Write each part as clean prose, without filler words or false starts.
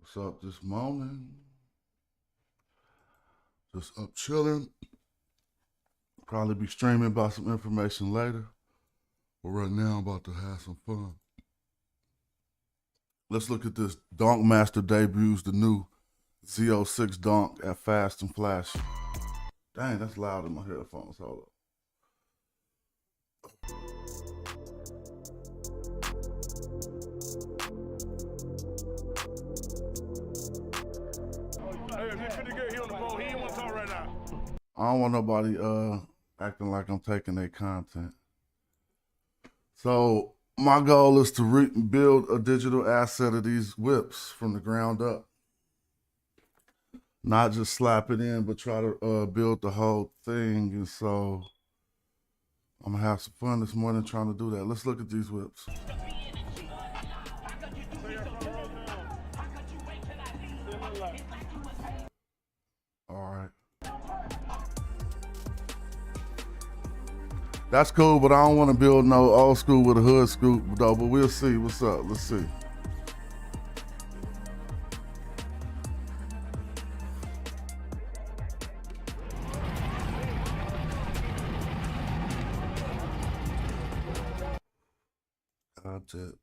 What's up this morning? Just up chilling. Probably be streaming about some information later. But right now I'm about to have some fun. Let's look at this. Donk Master debuts the new Z06 Donk at Fast and Flash. Dang, that's loud in my headphones. Hold up. I don't want nobody acting like I'm taking their content. So my goal is to build a digital asset of these whips from the ground up. Not just slap it in, but try to build the whole thing. And so I'm gonna have some fun this morning trying to do that. Let's look at these whips. All right. That's cool, but I don't want to build no old school with a hood scoop though, but we'll see what's up. Let's see. Object.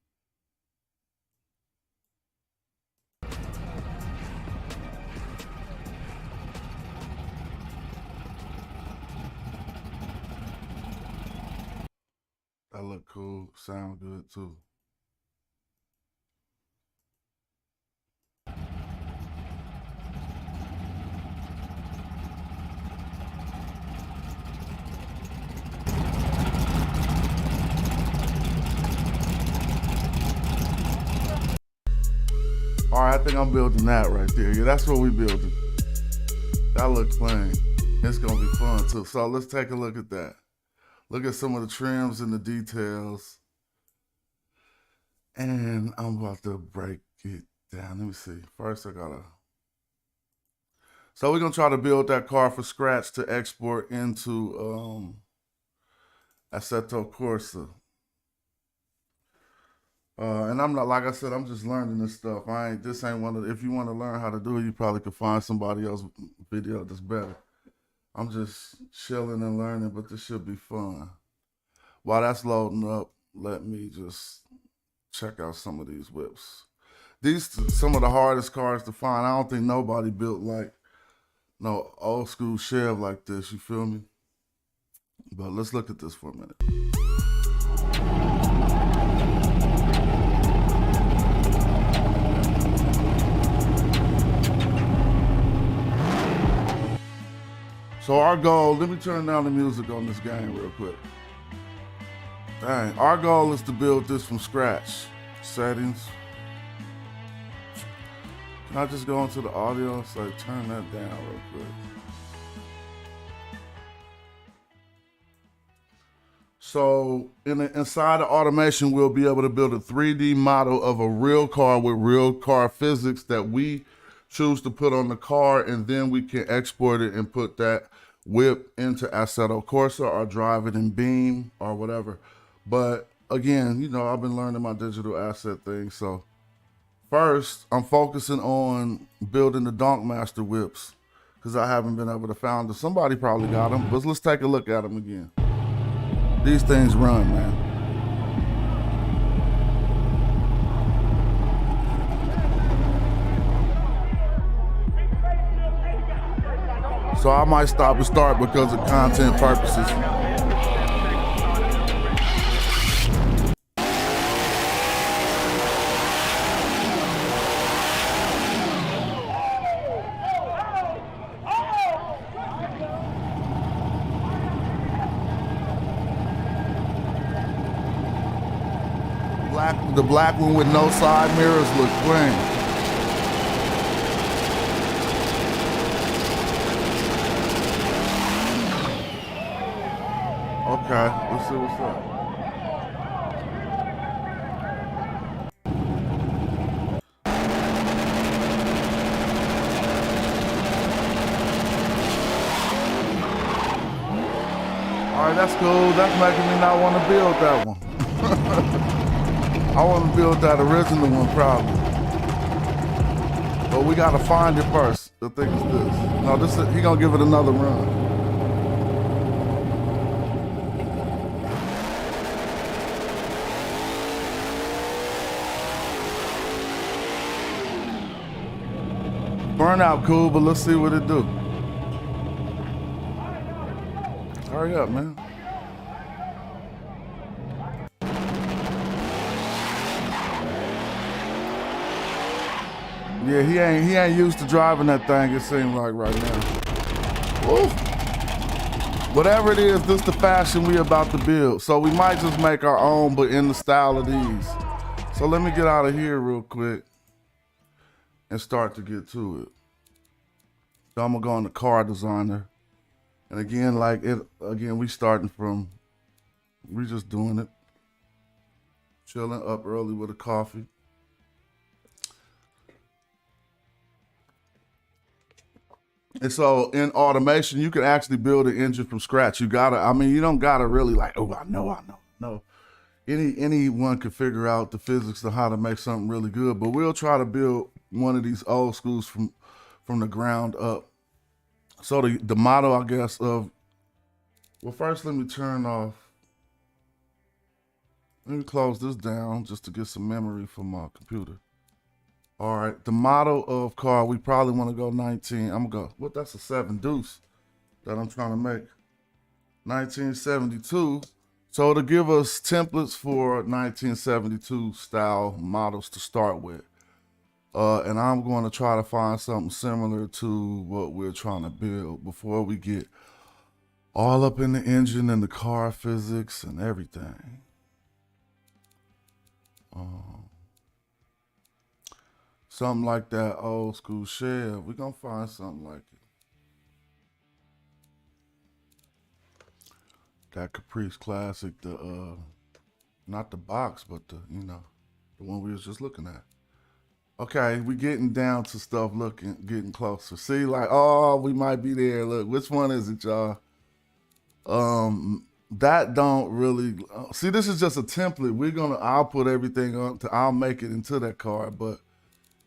That look cool, sound good too. All right, I think I'm building that right there. Yeah, that's what we building. That looks clean. It's gonna be fun too. So let's take a look at that. Look at some of the trims and the details. And I'm about to break it down. Let me see. First, I gotta. So we're gonna try to build that car from scratch to export into Assetto Corsa. And I'm not, like I said, I'm just learning this stuff. This ain't one of, if you want to learn how to do it, you probably could find somebody else's video that's better. I'm just chilling and learning, but this should be fun. While that's loading up, let me just check out some of these whips. These some of the hardest cars to find. I don't think nobody built like no old school Chev like this, you feel me? But let's look at this for a minute. So our goal, let me turn down the music on this game real quick. Dang, our goal is to build this from scratch. Settings. Can I just go into the audio? So turn that down real quick. So inside the automation, we'll be able to build a 3D model of a real car with real car physics that we choose to put on the car, and then we can export it and put that whip into Assetto Corsa or drive it in Beam or whatever. But again, you know, I've been learning my digital asset thing. So first, I'm focusing on building the Donk Master whips because I haven't been able to find them. Somebody probably got them, but let's take a look at them again. These things run, man. So I might stop and start because of content purposes. The black one with no side mirrors look clean. Okay, let's see what's up. All right, that's cool. That's making me not want to build that one. I want to build that original one probably. But we gotta find it first. I think it's this. No, this is, he gonna give it another run. Burnout cool, but let's see what it do. Hurry up, man. Yeah, he ain't used to driving that thing, it seems like right now. Woo. Whatever it is, this the fashion we about to build. So we might just make our own, but in the style of these. So let me get out of here real quick and start to get to it. So I'm gonna go on the car designer. And again, like it, we starting from, we just doing it. Chilling up early with a coffee. And so in automation, you can actually build an engine from scratch. You gotta, I mean, you don't gotta really like, oh, I know. No. Anyone can figure out the physics of how to make something really good, but we'll try to build one of these old schools from the ground up. So the model, I guess, of, well, first let me turn off, let me close this down just to get some memory from my computer. All right, the model of car, we probably want to go 19. I'm gonna go, what, that's a 7 deuce that I'm trying to make. 1972. So to give us templates for 1972 style models to start with. And I'm going to try to find something similar to what we're trying to build before we get all up in the engine and the car physics and everything. Something like that old school shell. We're going to find something like it. That Caprice Classic, the, not the box, but the, you know, the one we was just looking at. Okay, we getting down to stuff getting closer. See, like, oh, we might be there. Look, which one is it, y'all? That don't really, see, this is just a template. I'll put everything on, I'll make it into that card, but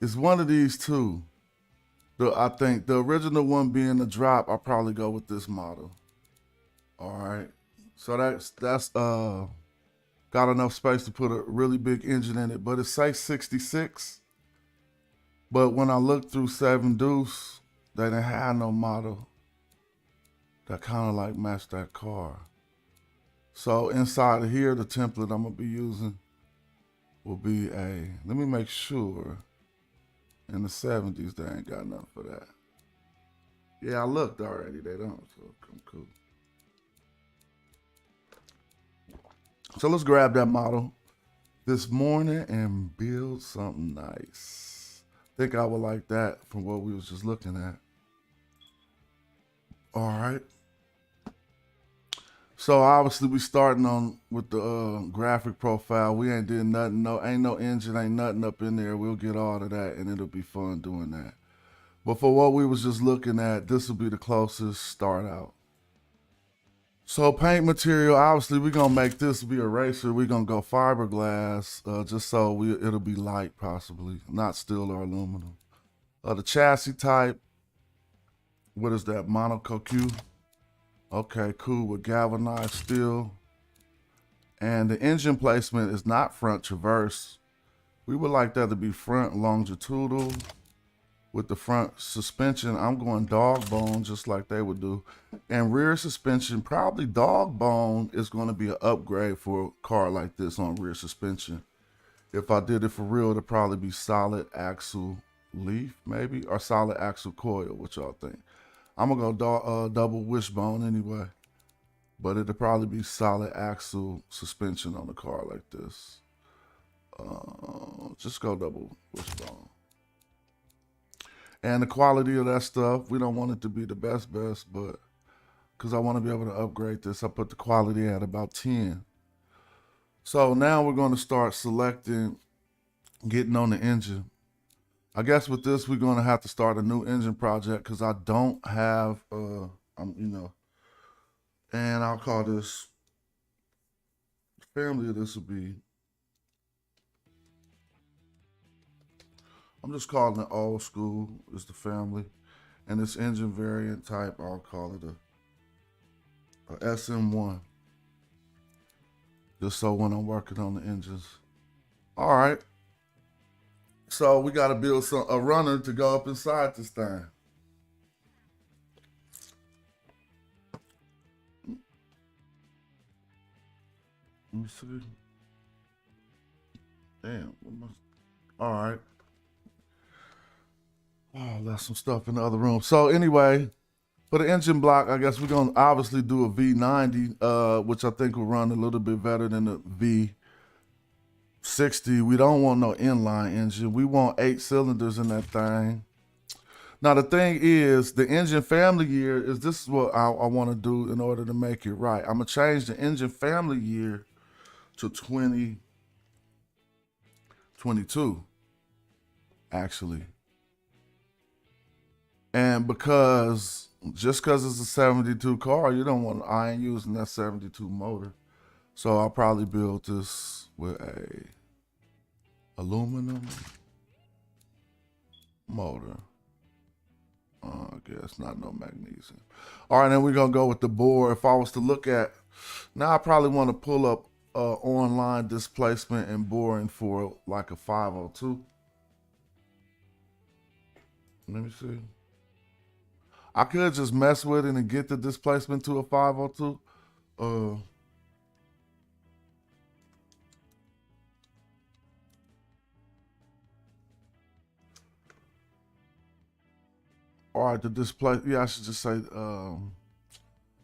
it's one of these two. I think the original one being the drop, I'll probably go with this model. All right, so that's got enough space to put a really big engine in it, but it says 66. But when I looked through 7 Deuce, they didn't have no model that kind of like matched that car. So inside of here, the template I'm gonna be using will be let me make sure in the 70s they ain't got nothing for that. Yeah, I looked already, they don't, so I'm cool. So let's grab that model this morning and build something nice. I think I would like that from what we was just looking at. All right. So obviously we starting on with the graphic profile. We ain't did nothing, ain't no engine, ain't nothing up in there. We'll get all of that and it'll be fun doing that. But for what we was just looking at, this will be the closest start out. So paint material, obviously we're gonna make this be eraser. We're gonna go fiberglass, just so it'll be light possibly, not steel or aluminum. The chassis type, what is that, monocoque? Okay, cool, with galvanized steel. And the engine placement is not front traverse. We would like that to be front longitudinal. With the front suspension, I'm going dog bone just like they would do. And rear suspension, probably dog bone is going to be an upgrade for a car like this on rear suspension. If I did it for real, it'd probably be solid axle leaf maybe, or solid axle coil. What y'all think? I'm gonna go double wishbone anyway, but it'll probably be solid axle suspension on the car like this. Just go double wishbone. And the quality of that stuff, we don't want it to be the best, but because I want to be able to upgrade this, I put the quality at about 10. So now we're going to start selecting, getting on the engine. I guess with this, we're going to have to start a new engine project because I don't have, you know, and I'll call this, the family of this will be I'm just calling it old school is the family. And this engine variant type, I'll call it a SM1. Just so when I'm working on the engines. All right. So we got to build a runner to go up inside this thing. Let me see. Damn. All right. Oh, that's some stuff in the other room. So anyway, for the engine block, I guess we're going to obviously do a V90, which I think will run a little bit better than the V60. We don't want no inline engine. We want 8 cylinders in that thing. Now, the thing is, the engine family year is this is what I want to do in order to make it right. I'm going to change the engine family year to 2022, actually. And just because it's a 72 car, you don't want, I ain't using that 72 motor. So I'll probably build this with a aluminum motor. I guess not no magnesium. All right, then we're gonna go with the bore. If I was to look at, now I probably want to pull up online displacement and boring for like a 502. Let me see. I could just mess with it and get the displacement to a 502. All right, the display, yeah, I should just say the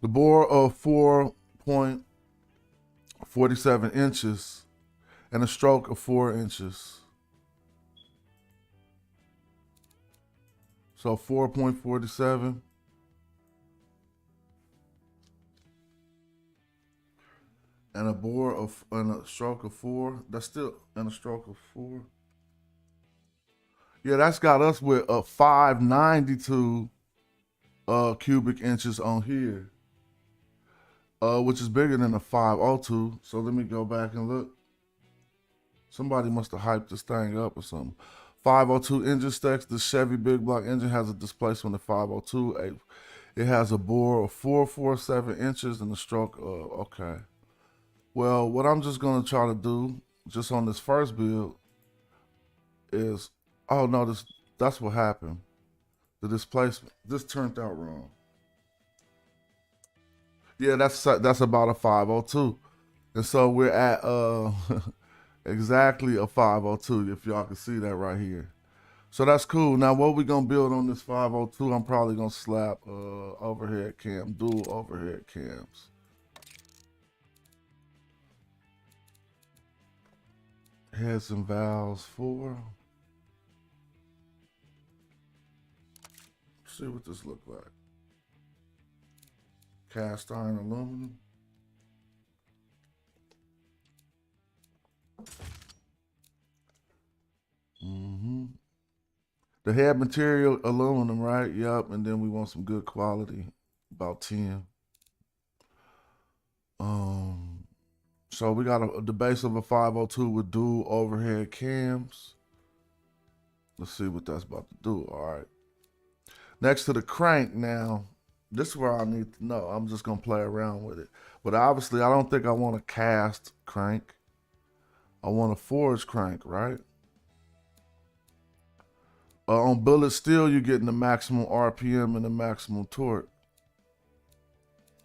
bore of 4.47 inches and a stroke of 4 inches. So 4.47. And a bore of, and a stroke of 4. That's still, and a stroke of 4. Yeah, that's got us with a 592 cubic inches on here, which is bigger than a 502. So let me go back and look. Somebody must have hyped this thing up or something. 502 engine stacks. The Chevy big block engine has a displacement of 502. It has a bore of 447 inches and a stroke of, okay. Well, what I'm just gonna try to do, just on this first build, is, oh no, that's what happened. The displacement, this turned out wrong. Yeah, that's about a 502. And so we're at exactly a 502, if y'all can see that right here. So that's cool. Now what we gonna build on this 502, I'm probably gonna slap overhead cam, dual overhead cams. Heads and valves 4. See what this look like. Cast iron aluminum. The head material aluminum, right? Yup. And then we want some good quality, about 10. So we got the base of a 502 with dual overhead cams. Let's see what that's about to do. All right. Next to the crank now, this is where I need to know. I'm just gonna play around with it. But obviously I don't think I want a cast crank. I want a forged crank, right? On billet steel, you're getting the maximum RPM and the maximum torque.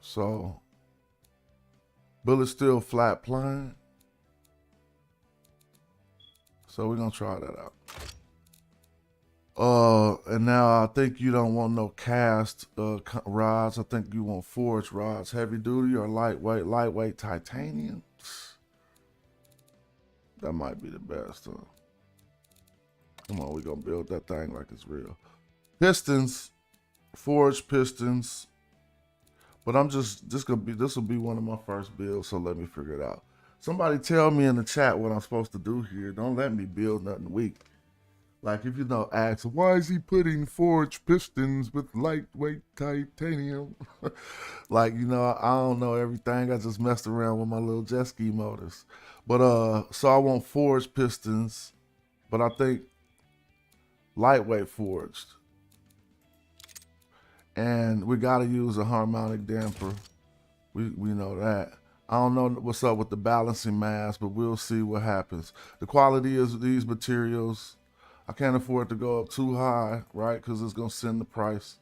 So billet steel flat plane. So we're gonna try that out. And now I think you don't want no cast rods. I think you want forged rods, heavy duty or lightweight. Lightweight titanium. That might be the best. Come on, we're gonna build that thing like it's real. Pistons, forged pistons. But I'm just, this will be one of my first builds, so let me figure it out. Somebody tell me in the chat what I'm supposed to do here. Don't let me build nothing weak. Like, if you know, ask, why is he putting forged pistons with lightweight titanium? Like, you know, I don't know everything. I just messed around with my little jet ski motors. But, so I want forged pistons. But I think lightweight forged. And we gotta use a harmonic damper. We know that. I don't know what's up with the balancing mass, but we'll see what happens. The quality of these materials, I can't afford to go up too high, right? Because it's gonna send the price.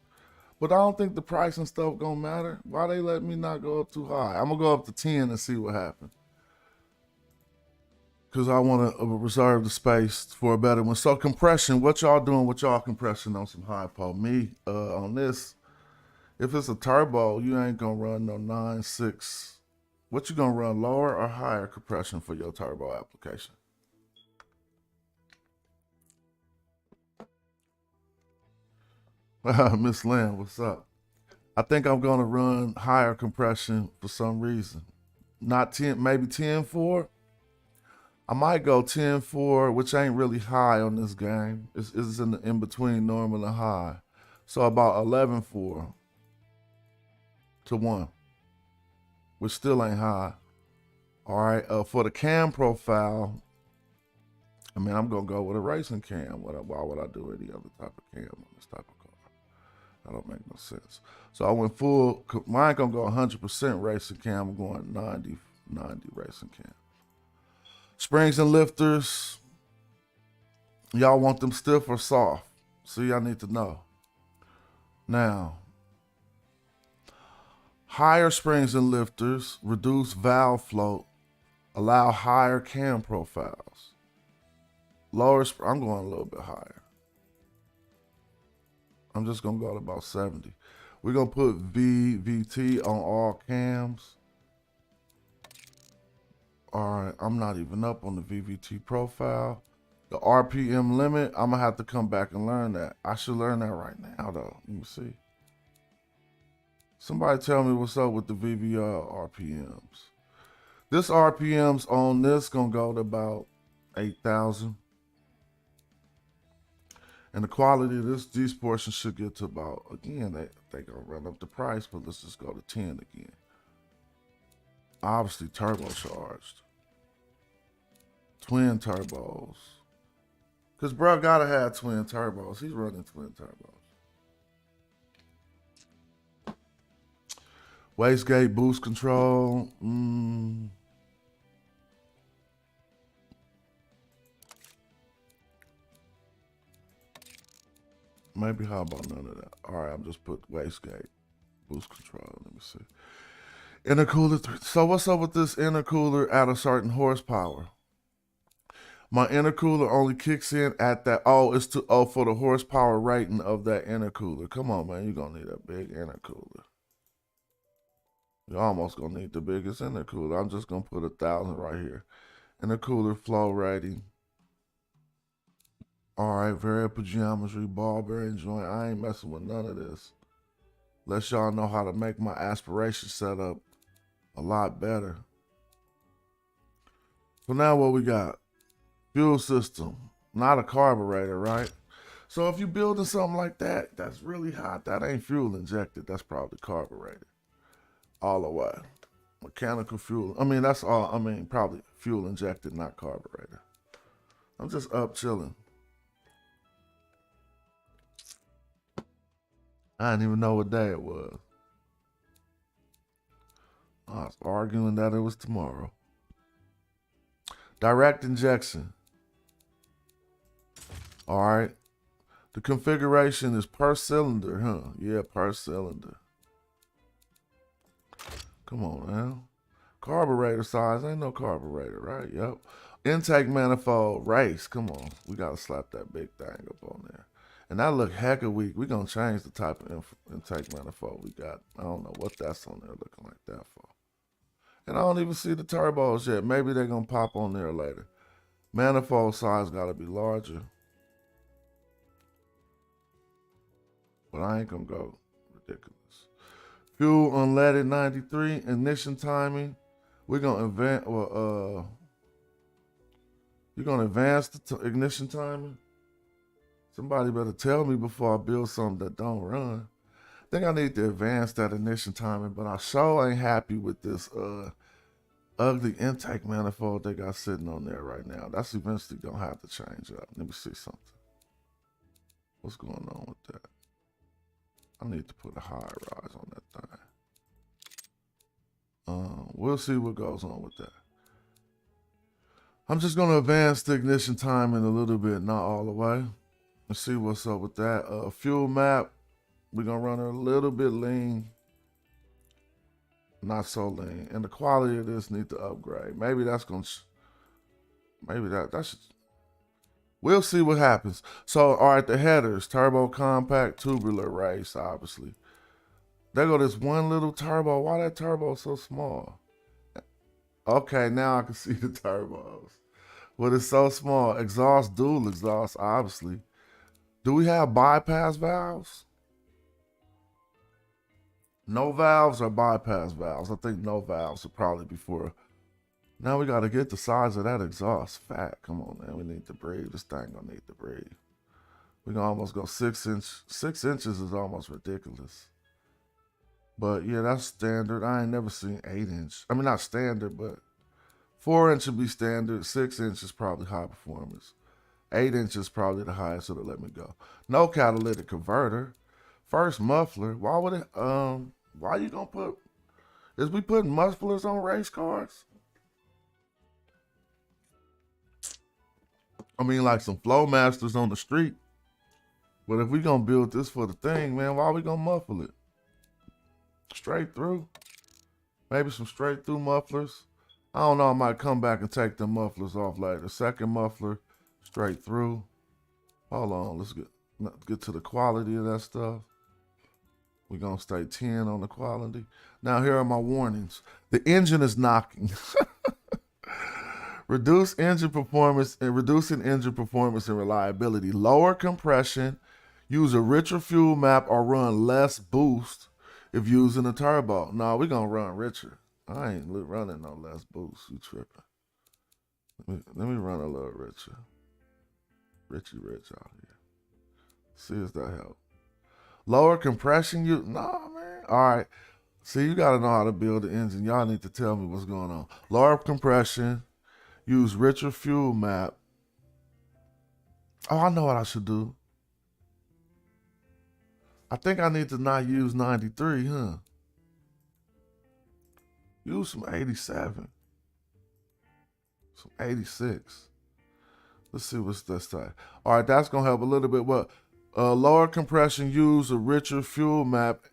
But I don't think the price and stuff gonna matter. Why they let me not go up too high? I'm gonna go up to 10 and see what happens. Because I want to reserve the space for a better one. So compression, what y'all doing with y'all compression on some high pole? Me, on this, if it's a turbo, you ain't gonna run no 9.6. What you gonna run, lower or higher compression for your turbo application? Miss Lynn, what's up? I think I'm gonna run higher compression for some reason. Not 10, maybe 10.4. I might go 10.4, which ain't really high on this game. It's in between normal and high. So about 11.4 to 1, which still ain't high. All right, for the cam profile, I mean, I'm gonna go with a racing cam. Why would I do any other type of cam on this type of car? That don't make no sense. So I went full, mine gonna go 100% racing cam. I'm going 90 racing cam. Springs and lifters, y'all want them stiff or soft? So y'all need to know. Now, higher springs and lifters reduce valve float, allow higher cam profiles. Lower, I'm going a little bit higher. I'm just gonna go to about 70. We're gonna put VVT on all cams. All right, I'm not even up on the VVT profile. The RPM limit, I'm gonna have to come back and learn that. I should learn that right now though. Let me see. Somebody tell me what's up with the VVR RPMs. This RPMs on this gonna go to about 8,000. And the quality of these portions should get to about, again, they gonna run up the price, but let's just go to 10 again. Obviously turbocharged. Twin turbos. Cause bro gotta have twin turbos. He's running twin turbos. Wastegate boost control. Maybe how about none of that? All right, I'm just put wastegate boost control. Let me see. Intercooler. So what's up with this intercooler at a certain horsepower? My intercooler only kicks in at that. It's for the horsepower rating of that intercooler. Come on, man, you're gonna need a big intercooler. You're almost gonna need the biggest intercooler. I'm just gonna put 1,000 right here. Intercooler flow rating. All right, variable geometry, ball bearing joint. I ain't messing with none of this. Let y'all know how to make my aspiration setup a lot better. So now what we got? Fuel system, not a carburetor, right? So if you're building something like that, that's really hot, that ain't fuel injected, that's probably carbureted. All the way. Mechanical fuel, that's all, probably fuel injected, not carburetor. I'm just up chilling. I didn't even know what day it was. I was arguing that it was tomorrow. Direct injection. All right. The configuration is per cylinder, huh? Yeah, per cylinder. Come on now. Carburetor size, ain't no carburetor, right? Yep. Intake manifold, race. Come on. We got to slap that big thing up on there. And that look hecka weak. We're going to change the type of intake manifold we got. I don't know what that's on there looking like that for. And I don't even see the turbos yet. Maybe they're going to pop on there later. Manifold size got to be larger. But I ain't going to go ridiculous. Fuel unleaded 93. Ignition timing. We're going to you're going to advance the ignition timing? Somebody better tell me before I build something that don't run. I think I need to advance that ignition timing, but I sure ain't happy with this ugly intake manifold they got sitting on there right now. That's eventually gonna have to change up. Let me see something. What's going on with that? I need to put a high rise on that thing. We'll see what goes on with that. I'm just gonna advance the ignition time in a little bit, not all the way. Let's see what's up with that. Fuel map, we're gonna run it a little bit lean. Not so lean. And the quality of this need to upgrade. Maybe that's gonna, maybe that should, we'll see what happens. So, all right, the headers, turbo compact, tubular race, obviously. There go this one little turbo. Why that turbo so small? Okay, now I can see the turbos. But it's so small. Exhaust, dual exhaust, obviously. Do we have bypass valves? No valves or bypass valves? I think no valves would probably be for. Now we got to get the size of that exhaust. Fat. Come on, man. We need to breathe. This thing gonna need to breathe. We gonna almost go 6 inch. 6 inches is almost ridiculous. But yeah, that's standard. I ain't never seen 8 inch. I mean, not standard, but 4 inch would be standard. 6 inch is probably high performance. 8 inches probably the highest it'll let me go. No catalytic converter. First muffler. Why would it? Why you gonna put? Is we putting mufflers on race cars? I mean, like some Flowmasters on the street. But if we gonna build this for the thing, man, why we gonna muffle it? Straight through? Maybe some straight through mufflers. I don't know, I might come back and take the mufflers off later. Second muffler, straight through. Hold on, let's get to the quality of that stuff. We're gonna stay 10 on the quality. Now here are my warnings. The engine is knocking. Reducing engine performance and reliability. Lower compression, use a richer fuel map or run less boost if using a turbo. No, we're gonna run richer. I ain't running no less boost. You tripping. Let me run a little richer. Richie Rich out here. See if that help. Lower compression, nah, man. All right. See, you gotta know how to build the engine. Y'all need to tell me what's going on. Lower compression, use richer fuel map. Oh, I know what I should do. I think I need to not use 93, huh? Use some 87. Some 86. Let's see what's this time. All right, that's gonna help a little bit. What? Lower compression, use a richer fuel map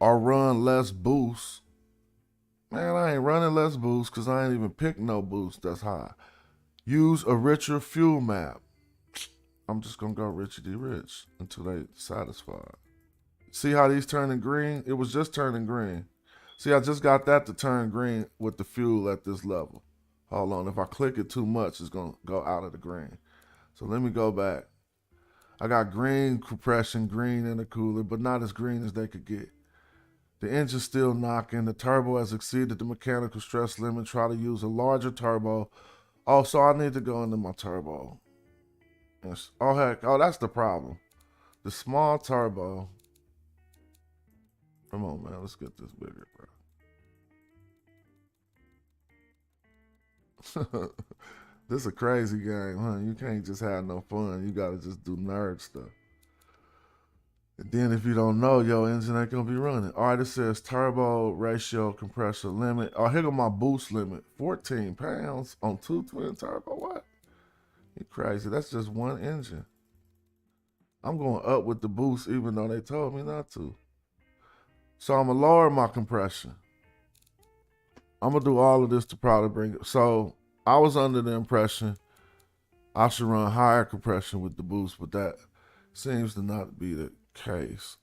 or run less boost. Man, I ain't running less boost because I ain't even picked no boost that's high. Use a richer fuel map. I'm just gonna go Richie D Rich until they satisfied. See how these turning green? It was just turning green. See, I just got that to turn green with the fuel at this level. Hold on, if I click it too much, it's gonna go out of the green. So let me go back. I got green compression, green in the cooler, but not as green as they could get. The engine's still knocking. The turbo has exceeded the mechanical stress limit. Try to use a larger turbo. Oh, so I need to go into my turbo. Oh, heck. Oh, that's the problem. The small turbo. Come on, man. Let's get this bigger, bro. This is a crazy game, huh? You can't just have no fun. You got to just do nerd stuff. And then if you don't know, your engine ain't going to be running. All right, it says turbo ratio compressor limit. Oh, here go my boost limit. 14 pounds on 2 twin turbo. What? You crazy. That's just one engine. I'm going up with the boost even though they told me not to. So I'm going to lower my compression. I'm going to do all of this to probably bring it. So I was under the impression I should run higher compression with the boost, but that seems to not be the case.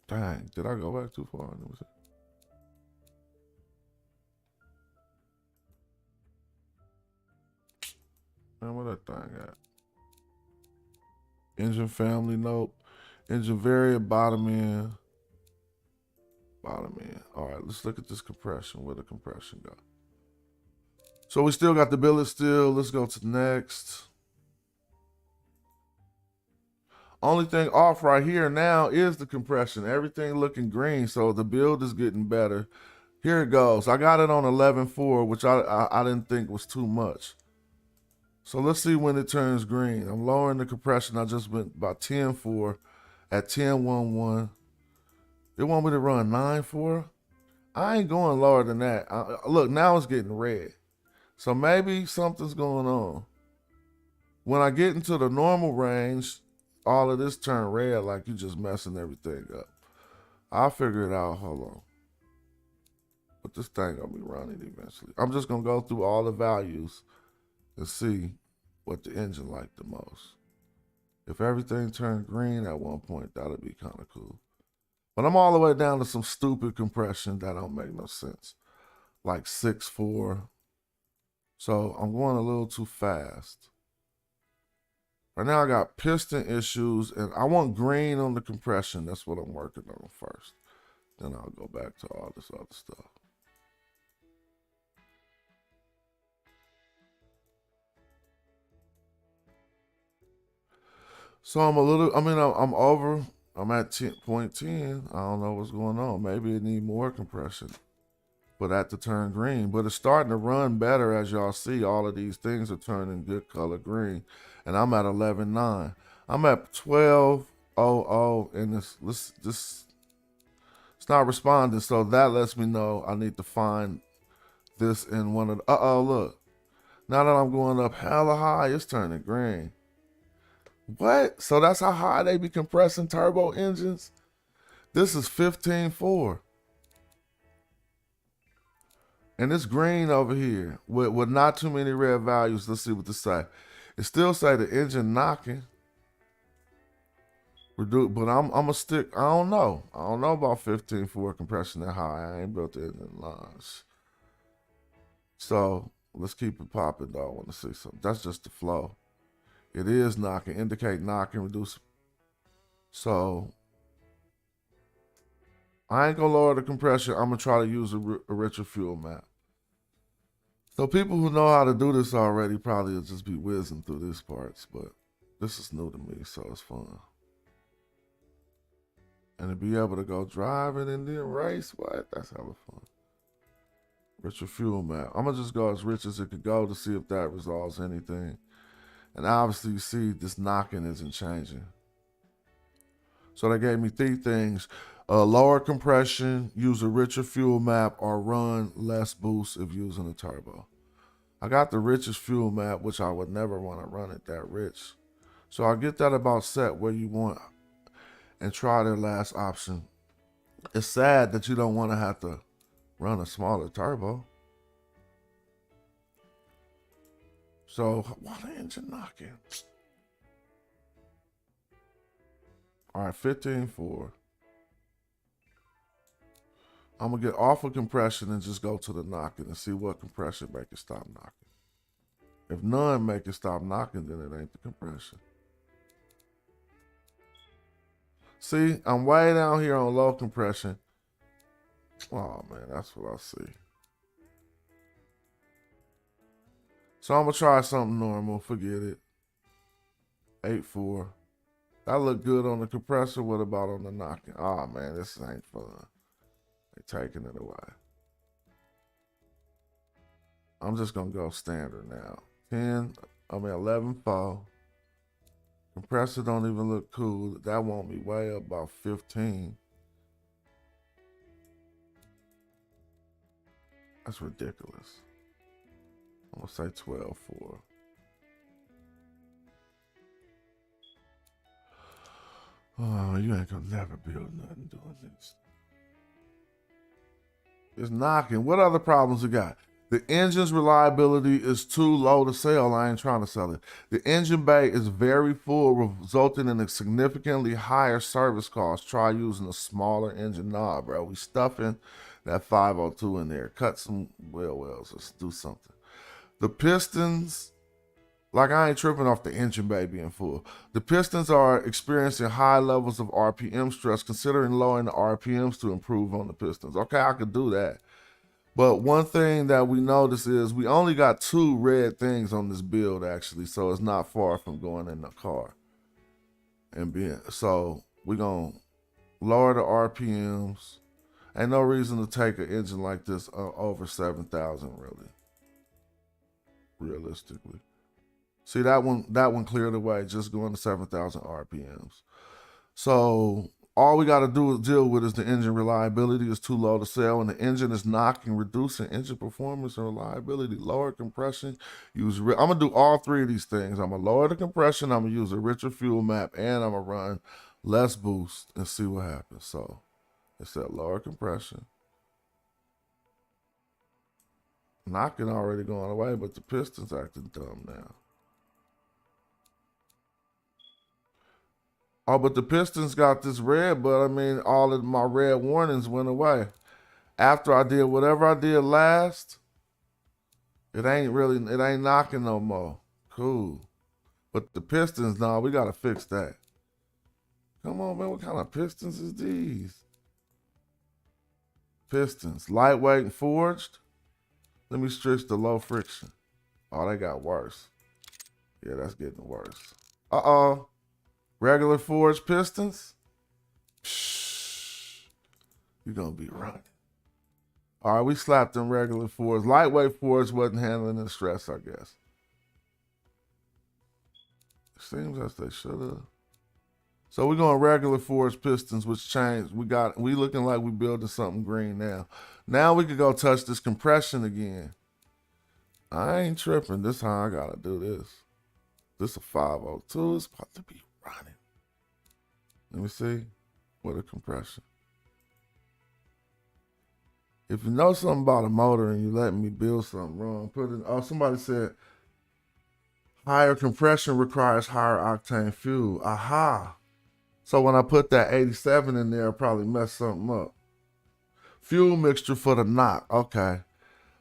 Dang, did I go back too far? Man, where that thing at? Engine family, nope. Engine variant, bottom end. Bottom end. All right, let's look at this compression. Where the compression go? So we still got the billet still. Let's go to next. Only thing off right here now is the compression. Everything looking green, so the build is getting better. Here it goes. I got it on 11.4, which I didn't think was too much. So let's see when it turns green. I'm lowering the compression. I just went about 10.4 at 10.11. It want me to run 9.4. I ain't going lower than that. Look, now it's getting red. So maybe something's going on. When I get into the normal range, all of this turn red like you just messing everything up. I'll figure it out. Hold on. But this thing gonna be running eventually. I'm just gonna go through all the values and see what the engine liked the most. If everything turned green at one point, that'd be kind of cool. But I'm all the way down to some stupid compression that don't make no sense. Like 6.4. So I'm going a little too fast. Right now I got piston issues and I want green on the compression. That's what I'm working on first. Then I'll go back to all this other stuff. So I'm over. I'm at 10.10. I don't know what's going on. Maybe it need more compression for that to turn green. But it's starting to run better as y'all see. All of these things are turning good color green. And I'm at 11.9. I'm at 12.00 and it's not responding. So that lets me know I need to find this in one of the, look. Now that I'm going up hella high, it's turning green. What? So that's how high they be compressing turbo engines? This is 15.4. And it's green over here with not too many red values. Let's see what this say. It still say the engine knocking. But I'm gonna stick, I don't know. I don't know about 15.4 compression that high. I ain't built the engine lines. So let's keep it popping though. I want to see something. That's just the flow. It is knocking, indicate knocking, reduce. So I ain't gonna lower the compression. I'm gonna try to use a richer fuel map. So people who know how to do this already probably will just be whizzing through these parts, but this is new to me, so it's fun. And to be able to go driving and then race, what? That's hella fun. Richer fuel map. I'm gonna just go as rich as it could go to see if that resolves anything. And obviously you see this knocking isn't changing. So they gave me 3 things. Lower compression, use a richer fuel map, or run less boost if using a turbo. I got the richest fuel map, which I would never want to run it that rich. So I'll get that about set where you want and try their last option. It's sad that you don't want to have to run a smaller turbo. So why the engine knocking? All right, 15.4. I'm gonna get off of compression and just go to the knocking and see what compression make it stop knocking. If none make it stop knocking, then it ain't the compression. See, I'm way down here on low compression. Oh man, that's what I see. So I'm gonna try something normal, forget it. 8.4. That look good on the compressor. What about on the knocking? Oh man, this ain't fun. They're taking it away. I'm just gonna go standard now. 11.4. Compressor don't even look cool. That won't be way up about 15. That's ridiculous. I'm gonna say 12.4. Oh, you ain't gonna never build nothing doing this. It's knocking. What other problems we got? The engine's reliability is too low to sell. I ain't trying to sell it. The engine bay is very full, resulting in a significantly higher service cost. Try using a smaller engine. Nah, bro. We stuffing that 502 in there. Cut some wheel wells. Let's do something. The pistons, like I ain't tripping off the engine bay being full. The pistons are experiencing high levels of RPM stress, considering lowering the RPMs to improve on the pistons. Okay, I could do that. But one thing that we notice is we only got 2 red things on this build actually, so it's not far from going in the car. And being, so we're gonna lower the RPMs. Ain't no reason to take an engine like this over 7,000 really, realistically. See, that one cleared away just going to 7,000 RPMs. So all we got to do is deal with is the engine reliability is too low to sell, and the engine is knocking, reducing engine performance and reliability, lower compression. I'm gonna do all three of these things. I'm gonna lower the compression, I'm gonna use a richer fuel map, and I'm gonna run less boost and see what happens. So it's that lower compression. Knocking already going away, but the piston's acting dumb now. Oh, but the Pistons got this red, but I mean, all of my red warnings went away. After I did whatever I did last, it ain't knocking no more. Cool. But the Pistons, no, we gotta fix that. Come on, man, what kind of Pistons is these? Pistons, lightweight and forged. Let me switch to low friction. Oh, they got worse. Yeah, that's getting worse. Uh-oh. Regular forged pistons? Psh, you're gonna be running. All right, we slapped them regular forged. Lightweight forged wasn't handling the stress, I guess. It seems as they should have. So we're going regular forged pistons, which changed. We looking like we building something green now. Now we could go touch this compression again. I ain't tripping. This how I gotta do this. This a 502. It's about to be running. Let me see. What a compression. If you know something about a motor and you letting me build something wrong, somebody said higher compression requires higher octane fuel. Aha. So when I put that 87 in there, I probably messed something up. Fuel mixture for the knock. Okay.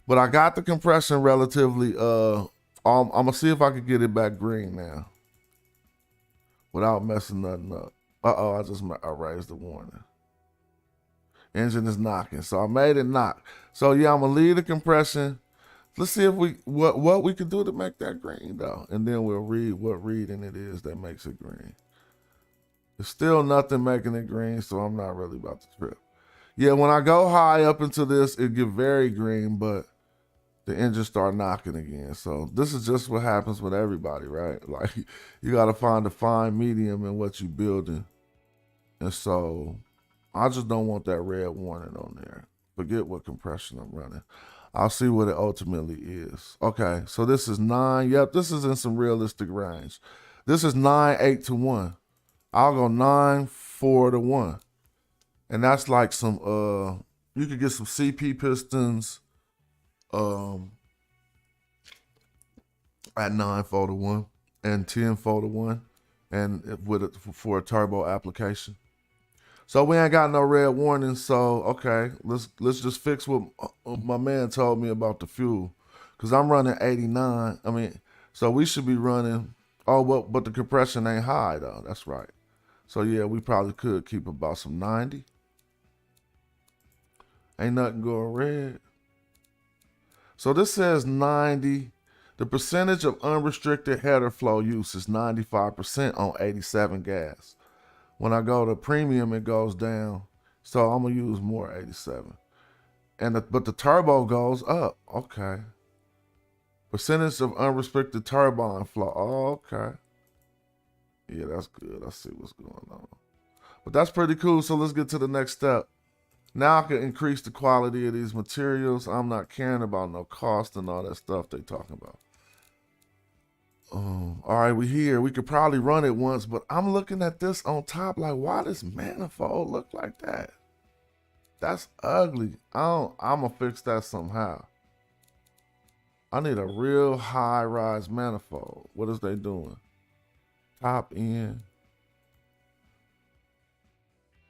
But I got the compression relatively, I'm gonna see if I can get it back green now without messing nothing up. Uh-oh, I raised the warning. Engine is knocking, so I made it knock. So yeah, I'm gonna leave the compression. Let's see if what we can do to make that green though, and then we'll read what reading it is that makes it green. There's still nothing making it green, so I'm not really about to trip. Yeah, when I go high up into this, it get very green, but the engine start knocking again. So this is just what happens with everybody, right? Like you gotta find a fine medium in what you're building. And so I just don't want that red warning on there. Forget what compression I'm running. I'll see what it ultimately is. Okay, so this is 9. Yep, this is in some realistic range. This is 9-8 to 1. I'll go 9-4 to 1. And that's like some you could get some CP pistons at 9-4 to 1 and 10-4 to 1 and for a turbo application. So we ain't got no red warnings. So okay, let's just fix what my man told me about the fuel, cause I'm running 89. I mean, so we should be running. Oh, but the compression ain't high though. That's right. So yeah, we probably could keep about some 90. Ain't nothing going red. So this says 90. The percentage of unrestricted header flow use is 95% on 87 gas. When I go to premium, it goes down. So I'm gonna use more 87. But the turbo goes up. Okay. Percentage of unrestricted turbine flow. Oh, okay. Yeah, that's good. I see what's going on. But that's pretty cool. So let's get to the next step. Now I can increase the quality of these materials. I'm not caring about no cost and all that stuff they talking about. All right, we here. We could probably run it once, but I'm looking at this on top like, why does manifold look like that? That's ugly. I'm gonna fix that somehow. I need a real high-rise manifold. What is they doing? Top end.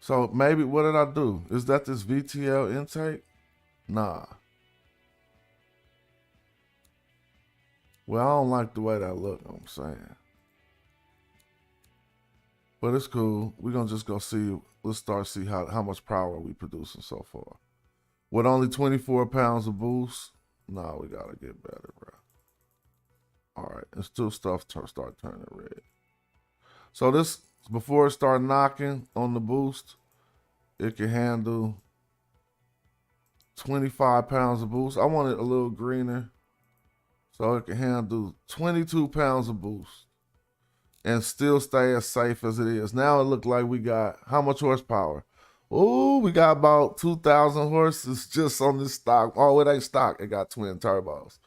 So maybe, what did I do? Is that this VTL intake? Nah. Well, I don't like the way that look, I'm saying. But it's cool. We're gonna just go see, let's start see how much power we producing so far. With only 24 pounds of boost, nah, we gotta get better, bro. All right, and still stuff start turning red. So this, before it start knocking on the boost, it can handle 25 pounds of boost. I want it a little greener. So it can handle 22 pounds of boost and still stay as safe as it is. Now it looked like we got how much horsepower? Oh, we got about 2,000 horses just on this stock. Oh, it ain't stock. It got twin turbos.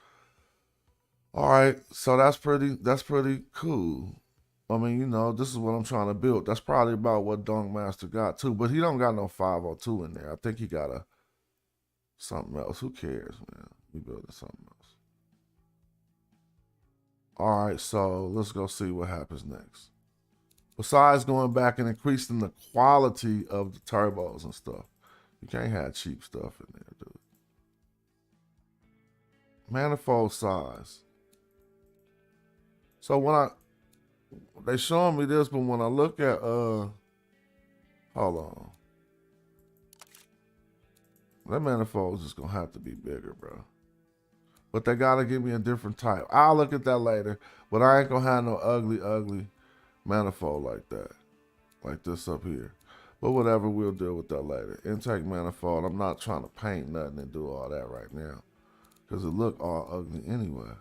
All right, so that's pretty cool. I mean, you know, this is what I'm trying to build. That's probably about what Donk Master got too, but he don't got no 502 in there. I think he got something else. Who cares, man? We building something else. All right, so let's go see what happens next. Besides going back and increasing the quality of the turbos and stuff, you can't have cheap stuff in there, dude. Manifold size. So when they showing me this, but when I look at hold on. That manifold is just gonna have to be bigger, bro. But they gotta give me a different type. I'll look at that later, but I ain't gonna have no ugly manifold like that. Like this up here. But whatever, we'll deal with that later. Intake manifold, I'm not trying to paint nothing and do all that right now, because it look all ugly anyway.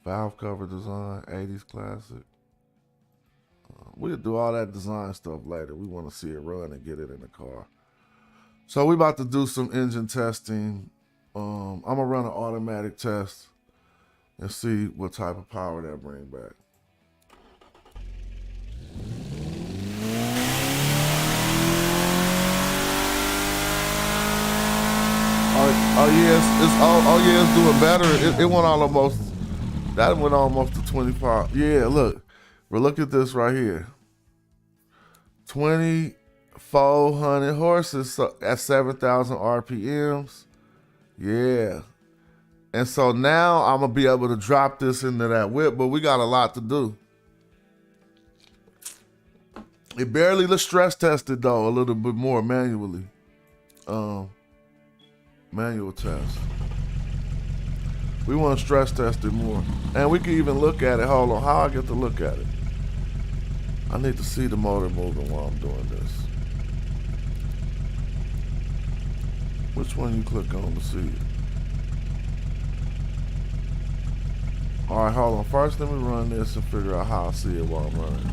Valve cover design, 80s classic. We'll do all that design stuff later. We want to see it run and get it in the car. So we about to do some engine testing. I'm gonna run an automatic test and see what type of power that bring back. Oh yeah, it's doing better. It went almost. That went almost to 25. Yeah, look. But look at this right here. 2,400 horses at 7,000 RPMs. Yeah. And so now I'm going to be able to drop this into that whip, but we got a lot to do. It barely stress tested though, a little bit more manually. Manual test. We want to stress test it more. And we can even look at it. Hold on, how I get to look at it? I need to see the motor moving while I'm doing this. Which one you click on to see it? All right, hold on. First, let me run this and figure out how I see it while I'm running.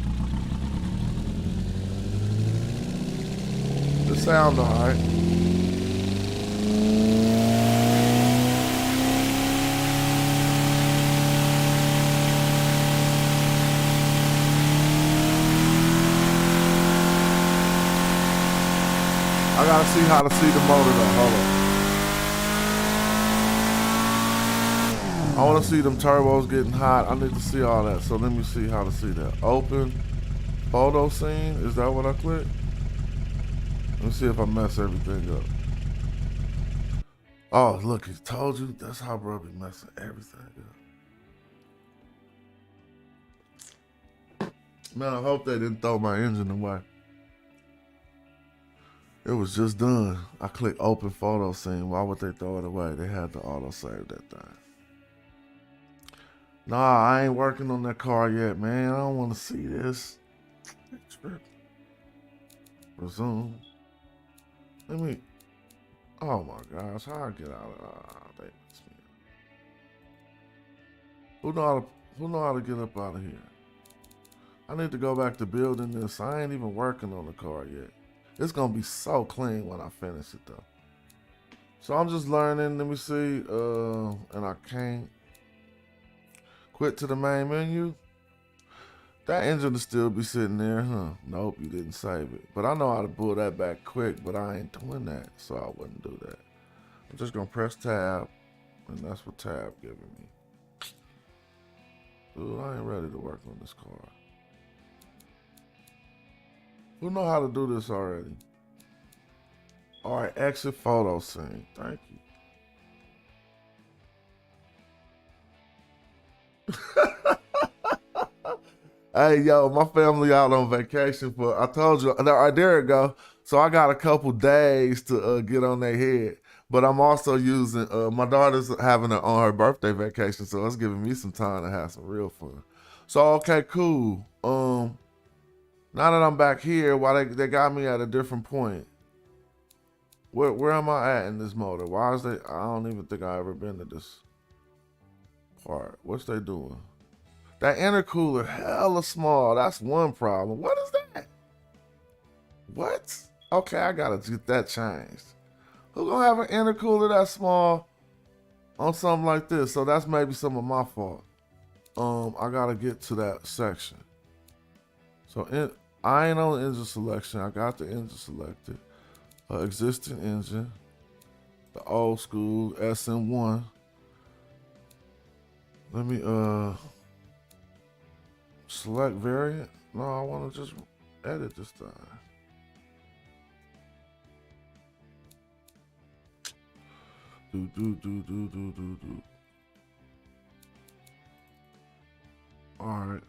The sound all right. I gotta see how to see the motor though. Hold on. I wanna see them turbos getting hot. I need to see all that. So let me see how to see that. Open photo scene. Is that what I click? Let me see if I mess everything up. Oh, look, he told you. That's how bro be messing everything up. Man, I hope they didn't throw my engine away. It was just done. I clicked open photo scene. Why would they throw it away? They had to auto save that thing. Nah, I ain't working on that car yet, man. I don't want to see this. Resume. Let me. Oh my gosh, how I get out of they messed me up. Who know how to get up out of here? I need to go back to building this. I ain't even working on the car yet. It's gonna be so clean when I finish it though. So I'm just learning. Let me see. And I can't quit to the main menu. That engine will still be sitting there, huh? Nope, you didn't save it. But I know how to pull that back quick, but I ain't doing that, so I wouldn't do that. I'm just gonna press tab, and that's what tab giving me. Dude, I ain't ready to work on this car. Who know how to do this already? All right, exit photo scene. Thank you. Hey, yo, my family out on vacation for, I told you, all right, there it go. So I got a couple days to get on their head. But I'm also using, my daughter's having it on her birthday vacation, so it's giving me some time to have some real fun. So, okay, cool. Now that I'm back here, why they got me at a different point. Where am I at in this motor? Why is they? I don't even think I ever been to this part. What's they doing? That intercooler hella small. That's one problem. What is that? What? Okay, I gotta get that changed. Who gonna have an intercooler that small on something like this? So that's maybe some of my fault. I gotta get to that section. So I ain't on the engine selection. I got the engine selected. Existing engine. The old school SM1. Let me select variant. No, I wanna just edit this time. Do. Alright.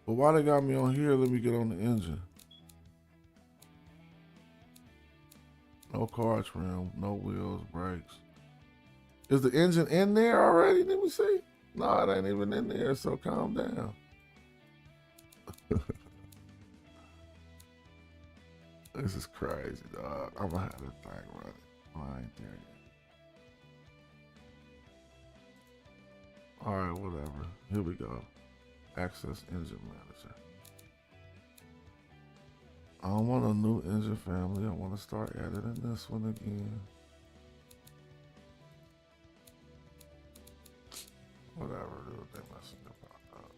But why they got me on here? Let me get on the engine. No car trim, no wheels, brakes. Is the engine in there already? Let me see. No, it ain't even in there, so calm down. This is crazy, dog. I'm gonna have this thing running. I ain't there yet. Alright, whatever. Here we go. Access engine manager. I don't want a new engine family. I want to start editing this one again. Whatever, dude. They messing about that.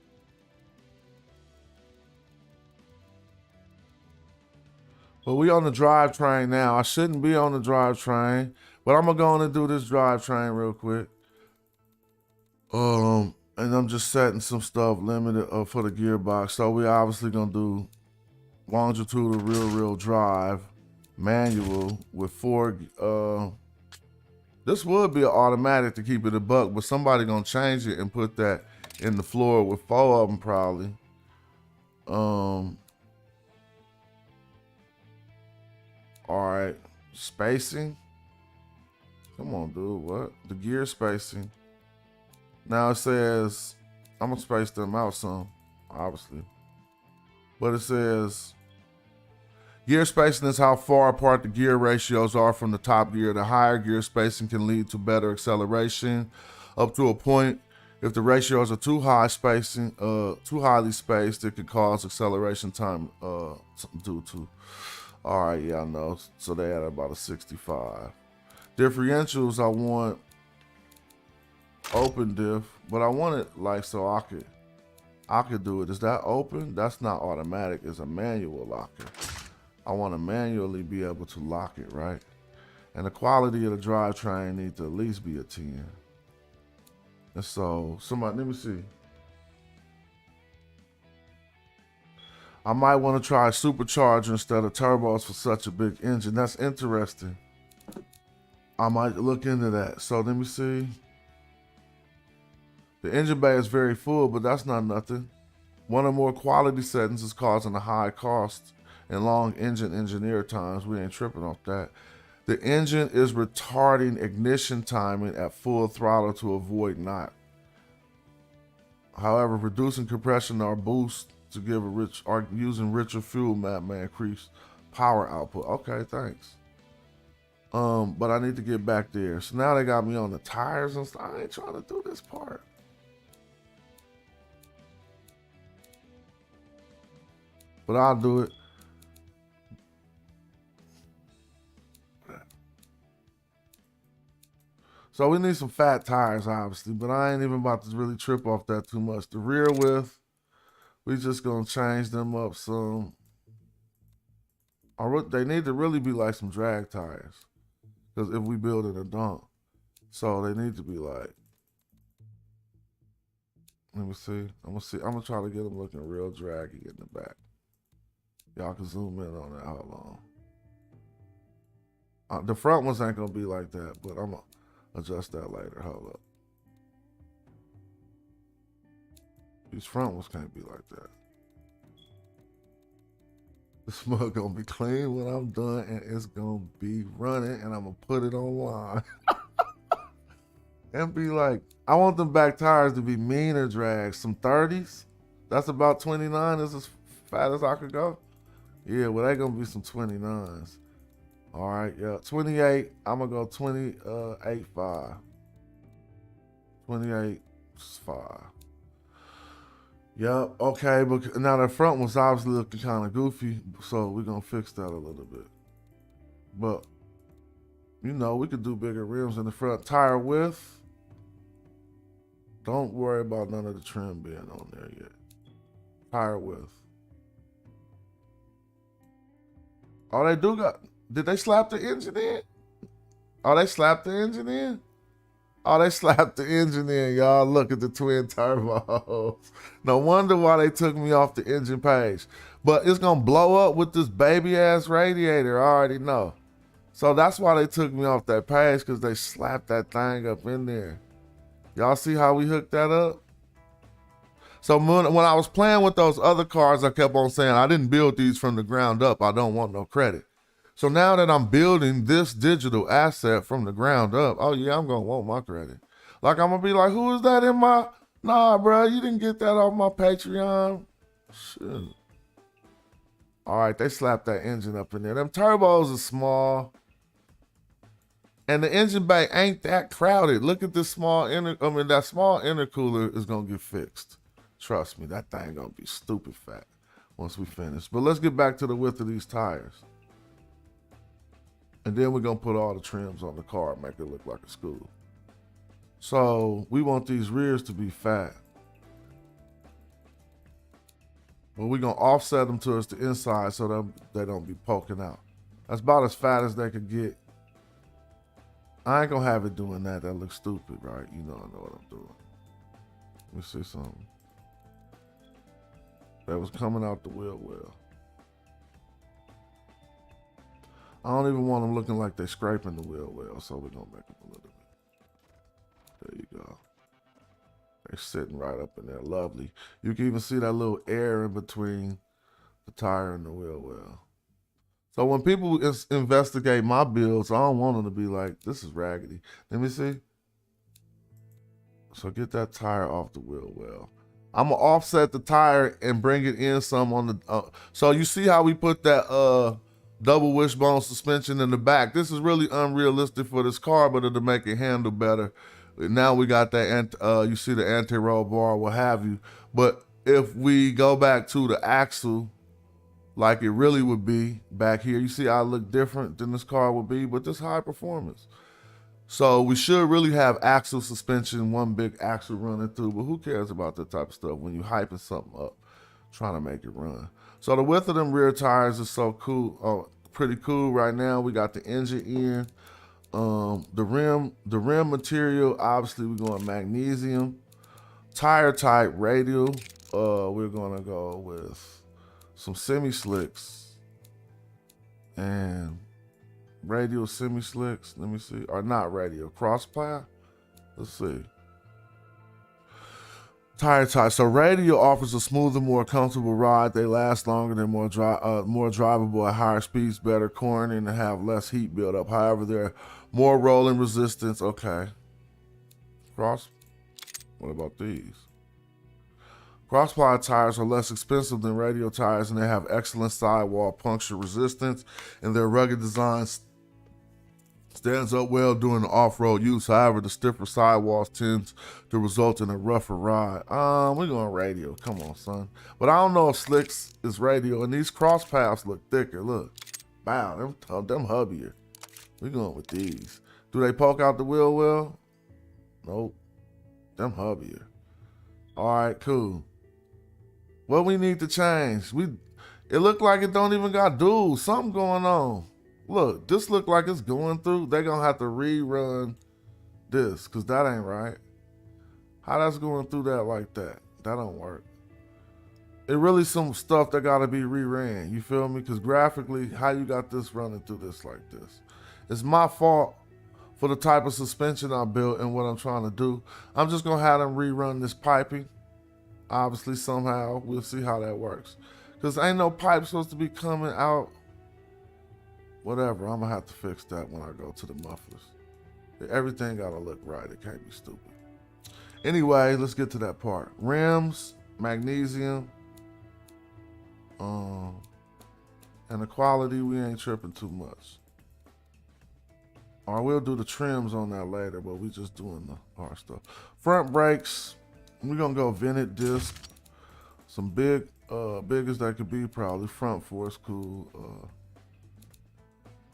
But we on the drivetrain now. I shouldn't be on the drivetrain, but I'm gonna go on and do this drivetrain real quick. And I'm just setting some stuff limited for the gearbox. So we obviously gonna do longitudinal rear-wheel drive, manual with 4. This would be an automatic to keep it a buck, but somebody gonna change it and put that in the floor with 4 of them probably. All right, spacing. Come on, dude. What? The gear spacing. Now it says, I'm gonna space them out some, obviously. But it says, gear spacing is how far apart the gear ratios are from the top gear. The higher gear spacing can lead to better acceleration up to a point. If the ratios are too highly spaced, it could cause acceleration time due to. All right, yeah, I know. So they had about a 65. Differentials, I want open diff, but I want it like so I could do it. Is that open? That's not automatic. It's a manual locker. I want to manually be able to lock it, right? And the quality of the drivetrain needs to at least be a 10. And so somebody, let me see. I might want to try a supercharger instead of turbos for such a big engine. That's interesting. I might look into that. So let me see. The engine bay is very full, but that's not nothing. One or more quality settings is causing a high cost and long engine engineer times. We ain't tripping off that. The engine is retarding ignition timing at full throttle to avoid knock. However, reducing compression or boost to give using richer fuel map may increase power output. Okay, thanks. But I need to get back there. So now they got me on the tires and stuff. I ain't trying to do this part. But I'll do it. So we need some fat tires, obviously, but I ain't even about to really trip off that too much. The rear width, we just gonna change them up some. They need to really be like some drag tires, because if we build it a Donk, so they need to be like. Let me see. I'm gonna try to get them looking real draggy in the back. Y'all can zoom in on that. Hold on. The front ones ain't gonna be like that, but I'm gonna adjust that later. Hold up. These front ones can't be like that. This mug gonna be clean when I'm done, and it's gonna be running, and I'm gonna put it online. And be like, I want them back tires to be meaner drags. Some 30s. That's about 29. Is as fat as I could go. Yeah, well, they gonna be some 29s. All right, yeah, 28. I'm gonna go 28.5. 28.5. Yep, okay, but now the front was obviously looking kind of goofy, so we're gonna fix that a little bit. But you know, we could do bigger rims in the front. Tire width. Don't worry about none of the trim being on there yet. Tire width. Oh, they do got. Did they slap the engine in? Oh, they slapped the engine in? Oh, they slapped the engine in, y'all. Look at the twin turbos. No wonder why they took me off the engine page. But it's going to blow up with this baby-ass radiator. I already know. So that's why they took me off that page, because they slapped that thing up in there. Y'all see how we hooked that up? So when I was playing with those other cars, I kept on saying, I didn't build these from the ground up. I don't want no credit. So now that I'm building this digital asset from the ground up, oh yeah, I'm going to want my credit. Like I'm going to be like, who is that in my... Nah, bro, you didn't get that off my Patreon. Shit. All right, they slapped that engine up in there. Them turbos are small. And the engine bay ain't that crowded. Look at this small that small intercooler is going to get fixed. Trust me, that thing going to be stupid fat once we finish. But let's get back to the width of these tires. And then we're going to put all the trims on the car and make it look like a school. So we want these rears to be fat. But we're going to offset them towards the inside so that they don't be poking out. That's about as fat as they could get. I ain't going to have it doing that. That looks stupid, right? You know I know what I'm doing. Let me see something. That was coming out the wheel well. I don't even want them looking like they're scraping the wheel well, so we're going to make them a little bit. There you go. They're sitting right up in there. Lovely. You can even see that little air in between the tire and the wheel well. So when people investigate my builds, I don't want them to be like, this is raggedy. Let me see. So get that tire off the wheel well. I'm going to offset the tire and bring it in some on the... so you see how we put that... double wishbone suspension in the back. This is really unrealistic for this car, but it'll make it handle better. Now we got that, you see the anti-roll bar, what have you. But if we go back to the axle, like it really would be back here, you see how I look different than this car would be, but this high performance. So we should really have axle suspension, one big axle running through, but who cares about that type of stuff when you're hyping something up, trying to make it run. So the width of them rear tires is so cool, pretty cool right now. We got the engine in, the rim material. Obviously, we're going magnesium. Tire type radial. We're gonna go with some semi slicks and radial semi slicks. Let me see, or not radial, cross ply. Let's see. Tire type. So radial offers a smoother, more comfortable ride. They last longer, they're more drivable at higher speeds, better cornering, and have less heat buildup. However, they're more rolling resistance. Okay. Cross. What about these? Cross-ply tires are less expensive than radial tires, and they have excellent sidewall puncture resistance, and their rugged design stands up well during the off-road use. However, the stiffer sidewalls tends to result in a rougher ride. We're going radial. Come on, son. But I don't know if slicks is radial, and these cross paths look thicker. Look. Wow, them hubbier. We're going with these. Do they poke out the wheel well? Nope. Them hubbier. All right, cool. What we need to change? It look like it don't even got dual. Something going on. Look, this look like it's going through. They're going to have to rerun this because that ain't right. How that's going through that like that? That don't work. It really some stuff that got to be reran. You feel me? Because graphically, how you got this running through this like this? It's my fault for the type of suspension I built and what I'm trying to do. I'm just going to have them rerun this piping. Obviously, somehow, we'll see how that works. Because ain't no pipe supposed to be coming out. Whatever, I'm going to have to fix that when I go to the mufflers. Everything got to look right. It can't be stupid. Anyway, let's get to that part. Rims, magnesium, and the quality, we ain't tripping too much. Or we'll do the trims on that later, but we just doing the hard stuff. Front brakes, we're gonna go vented disc. Some big as they could be, probably. Front force cool.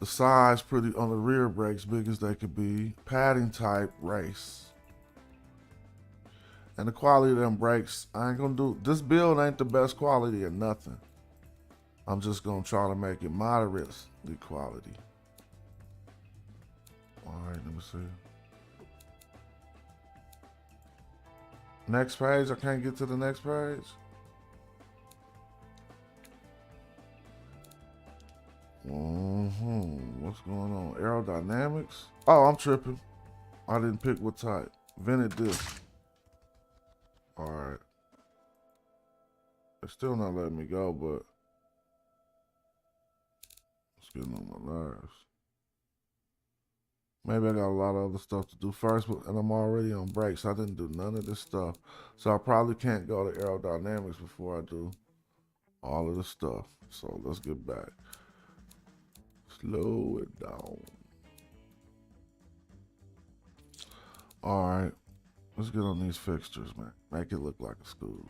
The size pretty on the rear brakes, big as they could be. Padding type race. And the quality of them brakes, I ain't gonna do, this build ain't the best quality or nothing. I'm just gonna try to make it moderately quality. All right, let me see. Next page, I can't get to the next page. What's going on? Aerodynamics? Oh, I'm tripping. I didn't pick what type. Vented disc. All right. It's still not letting me go, but it's getting on my nerves. Maybe I got a lot of other stuff to do first, and I'm already on brakes. I didn't do none of this stuff. So I probably can't go to aerodynamics before I do all of this stuff. So let's get back. Slow it down. All right. Let's get on these fixtures, man. Make it look like a school.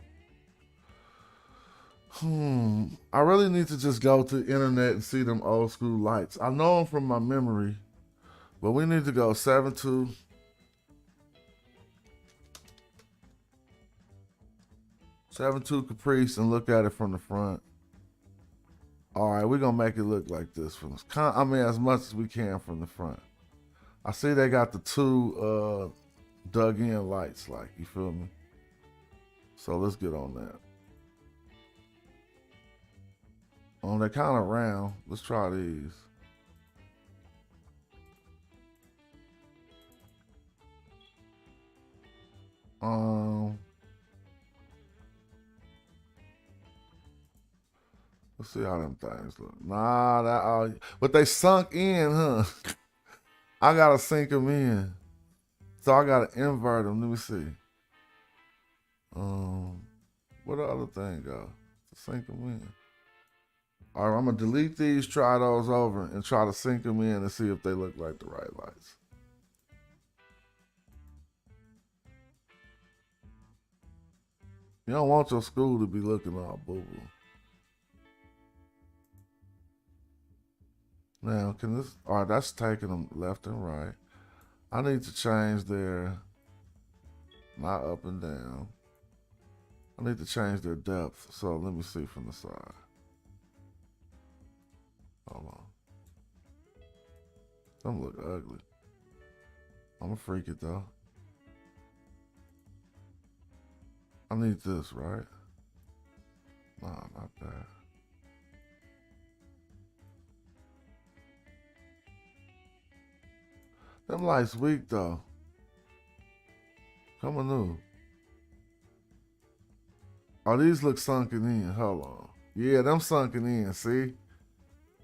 I really need to just go to the internet and see them old school lights. I know them from my memory. But we need to go 7.2. Caprice and look at it from the front. All right, we're gonna make it look like this from the, I mean, as much as we can from the front. I see they got the two dug in lights, like, you feel me? So let's get on that. They're kind of round. Let's try these. Let's see how them things look. Nah, but they sunk in, huh? I gotta sink them in. So I gotta invert them. Let me see. Where the other thing go? To sink them in. All right, I'm gonna delete these, try those over, and try to sink them in and see if they look like the right lights. You don't want your school to be looking all boo-boo. Now, can this, all right, that's taking them left and right. I need to change their, not up and down. I need to change their depth. So let me see from the side. Hold on. Them look ugly. I'm gonna freak it though. I need this, right? Nah, not that. Them lights weak though. Coming new. Oh, these look sunken in. Hold on. Yeah, them sunken in. See?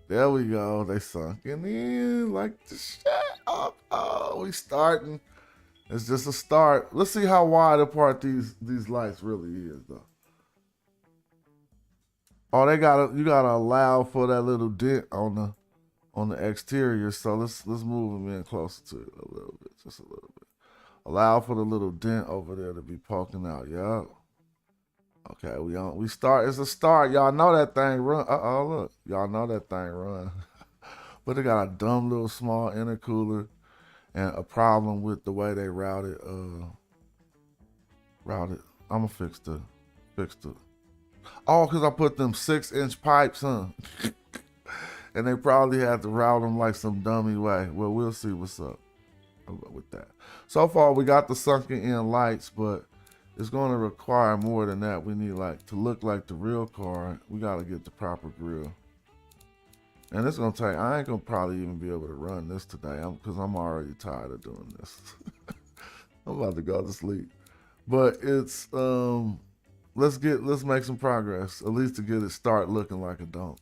There we go. They sunken in like the shit. Oh, we starting. It's just a start. Let's see how wide apart these lights really is though. Oh, you gotta allow for that little dent on the exterior. So let's move them in closer to it a little bit, just a little bit. Allow for the little dent over there to be poking out. Yeah. Okay, we start. It's a start. Y'all know that thing run. Uh-oh, look. Y'all know that thing run. But it got a dumb little small intercooler and a problem with the way they routed. I'm gonna fix the. Oh, because I put them 6-inch pipes, huh? And they probably had to route them like some dummy way. Well, we'll see what's up with that. So far, we got the sunken in lights, but it's going to require more than that. We need like to look like the real car. We got to get the proper grill. And it's going to take, I ain't going to probably even be able to run this today because I'm already tired of doing this. I'm about to go to sleep. But it's, let's make some progress, at least to get it start looking like a Donk.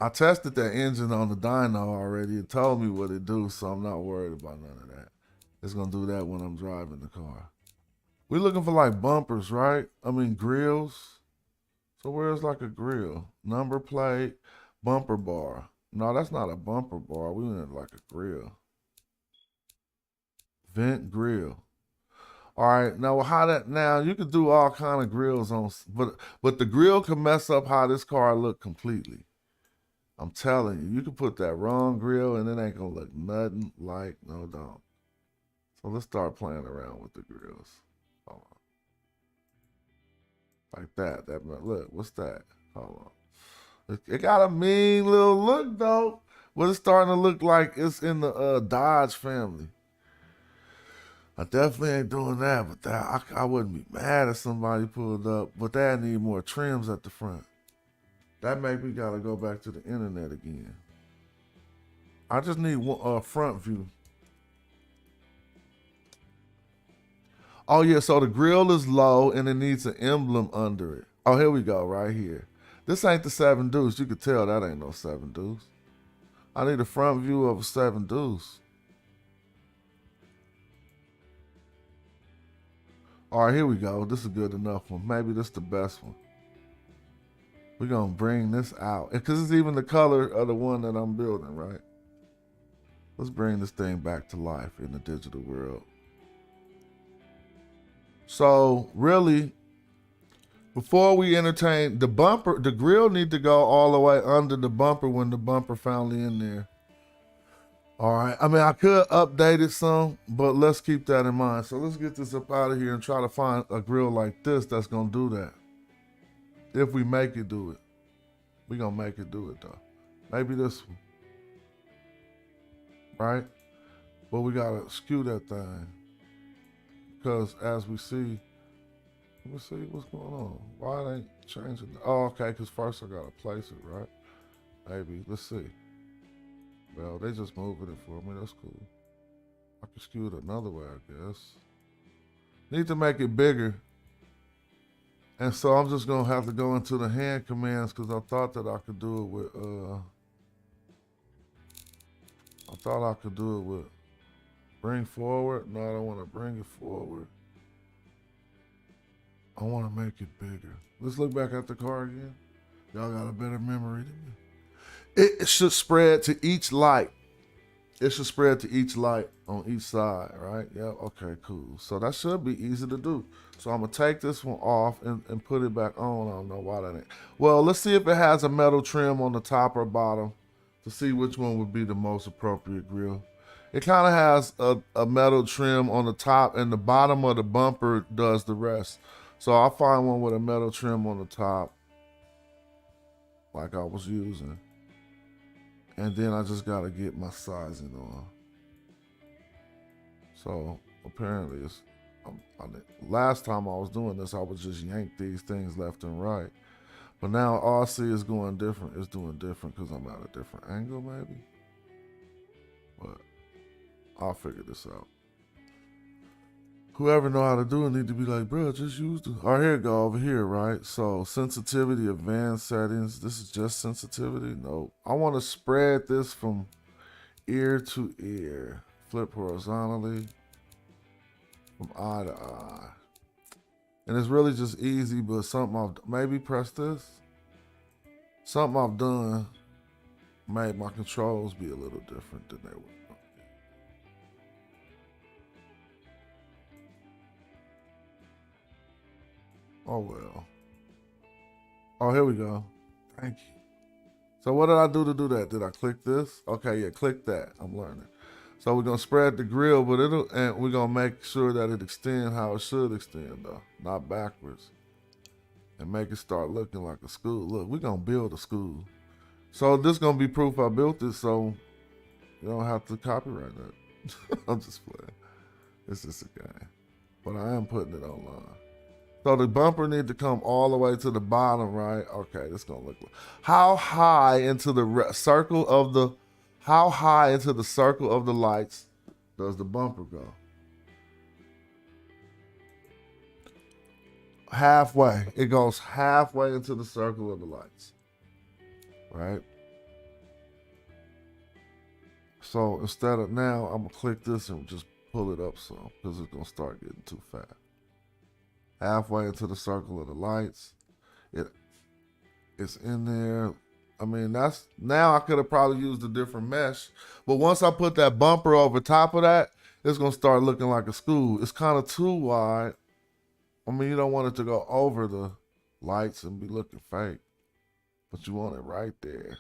I tested that engine on the dyno already. It told me what it do, so I'm not worried about none of that. It's gonna do that when I'm driving the car. We're looking for like bumpers, right? I mean grills. So where's like a grill? Number plate, bumper bar. No, that's not a bumper bar. We need like a grill. Vent grill. All right, now how that now you can do all kind of grills on, but the grill can mess up how this car look completely. I'm telling you, you can put that wrong grill and it ain't gonna look nothing like no Donk. So let's start playing around with the grills. Hold on. Like that. Look, what's that? Hold on. It got a mean little look though. But it's starting to look like it's in the Dodge family. I definitely ain't doing that, but I wouldn't be mad if somebody pulled up, but that need more trims at the front. That make me gotta go back to the internet again. I just need one front view. Oh yeah, so the grill is low and it needs an emblem under it. Oh, here we go, right here. This ain't the 7 deuce. You could tell that ain't no 7 deuce. I need a front view of a 7 deuce. All right, here we go. This is a good enough one. Maybe this is the best one. We're going to bring this out. Because it's even the color of the one that I'm building, right? Let's bring this thing back to life in the digital world. So, really, before we entertain, the bumper, the grill need to go all the way under the bumper when the bumper finally in there. All right. I mean, I could update it some, but let's keep that in mind. So let's get this up out of here and try to find a grill like this that's going to do that. If we make it do it. We're going to make it do it, though. Maybe this one. Right? But we got to skew that thing. Because as we see, let me see what's going on. Why it ain't changing? Oh, okay, because first I got to place it, right? Maybe. Let's see. Well, they just moving it for me. That's cool. I can skew it another way, I guess. Need to make it bigger. And so I'm just going to have to go into the hand commands because I thought that I could do it with, bring forward. No, I don't want to bring it forward. I want to make it bigger. Let's look back at the car again. Y'all got a better memory than me. It should spread to each light. It should spread to each light on each side, right? Yeah, okay, cool. So that should be easy to do. So I'm going to take this one off and put it back on. I don't know why that ain't. Well, let's see if it has a metal trim on the top or bottom to see which one would be the most appropriate grill. It kind of has a metal trim on the top and the bottom of the bumper does the rest. So I'll find one with a metal trim on the top like I was using. And then I just got to get my sizing on. So apparently it's, last time I was doing this, I would just yank these things left and right. But now all I see is going different. It's doing different because I'm at a different angle maybe. But I'll figure this out. Whoever know how to do it need to be like, bro, just use the, all right, here it go over here, right? So sensitivity, advanced settings. This is just sensitivity. No, I want to spread this from ear to ear. Flip horizontally from eye to eye. And it's really just easy, but something I've, maybe press this. Something I've done made my controls be a little different than they were. Oh, well. Oh, here we go. Thank you. So what did I do to do that? Did I click this? Okay, yeah, click that. I'm learning. So we're going to spread the grill, but and we're going to make sure that it extends how it should extend, though. Not backwards. And make it start looking like a school. Look, we're going to build a school. So this is going to be proof I built it, so you don't have to copyright that. I'm just playing. It's just a game. But I am putting it online. So the bumper need to come all the way to the bottom, right? Okay, this gonna look like, how high into the circle of the, how high into the circle of the lights does the bumper go? Halfway. It goes halfway into the circle of the lights, right? So instead of now, I'm gonna click this and just pull it up some because it's gonna start getting too fast. Halfway into the circle of the lights. It's in there. I mean, that's now I could have probably used a different mesh. But once I put that bumper over top of that, it's gonna start looking like a school. It's kind of too wide. I mean, you don't want it to go over the lights and be looking fake, but you want it right there.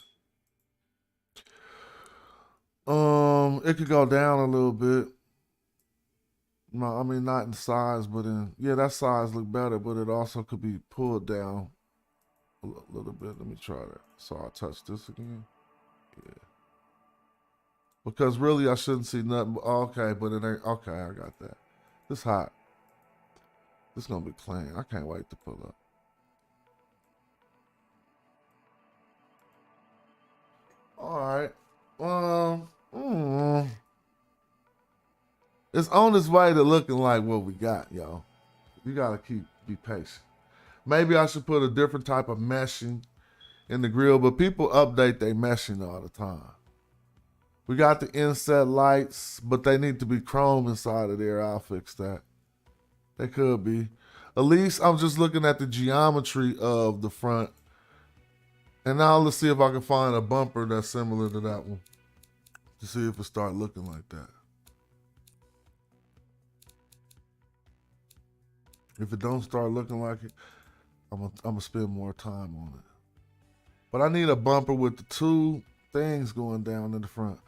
It could go down a little bit. No, I mean not in size, but in that size look better, but it also could be pulled down a little bit. Let me try that. So I'll touch this again. Yeah. Because really I shouldn't see nothing. Okay, but it ain't. Okay, I got that. This hot. This gonna be clean. I can't wait to pull up. All right. It's on its way to looking like what we got, y'all. You gotta be patient. Maybe I should put a different type of meshing in the grill, but people update their meshing all the time. We got the inset lights, but they need to be chrome inside of there. I'll fix that. They could be. At least I'm just looking at the geometry of the front. And now let's see if I can find a bumper that's similar to that one. To see if it start looking like that. If it don't start looking like it, I'm gonna spend more time on it. But I need a bumper with the two things going down in the front.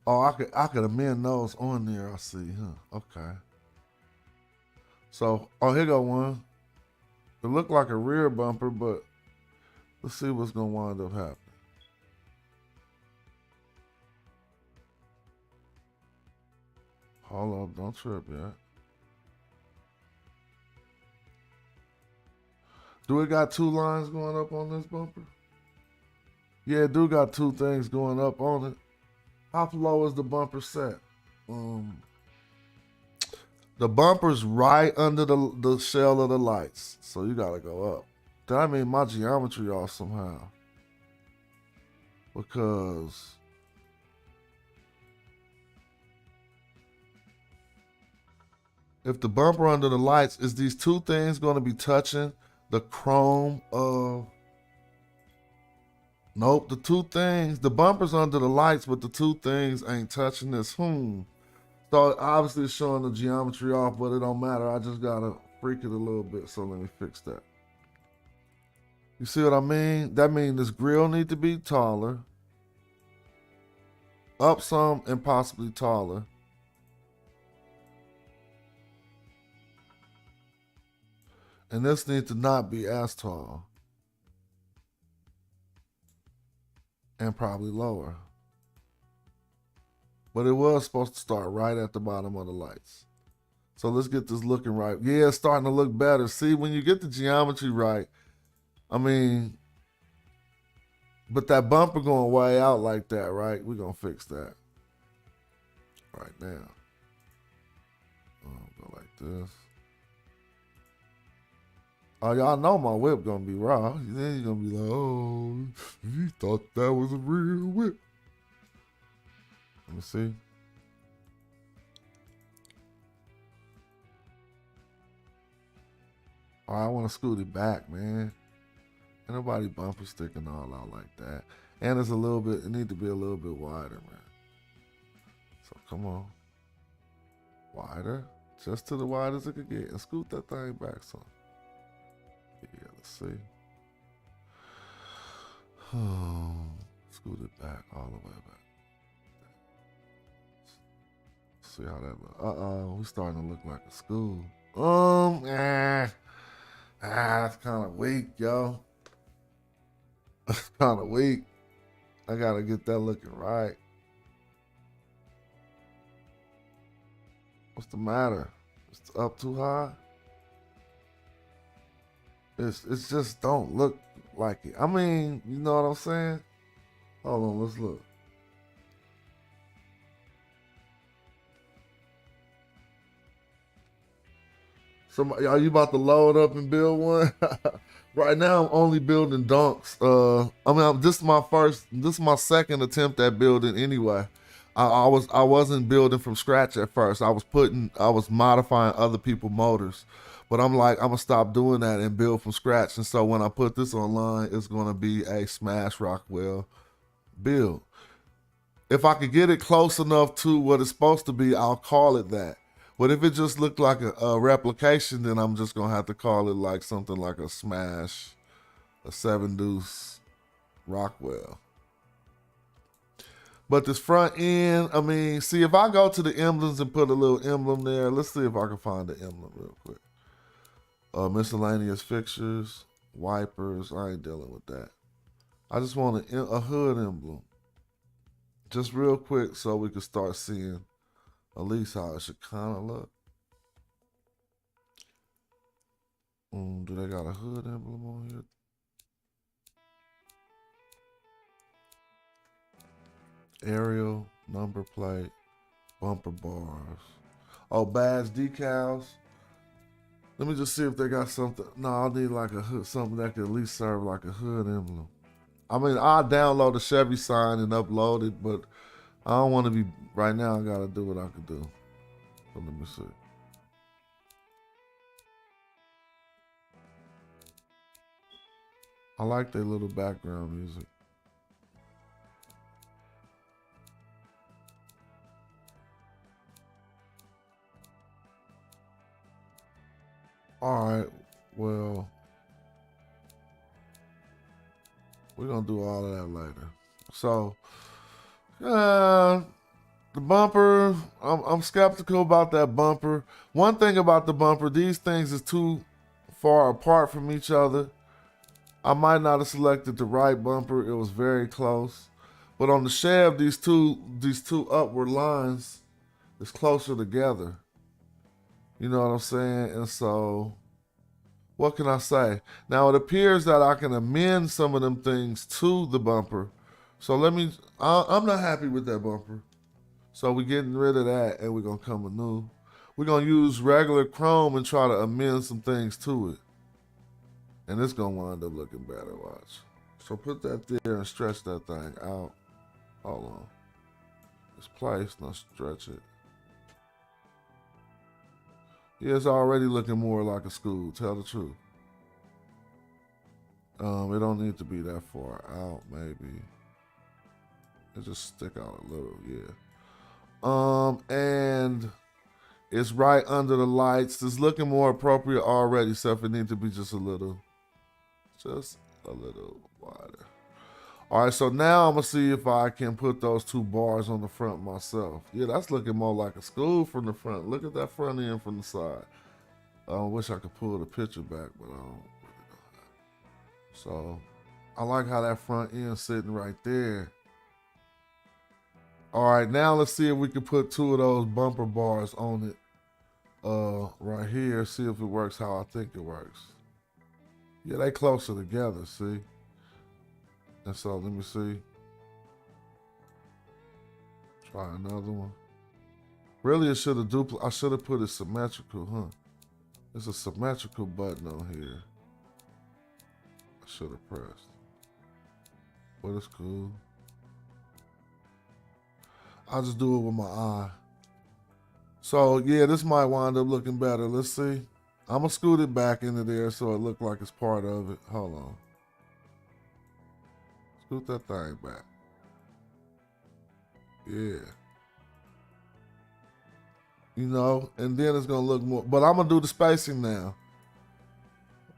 Oh, I could amend those on there. I see, huh? Okay. So, here go one. It looked like a rear bumper, but let's see what's gonna wind up happening. Hold on, don't trip yet. Do it got two lines going up on this bumper? Yeah, it do got two things going up on it. How low is the bumper set? The bumper's right under the shell of the lights. So you gotta go up. Did I mean my geometry off somehow? Because if the bumper under the lights, is these two things gonna be touching the chrome of... Nope, the two things, the bumper's under the lights, but the two things ain't touching this. So obviously it's showing the geometry off, but it don't matter. I just gotta freak it a little bit, so let me fix that. You see what I mean? That means this grill need to be taller. Up some and possibly taller. And this needs to not be as tall. And probably lower. But it was supposed to start right at the bottom of the lights. So let's get this looking right. Yeah, it's starting to look better. See, when you get the geometry right, I mean, but that bumper going way out like that, right? We're going to fix that right now. Go like this. Oh, y'all know my whip gonna be raw. Then you're gonna be like, oh, you thought that was a real whip. Let me see. Oh, I want to scoot it back, man. Ain't nobody bumper sticking all out like that. And it's a little bit, it need to be a little bit wider, man. So come on. Wider. Just to the wide as it could get. And scoot that thing back some. Yeah, let's see. Scoot it back all the way back. See how that look. We starting to look like a school. That's kind of weak, yo. That's kind of weak. I gotta get that looking right. What's the matter? It's up too high? It's just don't look like it. I mean, you know what I'm saying? Hold on, let's look. Somebody, are you about to load up and build one? Right now, I'm only building donks. This is my second attempt at building anyway. I wasn't building from scratch at first. I was modifying other people's motors. But I'm like, I'm gonna stop doing that and build from scratch. And so when I put this online, it's gonna be a Smashrock well build. If I could get it close enough to what it's supposed to be, I'll call it that. But if it just looked like a replication, then I'm just gonna have to call it like something like a Smash, a 7 deuce Rockwell. But this front end, I mean, see, if I go to the emblems and put a little emblem there, let's see if I can find the emblem real quick. Miscellaneous fixtures, wipers, I ain't dealing with that. I just want a hood emblem. Just real quick so we can start seeing at least how it should kind of look. Do they got a hood emblem on here? Aerial, number plate, bumper bars. Oh, badge decals. Let me just see if they got something. No, I'll need like a hood, something that could at least serve like a hood emblem. I mean, I'll download the Chevy sign and upload it, but I don't want to be, right now I gotta do what I can do. So let me see. I like their little background music. All right, well, we're gonna do all of that later. So, the bumper, I'm skeptical about that bumper. One thing about the bumper, these things is too far apart from each other. I might not have selected the right bumper. It was very close. But on the Chev, these two upward lines is closer together. You know what I'm saying? And so, what can I say? Now, it appears that I can amend some of them things to the bumper. So I'm not happy with that bumper. So we're getting rid of that and we're going to come anew. We're going to use regular chrome and try to amend some things to it. And it's going to wind up looking better, watch. So put that there and stretch that thing out. Hold on. It's placed, now stretch it. Yeah, it's already looking more like a school, tell the truth. It don't need to be that far out, maybe. It just stick out a little, yeah. And it's right under the lights. It's looking more appropriate already, so if it needs to be just a little wider. All right, so now I'm gonna see if I can put those two bars on the front myself. Yeah, that's looking more like a school from the front. Look at that front end from the side. I wish I could pull the picture back, but I don't really know how. So I like how that front end sitting right there. All right, now let's see if we can put two of those bumper bars on it right here. See if it works how I think it works. Yeah, they closer together, see? And so let me see. Try another one. Really, it should have I should have put it symmetrical, huh? There's a symmetrical button on here. I should have pressed. But it's cool. I'll just do it with my eye. So yeah, this might wind up looking better. Let's see. I'm gonna scoot it back into there so it look like it's part of it. Hold on. Scoot that thing back. Yeah. You know, and then it's gonna look more, but I'm gonna do the spacing now.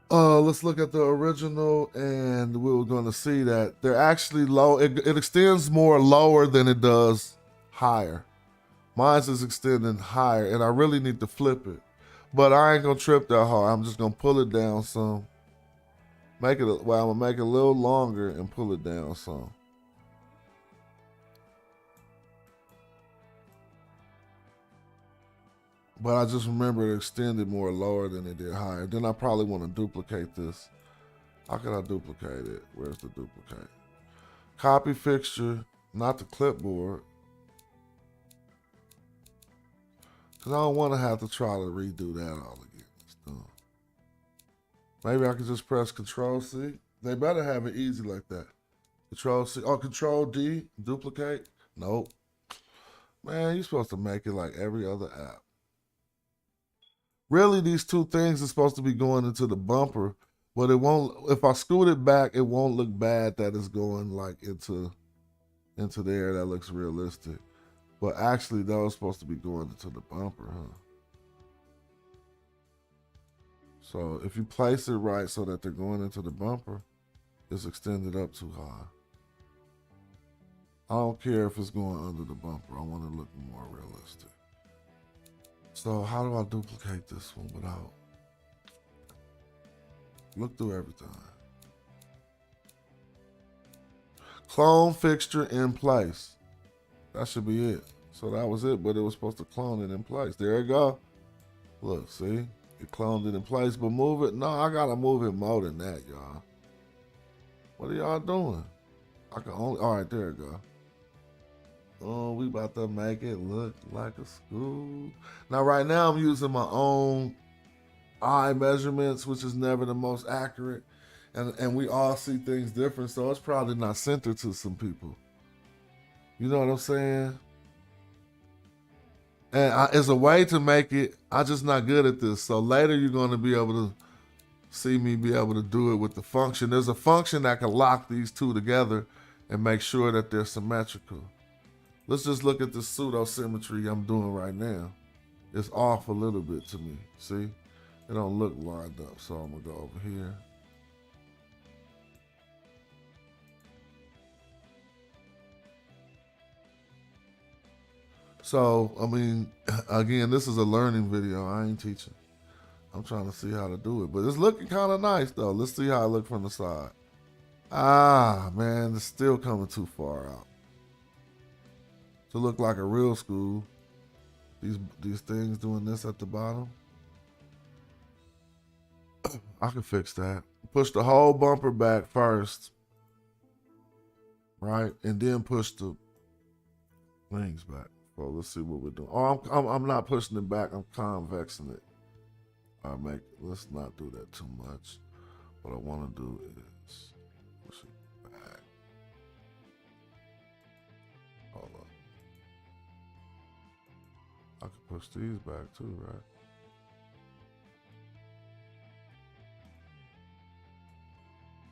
Let's look at the original, and we were gonna see that they're actually low. It extends more lower than it does higher. Mine's is extending higher, and I really need to flip it. But I ain't gonna trip that hard. I'm just gonna pull it down some. I'm gonna make it a little longer and pull it down some. But I just remember it extended more lower than it did higher. Then I probably want to duplicate this. How can I duplicate it? Where's the duplicate? Copy fixture, not the clipboard. Because I don't want to have to try to redo that all again. It's done. Maybe I can just press Control C. They better have it easy like that. Control C. Oh, Control D. Duplicate. Nope. Man, you're supposed to make it like every other app. Really, these two things are supposed to be going into the bumper, but it won't. If I scoot it back, it won't look bad that it's going like into there. That looks realistic. But actually, those supposed to be going into the bumper, huh? So if you place it right so that they're going into the bumper, it's extended up too high. I don't care if it's going under the bumper. I want to look more realistic. So how do I duplicate this one without? Look through everything. Clone fixture in place. That should be it. So that was it, but it was supposed to clone it in place. There you go. Look, see? It cloned it in place, but move it. No, I gotta move it more than that, y'all. What are y'all doing? I can only, all right, there you go. Oh, we about to make it look like a school. Now, right now, I'm using my own eye measurements, which is never the most accurate. And we all see things different, so it's probably not centered to some people. You know what I'm saying? And it's a way to make it, I'm just not good at this. So later you're going to be able to see me be able to do it with the function. There's a function that can lock these two together and make sure that they're symmetrical. Let's just look at the pseudo symmetry I'm doing right now. It's off a little bit to me, see? It don't look lined up, so I'm gonna go over here. So, I mean, again, this is a learning video. I ain't teaching. I'm trying to see how to do it, but it's looking kind of nice though. Let's see how it look from the side. Ah, man, it's still coming too far out to look like a real school. These things doing this at the bottom. I can fix that. Push the whole bumper back first, right, and then push the wings back. Well, let's see what we're doing. Oh, I'm not pushing it back. I'm convexing it. Let's not do that too much. What I want to do is push it back. Hold on. I can push these back too, right?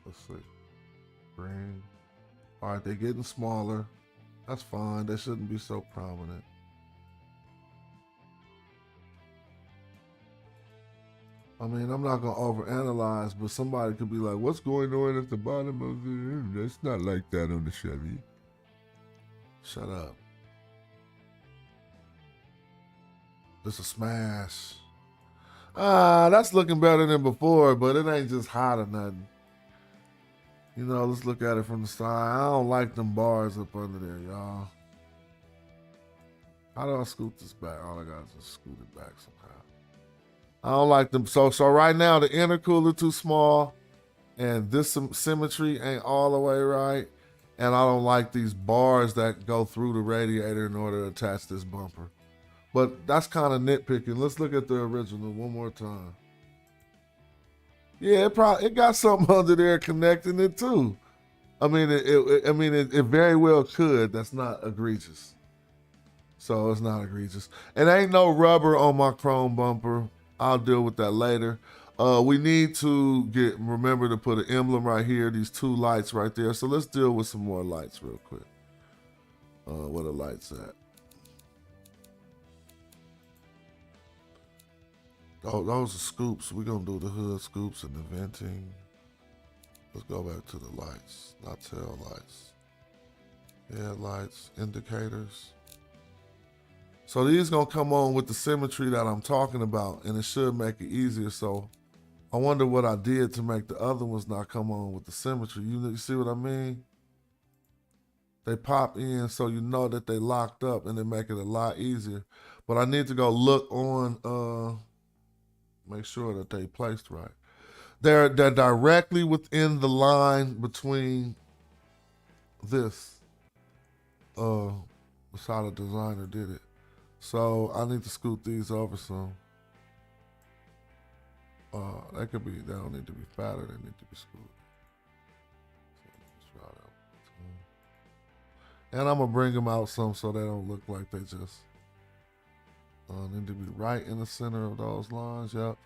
Let's see. Green. All right, they're getting smaller. That's fine. They shouldn't be so prominent. I mean, I'm not going to overanalyze, but somebody could be like, what's going on at the bottom of the... That's not like that on the Chevy. Shut up. This a smash. Ah, that's looking better than before, but it ain't just hot or nothing. You know, let's look at it from the side. I don't like them bars up under there, y'all. How do I scoot this back? All I got is just scoot it back somehow. I don't like them. So right now, the intercooler too small, and this symmetry ain't all the way right. And I don't like these bars that go through the radiator in order to attach this bumper. But that's kind of nitpicking. Let's look at the original one more time. Yeah, it got something under there connecting it too. I mean, it very well could. That's not egregious. So it's not egregious. And ain't no rubber on my chrome bumper. I'll deal with that later. We need to remember to put an emblem right here. These two lights right there. So let's deal with some more lights real quick. Where the lights at? Oh, those are scoops. We're going to do the hood scoops and the venting. Let's go back to the lights, not tail lights. Headlights, indicators. So these going to come on with the symmetry that I'm talking about, and it should make it easier. So I wonder what I did to make the other ones not come on with the symmetry. You see what I mean? They pop in so you know that they locked up, and they make it a lot easier. But I need to go look on... make sure that they placed right. They're directly within the line between this. That's how the designer did it. So I need to scoot these over some. They don't need to be fatter, they need to be scooted. So and I'm gonna bring them out some so they don't look like they just Need to be right in the center of those lines. Yep.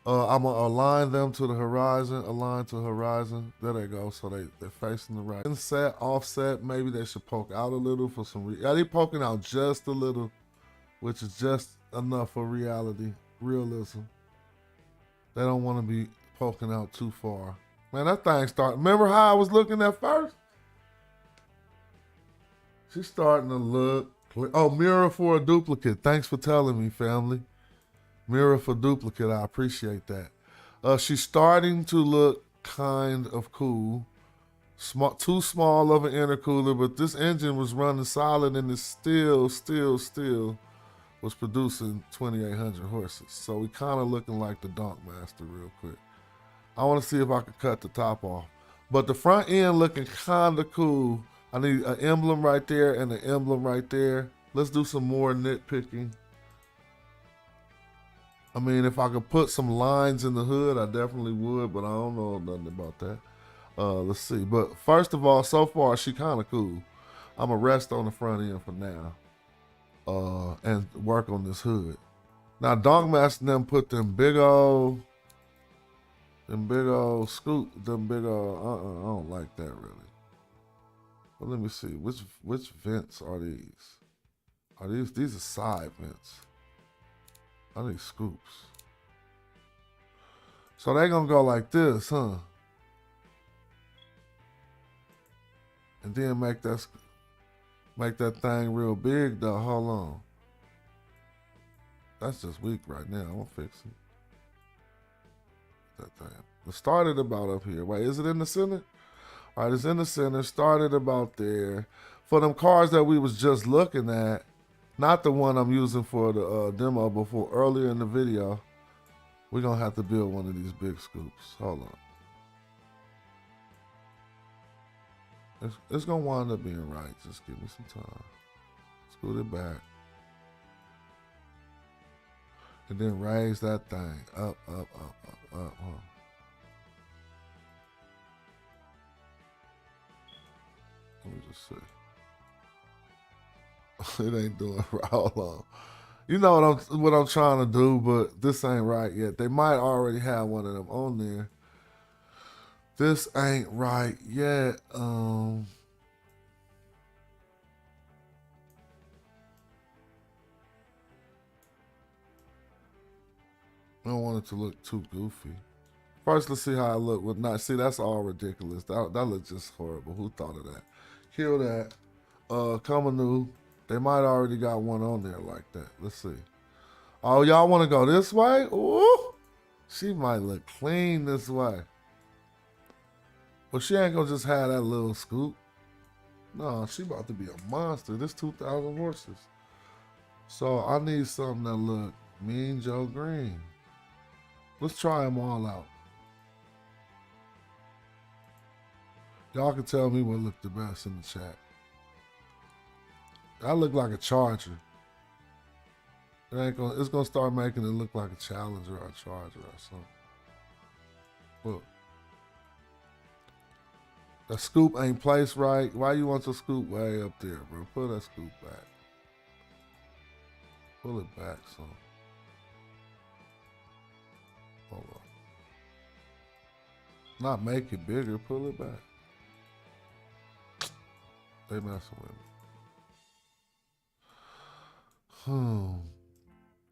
I'm gonna align them to the horizon. Align to horizon. There they go. So they're facing the right. Inset, offset. Maybe they should poke out a little for some. Yeah, they poking out just a little, which is just enough for reality, realism. They don't want to be poking out too far. Man, that thing start. Remember how I was looking at first? She's starting to look. Oh, mirror for a duplicate. Thanks for telling me, family. Mirror for duplicate. I appreciate that. She's starting to look kind of cool. Too small of an intercooler, but this engine was running solid and it still was producing 2,800 horses. So we kind of looking like the Donk Master real quick. I want to see if I could cut the top off. But the front end looking kind of cool. I need an emblem right there and an emblem right there. Let's do some more nitpicking. I mean, if I could put some lines in the hood, I definitely would, but I don't know nothing about that. Let's see. But first of all, so far, she kind of cool. I'm going to rest on the front end for now and work on this hood. Now, Donk Master and them put them big old scoop, I don't like that really. But let me see, which vents are these? These are side vents. I need scoops. So they're gonna go like this, huh? And then make that thing real big though. Hold on. That's just weak right now. I'm gonna fix it. That thing. It started about up here. Wait, is it in the center? All right, it's in the center. Started about there. For them cars that we was just looking at, not the one I'm using for the demo before earlier in the video, we're gonna have to build one of these big scoops. Hold on. It's gonna wind up being right. Just give me some time. Scoot it back. And then raise that thing up. Huh? Let me just see. It ain't doing right. Hold on. You know what I'm trying to do, but this ain't right yet. They might already have one of them on there. This ain't right yet. I don't want it to look too goofy. First, let's see how I look with not. See, that's all ridiculous. That looks just horrible. Who thought of that? Kill that. Come They might already got one on there like that. Let's see. Oh, y'all want to go this way? Ooh, she might look clean this way. But she ain't gonna just have that little scoop. No, she about to be a monster. This 2,000 horses. So I need something that look Mean Joe Green. Let's try them all out. Y'all can tell me what looked the best in the chat. I look like a Charger. It's gonna start making it look like a Challenger or a Charger or something. Look. The scoop ain't placed right. Why you want your scoop way up there, bro? Pull that scoop back. Pull it back some. Hold on. Not make it bigger, pull it back. They messing with me.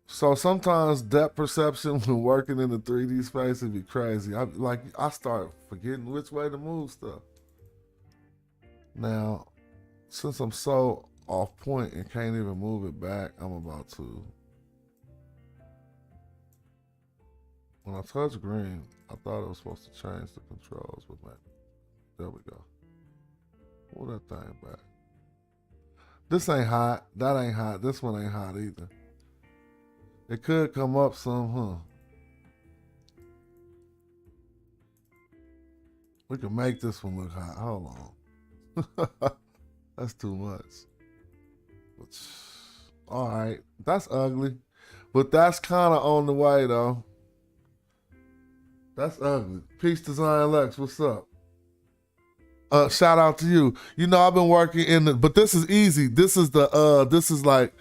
So sometimes depth perception when working in the 3D space would be crazy. I start forgetting which way to move stuff. Now, since I'm so off point and can't even move it back, I'm about to. When I touch green, I thought it was supposed to change the controls, but man, there we go. Pull that thing back. This ain't hot. That ain't hot. This one ain't hot either. It could come up some, huh? We can make this one look hot. Hold on. That's too much. All right. That's ugly. But that's kind of on the way, though. That's ugly. Peace Design Lex, what's up? Shout out to you. You know, I've been working in the, but this is easy. This is the, this is like,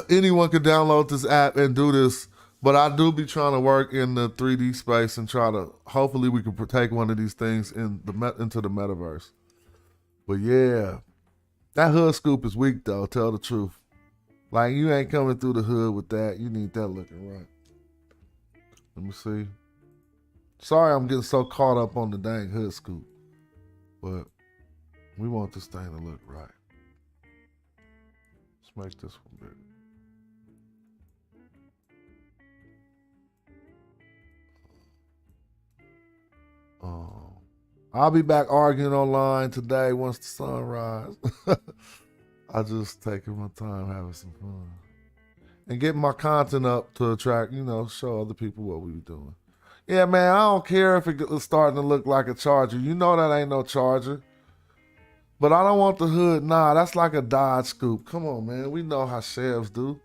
anyone can download this app and do this. But I do be trying to work in the 3D space and try to, hopefully we can take one of these things into the metaverse. But yeah, that hood scoop is weak though, tell the truth. Like you ain't coming through the hood with that. You need that looking right. Let me see. Sorry I'm getting so caught up on the dang hood scoop. But we want this thing to look right. Let's make this one bigger. I'll be back arguing online today once the sun rises. I just taking my time having some fun. And getting my content up to attract, show other people what we be doing. Yeah, man, I don't care if it's starting to look like a Charger. You know that ain't no Charger. But I don't want the hood. Nah, that's like a Dodge scoop. Come on, man. We know how Chevs do.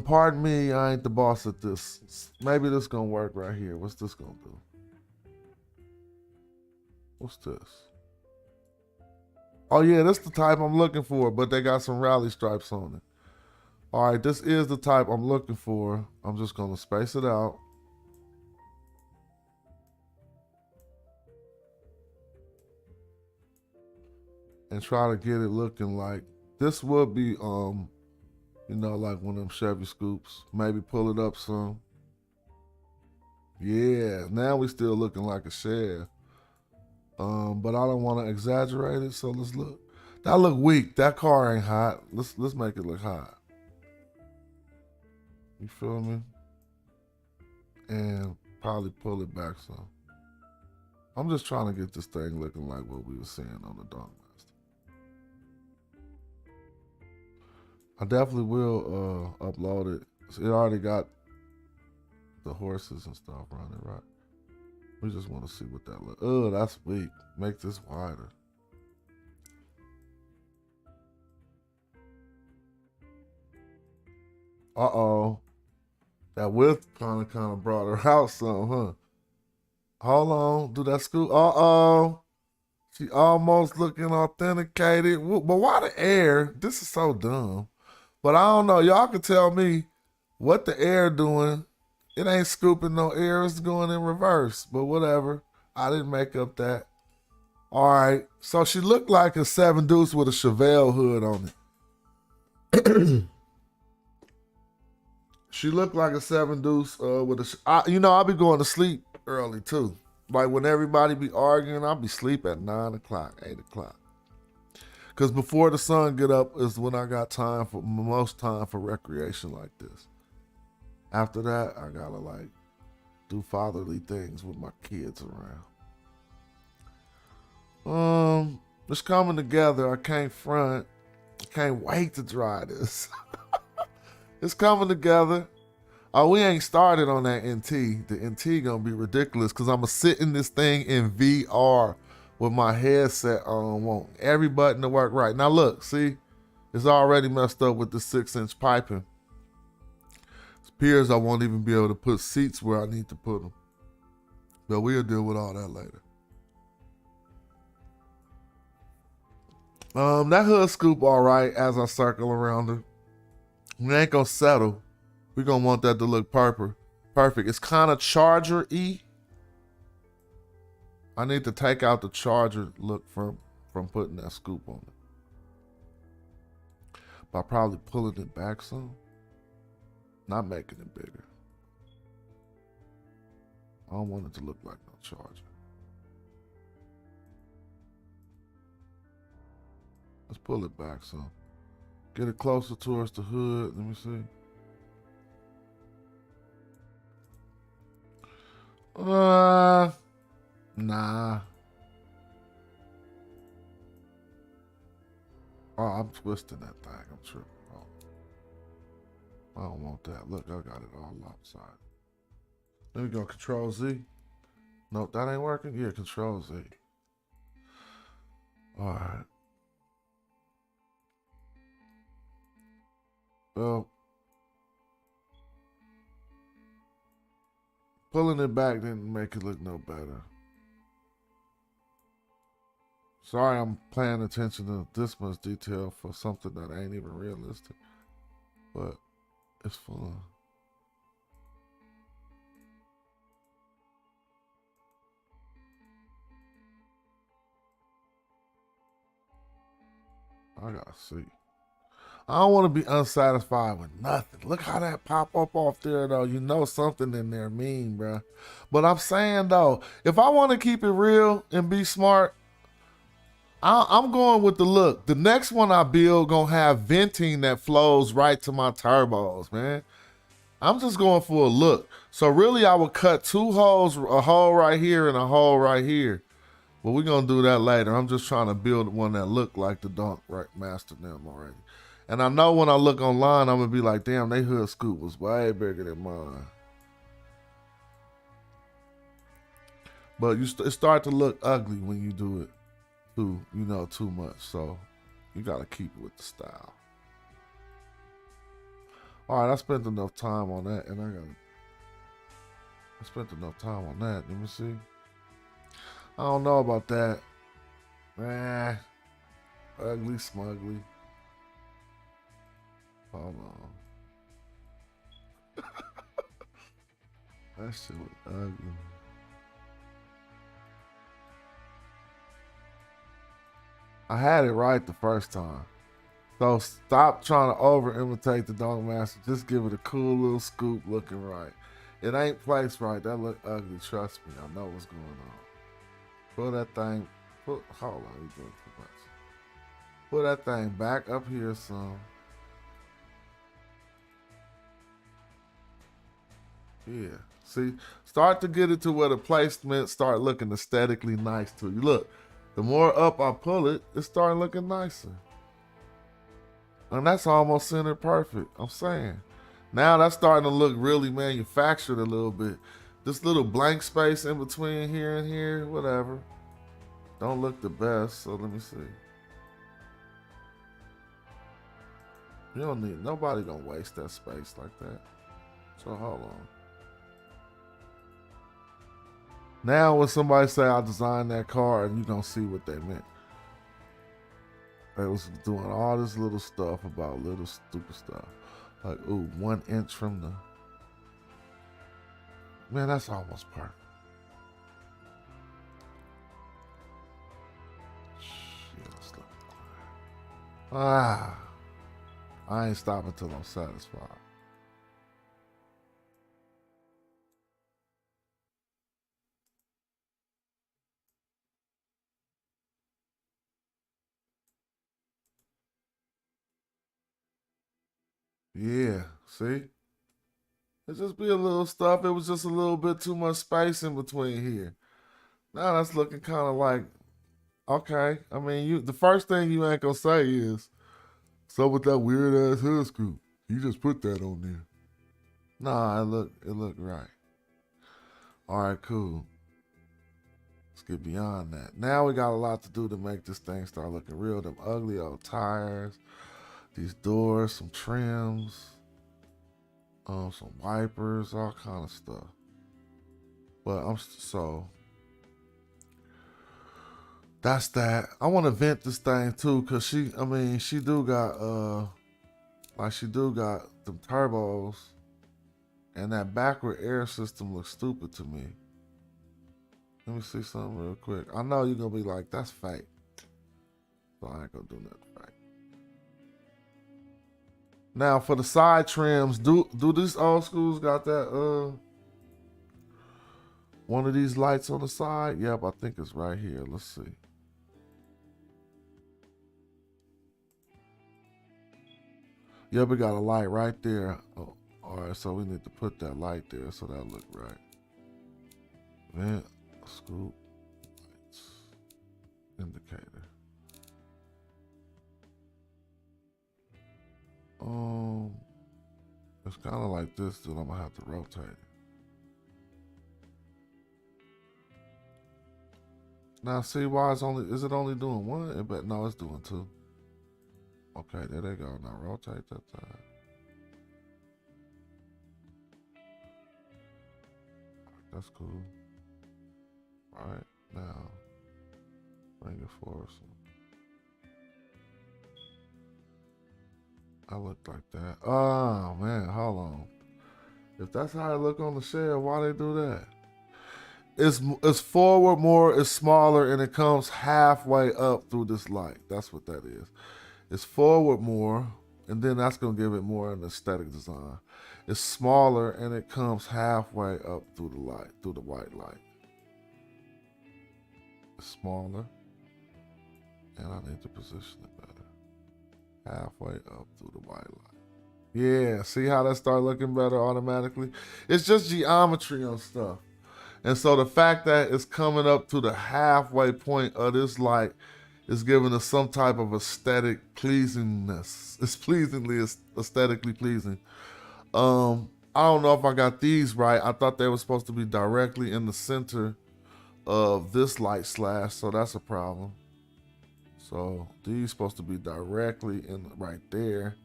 Pardon me, I ain't the boss at this. Maybe this gonna work right here. What's this gonna do? What's this? Oh yeah, this the type I'm looking for, but they got some rally stripes on it. All right, this is the type I'm looking for. I'm just gonna space it out. And try to get it looking like, this would be, like one of them Chevy scoops. Maybe pull it up some. Yeah, now we still looking like a Chev. But I don't want to exaggerate it, so let's look. That look weak. That car ain't hot. Let's make it look hot. You feel me? And probably pull it back some. I'm just trying to get this thing looking like what we were seeing on the Donk. I definitely will upload it. It already got the horses and stuff running, right? We just want to see what that looks. Oh, that's weak. Make this wider. Uh-oh. That width kind of brought her out some, huh? Hold on. Do that scoop. Uh-oh. She almost looking authenticated. But why the air? This is so dumb. But I don't know. Y'all can tell me what the air doing. It ain't scooping no air. It's going in reverse. But whatever. I didn't make up that. All right. So she looked like a 7 Deuce with a Chevelle hood on it. She looked like a 7 Deuce with a... I'll be going to sleep early too. Like when everybody be arguing, I'll be asleep at 9 o'clock, 8 o'clock. Because before the sun get up is when I got most time for recreation like this. After that, I gotta do fatherly things with my kids around. It's coming together. I can't front. I can't wait to try this. It's coming together. Oh, we ain't started on that NT. The NT gonna be ridiculous because I'm gonna sit in this thing in VR with my headset on, want every button to work right. Now look, see, it's already messed up with the 6-inch piping. It appears I won't even be able to put seats where I need to put them. But we'll deal with all that later. That hood scoop all right as I circle around her. We ain't gonna settle. We're gonna want that to look perfect. It's kind of Charger-y. I need to take out the Charger look from putting that scoop on it. By probably pulling it back some. Not making it bigger. I don't want it to look like no Charger. Let's pull it back some. Get it closer towards the hood. Let me see. Nah. Oh, I'm twisting that thing. I'm tripping. Oh. I don't want that. Look, I got it all lopsided. Let me go Control Z. Nope, that ain't working. Yeah, Control Z. All right. Well, pulling it back didn't make it look no better. Sorry, I'm paying attention to this much detail for something that ain't even realistic, but it's fun. I gotta see. I don't want to be unsatisfied with nothing. Look how that pop up off there, though. You know something in there mean, bro. But I'm saying, though, if I want to keep it real and be smart, I'm going with the look. The next one I build gonna have venting that flows right to my turbos, man. I'm just going for a look. So really, I would cut two holes, a hole right here and a hole right here. But we're gonna do that later. I'm just trying to build one that look like the Donk right mastered them already. And I know when I look online, I'm gonna be like, damn, they hood scoop was way bigger than mine. But it start to look ugly when you do it too much. So you gotta keep it with the style. All right, I spent enough time on that, and I spent enough time on that. Let me see. I don't know about that. Ugly smugly. Hold on. That shit was ugly. I had it right the first time. So stop trying to over imitate the Donk Master. Just give it a cool little scoop looking right. It ain't placed right. That look ugly. Trust me. I know what's going on. Pull that thing. Hold on. You doing too much. Pull that thing back up here some. Yeah. See, start to get it to where the placement start looking aesthetically nice to you. Look, the more up I pull it, it start looking nicer. And that's almost centered perfect. I'm saying. Now that's starting to look really manufactured a little bit. This little blank space in between here and here, whatever. Don't look the best, so let me see. You don't need, nobody gonna waste that space like that. So hold on. Now when somebody say I designed that car, and you gonna see what they meant. They was doing all this little stuff about little stupid stuff. Like, ooh, 1 inch from the... Man, that's almost perfect. Shit, let's look. I ain't stopping till I'm satisfied. Yeah, see? It just be a little stuff. It was just a little bit too much space in between here. Now that's looking kind of like, okay. I mean, the first thing you ain't gonna say is, so with that weird ass hood scoop, you just put that on there. Nah, it look right. All right, cool. Let's get beyond that. Now we got a lot to do to make this thing start looking real. Them ugly old tires, these doors, some trims, some wipers, all kind of stuff. But so that's that. I want to vent this thing too, cause she do got them turbos, and that backward air system looks stupid to me. Let me see something real quick. I know you're gonna be like, that's fake. So I ain't gonna do nothing fake. Now for the side trims, do these old schools got that one of these lights on the side? Yep, I think it's right here. Let's see. Yep, we got a light right there. Oh, all right, so we need to put that light there so that look right. Vent, scoop, lights, indicator. It's kind of like this, then I'm gonna have to rotate it. Now see why is it only doing one? But no, it's doing two. Okay, there they go. Now rotate that side. That's cool. All right, now Bring it forward. I look like that. Oh man, hold on. If that's how I look on the shed, why they do that? It's forward more, it's smaller, and it comes halfway up through this light. That's what that is. It's forward more, and then that's gonna give it more an aesthetic design. It's smaller and it comes halfway up through the light, through the white light. It's smaller, and I need to position it better. Halfway up through the white light. Yeah, see how that start looking better automatically? It's just geometry on stuff. And so the fact that it's coming up to the halfway point of this light is giving us some type of aesthetic pleasingness. It's aesthetically pleasing. I don't know if I got these right. I thought they were supposed to be directly in the center of this light slash, so that's a problem. So these supposed to be directly in right there,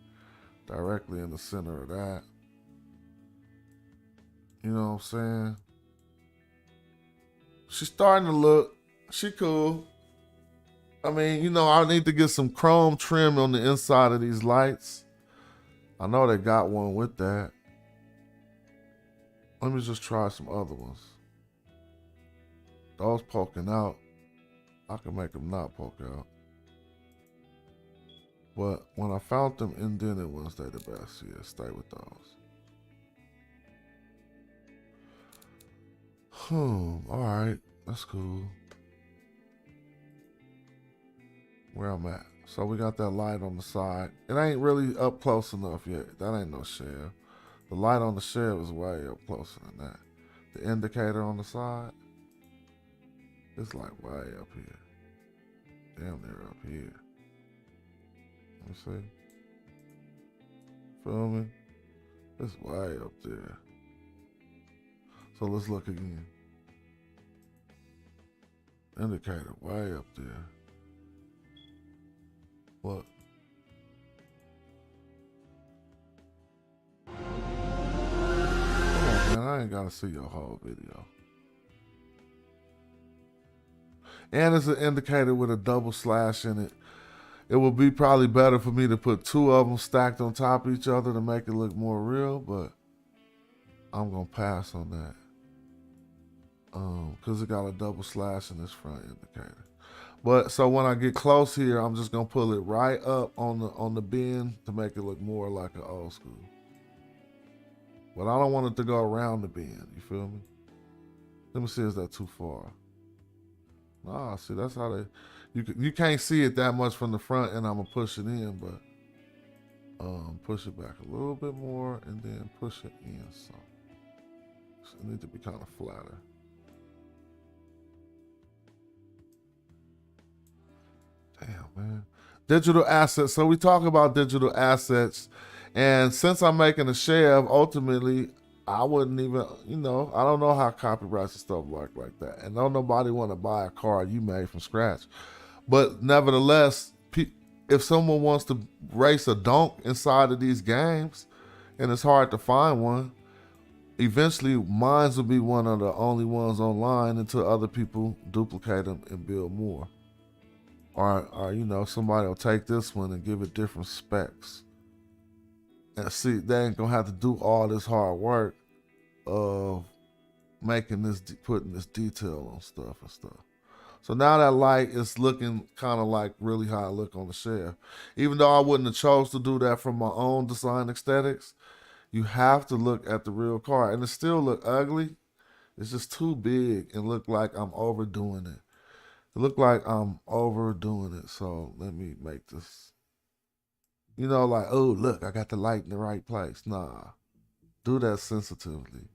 directly in the center of that. You know what I'm saying? She's starting to look, she cool. I mean, you know, I need to get some chrome trim on the inside of these lights. I know they got one with that. Let me just try some other ones. Those poking out, I can make them not poke out. But when I found them indented ones, they the best. Yeah, stay with those. All right, that's cool. Where I'm at. So we got that light on the side. It ain't really up close enough yet. That ain't no shelf. The light on the shelf is way up closer than that. The indicator on the side, it's like way up here. Damn near up here. Let me see. Feel me? It's way up there. So let's look again. Indicator way up there. What? Come on, man. I ain't gotta see your whole video. And it's an indicator with a double slash in it. It would be probably better for me to put two of them stacked on top of each other to make it look more real, but I'm gonna pass on that. Cause it got a double slash in this front indicator. But so when I get close here, I'm just gonna pull it right up on the bend to make it look more like an old school. But I don't want it to go around the bend, you feel me? Let me see, is that too far? Nah, see, that's how they, you can't see it that much from the front, and I'm gonna push it in, but push it back a little bit more and then push it in some. So it needs to be kind of flatter. Damn, man. Digital assets. So we talk about digital assets, and since I'm making a shelf, ultimately, I wouldn't even, you know, I don't know how copyrights and stuff work like that. And don't nobody want to buy a car you made from scratch. But nevertheless, if someone wants to race a Donk inside of these games, and it's hard to find one, eventually mine will be one of the only ones online until other people duplicate them and build more. Or you know, somebody will take this one and give it different specs. And see, they ain't gonna have to do all this hard work of making this, putting this detail on stuff and stuff. So now that light is looking kind of like really how I look on the shelf. Even though I wouldn't have chose to do that from my own design aesthetics, you have to look at the real car. And it still look ugly. It's just too big and look like I'm overdoing it. It look like I'm overdoing it. So let me make this, you know, like, oh, look, I got the light in the right place. Nah, do that sensitively.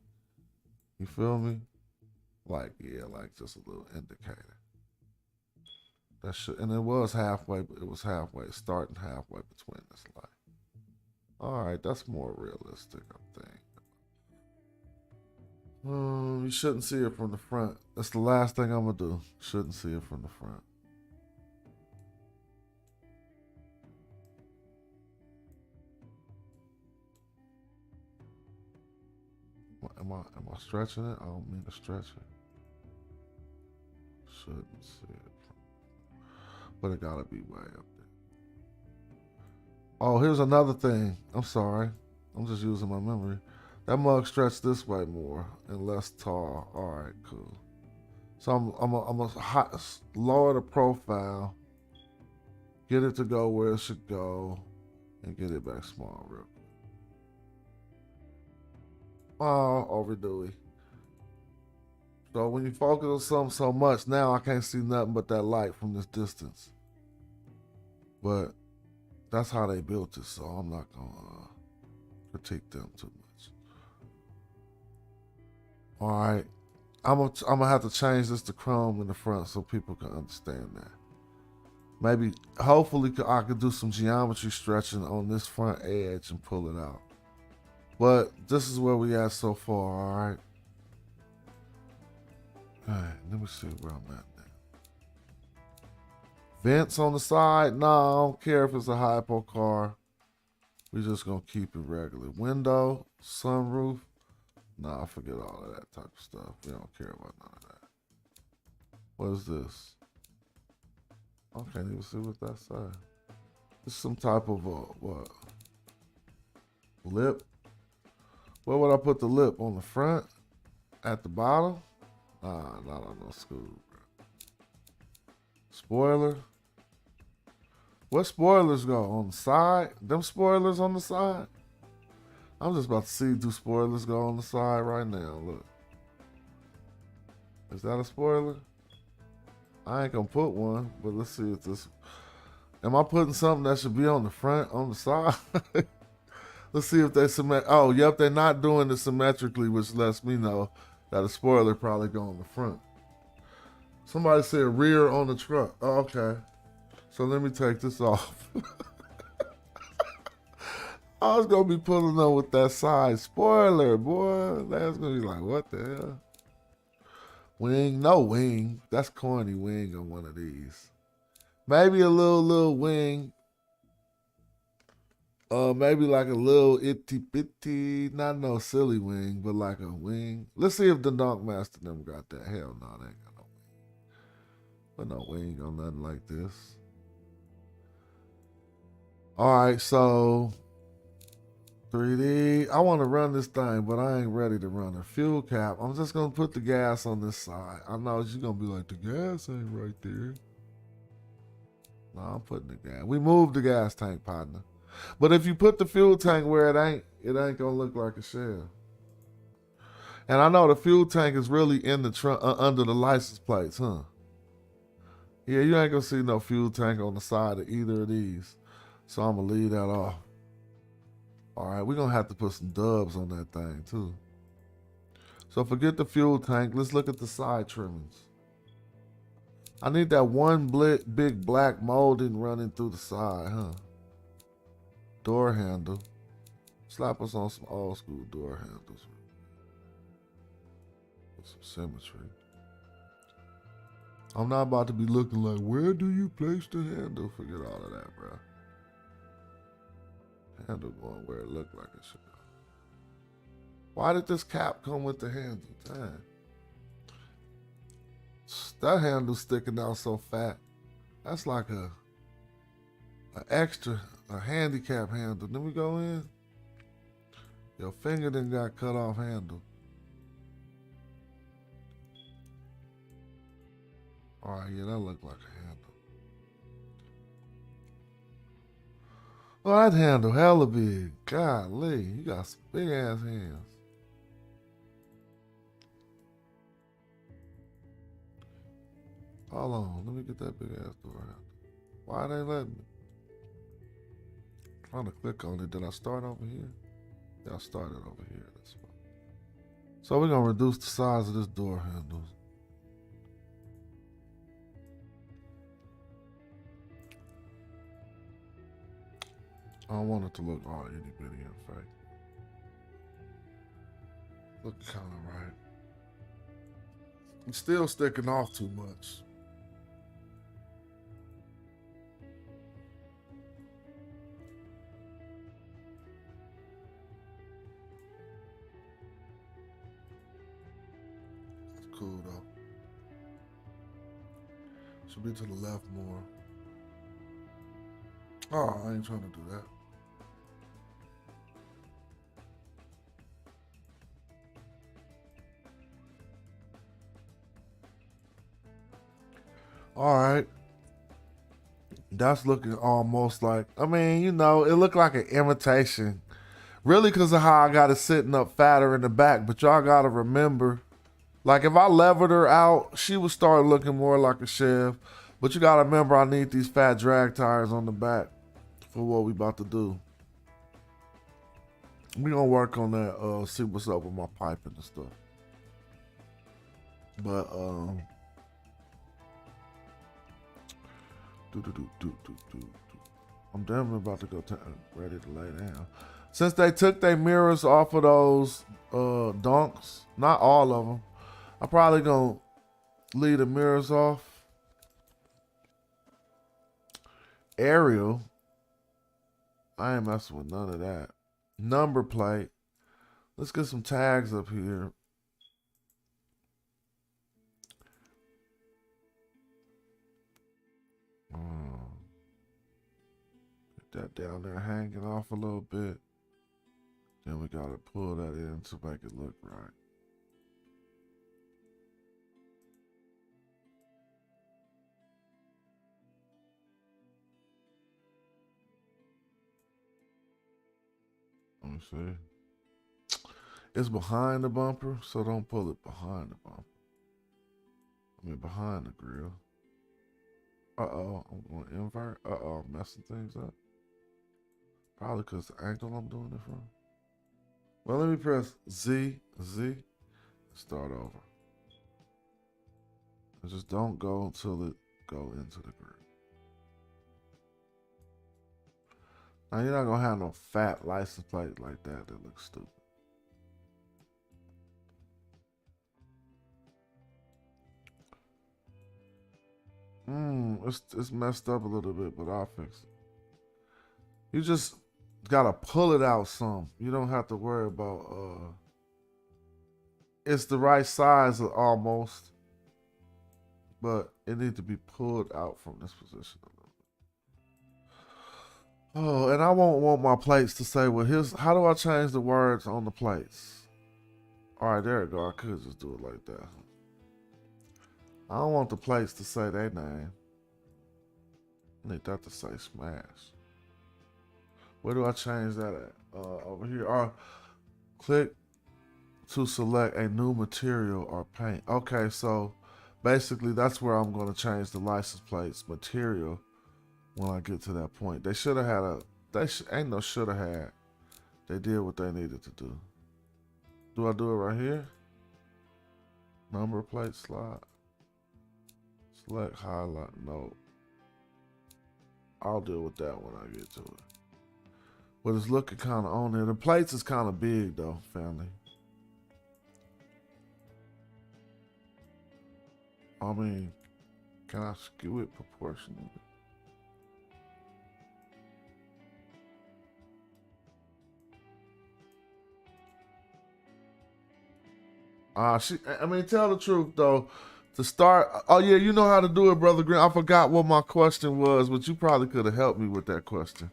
You feel me? Like, yeah, like just a little indicator. That should, and it was halfway, but it was halfway, starting halfway between this light. All right, that's more realistic, I think. You shouldn't see it from the front. That's the last thing I'm gonna do. Shouldn't see it from the front. Am I stretching it? I don't mean to stretch it. Shouldn't see it. but it gotta be way up there. Oh, here's another thing. I'm sorry. I'm just using my memory. That mug stretched this way more and less tall. All right, cool. So I'm gonna lower the profile, get it to go where it should go, and get it back small real quick. Oh, overdo it. So when you focus on something so much, now I can't see nothing but that light from this distance. But that's how they built it, so I'm not gonna critique them too much. All right, I'm gonna have to change this to chrome in the front so people can understand that. Maybe, hopefully, I could do some geometry stretching on this front edge and pull it out. But this is where we at so far. All right. All right, let me see where I'm at now. Vents on the side? No, I don't care if it's a hypo car. We're just gonna keep it regular. Window, sunroof. Nah, forget all of that type of stuff. We don't care about none of that. What is this? I can't even see what that says. It's some type of what? Lip? Where would I put the lip? On the front? At the bottom? Nah, not on no school, bro. Spoiler? What spoilers go? On the side? Them spoilers on the side? I'm just about to see, do spoilers go on the side right now? Look. Is that a spoiler? I ain't gonna put one, but let's see if this... Am I putting something that should be on the front, on the side? Let's see if they oh, yep, they're not doing it symmetrically, which lets me know that a spoiler probably go on the front. Somebody said rear on the truck. Oh, okay. So let me take this off. I was gonna be pulling up with that side spoiler, boy. That's gonna be like, what the hell? Wing, no wing. That's corny wing on one of these. Maybe a little wing. Maybe like a little itty bitty, not no silly wing, but like a wing. Let's see if the Donk Master them got that. Hell no, they ain't got no wing. But no wing on nothing like this. All right, so 3D. I want to run this thing, but I ain't ready to run a fuel cap. I'm just gonna put the gas on this side. I know you're gonna be like, the gas ain't right there. No, I'm putting the gas. We moved the gas tank, partner. But if you put the fuel tank where it ain't gonna look like a shell. And I know the fuel tank is really in the trunk, under the license plates, huh? Yeah, you ain't gonna see no fuel tank on the side of either of these. So I'm gonna leave that off. All right, we're gonna have to put some dubs on that thing too. So forget the fuel tank. Let's look at the side trimmings. I need that one big black molding running through the side, huh? Door handle. Slap us on some old school door handles. With some symmetry. I'm not about to be looking like, where do you place the handle? Forget all of that, bro. Handle going where it looked like it should go. Why did this cap come with the handle? Damn. That handle sticking out so fat. That's like a handicap handle. Let me go in. Your finger done got cut off handle. All right, yeah, that looked like a handle. Oh, that handle hella big. Golly, you got some big ass hands. Hold on, let me get that big ass door handle. Why they letting me? Trying to click on it. Did I start over here? Yeah, I started over here. That's fine. So we're gonna reduce the size of this door handle. I don't want it to look all itty bitty and fake. Look kind of right. It's still sticking off too much. That's cool though. Should be to the left more. Oh, I ain't trying to do that. All right. That's looking almost like, I mean, you know, it looked like an imitation. Really because of how I got it sitting up fatter in the back. But y'all got to remember, like if I leveled her out, she would start looking more like a Chev. But you got to remember, I need these fat drag tires on the back for what we about to do. We gonna work on that, see what's up with my piping and stuff. But I'm definitely about to go ready to lay down. Since they took their mirrors off of those Donks, not all of them, I probably gonna leave the mirrors off. Aerial, I ain't messing with none of that. Number plate. Let's get some tags up here. Get that down there hanging off a little bit. Then we gotta pull that in to make it look right. Let me see. It's behind the bumper, so don't pull it behind the bumper. I mean, behind the grill. Uh-oh, I'm going to invert. Uh-oh, I'm messing things up. Probably because the angle I'm doing it from. Well, let me press Z, and start over. And just don't go until it go into the grill. Now, you're not going to have no fat license plate like that. That looks stupid. It's messed up a little bit, but I'll fix it. You just gotta pull it out some. You don't have to worry about it's the right size almost, but it needs to be pulled out from this position a little bit. Oh, and I won't want my plates to say, well, here's how do I change the words on the plates? All right, there we go. I could just do it like that. I don't want the plates to say their name. I need that to say Smash. Where do I change that at? Over here. Click to select a new material or paint. Okay, so basically that's where I'm going to change the license plates material when I get to that point. They should have had ain't no should have had. They did what they needed to do. Do I do it right here? Number plate slot. Select highlight. No. I'll deal with that when I get to it. But it's looking kind of on there. The plates is kind of big though, family. I mean, can I skew it proportionally? I mean, tell the truth though. To start, oh yeah, you know how to do it, Brother Green. I forgot what my question was, but you probably could have helped me with that question.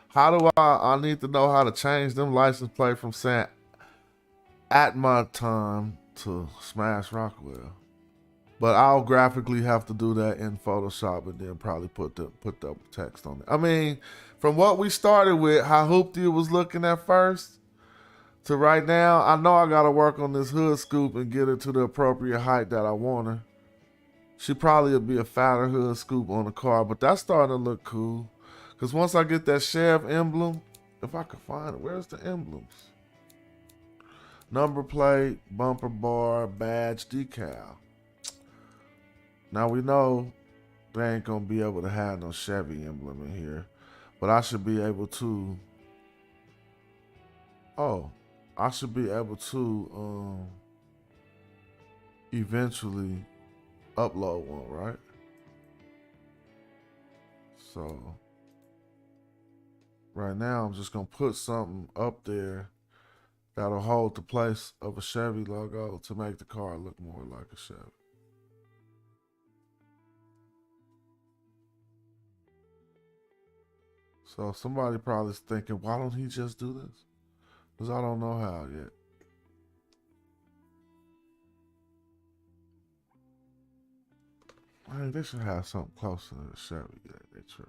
How do I need to know how to change them license plate from saying at my time to Smashrock? Well, but I'll graphically have to do that in Photoshop and then probably put the text on it. I mean, from what we started with, how Hoopty was looking at first to right now, I know I got to work on this hood scoop and get her to the appropriate height that I want her. She probably will be a fatter hood scoop on the car, but that's starting to look cool. Because once I get that Chev emblem, if I can find it, where's the emblems? Number plate, bumper bar, badge, decal. Now we know they ain't going to be able to have no Chevy emblem in here, but I should be able to, eventually upload one, right? So right now I'm just gonna put something up there that'll hold the place of a Chevy logo to make the car look more like a Chevy. So somebody probably is thinking, why don't he just do this? Because I don't know how yet. I mean, they should have something closer to the Chevy. Yeah, they trip.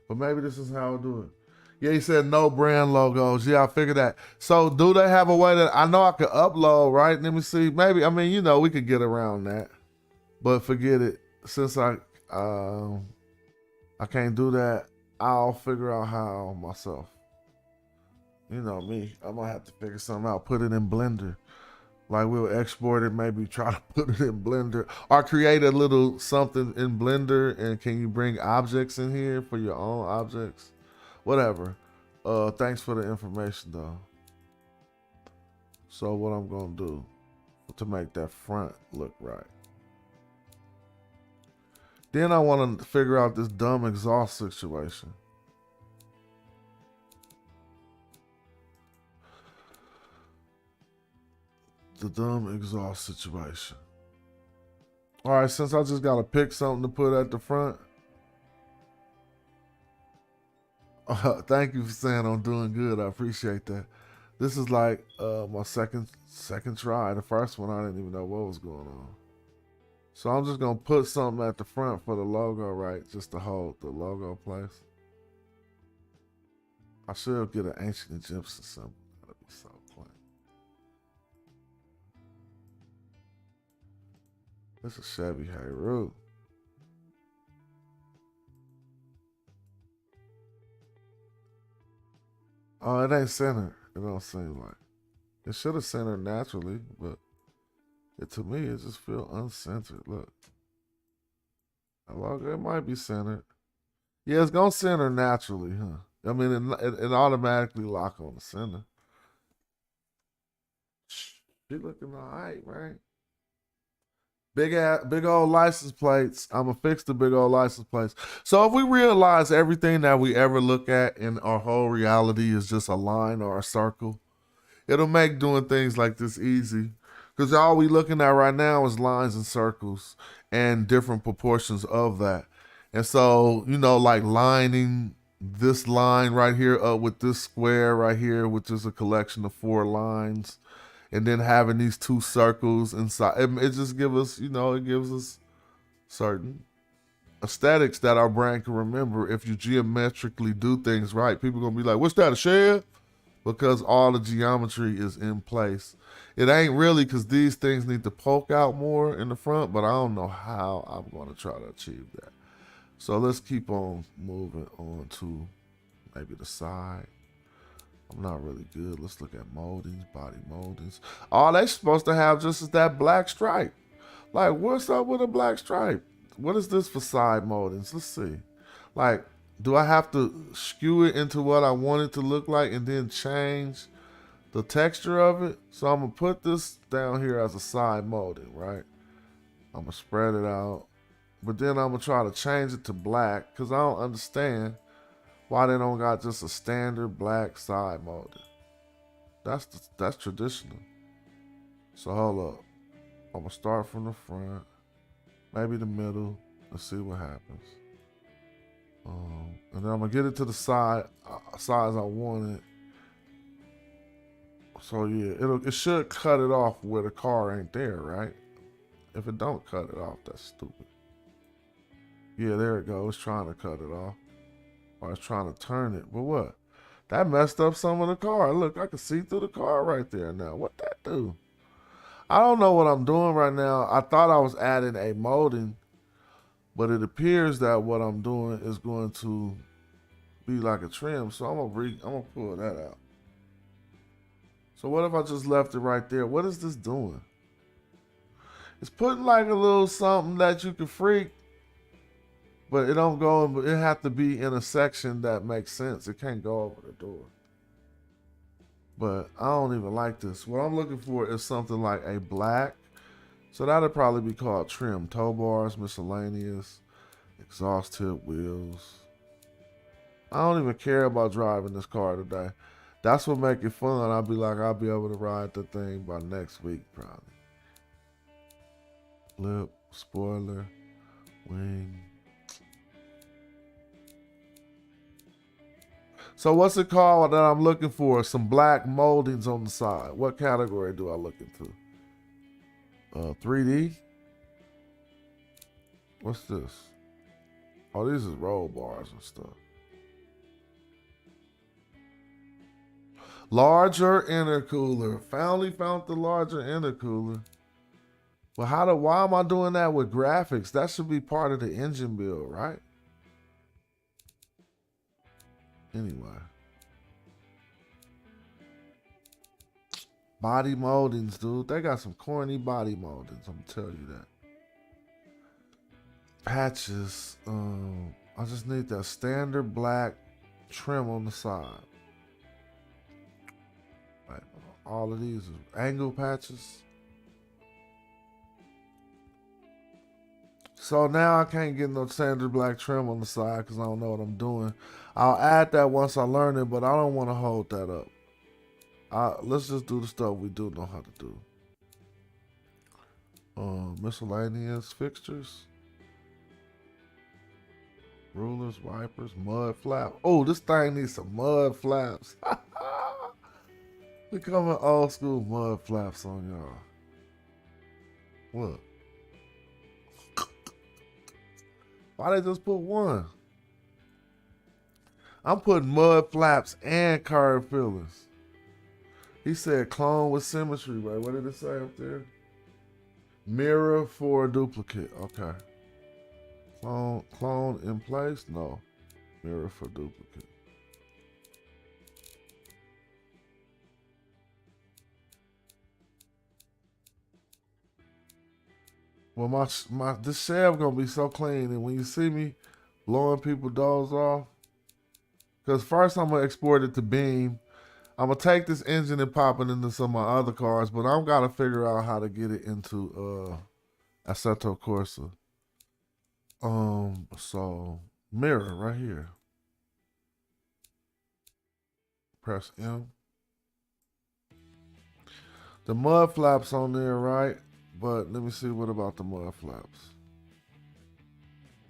But maybe this is how I do it. Yeah, he said no brand logos. Yeah, I figured that. So do they have a way that I know I could upload, right? Let me see. Maybe, I mean, you know, we could get around that. But forget it. Since I can't do that, I'll figure out how myself. You know me. I might have to figure something out. Put it in Blender. Like we'll export it, maybe try to put it in Blender or create a little something in Blender. And can you bring objects in here for your own objects? Whatever. Thanks for the information though. So what I'm gonna do to make that front look right. Then I want to figure out this dumb exhaust situation. The dumb exhaust situation. All right, since I just got to pick something to put at the front. Thank you for saying I'm doing good. I appreciate that. This is like my second try. The first one, I didn't even know what was going on. So I'm just going to put something at the front for the logo, right? Just to hold the logo place. I should get an ancient Egyptian symbol. That'd be so clean. This is Chevy Hayroot. Oh, it ain't centered. It don't seem like. It should have centered naturally, but to me, it just feels uncentered. Look. It might be centered. Yeah, it's going to center naturally, huh? I mean, it automatically lock on the center. She looking all right, right? Big old license plates. I'm gonna fix the big old license plates. So if we realize everything that we ever look at in our whole reality is just a line or a circle, it'll make doing things like this easy. Because all we looking at right now is lines and circles and different proportions of that. And so, you know, like lining this line right here up with this square right here, which is a collection of 4 lines. And then having these 2 circles inside, it just gives us, you know, it gives us certain aesthetics that our brain can remember if you geometrically do things right. People are going to be like, what's that, a shed? Because all the geometry is in place. It ain't really, because these things need to poke out more in the front, but I don't know how I'm going to try to achieve that. So let's keep on moving on to maybe the side. I'm not really good. Let's look at moldings, body moldings. All they supposed to have just is that black stripe. Like, what's up with a black stripe? What is this for side moldings? Let's see. Like, do I have to skew it into what I want it to look like and then change the texture of it? So I'm going to put this down here as a side molding, right? I'm going to spread it out. But then I'm going to try to change it to black because I don't understand why they don't got just a standard black side molding. That's traditional. So hold up. I'm going to start from the front. Maybe the middle. Let's see what happens. And then I'm going to get it to the size I want it. So yeah, it should cut it off where the car ain't there, right? If it don't cut it off, that's stupid. Yeah, there it goes. It's trying to cut it off. Or it's trying to turn it. But what? That messed up some of the car. Look, I can see through the car right there now. What that do? I don't know what I'm doing right now. I thought I was adding a molding, but it appears that what I'm doing is going to be like a trim. So I'm gonna pull that out. So what if I just left it right there? What is this doing? It's putting like a little something that you can freak, but it don't go, it have to be in a section that makes sense. It can't go over the door. But I don't even like this. What I'm looking for is something like a black. So that'll probably be called trim. Tow bars, miscellaneous, exhaust tip wheels. I don't even care about driving this car today. That's what make it fun. I'll be able to ride the thing by next week probably. Lip, spoiler, wing. So what's it called that I'm looking for? Some black moldings on the side. What category do I look into? 3D? What's this? Oh, these is roll bars and stuff. Larger intercooler. Finally found the larger intercooler. But why am I doing that with graphics? That should be part of the engine build, right? Anyway. Body moldings, dude. They got some corny body moldings. I'm gonna tell you that. Patches. I just need that standard black trim on the side. Like all of these are angle patches. So now I can't get no standard black trim on the side because I don't know what I'm doing. I'll add that once I learn it, but I don't want to hold that up. Let's just do the stuff we do know how to do. Miscellaneous fixtures. Rulers, wipers, mud flaps. Oh, this thing needs some mud flaps. We coming old school mud flaps on y'all. Look. Why they just put one? I'm putting mud flaps and curved fillers. He said clone with symmetry, right? What did it say up there? Mirror for duplicate. Okay. Clone in place? No. Mirror for duplicate. Well, this shaft gonna be so clean, and when you see me blowing people doors off, because first I'm gonna export it to Beam. I'm gonna take this engine and pop it into some of my other cars, but I'm gotta figure out how to get it into Assetto Corsa. So mirror right here. Press M. The mud flaps on there, right? But let me see, what about the mud flaps?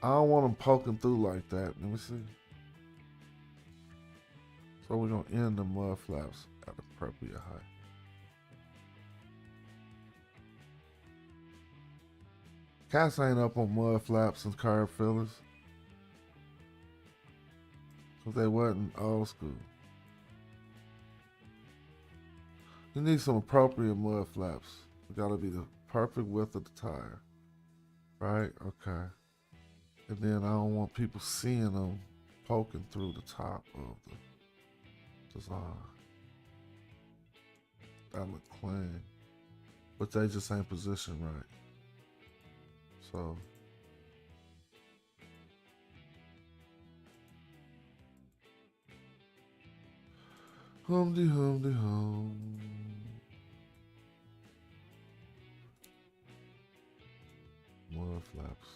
I don't want them poking through like that. Let me see. So we're gonna end the mud flaps at the appropriate height. Cats ain't up on mud flaps and curved fillers. Cause they wasn't old school. You need some appropriate mud flaps. It gotta be the perfect width of the tire. Right? Okay. And then I don't want people seeing them poking through the top of the design. That look clean. But they just ain't positioned right. So humdy hum. Mud flaps.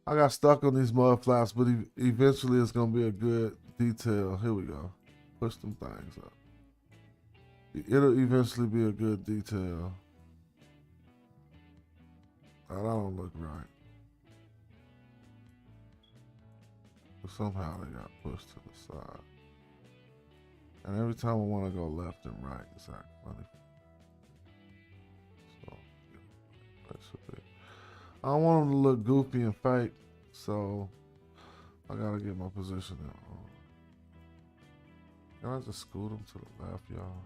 I got stuck on these mud flaps, but eventually it's gonna be a good detail. Here we go. Push them things up. It'll eventually be a good detail. That don't look right. But somehow they got pushed to the side. And every time I want to go left and right, it's acting funny. So, that should be. I don't want them to look goofy and fake, so I gotta get my position in. Can I just scoot them to the left, y'all?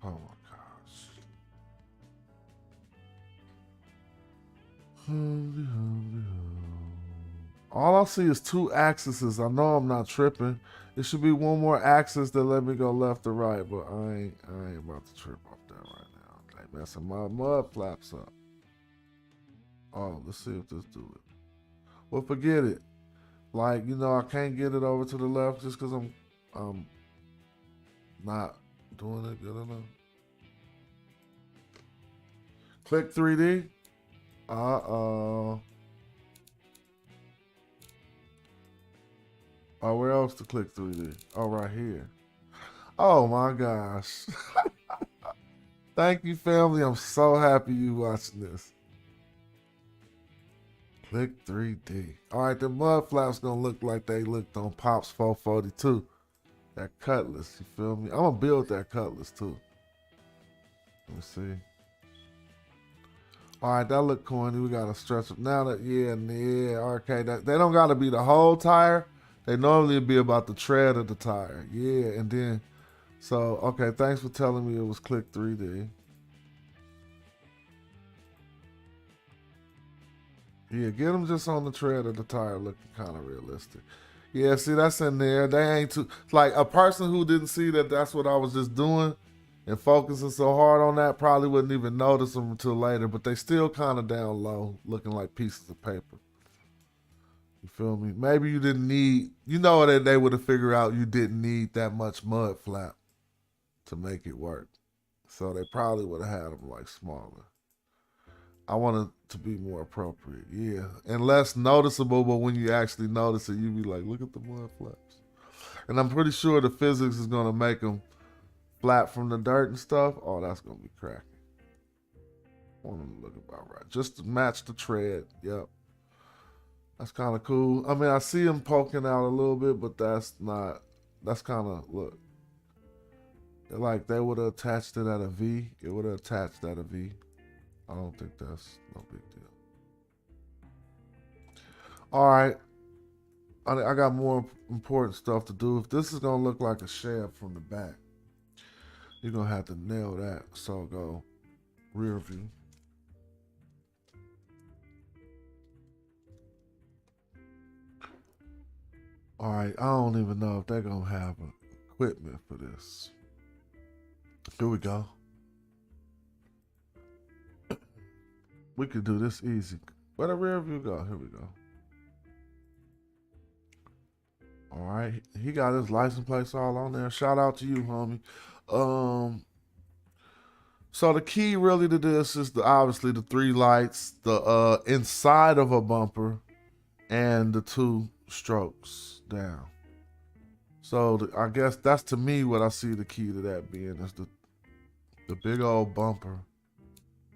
Oh my gosh. All I see is two axes. I know I'm not tripping. It should be one more axis that let me go left or right, but I ain't about to trip off that right now. I ain't messing my mud flaps up. Oh, let's see if this do it. Well, forget it. Like, you know, I can't get it over to the left just because I'm not doing it good enough. Click 3D. Uh-oh. Oh, where else to click 3D? Oh, right here. Oh my gosh. Thank you, family. I'm so happy you watching this. Click 3D. All right, the mud flaps gonna look like they looked on Pop's 442. That cutlass, you feel me? I'm gonna build that cutlass too. Let me see. All right, that look corny. We gotta stretch it. Now that, yeah, okay. They don't gotta be the whole tire. They normally be about the tread of the tire. Yeah, and then, so, okay, thanks for telling me it was Click 3D. Yeah, get them just on the tread of the tire looking kind of realistic. Yeah, see, that's in there. They ain't too, like a person who didn't see that that's what I was just doing and focusing so hard on that probably wouldn't even notice them until later, but they still kind of down low, looking like pieces of paper. You feel me? Maybe you didn't need, you know, that they would have figured out you didn't need that much mud flap to make it work. So they probably would have had them like smaller. I want it to be more appropriate, yeah. And less noticeable, but when you actually notice it, you be like, look at the mud flaps. And I'm pretty sure the physics is going to make them flat from the dirt and stuff. Oh, that's going to be cracking. I want them to look about right. Just to match the tread, yep. That's kind of cool. I mean, I see them poking out a little bit, but that's kind of, look. Like they would have attached it at a V. It would have attached at a V. I don't think that's no big deal. All right. I got more important stuff to do. If this is going to look like a shaft from the back, you're going to have to nail that. So go rear view. All right. I don't even know if they're going to have equipment for this. Here we go. We could do this easy. Where the rear view go? Here we go. All right. He got his license plates all on there. Shout out to you, homie. So the key really to this is obviously the 3 lights, the inside of a bumper, and the 2 strokes down. So I guess that's to me what I see the key to that being is the big old bumper.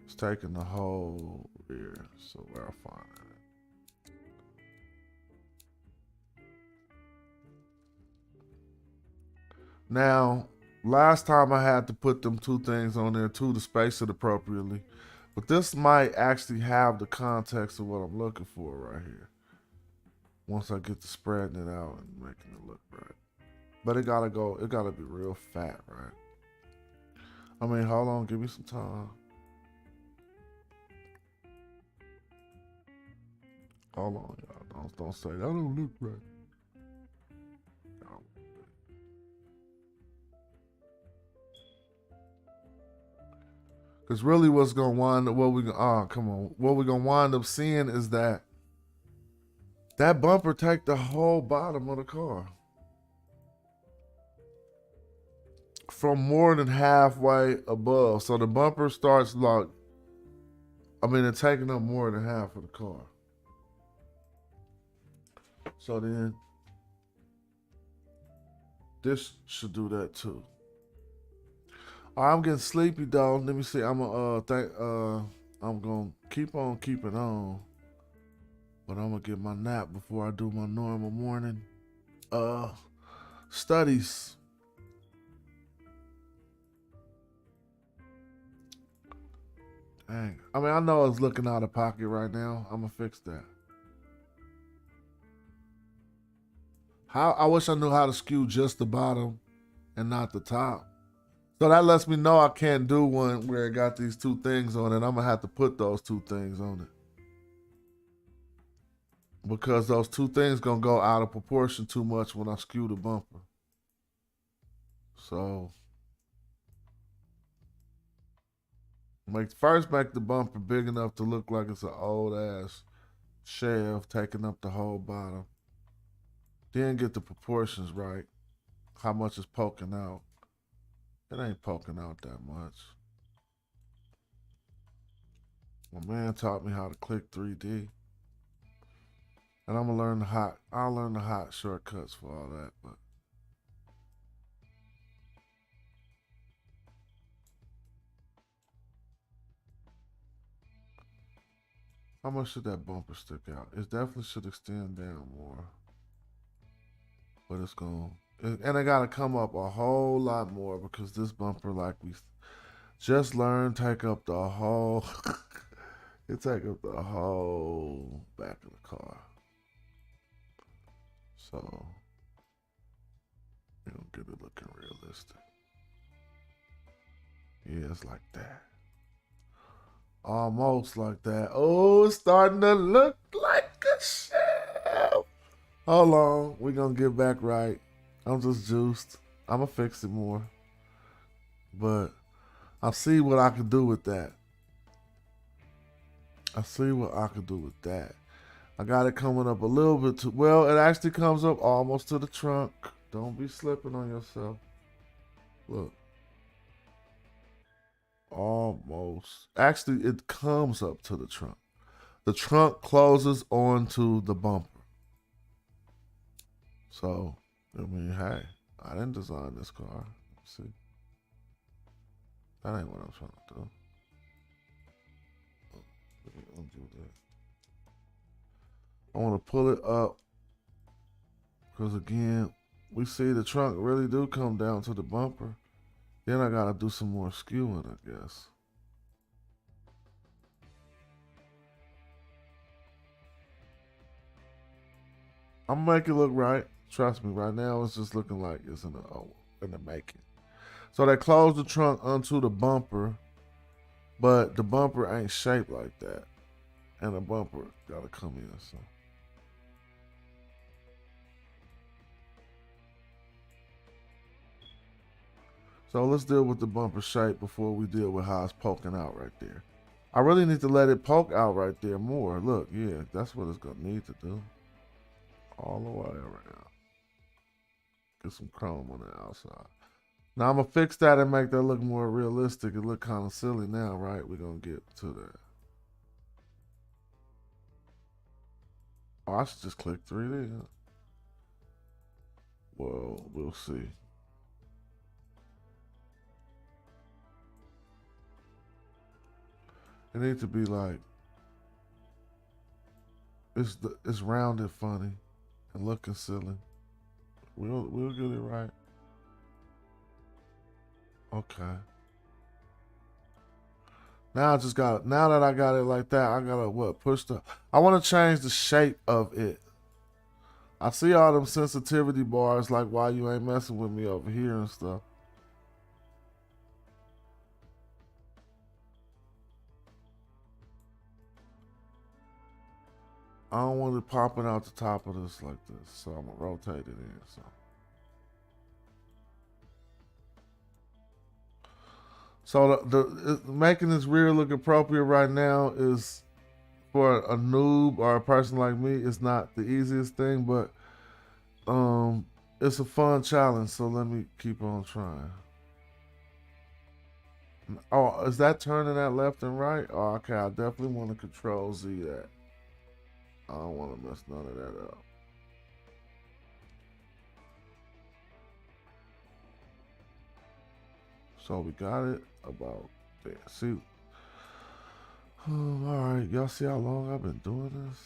It's taking the whole rear. So where I find that. Now, last time I had to put them 2 things on there too to space it appropriately. But this might actually have the context of what I'm looking for right here. Once I get to spreading it out and making it look right. But it gotta be real fat, right? I mean, hold on, give me some time. Hold on, y'all. Don't say that don't look right. Because really what's gonna wind up, what we're gonna wind up seeing is that bumper take the whole bottom of the car. From more than halfway above. So the bumper starts like, it's taking up more than half of the car. So then this should do that too. All right, I'm getting sleepy though. Let me see. I'm gonna keep on keeping on. But I'm gonna get my nap before I do my normal morning studies. Dang. I know it's looking out of pocket right now. I'm gonna fix that. I wish I knew how to skew just the bottom and not the top. So that lets me know I can't do one where it got these 2 things on it. I'm gonna have to put those 2 things on it. Because those 2 things gonna go out of proportion too much when I skew the bumper. So first make the bumper big enough to look like it's an old ass shelf taking up the whole bottom. Then get the proportions right. How much is poking out. It ain't poking out that much. My man taught me how to click 3D. And I'm gonna learn I'll learn the hot shortcuts for all that, but How much should that bumper stick out? It definitely should extend down more. But it's going to, and it got to come up a whole lot more because this bumper, like we just learned, take up the whole, it take up the whole back of the car. So, you know, get it looking realistic. Yeah, it's like that. Almost like that. Oh, it's starting to look like a shell. Hold on. We're going to get back right. I'm just juiced. I'm going to fix it more. But I see what I can do with that. I see what I can do with that. I got it coming up a little bit too. Well, it actually comes up almost to the trunk. Don't be slipping on yourself. Look. Almost. Actually, it comes up to the trunk. The trunk closes onto the bumper. So, I mean, hey, I didn't design this car. Let's see. That ain't what I'm trying to do. Let me undo that. I want to pull it up. Because again, we see the trunk really do come down to the bumper. Then I got to do some more skewing, I guess. I'm gonna make it look right. Trust me, right now it's just looking like it's in the making. So they close the trunk onto the bumper, but the bumper ain't shaped like that. And the bumper gotta come in, So let's deal with the bumper shape before we deal with how it's poking out right there. I really need to let it poke out right there more. Look, yeah, that's what it's gonna need to do. All the way around. Get some chrome on the outside. Now I'm gonna fix that and make that look more realistic. It look kind of silly now, right? We're gonna get to that. Oh, I should just click 3D. Huh? Well, we'll see. It needs to be like it's rounded funny and looking silly. We'll get it right. Okay. Now now that I got it like that, I gotta push I wanna change the shape of it. I see all them sensitivity bars like why you ain't messing with me over here and stuff. I don't want it popping out the top of this like this, so I'm gonna rotate it in. So the making this rear look appropriate right now is for a noob or a person like me. It's not the easiest thing, but it's a fun challenge. So let me keep on trying. Oh, is that turning that left and right? Oh, okay. I definitely want to Control Z that. I don't want to mess none of that up. So we got it about there. See, all right. Y'all see how long I've been doing this?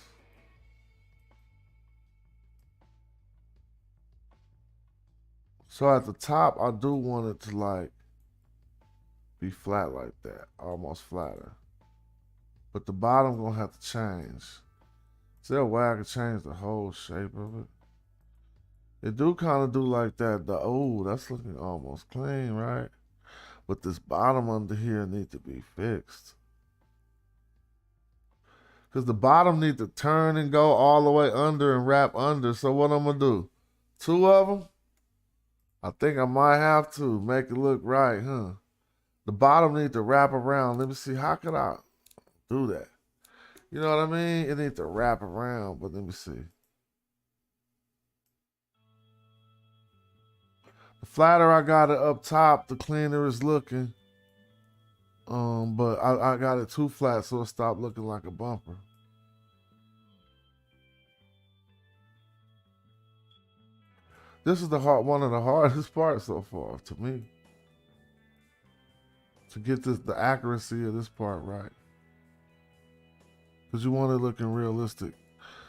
So at the top, I do want it to like be flat like that, almost flatter. But the bottom gonna have to change. Is there a way I can change the whole shape of it? It do kind of do like that. Oh, that's looking almost clean, right? But this bottom under here need to be fixed. Because the bottom need to turn and go all the way under and wrap under. So what I'm going to do? 2 of them? I think I might have to make it look right, huh? The bottom need to wrap around. Let me see. How can I do that? You know what I mean? It needs to wrap around, but let me see. The flatter I got it up top, the cleaner it's looking. But I got it too flat, so it stopped looking like a bumper. This is one of the hardest parts so far to me. To get the accuracy of this part right. because you want it looking realistic.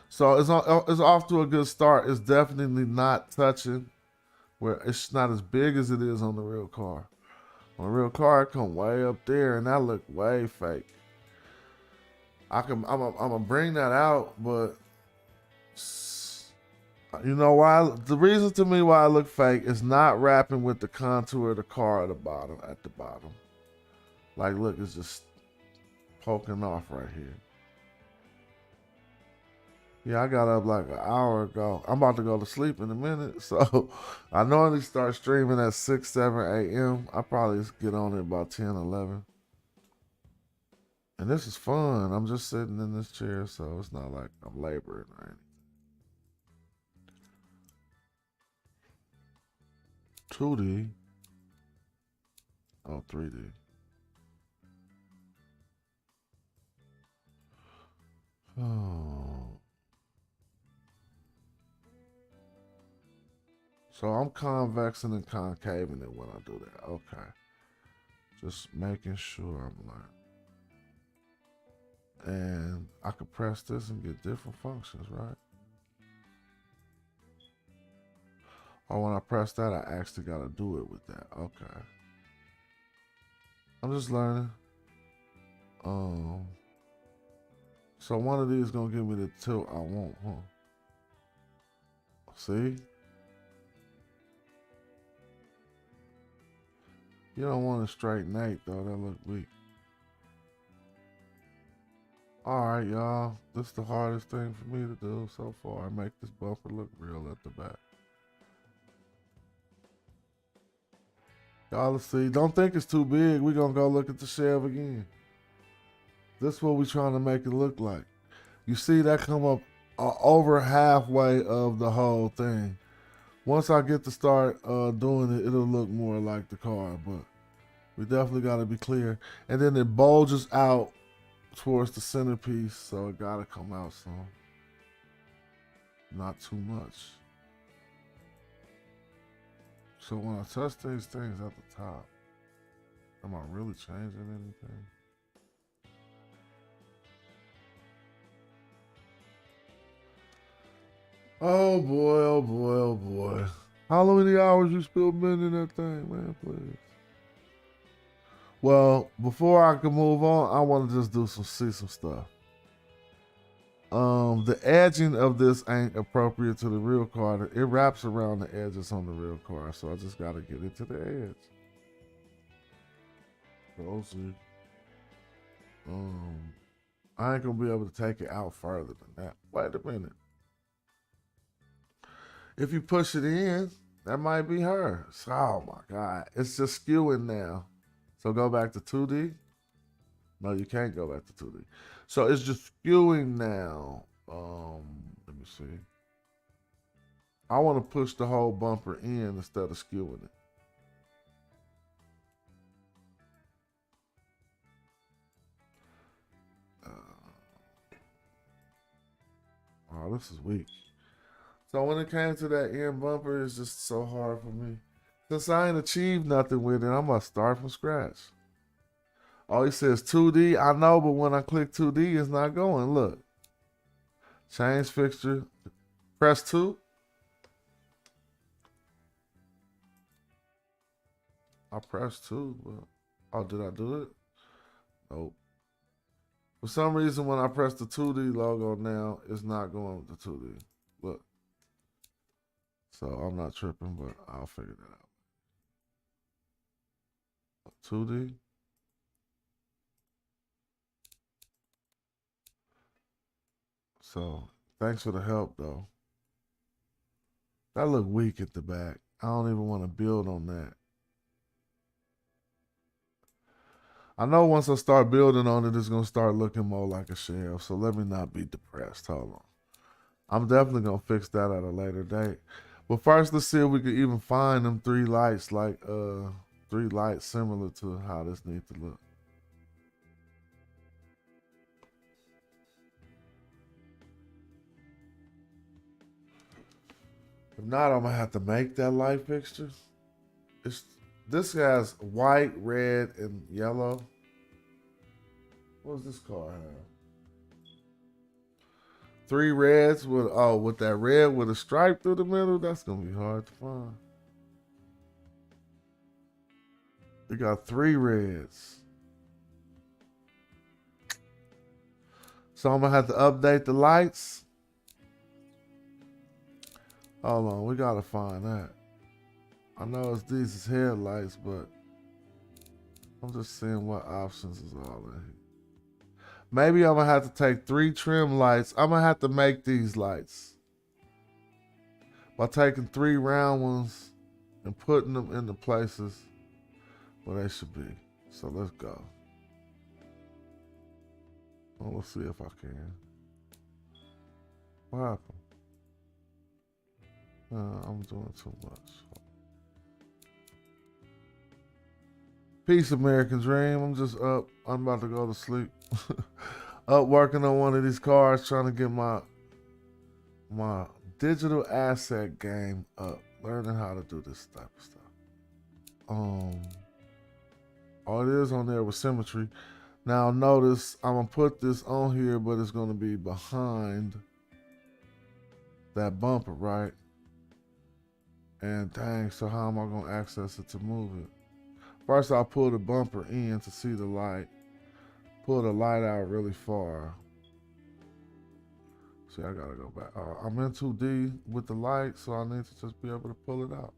So it's off to a good start. It's definitely not touching where it's not as big as it is on the real car. On the real car, it come way up there, and that look way fake. I'm gonna bring that out, but you know why? The reason to me why I look fake is not wrapping with the contour of the car at the bottom. Like, look, it's just poking off right here. Yeah, I got up like an hour ago. I'm about to go to sleep in a minute. So I normally start streaming at 6, 7 a.m. I probably get on at about 10, 11. And this is fun. I'm just sitting in this chair, so it's not like I'm laboring or anything. 2D. Oh, 3D. Oh. So I'm convexing and concaving it when I do that. Okay. Just making sure I'm like. And I could press this and get different functions, right? Or when I press that, I actually got to do it with that. Okay. I'm just learning. So one of these is going to give me the tilt I want, huh? See? You don't want to straighten 8 though, that look weak. Alright, y'all. This is the hardest thing for me to do so far. Make this bumper look real at the back. Y'all see, don't think it's too big. We're going to go look at the shelf again. This is what we're trying to make it look like. You see that come up over halfway of the whole thing. Once I get to start doing it, it'll look more like the car, but we definitely got to be clear. And then it bulges out towards the centerpiece, so it got to come out some. Not too much. So when I touch these things at the top, am I really changing anything? Oh boy, oh boy, oh boy. How many hours you still been in that thing, man, please? Well, before I can move on, I want to just see some stuff. The edging of this ain't appropriate to the real car. It wraps around the edges on the real car, so I just gotta get it to the edge. So see. I ain't gonna be able to take it out further than that. Wait a minute. If you push it in, that might be her. So, oh my God. It's just skewing now. So go back to 2D. No, you can't go back to 2D. So it's just skewing now. Let me see. I want to push the whole bumper in instead of skewing it. Oh, this is weak. So when it came to that end bumper, it's just so hard for me. Since I ain't achieved nothing with it, I'm going to start from scratch. Oh, he says 2D. I know, but when I click 2D, it's not going. Look. Change fixture. Press 2. I pressed 2, but... Oh, did I do it? Nope. For some reason, when I press the 2D logo now, it's not going with the 2D. Look. So I'm not tripping, but I'll figure that out. 2D. So thanks for the help, though. That look weak at the back. I don't even want to build on that. I know once I start building on it, it's going to start looking more like a shell. So let me not be depressed. Hold on. I'm definitely going to fix that at a later date. But first, let's see if we can even find them 3 lights, like 3 lights similar to how this needs to look. If not, I'm going to have to make that light fixture. This has white, red, and yellow. What does this car have? 3 reds with that red with a stripe through the middle. That's gonna be hard to find. We got 3 reds. So I'm gonna have to update the lights. Hold on, we gotta find that. I know it's these is headlights, but I'm just seeing what options is all in here. Maybe I'm gonna have to take 3 trim lights. I'm gonna have to make these lights by taking 3 round ones and putting them in the places where they should be. So let's go. Well, let's see if I can. What happened? I'm doing too much. Peace, American Dream. I'm just up. I'm about to go to sleep. Up working on one of these cars, trying to get my digital asset game up. Learning how to do this type of stuff. Oh, it is on there with symmetry. Now notice I'm gonna put this on here, but it's gonna be behind that bumper, right? And dang, so how am I gonna access it to move it? First, I'll pull the bumper in to see the light. Pull the light out really far. See, I gotta go back. I'm in 2D with the light, so I need to just be able to pull it out.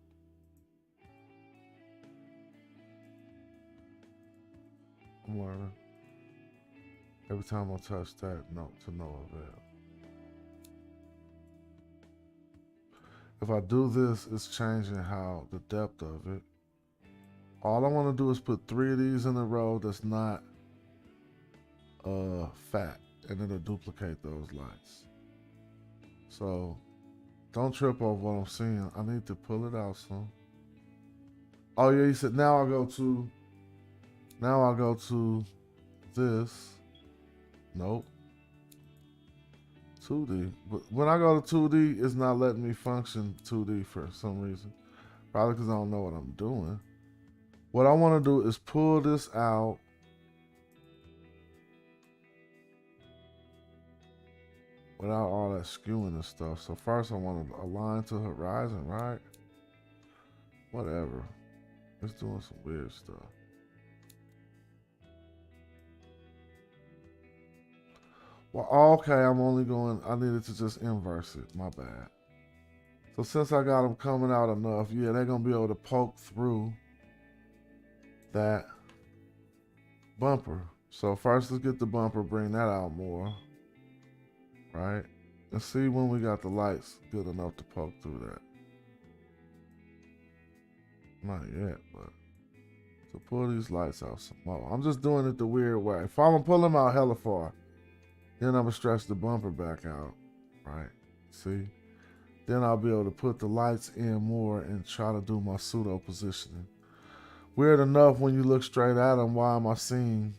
I'm learning. Every time I touch that, no, to no avail. If I do this, it's changing how the depth of it. All I want to do is put 3 of these in a row that's not fat, and it'll duplicate those lights. So don't trip over what I'm seeing. I need to pull it out some. Oh yeah, he said now I go to this. Nope. 2D. But when I go to 2D, it's not letting me function 2D for some reason. Probably because I don't know what I'm doing. What I want to do is pull this out. Without all that skewing and stuff. So first I want to align to horizon, right? Whatever. It's doing some weird stuff. Well, okay, I needed to just inverse it. My bad. So since I got them coming out enough, yeah, they're going to be able to poke through that bumper. So first let's get the bumper, bring that out more. Right? Let's see when we got the lights good enough to poke through that. Not yet, but to pull these lights out some more. I'm just doing it the weird way. If I'm gonna pull them out hella far, then I'm gonna stretch the bumper back out. Right? See? Then I'll be able to put the lights in more and try to do my pseudo positioning. Weird enough, when you look straight at them, why am I seeing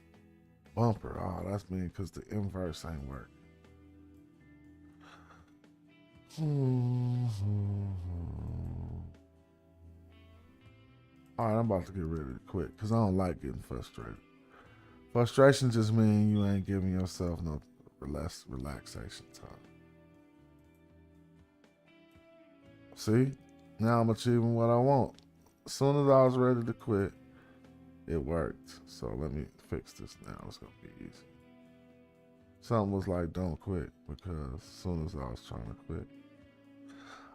bumper? Oh, that's mean because the inverse ain't working. All right, I'm about to get ready to quit because I don't like getting frustrated. Frustration just means you ain't giving yourself no relaxation time. See? Now I'm achieving what I want. As soon as I was ready to quit, it worked. So let me fix this now. It's going to be easy. Something was like, don't quit, because as soon as I was trying to quit,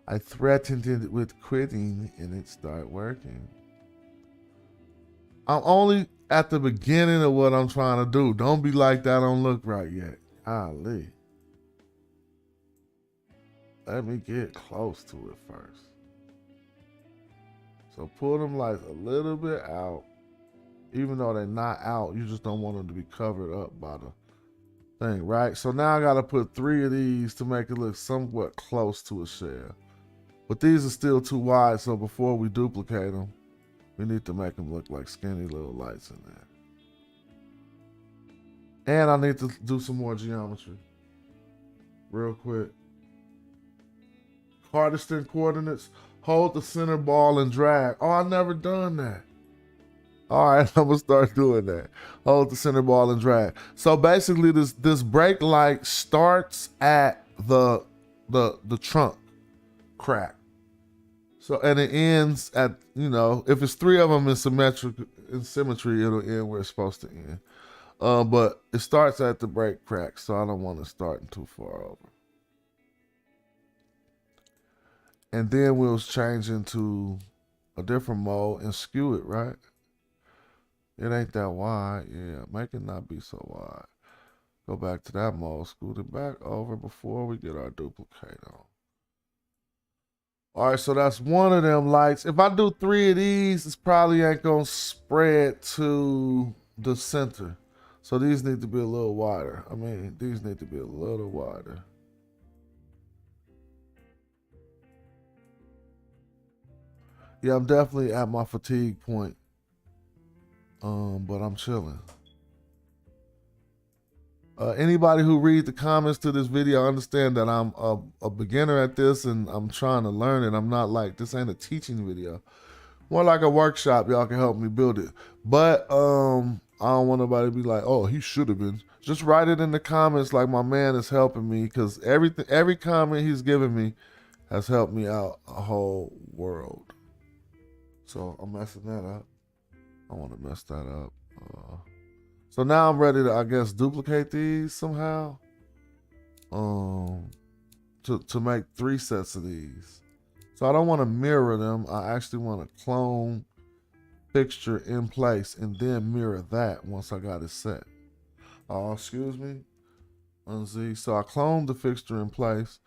I threatened it with quitting and it started working. I'm only at the beginning of what I'm trying to do. Don't be like that don't look right yet. Golly. Let me get close to it first. So pull them lights a little bit out. Even though they're not out, you just don't want them to be covered up by the thing, right? So now I got to put 3 of these to make it look somewhat close to a shell. But these are still too wide, so before we duplicate them, we need to make them look like skinny little lights in there. And I need to do some more geometry. Real quick. Cartesian coordinates. Hold the center ball and drag. Oh, I never done that. All right, I'm gonna start doing that. Hold the center ball and drag. So basically this brake light starts at the trunk crack. So, and it ends at, you know, if it's 3 of them in symmetry, it'll end where it's supposed to end. But it starts at the brake crack, so I don't want to start too far over. And then we'll change into a different mode and skew it, right? It ain't that wide. Yeah, make it not be so wide. Go back to that mode, scoot it back over before we get our duplicate on. All right, so that's one of them lights. If I do 3 of these, it's probably ain't gonna spread to the center. So these need to be a little wider. I mean, these need to be a little wider. Yeah, I'm definitely at my fatigue point. But I'm chilling. Anybody who read the comments to this video understand that I'm a beginner at this and I'm trying to learn it. I'm not like, this ain't a teaching video. More like a workshop. Y'all can help me build it. But I don't want nobody to be like, oh, he should have been. Just write it in the comments like my man is helping me, because every comment he's giving me has helped me out a whole world. So I'm messing that up. I want to mess that up. So now I'm ready to, I guess, duplicate these somehow. To make 3 sets of these. So I don't want to mirror them. I actually want to clone fixture in place and then mirror that once I got it set. Oh, excuse me. Unz. So I cloned the fixture in place.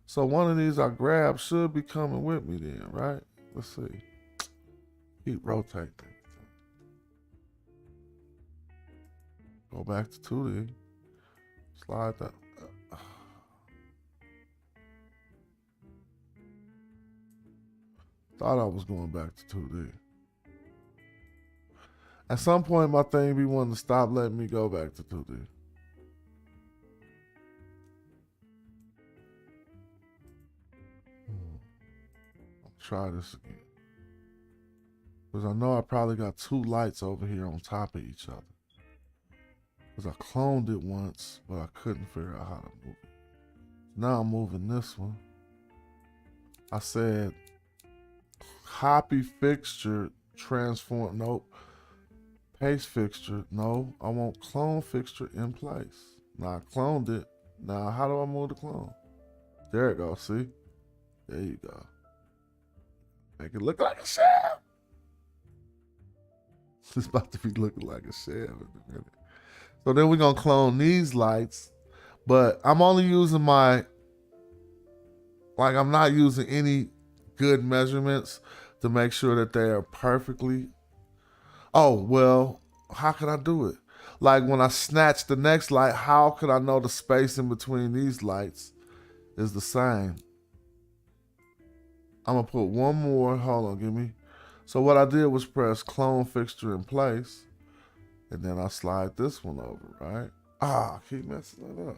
So one of these I grabbed should be coming with me then, right? Let's see. Keep rotating. Go back to 2D. Slide that. Thought I was going back to 2D. At some point, my thing be wanting to stop letting me go back to 2D. I'll try this again. Because I know I probably got 2 lights over here on top of each other. Because I cloned it once, but I couldn't figure out how to move it. Now I'm moving this one. I said, copy fixture, transform, nope. Paste fixture, no. I want clone fixture in place. Now I cloned it. Now how do I move the clone? There it goes, see? There you go. Make it look like a shell. It's about to be looking like a shell in a minute. So then we're going to clone these lights, but I'm only using I'm not using any good measurements to make sure that they are perfectly. Oh, well, how can I do it? Like when I snatch the next light, how could I know the space in between these lights is the same? I'm going to put one more. Hold on, give me. So what I did was press clone fixture in place. And then I slide this one over, right? I keep messing it up.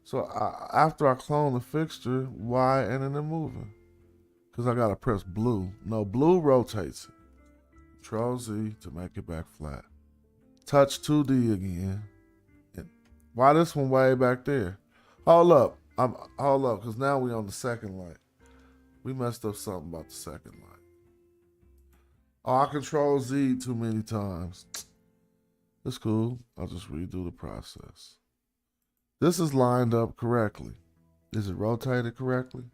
So after I clone the fixture, why ain't it moving? Because I got to press blue. No, blue rotates it. Control Z to make it back flat. Touch 2D again. And why this one way back there? Hold up. Hold up, because now we on the second light. We messed up something about the second light. Oh, I Control Z too many times. It's cool. I'll just redo the process. This is lined up correctly. Is it rotated correctly?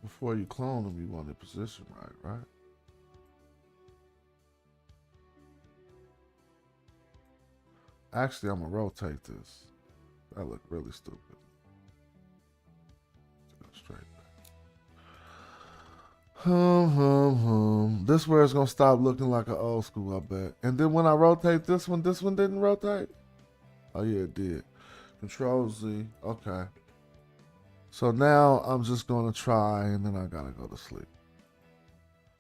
Before you clone them, you want it positioned right? Actually, I'm going to rotate this. That looked really stupid. Go straight back. This where it's gonna stop looking like an old school, I bet. And then when I rotate this one didn't rotate? Oh yeah, it did. Control Z, okay. So now I'm just gonna try and then I gotta go to sleep.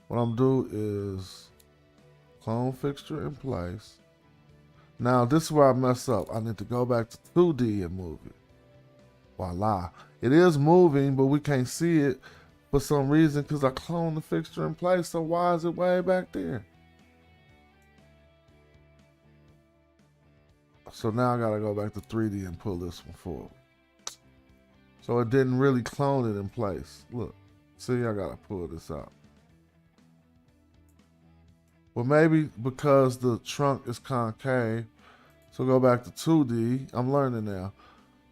What I'm gonna do is clone fixture in place. Now this is where I mess up. I need to go back to 2D and move it. Voila. It is moving, but we can't see it for some reason because I cloned the fixture in place. So why is it way back there? So now I gotta go back to 3D and pull this one forward. So it didn't really clone it in place. Look, see, I gotta pull this out. Well, maybe because the trunk is concave. So go back to 2D. I'm learning now.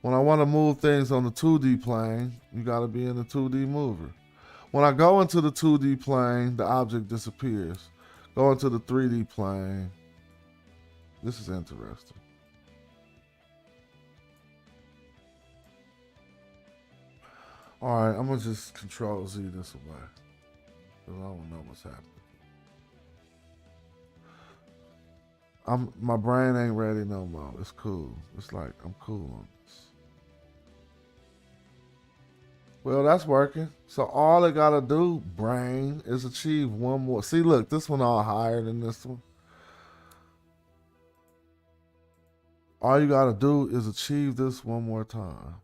When I want to move things on the 2D plane, you gotta be in the 2D mover. When I go into the 2D plane, the object disappears. Go into the 3D plane. This is interesting. All right, I'm gonna just Control Z this away, because I don't know what's happening. My brain ain't ready no more. It's cool. It's like I'm cool on this. Well, that's working. So all it gotta do, brain, is achieve one more. See, look, this one all higher than this one. All you gotta do is achieve this one more time.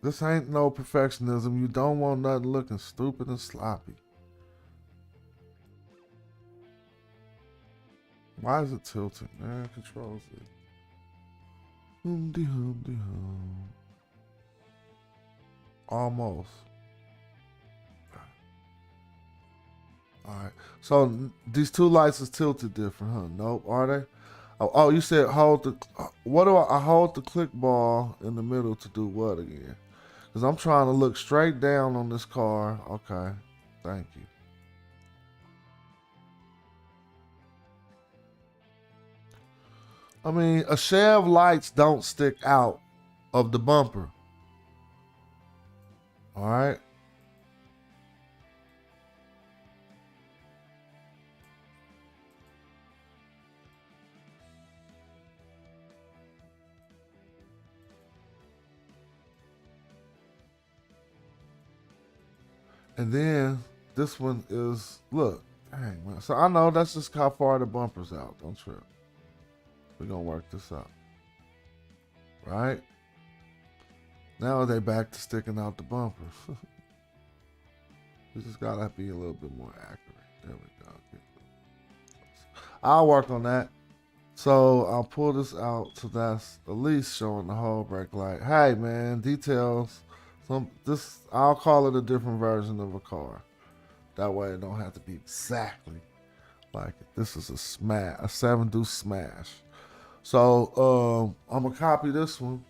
This ain't no perfectionism. You don't want nothing looking stupid and sloppy. Why is it tilting? Man, Control Z. Hum. Almost. Alright. So these two lights is tilted different, huh? Nope, are they? Oh, you said hold the... What do I hold the click ball in the middle to do what again? Because I'm trying to look straight down on this car. Okay. Thank you. I mean, a Chev lights don't stick out of the bumper. All right. And then this one is, look, dang, man. So I know that's just how far the bumper's out. Don't trip. We're going to work this out. Right? Now they back to sticking out the bumper. We just got to be a little bit more accurate. There we go. I'll work on that. So I'll pull this out so that's at least showing the whole brake light. Hey, man, details. I'll call it a different version of a car. That way it don't have to be exactly like it. This is a 7 deuce smash. So I'm gonna copy this one.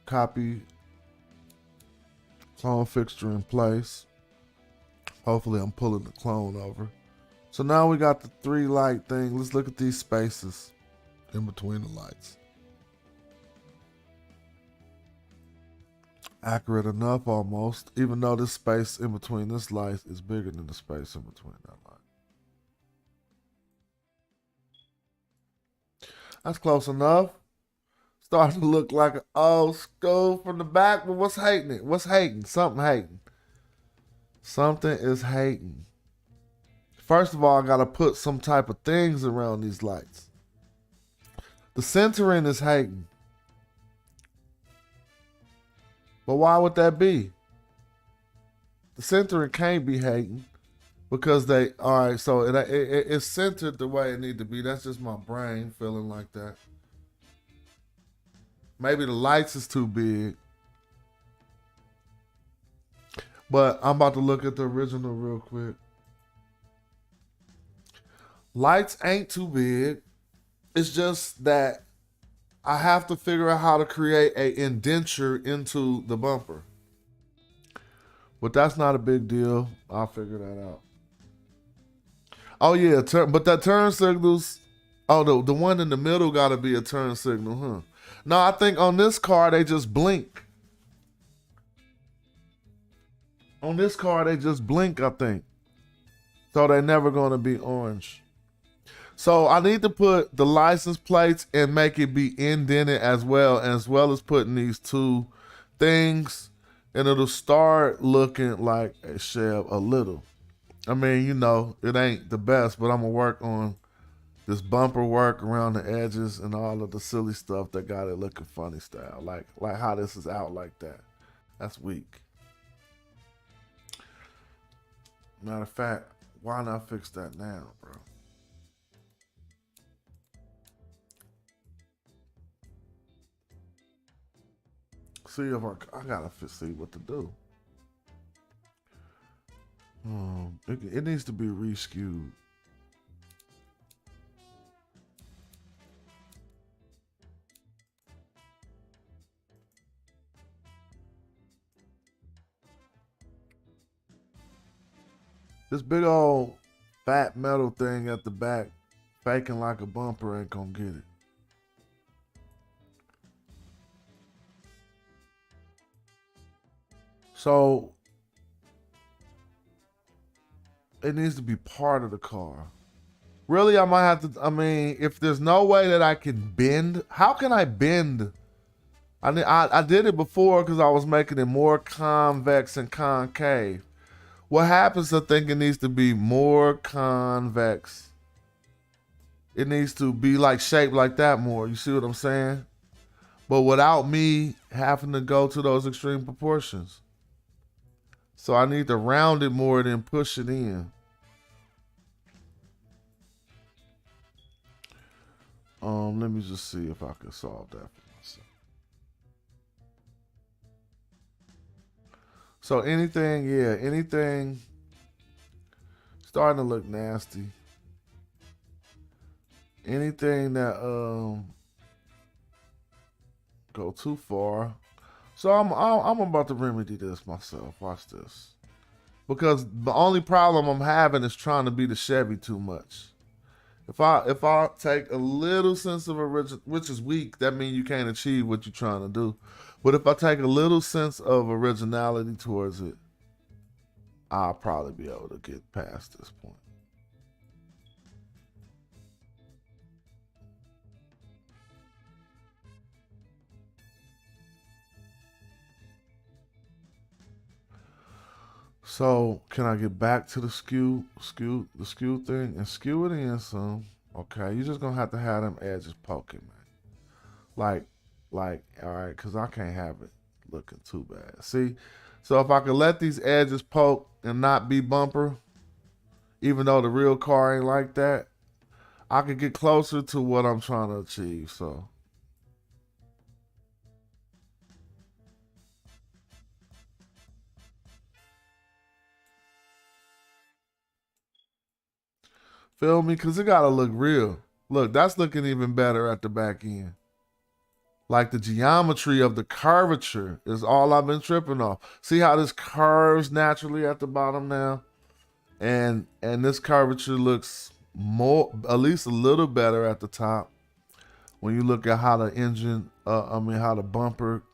Copy clone fixture in place. Hopefully I'm pulling the clone over. So now we got the 3 light thing. Let's look at these spaces in between the lights. Accurate enough almost, even though this space in between this light is bigger than the space in between that light. That's close enough. Starting to look like an old school from the back, but what's hating it? What's hating? Something hating. Something is hating. First of all, I gotta put some type of things around these lights. The centering is hating. But why would that be? The centering can't be hating because all right, so it's centered the way it need to be. That's just my brain feeling like that. Maybe the lights is too big. But I'm about to look at the original real quick. Lights ain't too big. It's just that I have to figure out how to create an indenture into the bumper. But that's not a big deal. I'll figure that out. Oh yeah, but that turn signals. Oh, the one in the middle got to be a turn signal, huh? No, I think on this car they just blink. On this car they just blink, I think. So they're never going to be orange. So I need to put the license plates and make it be indented as well as putting these 2 things, and it'll start looking like a Chev a little. I mean, you know, it ain't the best, but I'm gonna work on this bumper work around the edges and all of the silly stuff that got it looking funny style, like how this is out like that. That's weak. Matter of fact, why not fix that now, bro? See if I gotta see what to do. It needs to be re-skewed. This big old fat metal thing at the back, faking like a bumper, ain't gonna get it. So it needs to be part of the car. Really, I might have to. I mean, if there's no way that I can bend, how can I bend? I did it before because I was making it more convex and concave. What happens? I think it needs to be more convex. It needs to be like shaped like that more. You see what I'm saying? But without me having to go to those extreme proportions. So I need to round it more than push it in. Let me just see if I can solve that for myself. So anything starting to look nasty. Anything that go too far. So I'm about to remedy this myself. Watch this. Because the only problem I'm having is trying to be the Chevy too much. If I take a little sense of original, which is weak, that means you can't achieve what you're trying to do. But if I take a little sense of originality towards it, I'll probably be able to get past this point. So can I get back to the skew thing and skew it in some? Okay, you're just gonna have to have them edges poking, man. Like, all right, cause I can't have it looking too bad. See, so if I could let these edges poke and not be bumper, even though the real car ain't like that, I could get closer to what I'm trying to achieve. So. Feel me? Because it got to look real. Look, that's looking even better at the back end. Like the geometry of the curvature is all I've been tripping off. See how this curves naturally at the bottom now? And this curvature looks more, at least a little better at the top. When you look at how the engine, how the bumper,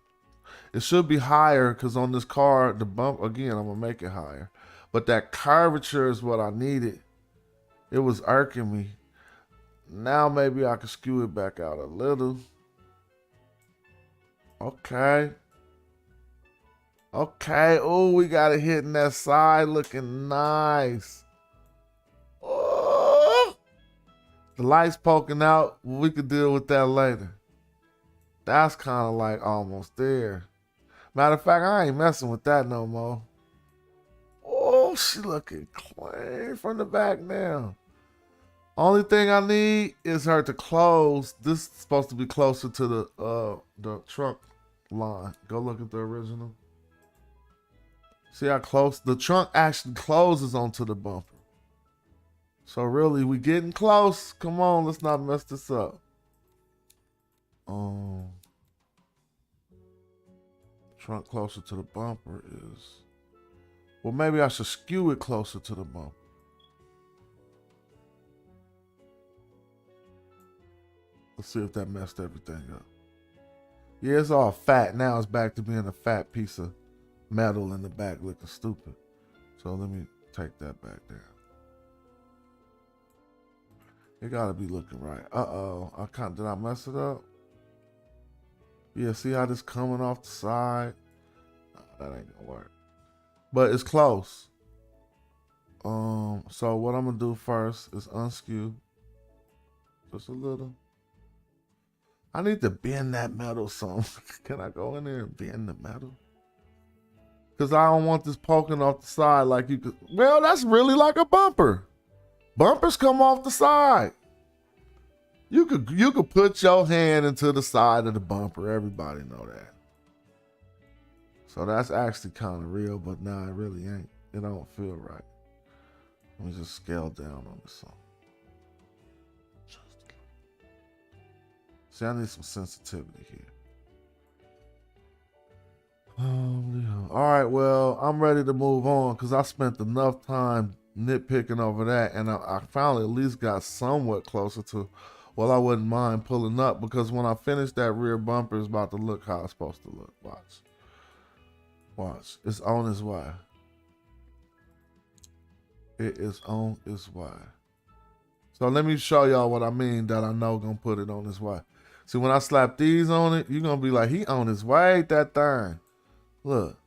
it should be higher because on this car, the bump, again, I'm going to make it higher. But that curvature is what I needed. It was irking me. Now maybe I can skew it back out a little. Okay. Okay. Oh, we got it hitting that side looking nice. Oh. The light's poking out. We could deal with that later. That's kind of like almost there. Matter of fact, I ain't messing with that no more. Oh, she looking clean from the back now. Only thing I need is her to close. This is supposed to be closer to the trunk line. Go look at the original. See how close? The trunk actually closes onto the bumper. So really, we getting close. Come on, let's not mess this up. Trunk closer to the bumper is... Well, maybe I should skew it closer to the bumper. Let's see if that messed everything up. Yeah, it's all fat. Now it's back to being a fat piece of metal in the back looking stupid. So let me take that back down. It gotta be looking right. Uh-oh. Did I mess it up? Yeah, see how this coming off the side? No, that ain't gonna work. But it's close. So what I'm gonna do first is unskew. Just a little. I need to bend that metal some. Can I go in there and bend the metal? Because I don't want this poking off the side like you could. Well, that's really like a bumper. Bumpers come off the side. You could put your hand into the side of the bumper. Everybody know that. So that's actually kind of real, but nah, it really ain't. It don't feel right. Let me just scale down on this one. See, I need some sensitivity here. All right, well, I'm ready to move on because I spent enough time nitpicking over that, and I finally at least got somewhat closer to, well, I wouldn't mind pulling up, because when I finish that rear bumper, it's about to look how it's supposed to look. Watch. Watch. It's on its way. It is on its way. So let me show y'all what I mean that I know gonna put it on its way. See, when I slap these on it, you're gonna be like, he on his way, that thing. Look.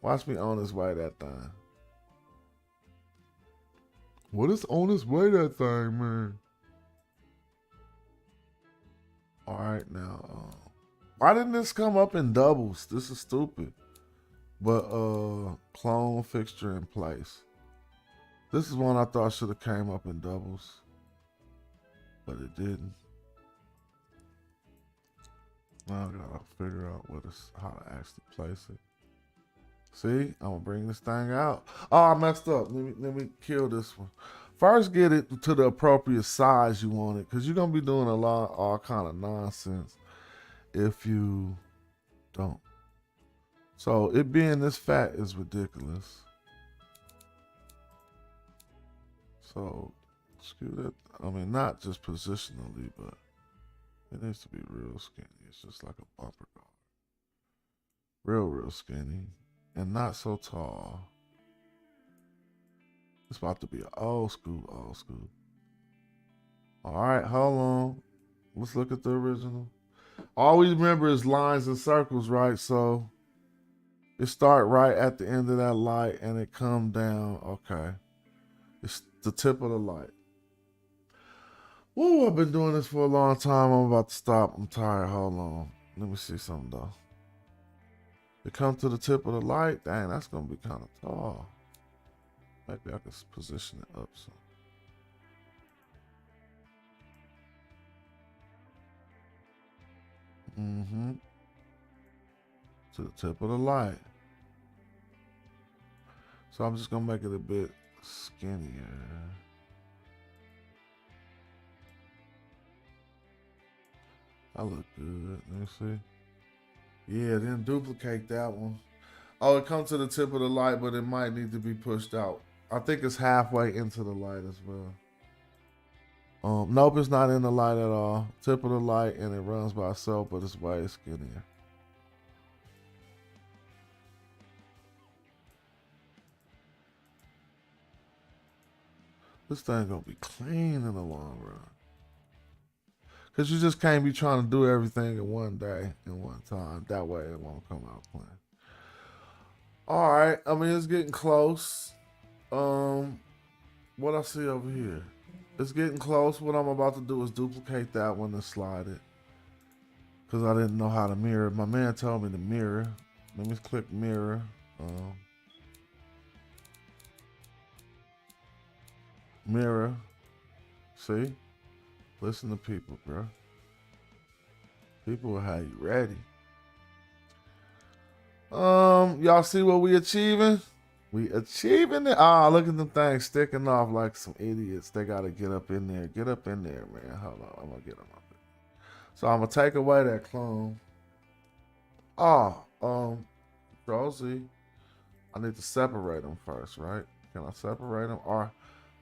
Watch me on his way, that thing. What is on his way, that thing, man? All right, now, why didn't this come up in doubles? This is stupid. But clone fixture in place. This is one I thought should have came up in doubles, but it didn't. Now I gotta figure out how to actually place it. See, I'm gonna bring this thing out. Oh, I messed up. Let me kill this one. First, get it to the appropriate size you want it, because you're gonna be doing all kind of nonsense if you don't. So it being this fat is ridiculous. So screw that. I mean, not just positionally, but it needs to be real skinny. It's just like a bumper guard. Real skinny. And not so tall. It's about to be an old school. All right, hold on. Let's look at the original. All we remember is lines and circles, right? So it start right at the end of that light and it come down. Okay. It's the tip of the light. Woo, I've been doing this for a long time. I'm about to stop. I'm tired. Hold on. Let me see something though. It comes to the tip of the light. Dang, that's gonna be kind of tall. Maybe I can position it up some. To the tip of the light. So I'm just gonna make it a bit skinnier. I look good. Let me see. Yeah, then duplicate that one. Oh, it comes to the tip of the light, but it might need to be pushed out. I think it's halfway into the light as well. Nope, it's not in the light at all. Tip of the light, and it runs by itself, but it's way skinnier. This thing gonna be clean in the long run. Because you just can't be trying to do everything in one day, in one time. That way it won't come out clean. All right, I mean, it's getting close. What I see over here? It's getting close. What I'm about to do is duplicate that one and slide it. Because I didn't know how to mirror. My man told me to mirror. Let me click mirror. Mirror. See? Listen to people, bro. People will have you ready. Y'all see what we achieving? We achieving it. Ah, look at them things sticking off like some idiots. They gotta get up in there. Get up in there, man. Hold on, I'm gonna get them up there. So I'm gonna take away that clone. Rosie. I need to separate them first, right? Can I separate them? Or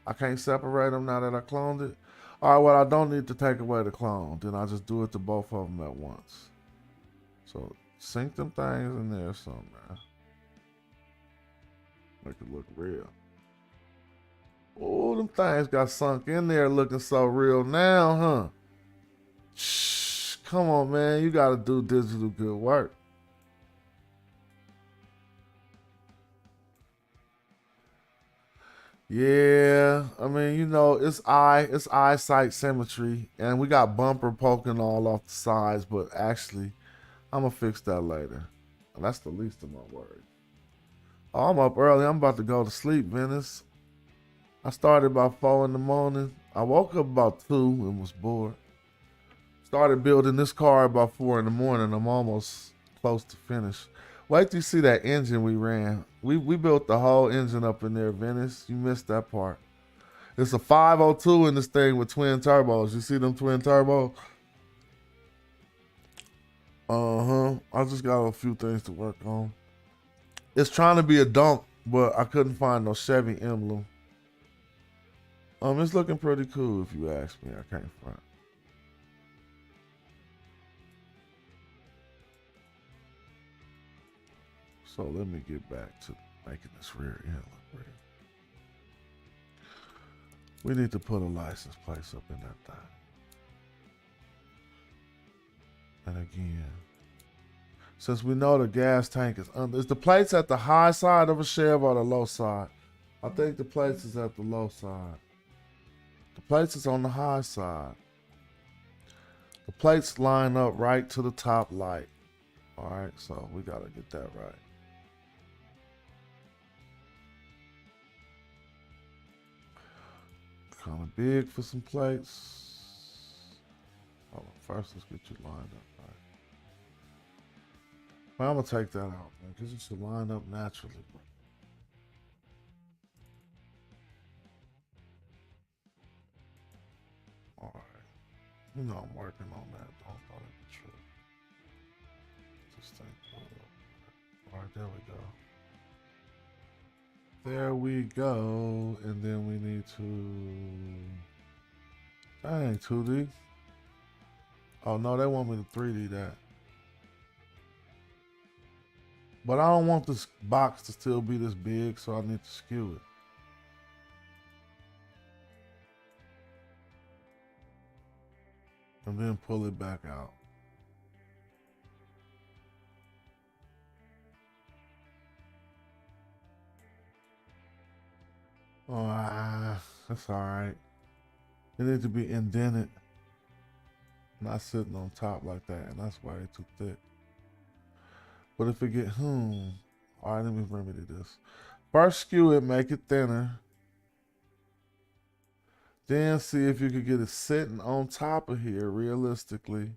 I can't separate them now that I cloned it? All right, well, I don't need to take away the clone. Then I just do it to both of them at once. So sink them things in there somewhere. Make it look real. Oh, them things got sunk in there looking so real now, huh? Shh, come on, man. You got to do digital good work. Yeah, I mean, you know, it's eyesight symmetry, and we got bumper poking all off the sides, but actually, I'm gonna fix that later. And that's the least of my worries. Oh, I'm up early. I'm about to go to sleep, Venice. I started about 4 in the morning. I woke up about 2 and was bored. Started building this car about 4 in the morning. I'm almost close to finish. Wait till you see that engine we ran. We built the whole engine up in there, Venice. You missed that part. It's a 502 in this thing with twin turbos. You see them twin turbos? I just got a few things to work on. It's trying to be a Donk, but I couldn't find no Chevy emblem. It's looking pretty cool if you ask me. I can't front. So let me get back to making this rear end look real. We need to put a license plate up in that thing. And again, since we know the gas tank is under, is the plates at the high side of a Chev or the low side? I think the plates is at the low side. The plates is on the high side. The plates line up right to the top light. All right, so we gotta get that right. Kind of big for some plates. Hold on, first let's get you lined up right. Well, I'm gonna take that out, man, because it should line up naturally. All right, you know I'm working on that. Don't thought it was true. Just think. All right, there we go. There we go, and then we need to. Dang, 2D. Oh no, they want me to 3D that. But I don't want this box to still be this big, so I need to skew it. And then pull it back out. Oh, that's all right. It needs to be indented, not sitting on top like that, and that's why it's too thick. But if it get, all right, let me remedy this. First skew it, make it thinner. Then see if you could get it sitting on top of here realistically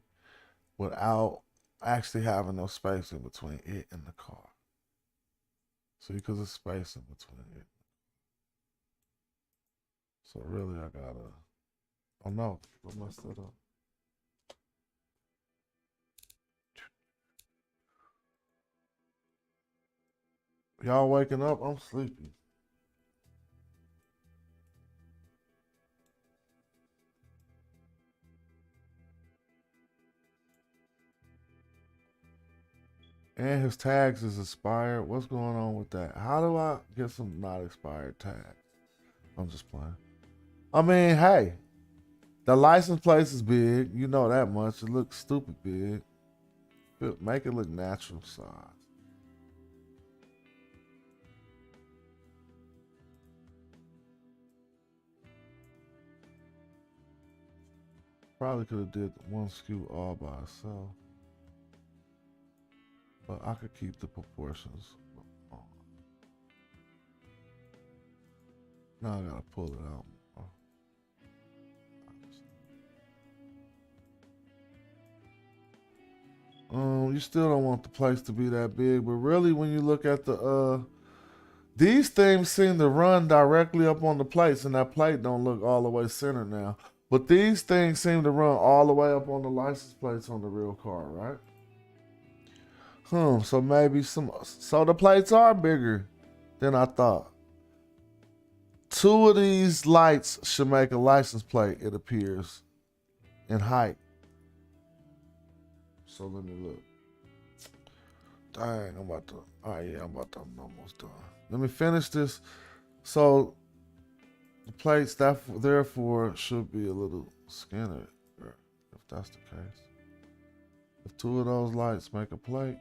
without actually having no space in between it and the car. See, because there's space in between it. So really I gotta, oh no, I messed it up. Y'all waking up? I'm sleepy. And his tags is expired. What's going on with that? How do I get some not expired tags? I'm just playing. I mean, hey, the license plate is big. You know that much. It looks stupid big. Make it look natural size. Probably could have did one skew all by itself. But I could keep the proportions. Now I gotta pull it out. You still don't want the place to be that big, but really when you look at the these things seem to run directly up on the plates, and that plate don't look all the way centered now. But these things seem to run all the way up on the license plates on the real car, right? So maybe so the plates are bigger than I thought. 2 of these lights should make a license plate, it appears, in height. So let me look. Dang, I'm almost done. Let me finish this. So the plates that therefore should be a little skinner, if that's the case. If 2 of those lights make a plate,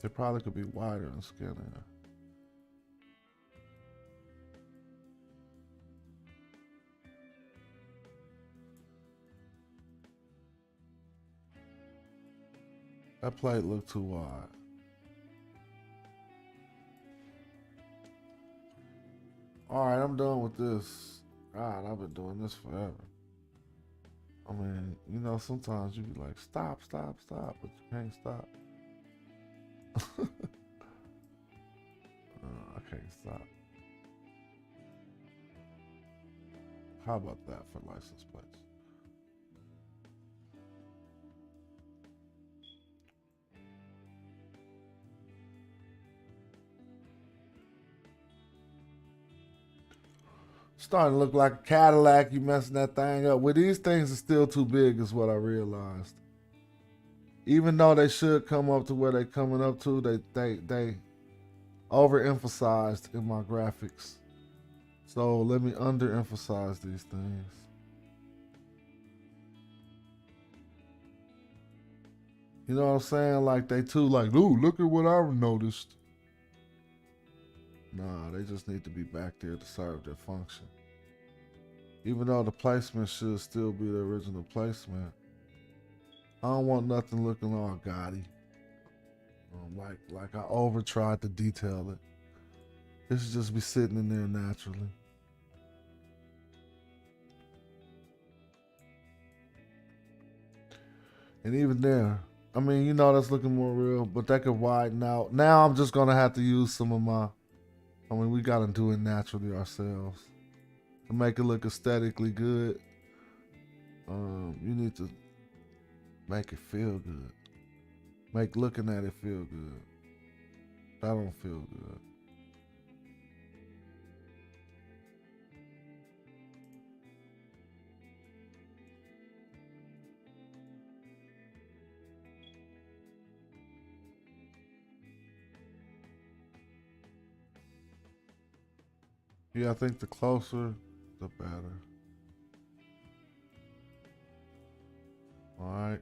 they probably could be wider and skinnier. That plate looked too wide. All right, I'm done with this. God, I've been doing this forever. I mean, you know, sometimes you be like, stop, stop, stop, but you can't stop. I can't stop. How about that for license plates? Starting to look like a Cadillac. You messing that thing up. Well, these things are still too big is what I realized. Even though they should come up to where they're coming up to, they overemphasized in my graphics. So let me underemphasize these things. You know what I'm saying? Like they too like, ooh, look at what I've noticed. Nah, they just need to be back there to serve their function. Even though the placement should still be the original placement, I don't want nothing looking all gaudy. Like I over tried to detail it. It should just be sitting in there naturally. And even there, I mean, you know, that's looking more real, but that could widen out. Now I'm just gonna have to use some of my, I mean, we gotta do it naturally ourselves to make it look aesthetically good. You need to make it feel good. Make looking at it feel good. That don't feel good. Yeah, I think the closer, the better. All right.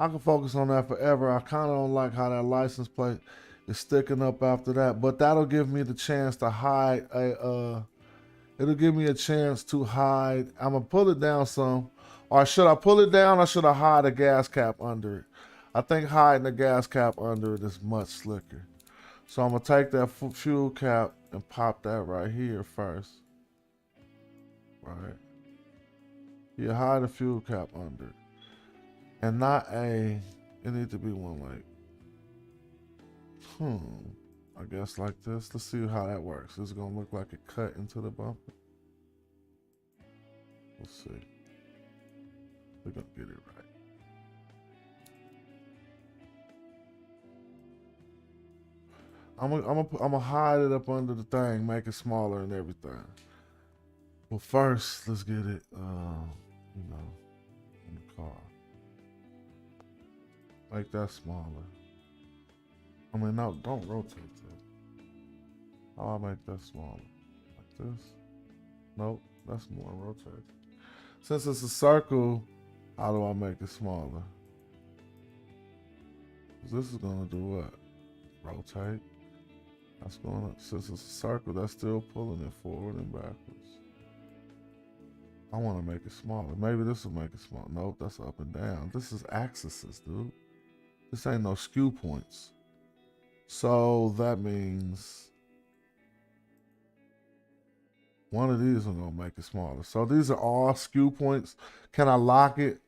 I can focus on that forever. I kind of don't like how that license plate is sticking up after that, but that'll give me the chance to hide it'll give me a chance to hide. I'm gonna pull it down some. Or should I pull it down or should I hide a gas cap under it? I think hiding a gas cap under it is much slicker. So I'm gonna take that fuel cap and pop that right here first. Right. You hide the fuel cap under it. And not it needs to be one like, I guess like this. Let's see how that works. Is it gonna look like it cut into the bumper? We'll see. We're gonna get it right. I'm gonna hide it up under the thing, make it smaller and everything. Well, first, let's get it, you know, in the car. Make that smaller. I mean, no, don't rotate it. How do I make that smaller? Like this? Nope, that's more rotated. Since it's a circle, how do I make it smaller? This is gonna do what? Rotate. That's gonna, since it's a circle, that's still pulling it forward and backwards. I wanna make it smaller. Maybe this will make it smaller. Nope, that's up and down. This is axes, dude. This ain't no skew points. So that means one of these are gonna make it smaller. So these are all skew points. Can I lock it?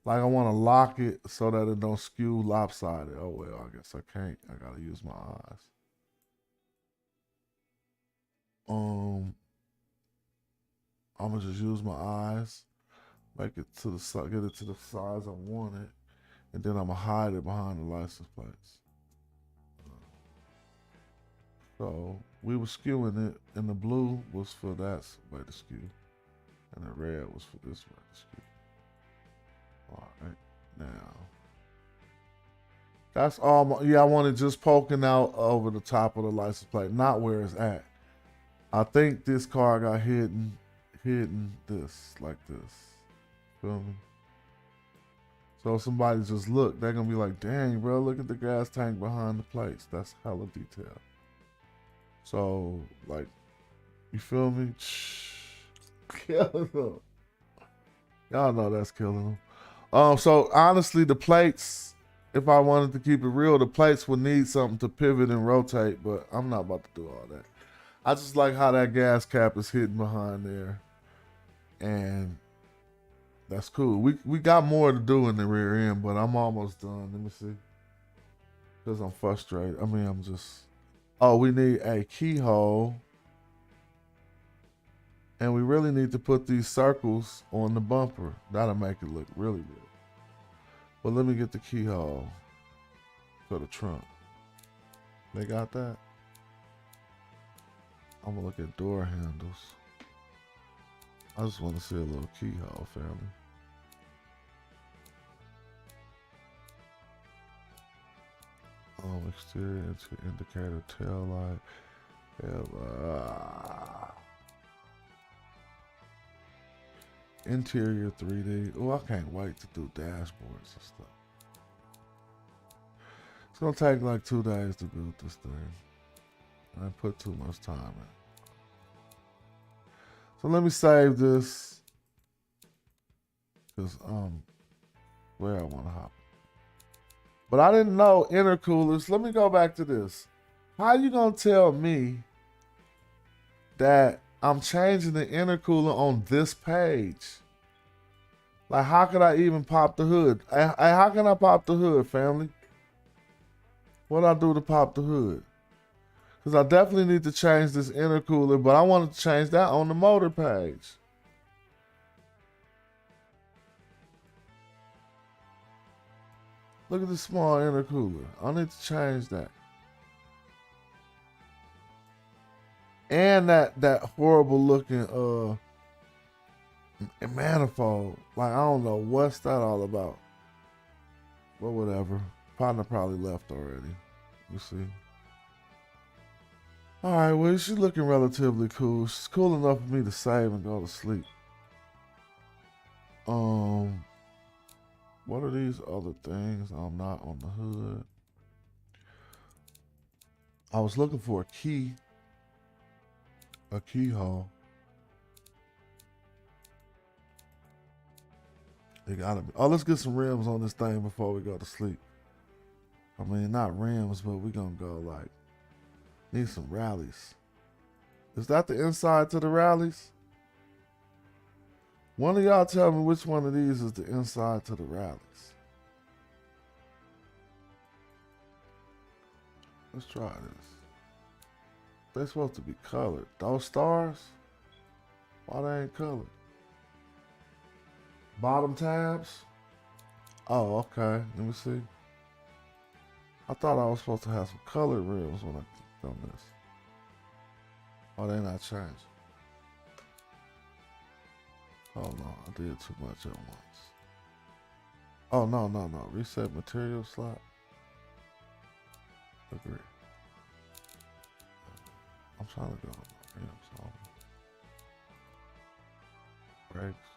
Like I wanna lock it so that it don't skew lopsided. Oh well, I guess I can't. I gotta use my eyes. I'm gonna just use my eyes, make it to the side, get it to the size I want it, and then I'm gonna hide it behind the license plates. So we were skewing it, and the blue was for that way to skew, and the red was for this way to skew. All right, now that's all. Yeah, I want it just poking out over the top of the license plate, not where it's at. I think this car got hidden this, like this. Feel me? So if somebody just look, they're gonna be like, dang, bro, look at the gas tank behind the plates. That's hella detail. So, like, you feel me? Killing them. Y'all know that's killing them. So honestly, the plates, if I wanted to keep it real, the plates would need something to pivot and rotate, but I'm not about to do all that. I just like how that gas cap is hidden behind there. And that's cool. We got more to do in the rear end, but I'm almost done. Let me see. Because I'm frustrated. I mean, I'm just... Oh, we need a keyhole. And we really need to put these circles on the bumper. That'll make it look really good. But let me get the keyhole for the trunk. They got that? I'm gonna look at door handles. I just want to see a little keyhole, family. Exterior indicator, tail light. Interior 3D. Oh, I can't wait to do dashboards and stuff. It's gonna take like 2 days to build this thing. I put too much time in. So let me save this. Cause where I wanna hop. But I didn't know intercoolers. Let me go back to this. How you gonna tell me that I'm changing the intercooler on this page? Like, how could I even pop the hood? How can I pop the hood, family? What do I do to pop the hood? Because I definitely need to change this intercooler, but I wanted to change that on the motor page. Look at this small intercooler. I need to change that. And that horrible looking manifold. Like, I don't know what's that all about. But whatever. Partner probably left already. You see. Alright, well, she's looking relatively cool. She's cool enough for me to save and go to sleep. What are these other things? I'm not on the hood. I was looking for a key. A keyhole. They gotta be. Oh, let's get some rims on this thing before we go to sleep. I mean, not rims, but we're gonna go like, need some rallies. Is that the inside to the rallies? One of y'all tell me which one of these is the inside to the rallies. Let's try this. They're supposed to be colored. Those stars? Why they ain't colored? Bottom tabs? Oh, okay. Let me see. I thought I was supposed to have some colored rims when I clicked on this. Oh, they're not changing. Oh no, I did too much at once. Oh no. Reset material slot. Agree. I'm trying to go on my rims. Brakes.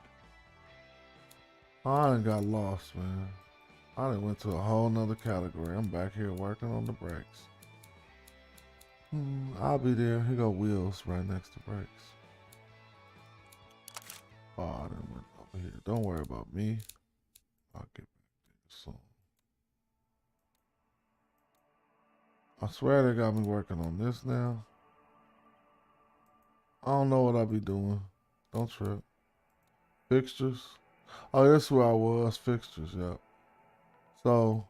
Oh, I done got lost, man. I done went to a whole nother category. I'm back here working on the brakes. I'll be there. Here go wheels right next to brakes. Oh, I done went over here. Don't worry about me. I'll get back there soon. I swear they got me working on this now. I don't know what I be doing. Don't trip. Fixtures. Oh, that's where I was. Fixtures, yep. So,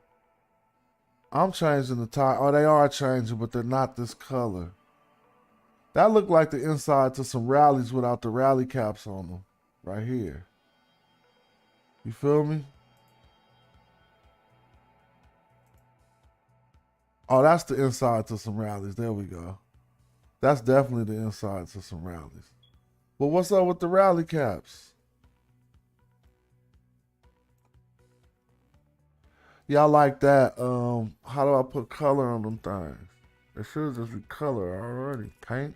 I'm changing the tire. Oh, they are changing, but they're not this color. That looked like the inside to some rallies without the rally caps on them. Right here. You feel me? Oh, that's the inside to some rallies. There we go. That's definitely the inside to some rallies. But what's up with the rally caps? Y'all like that? How do I put color on them things? It should just be color already. Paint.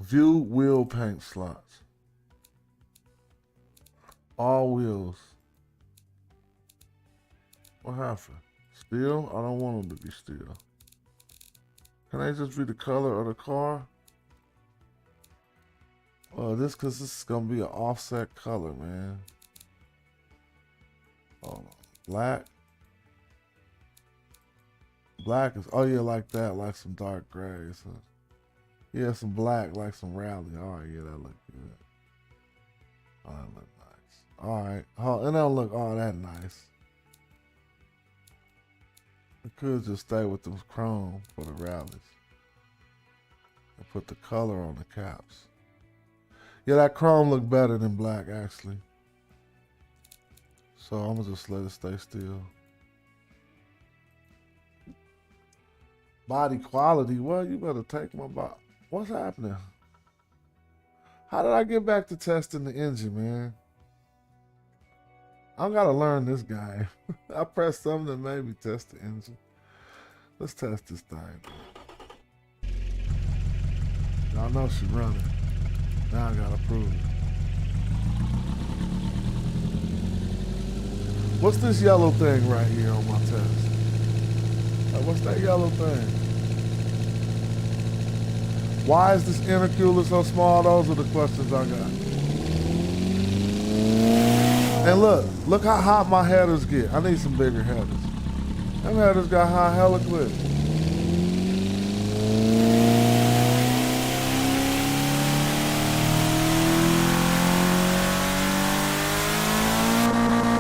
View wheel paint slots. All wheels. What happened? Steel? I don't want them to be steel. Can they just be the color of the car? This cause this is gonna be an offset color, man. Hold on. Black. Black is, oh yeah, like that, like some dark grays. Huh? Yeah, some black, like some rally. All right, yeah, that look good. Oh, that look nice. All right, oh, and that don't look all that nice. It could just stay with the chrome for the rallies. And put the color on the caps. Yeah, that chrome look better than black, actually. So I'm gonna just let it stay still. Body quality, well, you better take my body. What's happening? How did I get back to testing the engine, man? I gotta learn this guy. I pressed something that made me test the engine. Let's test this thing. Y'all know she's running. Now I gotta prove it. What's this yellow thing right here on my test? Like, what's that yellow thing? Why is this intercooler so small? Those are the questions I got. And look how hot my headers get. I need some bigger headers. Them headers got hot hella quick.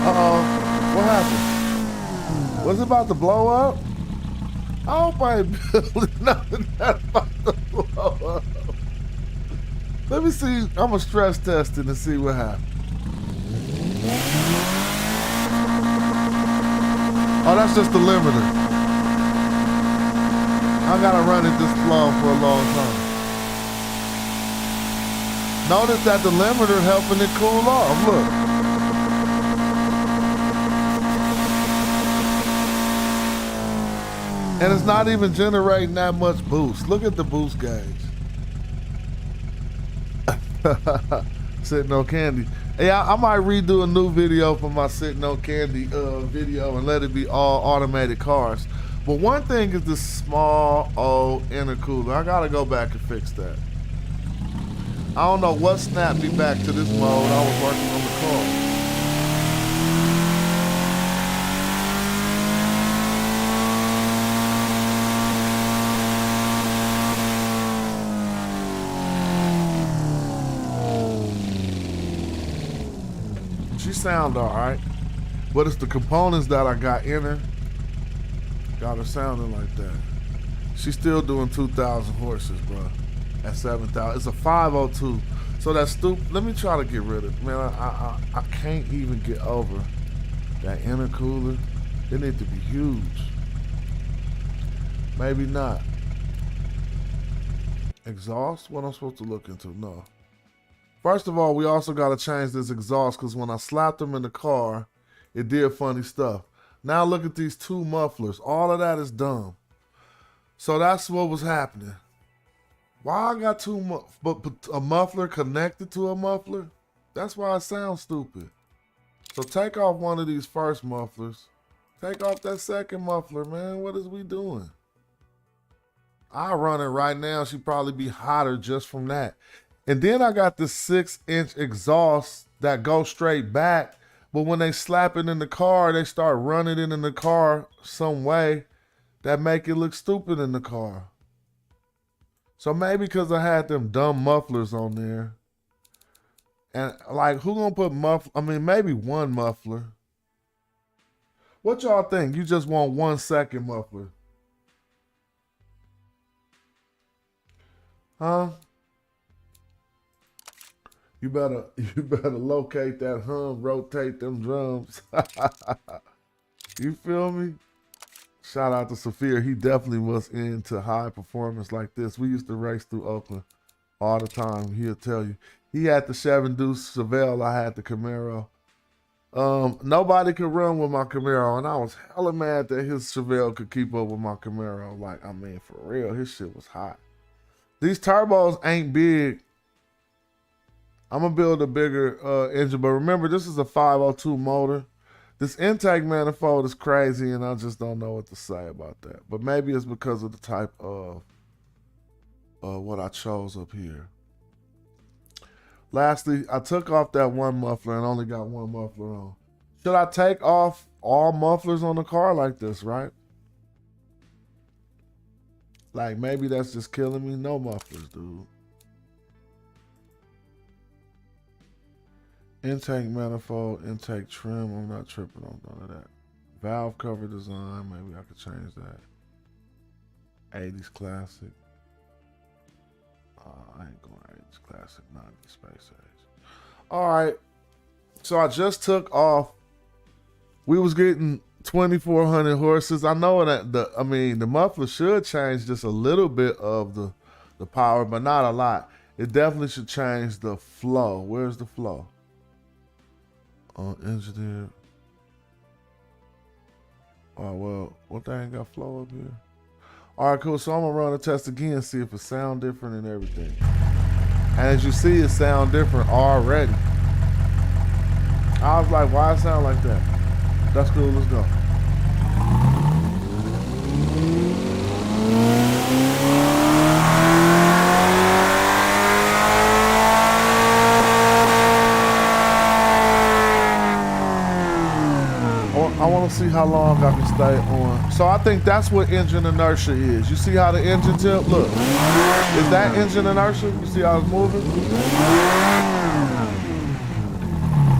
Uh-oh, what happened? Was it about to blow up? I hope I ain't building nothing that's about to blow up. Let me see, I'm gonna stress test it and see what happens. Oh, that's just the limiter. I gotta run it this long for a long time. Notice that the limiter helping it cool off, look. And it's not even generating that much boost. Look at the boost gauge. Sitting on candy. Hey, I might redo a new video for my sitting on candy video and let it be all automated cars. But one thing is this small old intercooler. I gotta go back and fix that. I don't know what snapped me back to this mode. I was working on the car. Sound all right, but it's the components that I got in her got her sounding like that. She's still doing 2,000 horses, bro, at 7,000. It's a 502, so that's stupid. Let me try to get rid of it, man. I can't even get over that intercooler. It needs to be huge. Maybe not. Exhaust? What I'm supposed to look into? No. First of all, we also got to change this exhaust because when I slapped them in the car, it did funny stuff. Now look at these two mufflers. All of that is dumb. So that's what was happening. Why I got but a muffler connected to a muffler? That's why it sounds stupid. So take off one of these first mufflers. Take off that second muffler, man. What is we doing? I'll run it right now. She'd probably be hotter just from that. And then I got this 6-inch exhaust that goes straight back. But when they slap it in the car, they start running it in the car some way that make it look stupid in the car. So maybe because I had them dumb mufflers on there. And like, who gonna put maybe one muffler. What y'all think? You just want 1 second muffler? Huh? You better locate that hum, rotate them drums. You feel me? Shout out to Saphir. He definitely was into high performance like this. We used to race through Oakland all the time. He'll tell you. He had the 7 Deuce Chevelle. I had the Camaro. Nobody could run with my Camaro, and I was hella mad that his Chevelle could keep up with my Camaro. Like, I mean, for real, his shit was hot. These turbos ain't big. I'm gonna build a bigger engine, but remember, this is a 502 motor. This intake manifold is crazy, and I just don't know what to say about that. But maybe it's because of the type of what I chose up here. Lastly, I took off that one muffler and only got one muffler on. Should I take off all mufflers on the car like this, right? Like maybe that's just killing me. No mufflers, dude. Intake manifold, intake trim. I'm not tripping on none of that. Valve cover design. Maybe I could change that. 80s classic. I ain't going 80s classic. 90s space age. All right. So I just took off. We was getting 2,400 horses. I know that the muffler should change just a little bit of the power, but not a lot. It definitely should change the flow. Where's the flow? Engineer. Oh well, what they ain't got flow up here? All right, cool. So I'm gonna run a test again and see if it sound different and everything. And as you see, it sound different already. I was like, why it sound like that? That's cool. Let's go. I want to see how long I can stay on. So I think that's what engine inertia is. You see how the engine tip? Look, is that engine inertia? You see how it's moving?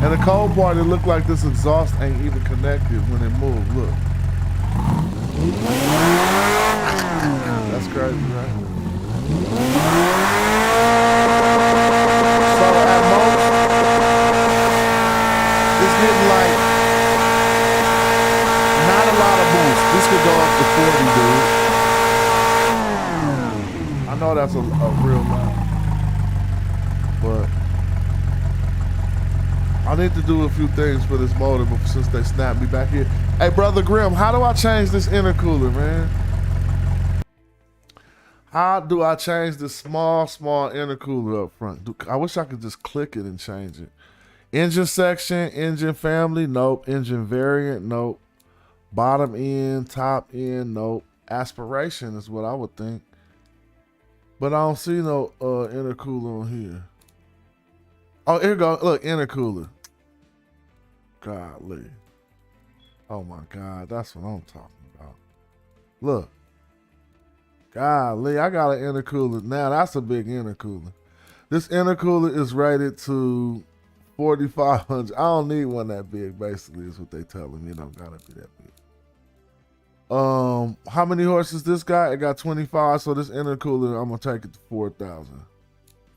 And the cold part, it looked like this exhaust ain't even connected when it moved. Look. That's crazy, right? So at most, it's getting like not a lot of boost. This could go up to 40, dude. I know that's a real lot. But I need to do a few things for this motor since they snapped me back here. Hey, Brother Grim, how do I change this intercooler, man? How do I change this small intercooler up front? I wish I could just click it and change it. Engine section, engine family, nope. Engine variant, nope. Bottom end, top end, nope. Aspiration is what I would think. But I don't see no intercooler on here. Oh, here we go. Look, intercooler. Golly. Oh my God, that's what I'm talking about. Look. Golly, I got an intercooler. Now that's a big intercooler. This intercooler is rated to 4,500. I don't need one that big, basically, is what they telling me. It don't gotta be that big. How many horses this got? It got 25, so this intercooler, I'm gonna take it to 4,000.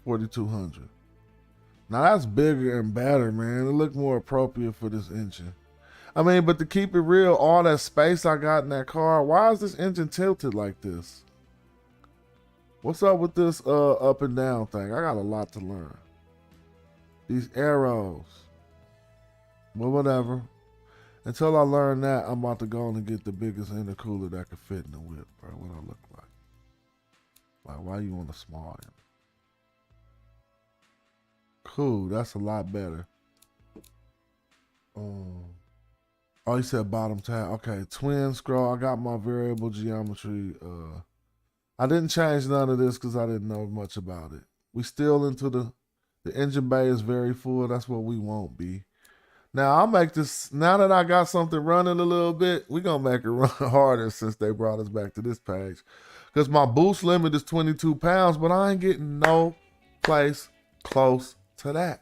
4,200. Now that's bigger and better, man. It look more appropriate for this engine. I mean, but to keep it real, all that space I got in that car, why is this engine tilted like this? What's up with this up and down thing? I got a lot to learn. These arrows. Well, whatever. Until I learn that, I'm about to go and get the biggest intercooler that could fit in the whip, bro. What I look like. Like, why you want a small one? Cool, that's a lot better. Oh, you said bottom tab. Okay, twin scroll. I got my variable geometry. I didn't change none of this because I didn't know much about it. We still into the engine bay is very full. That's what we won't be. Now I'll make this, now that I got something running a little bit, we're going to make it run harder since they brought us back to this page. Because my boost limit is 22 pounds, but I ain't getting no place close to that.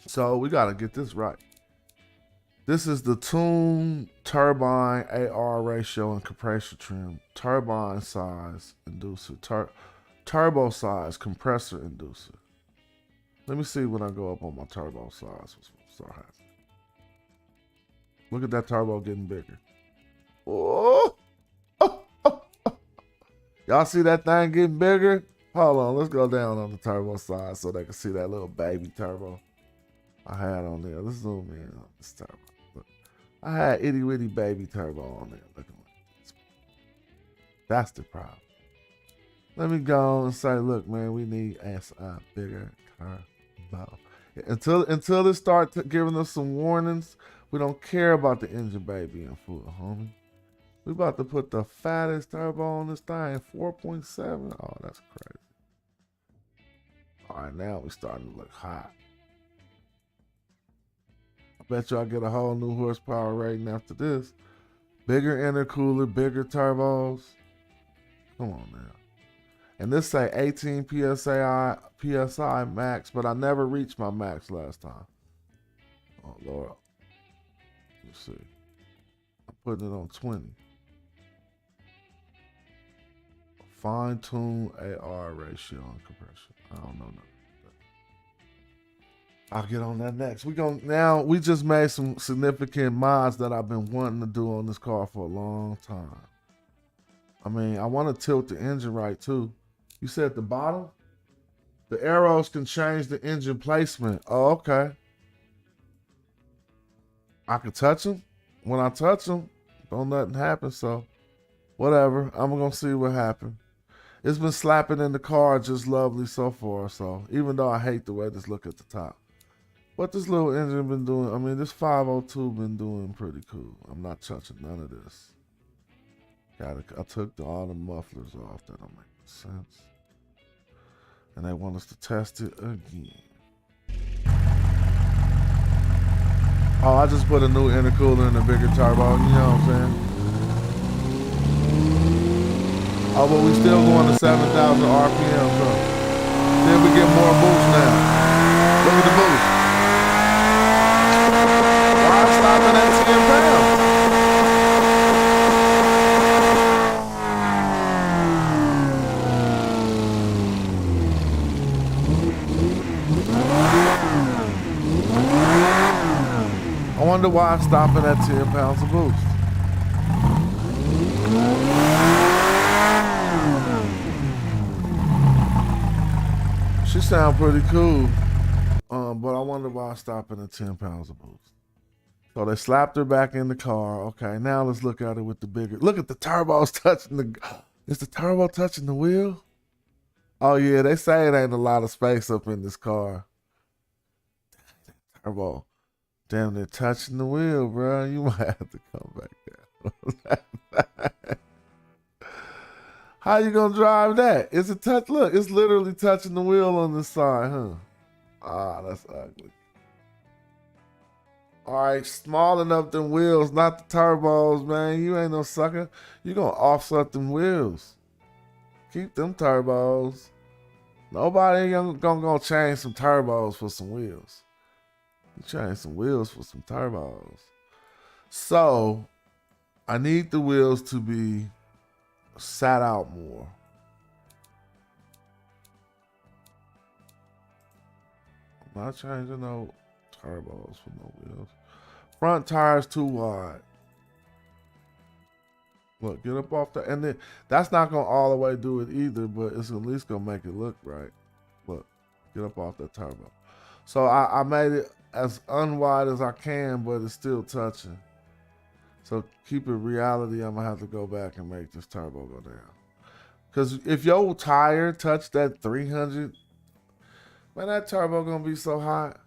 So we got to get this right. This is the tune turbine AR ratio and compressor trim, turbine size inducer, turbo size compressor inducer. Let me see when I go up on my turbo size. What's start happening? Look at that turbo getting bigger. Oh. Y'all see that thing getting bigger? Hold on, let's go down on the turbo side so they can see that little baby turbo I had on there. Let's zoom in on this turbo. Look, I had itty bitty baby turbo on there. Look at this. That's the problem. Let me go and say, look, man, we need a bigger turbo. Until they start giving us some warnings, we don't care about the engine bay being full, homie. We about to put the fattest turbo on this thing, 4.7. Oh, that's crazy. All right, now we starting to look hot. I bet you I'll get a whole new horsepower rating after this. Bigger intercooler, bigger turbos. Come on now. And this say 18 PSI max, but I never reached my max last time. Oh Lord. Let's see. I'm putting it on 20. Fine tune AR ratio and compression. I don't know nothing. I'll get on that next. We just made some significant mods that I've been wanting to do on this car for a long time. I mean, I want to tilt the engine right too. You said at the bottom? The arrows can change the engine placement. Oh, okay. I can touch them. When I touch them, don't nothing happen. So, whatever. I'm going to see what happens. It's been slapping in the car just lovely so far. So, even though I hate the way this look at the top. What this little engine been doing, I mean, this 502 been doing pretty cool. I'm not touching none of this. I took all the mufflers off. That don't make sense. And they want us to test it again. Oh, I just put a new intercooler in a bigger turbo, you know what I'm saying? Oh, but we still going to 7,000 RPM, so then we get more boost now. Look at the boost. Why I'm stopping at 10 pounds? I wonder why I'm stopping at 10 pounds of boost. She sound pretty cool, but I wonder why I'm stopping at 10 pounds of boost. So they slapped her back in the car. Okay, now let's look at it with the bigger. Look at the turbos touching the. Is the turbo touching the wheel? Oh yeah, they say it ain't a lot of space up in this car. Turbo. Damn, they're touching the wheel, bro. You might have to come back down. How you gonna drive that? Is it touch? Look, it's literally touching the wheel on the side, huh? Ah, that's ugly. All right, small enough them wheels, not the turbos, man. You ain't no sucker. You gonna offset them wheels. Keep them turbos. Nobody gonna change some turbos for some wheels. You change some wheels for some turbos. So, I need the wheels to be sat out more. I'm not changing no turbos for no wheels. Front tires too wide. Look, get up off that. And then that's not gonna all the way do it either, but it's at least gonna make it look right. Look, get up off that turbo. So I made it as unwide as I can, but it's still touching. So keep it reality, I'm gonna have to go back and make this turbo go down. Cause if your tire touched that 300, man, that turbo gonna be so hot.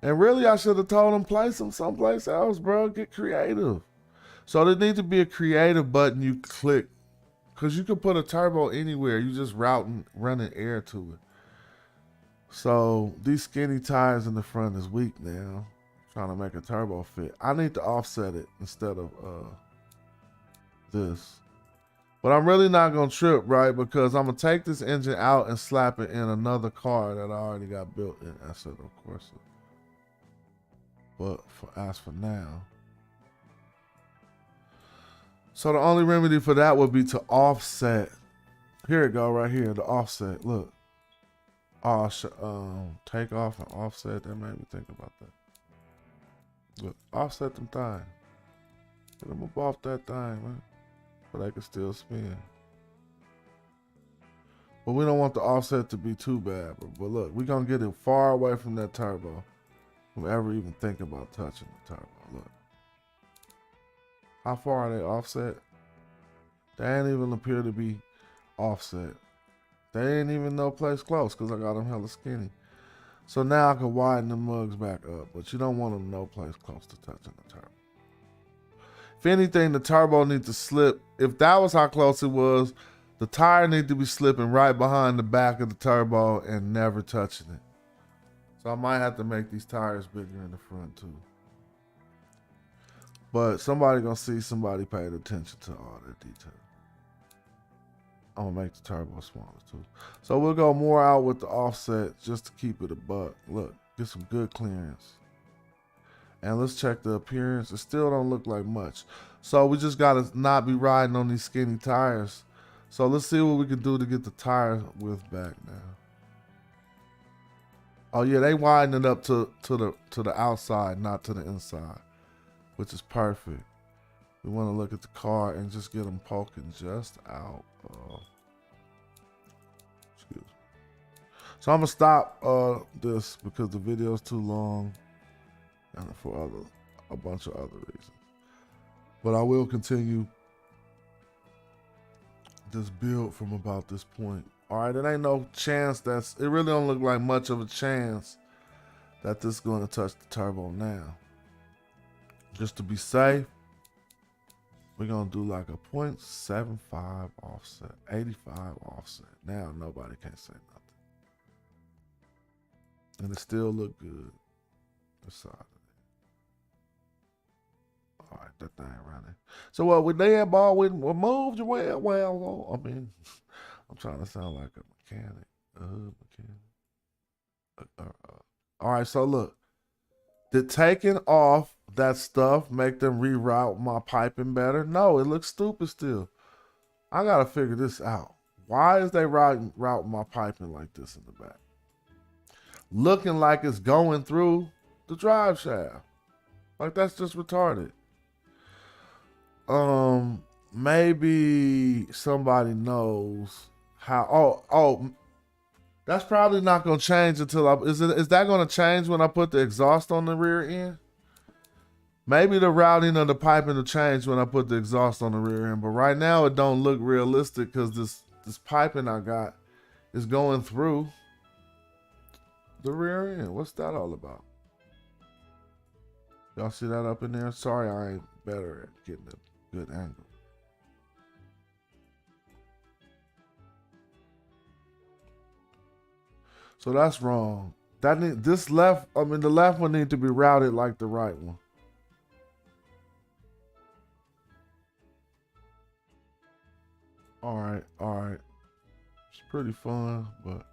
And really, I should have told them place them someplace else, bro. Get creative. So there needs to be a creative button you click. Cause you can put a turbo anywhere. You just running air to it. So these skinny tires in the front is weak now. Trying to make a turbo fit. I need to offset it instead of this. But I'm really not gonna trip, right? Because I'm gonna take this engine out and slap it in another car that I already got built in Assetto Corsa. But as for now. So the only remedy for that would be to offset. Here it go, right here, the offset. Look. Oh, take off and offset. That made me think about that. Look, offset them things. Get them up off that thing, man. So they can still spin. But we don't want the offset to be too bad. But look, we're going to get it far away from that turbo. From ever even thinking about touching the turbo. Look. How far are they offset? They ain't even appear to be offset. They ain't even no place close because I got them hella skinny. So now I can widen the mugs back up, but you don't want them no place close to touching the turbo. If anything, the turbo needs to slip. If that was how close it was, the tire needs to be slipping right behind the back of the turbo and never touching it. So I might have to make these tires bigger in the front too. But somebody gonna see somebody paid attention to all that detail. I'm gonna make the turbo smaller too. So we'll go more out with the offset just to keep it a buck. Look, get some good clearance. And let's check the appearance. It still don't look like much. So we just gotta not be riding on these skinny tires. So let's see what we can do to get the tire width back now. Oh yeah, they widen it up to the outside, not to the inside, which is perfect. We want to look at the car and just get them poking just out. Excuse me. So I'm gonna stop this because the video is too long, and for a bunch of other reasons. But I will continue this build from about this point. All right, it ain't no chance it really don't look like much of a chance that this is going to touch the turbo now. Just to be safe, we're going to do like a 0.75 offset, 85 offset. Now nobody can say nothing. And it still look good. This side of it. All right, that thing running. So what we did, ball, we moved your well. I mean, I'm trying to sound like a mechanic. All right, so look. Did taking off that stuff make them reroute my piping better? No, it looks stupid still. I gotta figure this out. Why is they routing my piping like this in the back? Looking like it's going through the drive shaft. Like that's just retarded. Maybe somebody knows how. Oh, that's probably not gonna change until is that gonna change when I put the exhaust on the rear end? Maybe the routing of the piping will change when I put the exhaust on the rear end, but right now it don't look realistic because this piping I got is going through the rear end. What's that all about? Y'all see that up in there? Sorry, I ain't better at getting a good angle. So that's wrong. The left one need to be routed like the right one. All right. It's pretty fun, but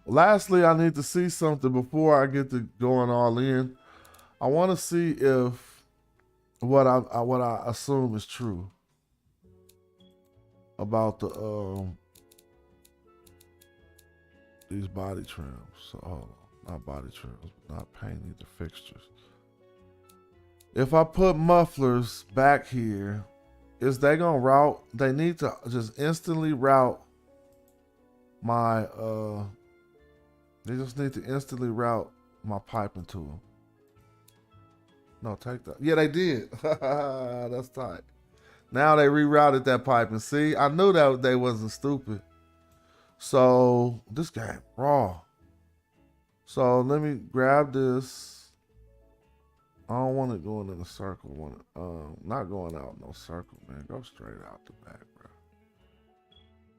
lastly, I need to see something before I get to going all in. I want to see if what I assume is true about the these body trims. So not body trims, not painting the fixtures. If I put mufflers back here, is they gonna route? They need to just instantly route my they just need to instantly route my piping to them. No, take that. Yeah, they did. That's tight. Now they rerouted that pipe, and see, I knew that they wasn't stupid. So this game raw. So let me grab this. I don't want it going in a circle. I want it, not going out no circle, man. Go straight out the back, bro.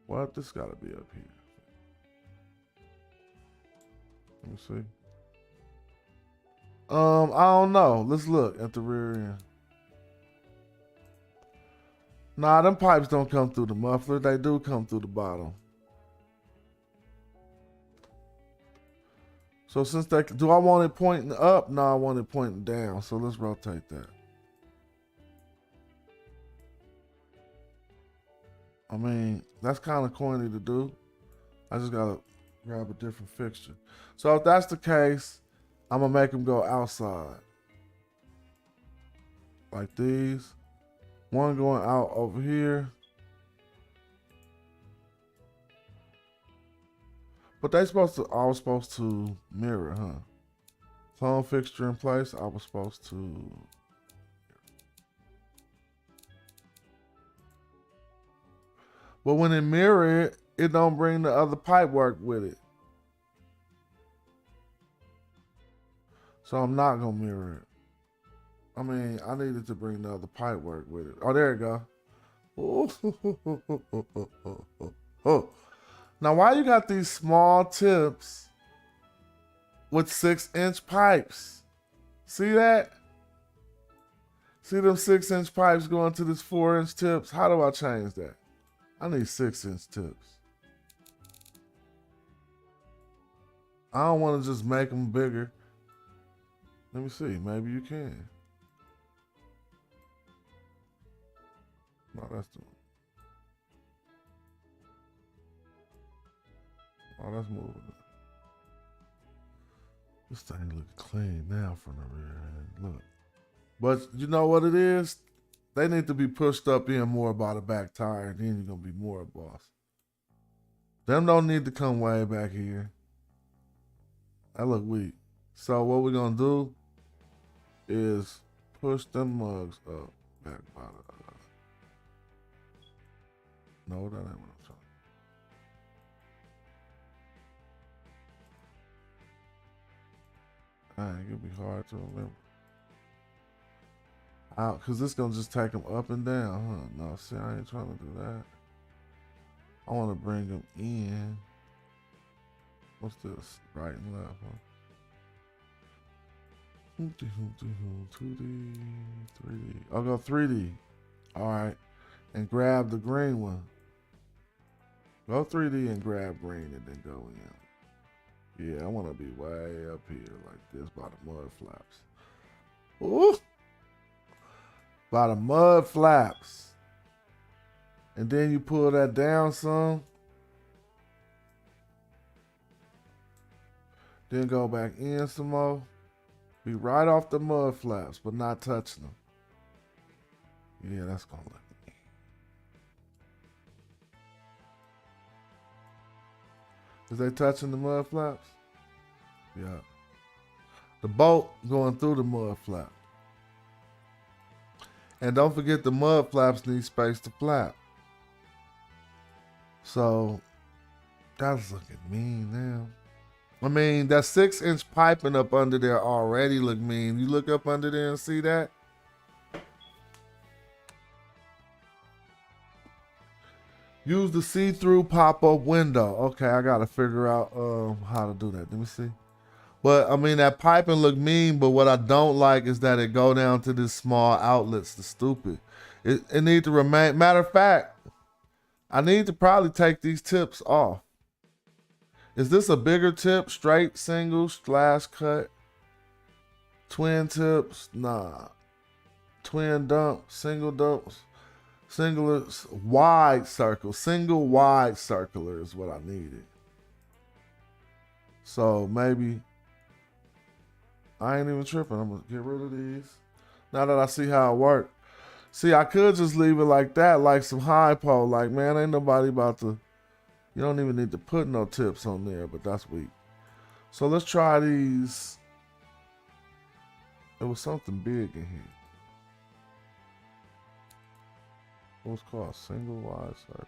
What? This gotta be up here. Let me see. I don't know. Let's look at the rear end. Nah, them pipes don't come through the muffler. They do come through the bottom. So since do I want it pointing up? No, I want it pointing down. So let's rotate that. I mean, that's kind of corny to do. I just gotta grab a different fixture. So if that's the case, I'm gonna make them go outside. Like these. One going out over here. But I was supposed to mirror, huh? Phone fixture in place, I was supposed to. But when it mirror it, it don't bring the other pipe work with it. So I'm not gonna mirror it. I mean, I needed to bring the other pipe work with it. Oh, there you go. Now, why you got these small tips with 6-inch pipes? See that? See them 6-inch pipes going to these 4-inch tips? How do I change that? I need 6-inch tips. I don't want to just make them bigger. Let me see. Maybe you can. No, that's the. Oh, that's moving. This thing looking clean now from the rear end. Look. But you know what it is? They need to be pushed up in more by the back tire, and then you're going to be more a boss. Them don't need to come way back here. That look weak. So what we're going to do is push them mugs up back by the... No, that ain't what I'm trying. Dang, it'll be hard to remember. Because this going to just take them up and down, huh? No, see, I ain't trying to do that. I want to bring them in. What's this? Right and left, huh? 2D, 3D. I'll go 3D. All right. And grab the green one. Go 3D and grab green and then go in. Yeah, I want to be way up here like this by the mud flaps. Ooh! By the mud flaps. And then you pull that down some. Then go back in some more. Be right off the mud flaps, but not touching them. Yeah, that's gonna look. Is they touching the mud flaps? Yeah. The bolt going through the mud flap. And don't forget the mud flaps need space to flap. So that's looking mean now. I mean, that 6-inch piping up under there already look mean. You look up under there and see that? Use the see-through pop-up window. Okay, I gotta figure out how to do that. Let me see. But I mean, that piping look mean, but what I don't like is that it go down to these small outlets. The stupid. It need to remain. Matter of fact, I need to probably take these tips off. Is this a bigger tip? Straight, single, slash cut? Twin tips? Nah. Twin dump, single dumps. Singular, wide circle. Single wide circular is what I needed. So maybe, I ain't even tripping. I'm going to get rid of these. Now that I see how it works. See, I could just leave it like that, like some high pole. Like, man, ain't nobody about to, you don't even need to put no tips on there, but that's weak. So let's try these. It was something big in here. What's called single wide circle.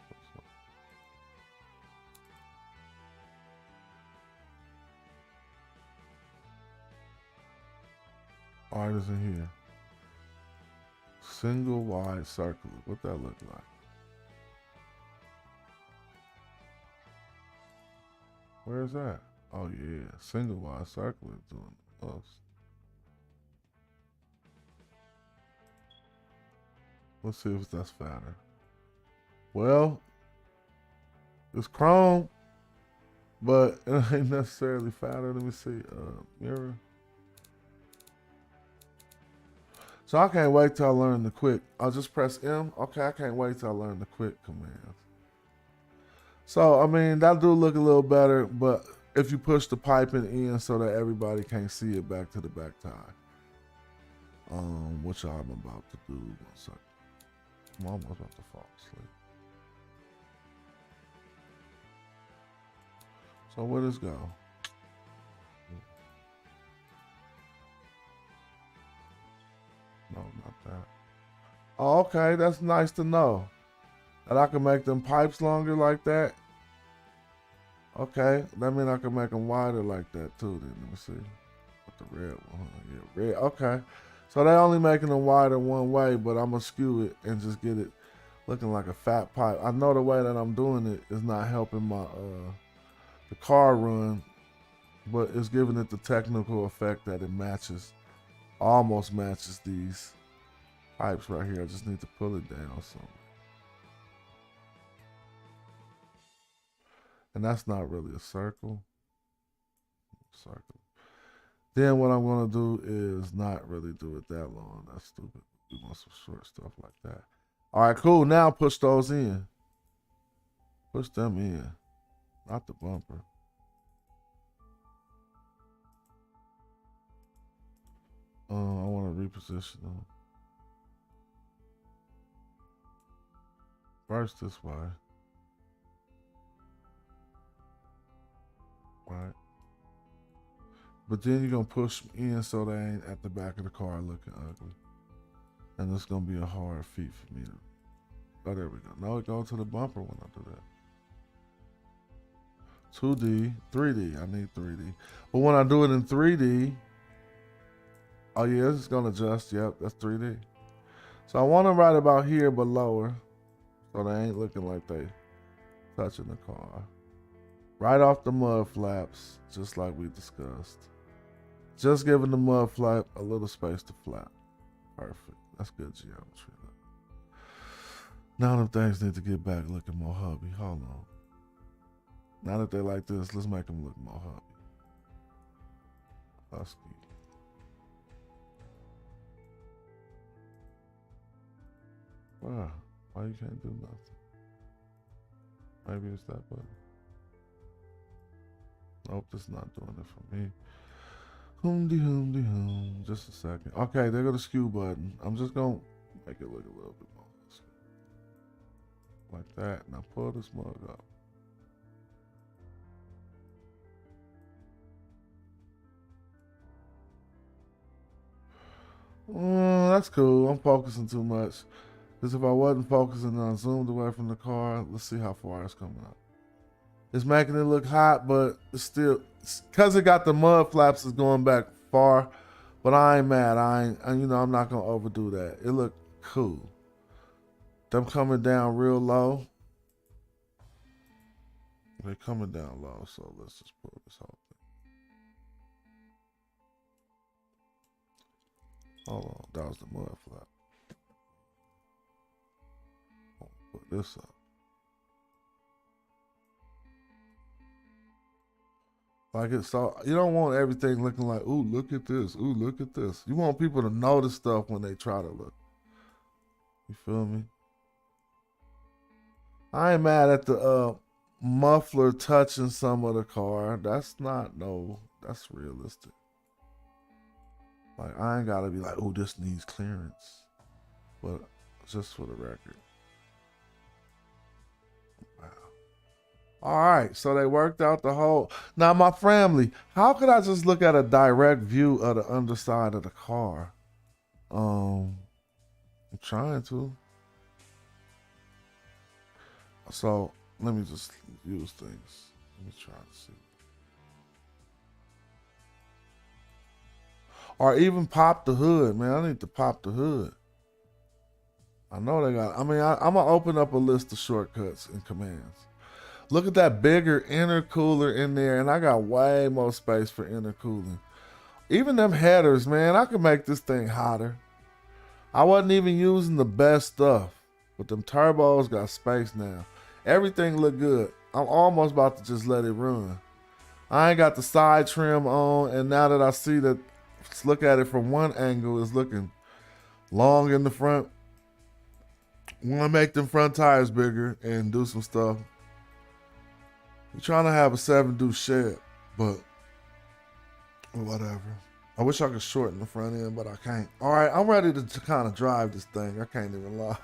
All right, it's in here. Single wide circle. What that look like? Where's that? Oh yeah, single wide circle is doing us. Let's see if that's fatter. Well, it's chrome, but it ain't necessarily fatter. Let me see. Mirror. So I can't wait till I learn the quick. I'll just press M. Okay, I can't wait till I learn the quick commands. So, I mean, that do look a little better, but if you push the piping in so that everybody can't see it back to the back tire. Which I'm about to do. 1 second. I'm almost about to fall asleep. So where does go? No, not that. Oh, okay, that's nice to know. That I can make them pipes longer like that. Okay, that means I can make them wider like that too. Then let me see. With the red one, huh? Yeah, red. Okay. So they're only making them wider one way, but I'm gonna skew it and just get it looking like a fat pipe. I know the way that I'm doing it is not helping my the car run, but it's giving it the technical effect that it matches, almost matches these pipes right here. I just need to pull it down some. And that's not really a circle. Circle. Then what I'm gonna do is not really do it that long. That's stupid. We want some short stuff like that. All right, cool. Now push those in. Push them in. Not the bumper. I want to reposition them. First this way. Right. But then you're going to push them in so they ain't at the back of the car looking ugly. And it's going to be a hard feat for me to... Oh, there we go. No, it goes to the bumper when I do that. 2D, 3D. I need 3D. But when I do it in 3D... Oh, yeah, it's going to adjust. Yep, that's 3D. So I want them right about here, but lower. So they ain't looking like they touching the car. Right off the mud flaps, just like we discussed. Just giving the mud flap a little space to flap. Perfect. That's good geometry. Now them things need to get back looking more hubby. Hold on. Now that they like this, let's make them look more hubby. Husky. Wow. Why you can't do nothing? Maybe it's that button. Nope, this is not doing it for me. Hoom. Just a second. Okay, there go the skew button. I'm just gonna make it look a little bit more like that. Now pull this mug up. That's cool. I'm focusing too much. Because if I wasn't focusing and I zoomed away from the car, let's see how far it's coming up. It's making it look hot, but it's still, because it got the mud flaps, is going back far. But I ain't mad. I'm not gonna overdo that. It look cool. Them coming down real low. They're coming down low, so let's just pull this whole thing. Hold on, that was the mud flap. Put this up. Like it, so you don't want everything looking like, ooh, look at this. Ooh, look at this. You want people to notice stuff when they try to look. You feel me? I ain't mad at the muffler touching some of the car. That's that's realistic. Like, I ain't gotta be like, ooh, this needs clearance. But just for the record. All right, so they worked out the whole. Now, my family, how could I just look at a direct view of the underside of the car? I'm trying to. So let me just use things. Let me try to see. Or even pop the hood, man. I need to pop the hood. I know they got. I'm gonna open up a list of shortcuts and commands. Look at that bigger intercooler in there, and I got way more space for intercooling. Even them headers, man, I could make this thing hotter. I wasn't even using the best stuff, but them turbos got space now. Everything look good. I'm almost about to just let it run. I ain't got the side trim on, and now that I see that, let's look at it from one angle, it's looking long in the front. Want to make them front tires bigger and do some stuff. We're trying to have a 7-deuce shed, but whatever. I wish I could shorten the front end, but I can't. All right, I'm ready to kind of drive this thing. I can't even lie.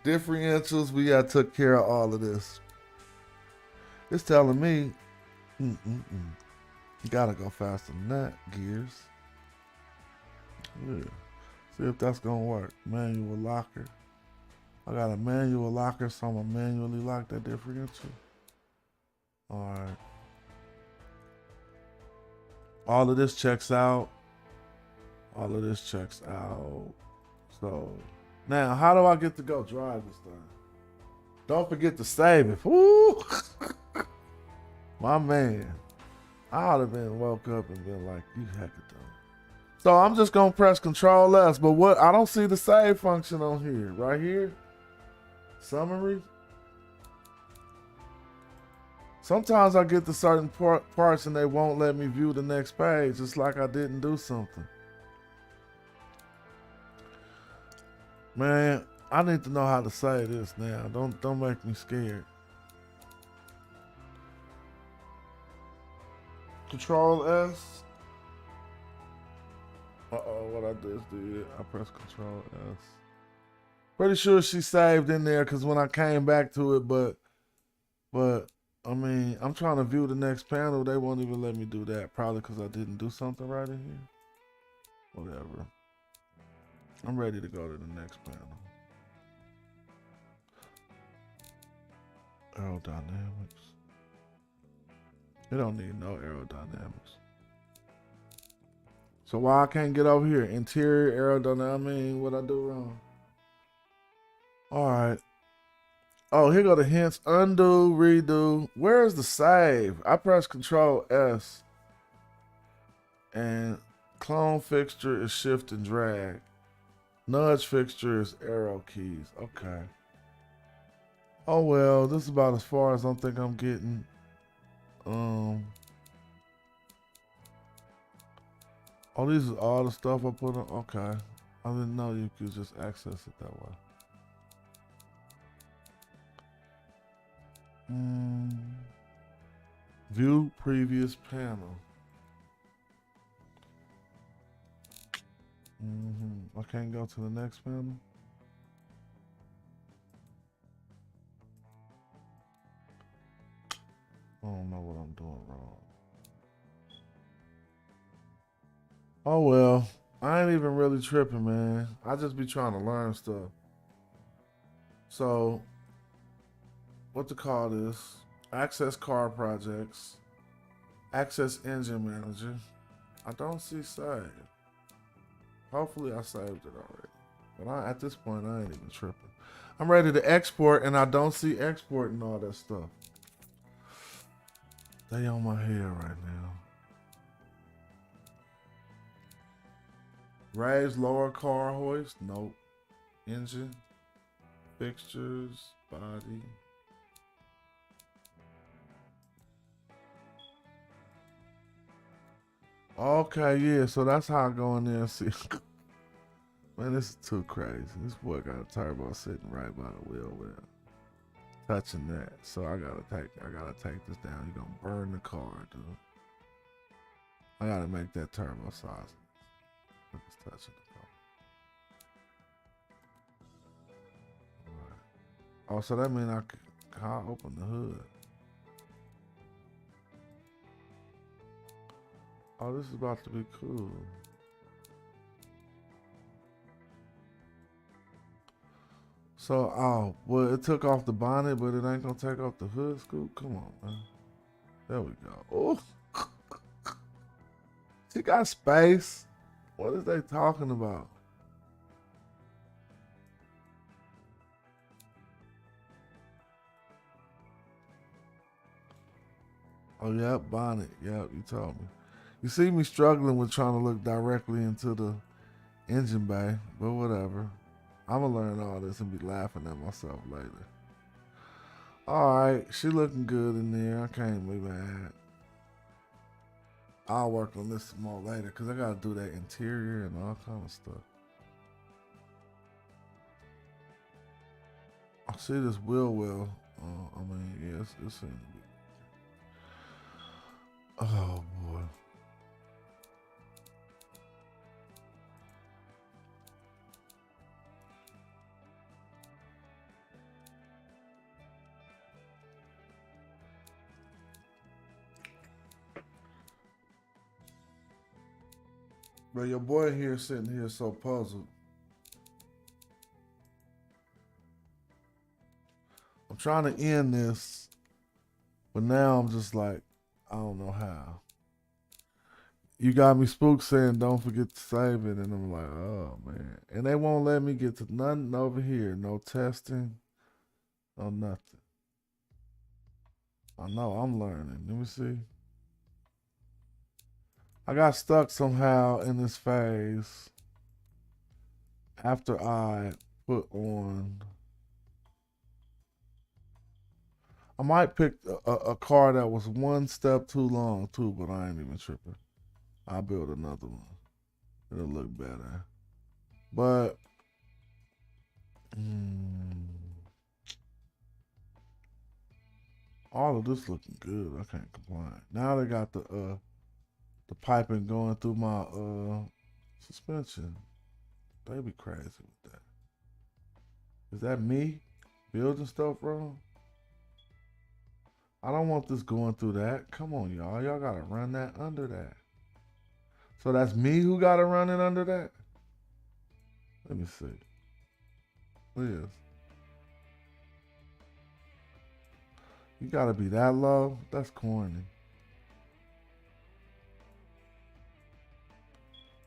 Differentials, we got took care of all of this. It's telling me, you gotta go faster than that, gears. Yeah. See if that's gonna work. Manual locker. I got a manual locker, so I'm gonna manually lock that differential. All right. All of this checks out. All of this checks out. So now, how do I get to go drive this thing? Don't forget to save it. Woo! My man. I would have been woke up and been like, you heck it done. So I'm just gonna press Control S, but what? I don't see the save function on here. Right here. Summary. Sometimes I get to certain parts and they won't let me view the next page. It's like I didn't do something. Man, I need to know how to say this now. Don't make me scared. Control S. Uh-oh, what I just did. I pressed Control S. Pretty sure she saved in there because when I came back to it, but I mean, I'm trying to view the next panel. They won't even let me do that. Probably because I didn't do something right in here. Whatever. I'm ready to go to the next panel. Aerodynamics. It don't need no aerodynamics. So why I can't get over here? Interior aerodynamics. I mean, what I do wrong? All right. Oh, here go the hints. Undo, redo. Where's the save? I press Control S. And clone fixture is shift and drag. Nudge fixture is arrow keys. Okay. Oh well, this is about as far as I think I'm getting. Oh, these is all the stuff I put on. Okay. I didn't know you could just access it that way. View previous panel. I can't go to the next panel. I don't know what I'm doing wrong. Oh well, I ain't even really tripping, man. I just be trying to learn stuff. So, what to call this? Access car projects. Access engine manager. I don't see save. Hopefully I saved it already. But at this point, I ain't even tripping. I'm ready to export, and I don't see exporting all that stuff. They on my head right now. Raise lower car hoist? Nope. Engine. Fixtures. Body. Okay, yeah, so that's how I go in there and see. Man, this is too crazy. This boy got a turbo sitting right by the wheel well. Touching that. So I gotta take this down. You're gonna burn the car, dude. I gotta make that turbo size. Look, it's touching the car. All right. Oh, so that means I'll open the hood. Oh, this is about to be cool. So, well, it took off the bonnet, but it ain't gonna take off the hood scoop. Come on, man. There we go. Oh, she got space. What is they talking about? Oh, yep, bonnet. Yep, you told me. You see me struggling with trying to look directly into the engine bay, but whatever. I'm gonna learn all this and be laughing at myself later. All right, she looking good in there. I can't be mad. I'll work on this some more later because I gotta do that interior and all kind of stuff. I see this wheel well. I mean, yeah, it's in. Oh boy. But your boy here sitting here so puzzled. I'm trying to end this, but now I'm just like, I don't know how. You got me spooked saying don't forget to save it, and I'm like, oh man. And they won't let me get to nothing over here. No testing, no nothing. I know I'm learning. Let me see. I got stuck somehow in this phase after I put on. might pick a car that was one step too long too, but I ain't even tripping. I'll build another one. It'll look better. But all of this looking good. I can't complain. Now they got the piping going through my suspension. They be crazy with that. Is that me building stuff wrong? I don't want this going through that. Come on, y'all. Y'all gotta run that under that. So that's me who gotta run it under that? Let me see. Liz. You gotta be that low? That's corny.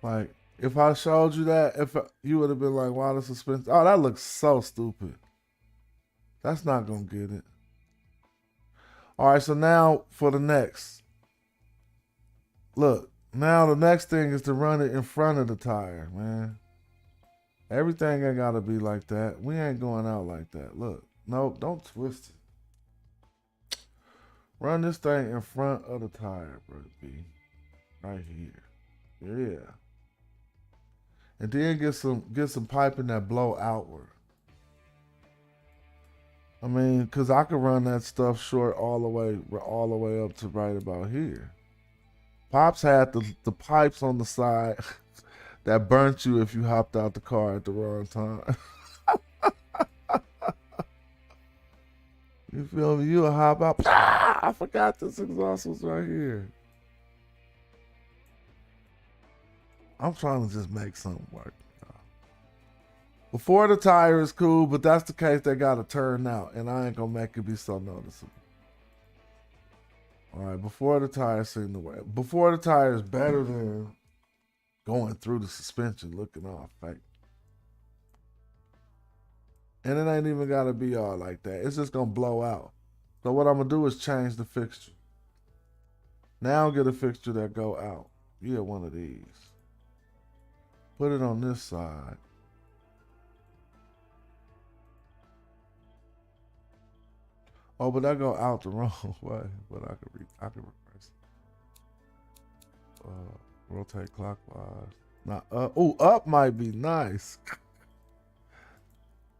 Like, if I showed you that, you would have been like, wow, the suspension. Oh, that looks so stupid. That's not gonna get it. All right, so now for the next. Look, now the next thing is to run it in front of the tire, man. Everything ain't gotta be like that. We ain't going out like that. Look, no, don't twist it. Run this thing in front of the tire, bro. B. Right here. Yeah. And then get some piping that blow outward. I mean, cause I could run that stuff short all the way up to right about here. Pops had the pipes on the side that burnt you if you hopped out the car at the wrong time. You feel me? You'll hop out. Ah, I forgot this exhaust was right here. I'm trying to just make something work. Before the tire is cool, but that's the case they gotta turn out, and I ain't gonna make it be so noticeable. All right, before the tire seem the way. Before the tire is better than going through the suspension looking all fake. And it ain't even gotta be all like that. It's just gonna blow out. So what I'm gonna do is change the fixture. Now get a fixture that go out. Yeah, one of these. Put it on this side. Oh, but that go out the wrong way. But I could reverse it. Rotate clockwise. Not up. Oh, up might be nice.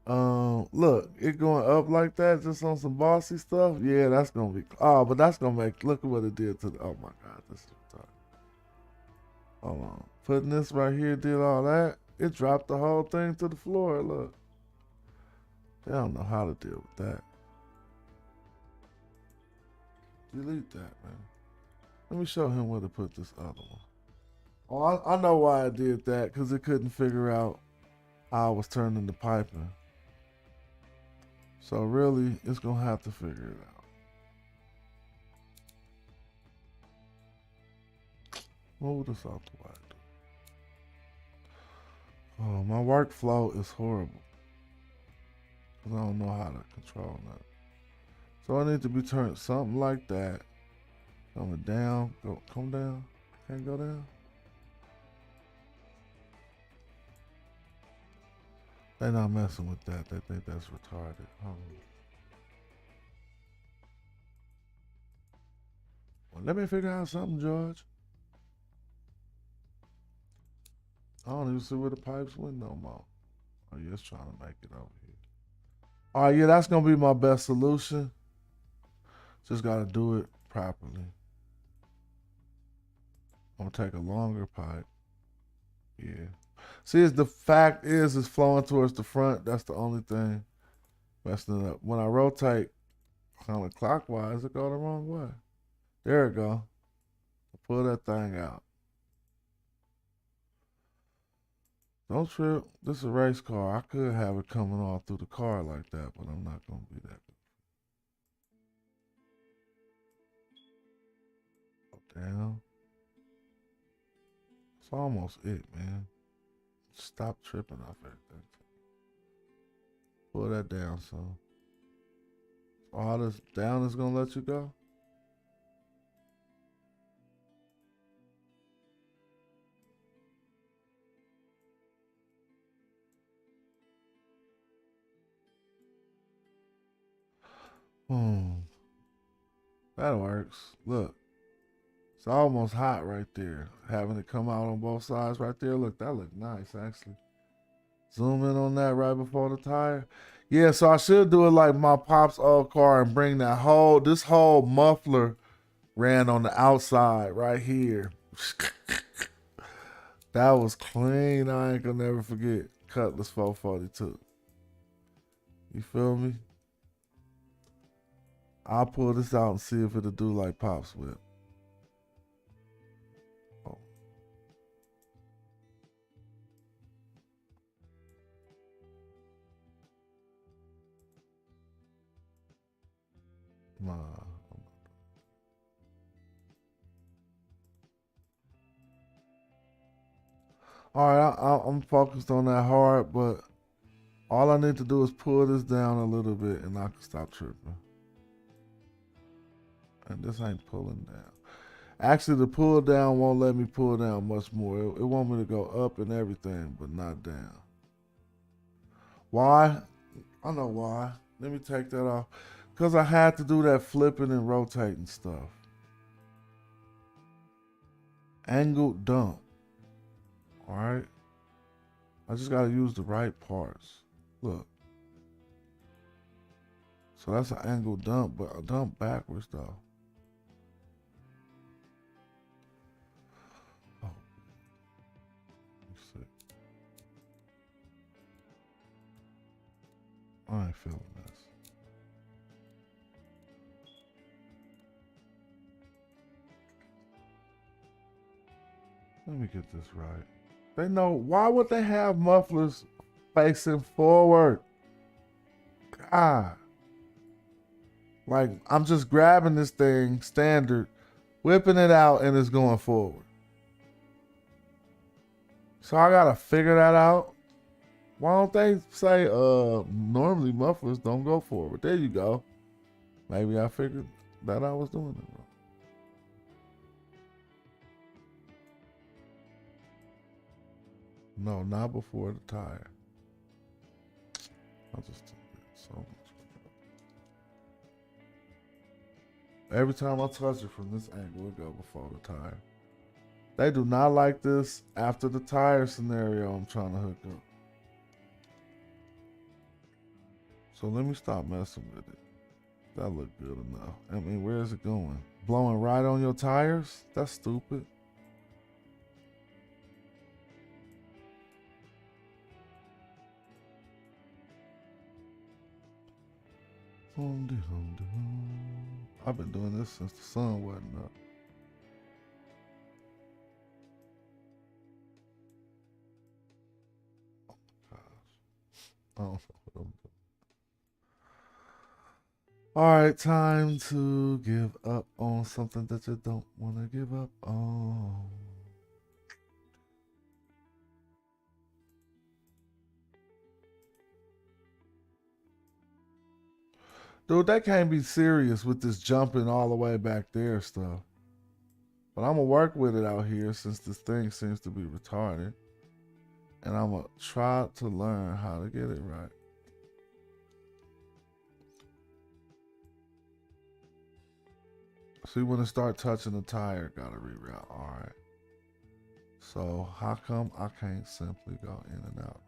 Look, it going up like that just on some bossy stuff. Yeah, that's gonna be. Oh, but that's gonna make. Look at what it did to the. Oh my God, this is tough. Hold on, putting this right here did all that. It dropped the whole thing to the floor. Look, they don't know how to deal with that. Delete that, man. Let me show him where to put this other one. Oh, I know why I did that, because it couldn't figure out how I was turning the piping. So really, it's going to have to figure it out. Move this out the way. Oh, my workflow is horrible. Because I don't know how to control that. So I need to be turned something like that. Coming down. Come down. Can't go down. They're not messing with that. They think that's retarded. Well, let me figure out something, George. I don't even see where the pipes went no more. Oh, yeah, it's trying to make it over here. All right, yeah, that's going to be my best solution. Just got to do it properly. I'm going to take a longer pipe. Yeah. See, the fact is it's flowing towards the front. That's the only thing messing it up. When I rotate counterclockwise, it go the wrong way. There it go. Pull that thing out. Don't trip. This is a race car. I could have it coming all through the car like that, but I'm not going to be that good. Up, down. It's almost it, man. Stop tripping off everything. Pull that down, son. All this down is going to let you go? That works. Look. It's almost hot right there. Having it come out on both sides right there. Look, that look nice actually. Zoom in on that right before the tire. Yeah, so I should do it like my pop's old car and bring this whole muffler ran on the outside right here. That was clean. I ain't gonna never forget. Cutlass 442. You feel me? I'll pull this out and see if it'll do like Pop's whip. Oh. Nah. All right, I'm focused on that hard, but all I need to do is pull this down a little bit and I can stop tripping. And this ain't pulling down. Actually, the pull down won't let me pull down much more. It want me to go up and everything, but not down. Why? I know why. Let me take that off. Because I had to do that flipping and rotating stuff. Angled dump. All right. I just got to use the right parts. Look. So that's an angled dump, but a dump backwards though. Oh. Let's see. I ain't feeling this. Let me get this right. They know, why would they have mufflers facing forward? God. Like, I'm just grabbing this thing, standard, whipping it out, and it's going forward. So I gotta figure that out. Why don't they say, normally mufflers don't go forward? There you go. Maybe I figured that I was doing it wrong. No, not before the tire. I just did so much. Every time I touch it from this angle, it go before the tire. They do not like this after the tire scenario I'm trying to hook up. So let me stop messing with it. That looked good enough. I mean, where is it going? Blowing right on your tires? That's stupid. I've been doing this since the sun wasn't up. Oh my gosh. I don't know what I'm doing. All right, time to give up on something that you don't want to give up on. Dude, that can't be serious with this jumping all the way back there stuff. But I'm going to work with it out here since this thing seems to be retarded. And I'm going to try to learn how to get it right. See, when it start touching the tire, got to reroute. All right. So how come I can't simply go in and out?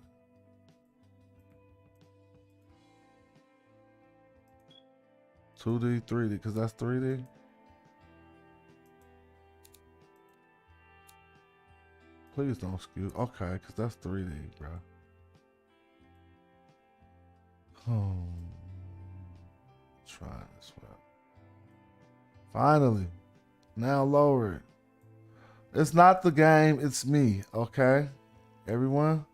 $2D, $3D, because that's $3D. Please don't skew. Okay, because that's $3D, bro. Oh. Try this way. Finally. Now lower it. It's not the game, it's me, okay? Everyone?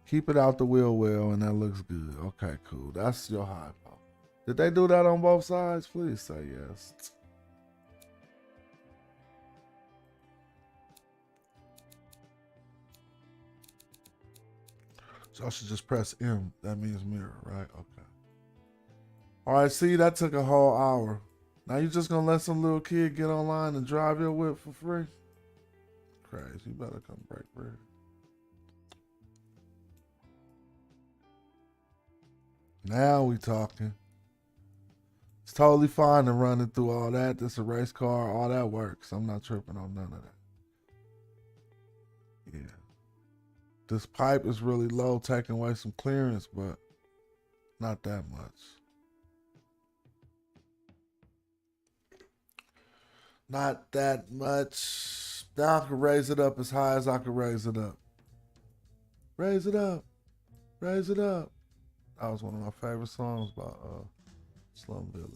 Keep it out the wheel well, and that looks good. Okay, cool. That's your high point. Did they do that on both sides? Please say yes. So I should just press M. That means mirror, right? Okay. All right, see, that took a whole hour. Now you just gonna let some little kid get online and drive your whip for free? Crazy. You better come break bread. Now we talking. totally fine to run it through all that. This a race car, all that works. I'm not tripping on none of that. Yeah. This pipe is really low, taking away some clearance, but not that much. Not that much. Now I can raise it up as high as I can raise it up. Raise it up. Raise it up. That was one of my favorite songs by Slum Village.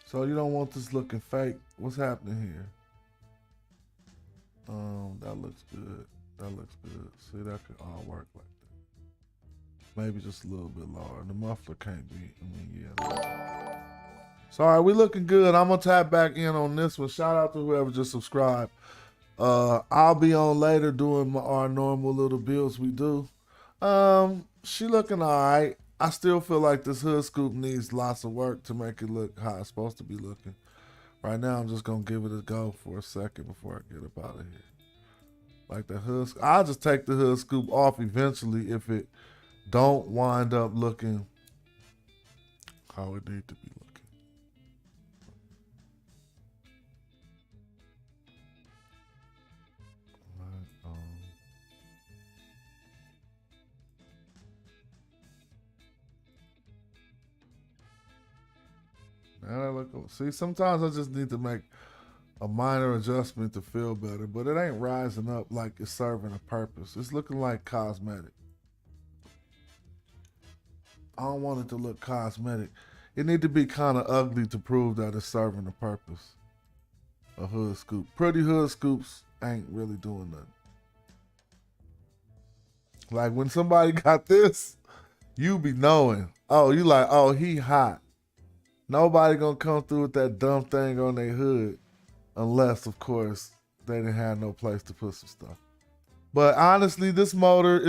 So you don't want this looking fake. What's happening here? That looks good. That looks good. See, that could all work like that. Maybe just a little bit lower. The muffler can't be, yeah. So, all right, we looking good. I'm going to tap back in on this one. Shout out to whoever just subscribed. I'll be on later doing our normal little builds we do. She looking all right. I still feel like this hood scoop needs lots of work to make it look how it's supposed to be looking. Right now, I'm just going to give it a go for a second before I get up out of here. Like the hood, I'll just take the hood scoop off eventually if it don't wind up looking how it need to be looking. Now that look, see, sometimes I just need to make a minor adjustment to feel better, but it ain't rising up like it's serving a purpose. It's looking like cosmetic. I don't want it to look cosmetic. It need to be kind of ugly to prove that it's serving a purpose. A hood scoop. Pretty hood scoops ain't really doing nothing. Like when somebody got this, you be knowing. Oh, you like, oh, he hot. Nobody gonna come through with that dumb thing on their hood. Unless, of course, they didn't have no place to put some stuff. But honestly, this motor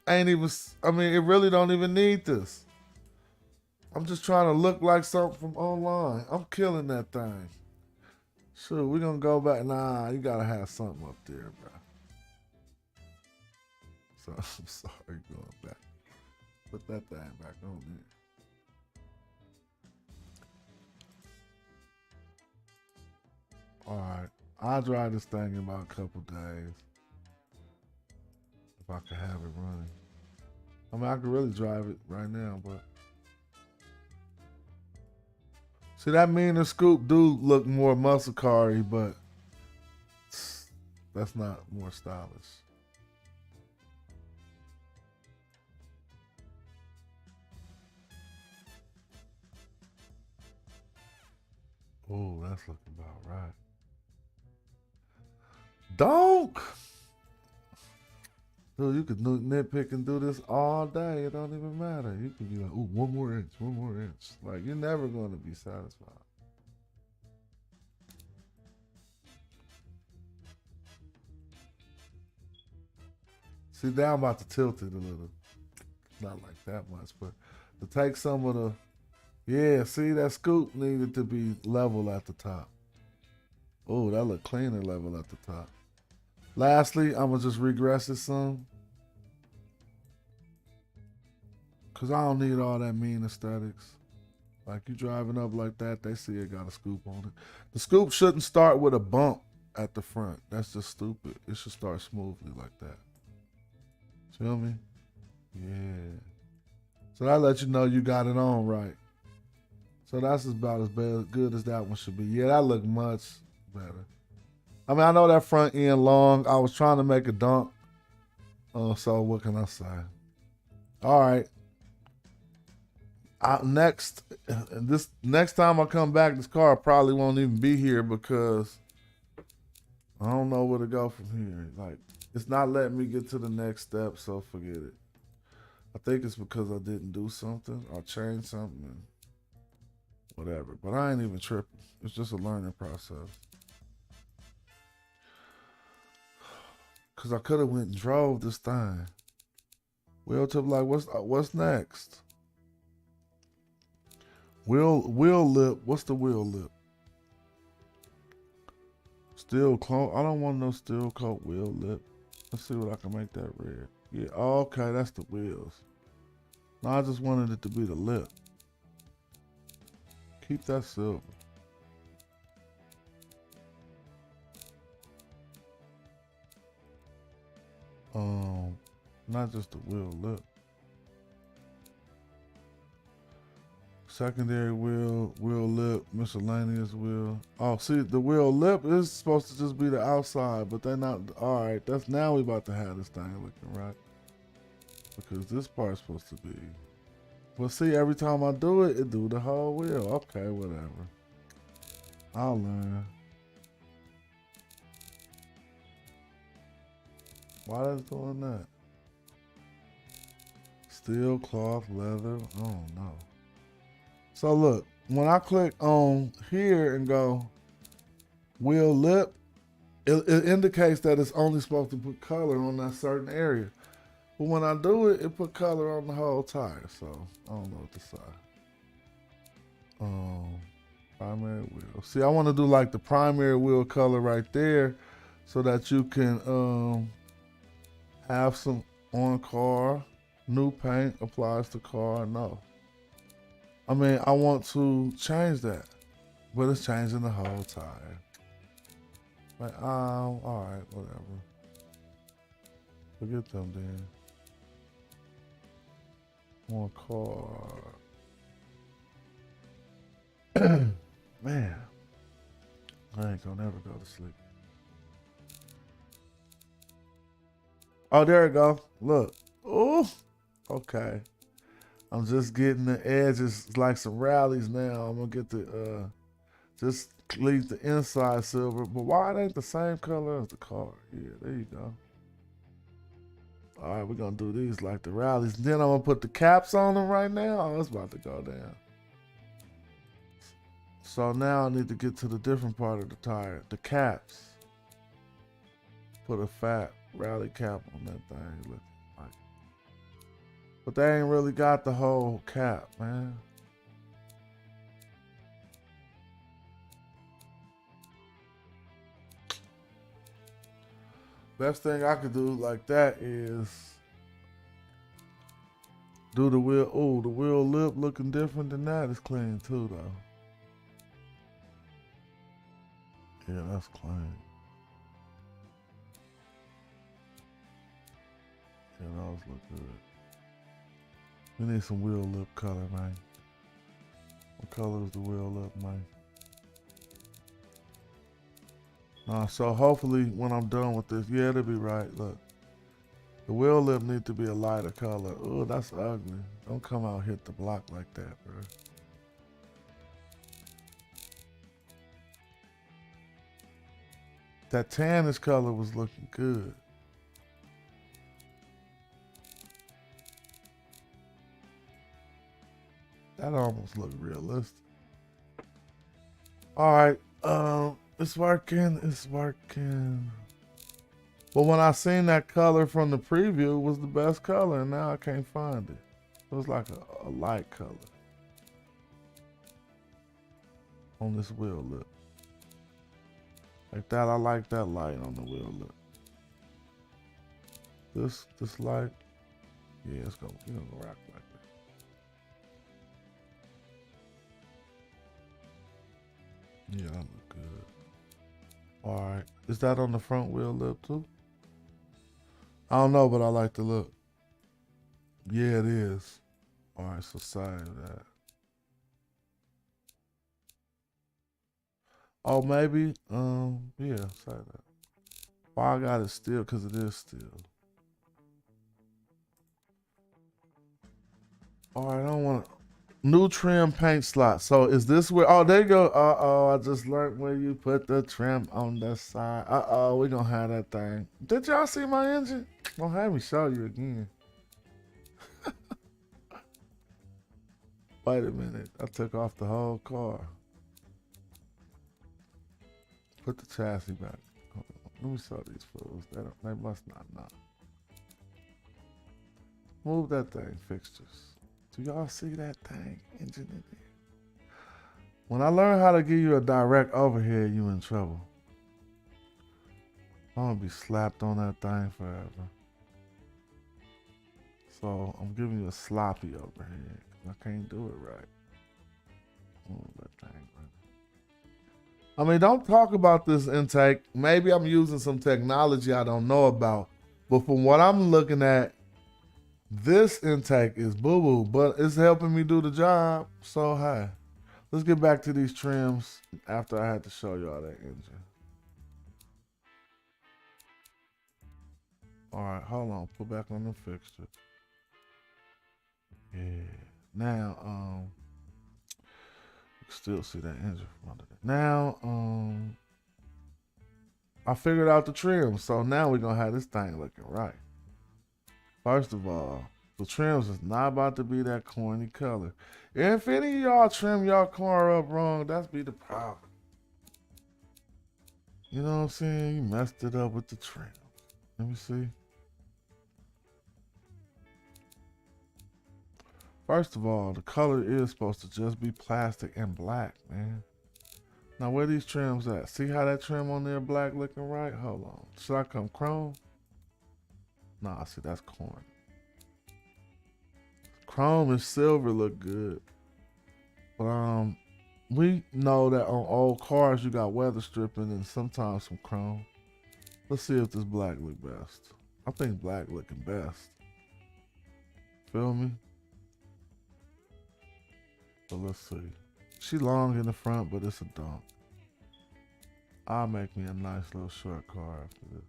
ain't even, I mean, it really don't even need this. I'm just trying to look like something from online. I'm killing that thing. Sure, we're going to go back. Nah, you got to have something up there, bro. So, I'm sorry going back. Put that thing back on there. All right, I'll drive this thing in about a couple days. If I could have it running. I mean, I could really drive it right now, but. See, that meaner scoop do look more muscle car-y, but that's not more stylish. Oh, that's looking about right. Donk! Dude, you could nitpick and do this all day. It don't even matter. You could be like, ooh, one more inch. Like, you're never going to be satisfied. See, now I'm about to tilt it a little. Not like that much, but to take some of the, yeah, see, that scoop needed to be level at the top. Oh, that look cleaner level at the top. Lastly, I'm going to just regress it some. Because I don't need all that mean aesthetics. Like you driving up like that, they see it got a scoop on it. The scoop shouldn't start with a bump at the front. That's just stupid. It should start smoothly like that. Feel me? Yeah. So that lets you know you got it on right. So that's about as good as that one should be. Yeah, that looked much better. I mean, I know that front end long. I was trying to make a Donk. So what can I say? All right. Next time I come back, this car probably won't even be here because I don't know where to go from here. Like, it's not letting me get to the next step, so forget it. I think it's because I didn't do something or change something and whatever. But I ain't even tripping. It's just a learning process. Cause I could have went and drove this thing. Wheel tip, like what's next? Wheel lip. What's the wheel lip? Steel coat. I don't want no steel coat wheel lip. Let's see what I can make that red. Yeah, okay, that's the wheels. No, I just wanted it to be the lip. Keep that silver. Not just the wheel lip. Secondary wheel, wheel lip, miscellaneous wheel. Oh, see, the wheel lip is supposed to just be the outside, but they're not. All right, that's now we about to have this thing looking right. Because this part's supposed to be. Well, see, every time I do it, it do the whole wheel. Okay, whatever. I'll learn. Why that's doing that? Steel, cloth, leather. I don't know. So look, when I click on here and go wheel lip, it indicates that it's only supposed to put color on that certain area. But when I do it, it put color on the whole tire. So I don't know what to say. Primary wheel. See, I want to do like the primary wheel color right there so that you can have some on car. New paint applies to car. No. I mean, I want to change that, but it's changing the whole tire. Like, all right, whatever. Forget them then. On car. Man, I ain't gonna never go to sleep. Oh, there it go. Look. Oh, okay. I'm just getting the edges like some rallies now. I'm gonna get the just leave the inside silver. But why it ain't the same color as the car? Yeah, there you go. All right, we're gonna do these like the rallies. Then I'm gonna put the caps on them right now. Oh, it's about to go down. So now I need to get to the different part of the tire, the caps. Put a fat rally cap on that thing. Look like. But they ain't really got the whole cap, man. Best thing I could do like that is do the wheel. Oh, the wheel lip looking different than that. It's clean too, though. Yeah, that's clean. Yeah, those look good. We need some wheel lip color, man. What color is the wheel lip, man? So hopefully when I'm done with this, yeah, it'll be right. Look, the wheel lip needs to be a lighter color. Oh, that's ugly. Don't come out hit the block like that, bro. That tannish color was looking good. That almost looked realistic. All right, it's working. It's working. But when I seen that color from the preview, it was the best color, and now I can't find it. It was like a light color on this wheel lip. Like that, I like that light on the wheel lip. This light, yeah, it's gonna rock like that. Yeah, that look good. All right, is that on the front wheel lip too? I don't know, but I like the look. Yeah, it is. All right, so save that. Oh, maybe, yeah, save that. Why I got it still? Because it is still. All right, I don't want to. New trim paint slot. So is this where? Oh, there you go. I just learned where you put the trim on the side. We gonna have that thing. Did y'all see my engine? Don't have me show you again. Wait a minute. I took off the whole car. Put the chassis back. Hold on. Let me show these fools. They must not know. Move that thing, fixtures. Do y'all see that thing? Engine in there. When I learn how to give you a direct overhead, you in trouble. I'm gonna be slapped on that thing forever. So I'm giving you a sloppy overhead. I can't do it right. That thing, right. I mean, don't talk about this intake. Maybe I'm using some technology I don't know about. But from what I'm looking at, this intake is boo-boo, but it's helping me do the job. So, hey, let's get back to these trims after I had to show y'all that engine. All right, hold on. Put back on the fixture. Yeah. Now, you can still see that engine from under there. Now, I figured out the trim, so now we're gonna have this thing looking right. First of all, the trims is not about to be that corny color. If any of y'all trim y'all car up wrong, that's be the problem. You know what I'm saying? You messed it up with the trim. Let me see. First of all, the color is supposed to just be plastic and black, man. Now where these trims at? See how that trim on there black looking right? Hold on. Should I come chrome? Nah, see that's corn. Chrome and silver look good. But we know that on old cars you got weather stripping and sometimes some chrome. Let's see if this black look best. I think black looking best. Feel me? But let's see. She long in the front, but it's a Donk. I'll make me a nice little short car after this.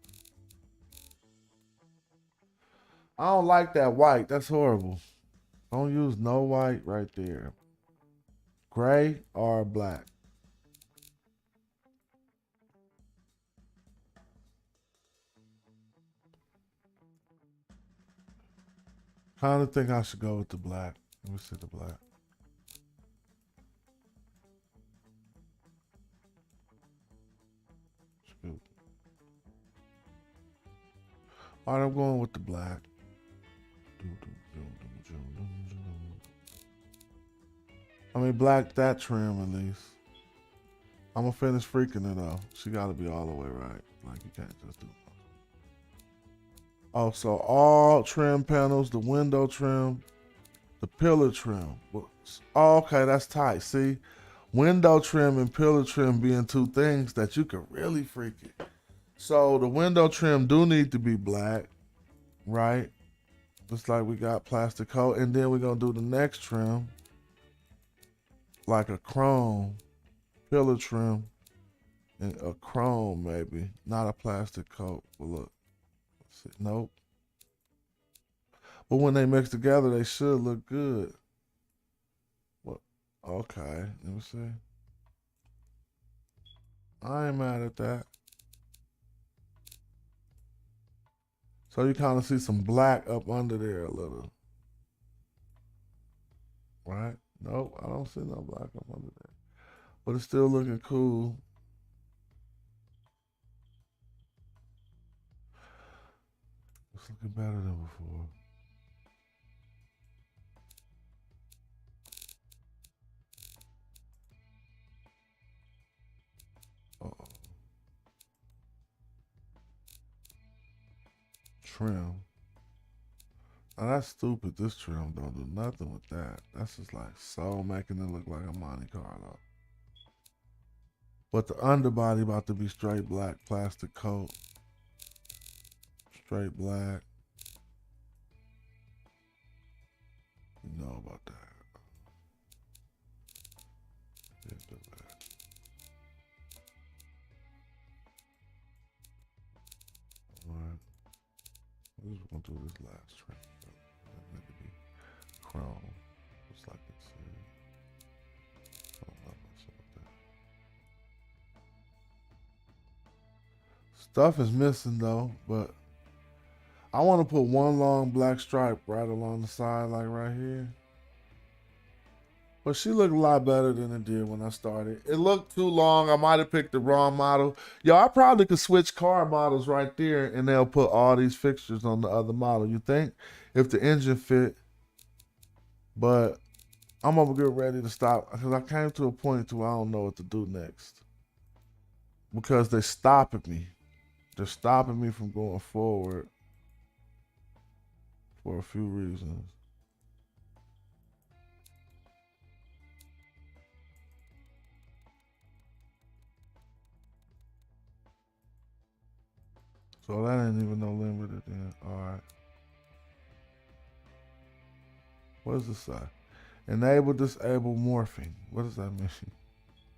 I don't like that white. That's horrible. Don't use no white right there. Gray or black. Kind of think I should go with the black. Let me see the black. Shoot. All right, I'm going with the black. I mean, black that trim at least. I'm gonna finish freaking it though. She gotta be all the way right. Like you can't just do that. Oh, so all trim panels, the window trim, the pillar trim. Oh, okay, that's tight. See, window trim and pillar trim being two things that you can really freak it. So the window trim do need to be black, right? Just like we got plastic coat, and then we're gonna do the next trim like a chrome pillar trim and a chrome maybe, not a plastic coat. But look, nope. But when they mix together, they should look good. What? Okay, let me see. I ain't mad at that. So you kind of see some black up under there a little. Right? Nope, I don't see no black up under there. But it's still looking cool. It's looking better than before. Uh-oh. Trim. Now that's stupid. This trim don't do nothing with that. That's just like so making it look like a Monte Carlo. But the underbody about to be straight black plastic coat. Straight black. You know about that. Yeah, do that. Alright. We're just gonna do this last trim. That to be chrome. Just like it's Stuff is missing though, but I want to put one long black stripe right along the side, like right here. But she looked a lot better than it did when I started. It looked too long. I might have picked the wrong model. Yo, I probably could switch car models right there and they'll put all these fixtures on the other model. You think? If the engine fit. But I'm gonna get ready to stop because I came to a point where I don't know what to do next. Because they're stopping me. They're stopping me from going forward for a few reasons. So that ain't even no limited then. Alright. What does this say? Enable disable morphing. What does that mean?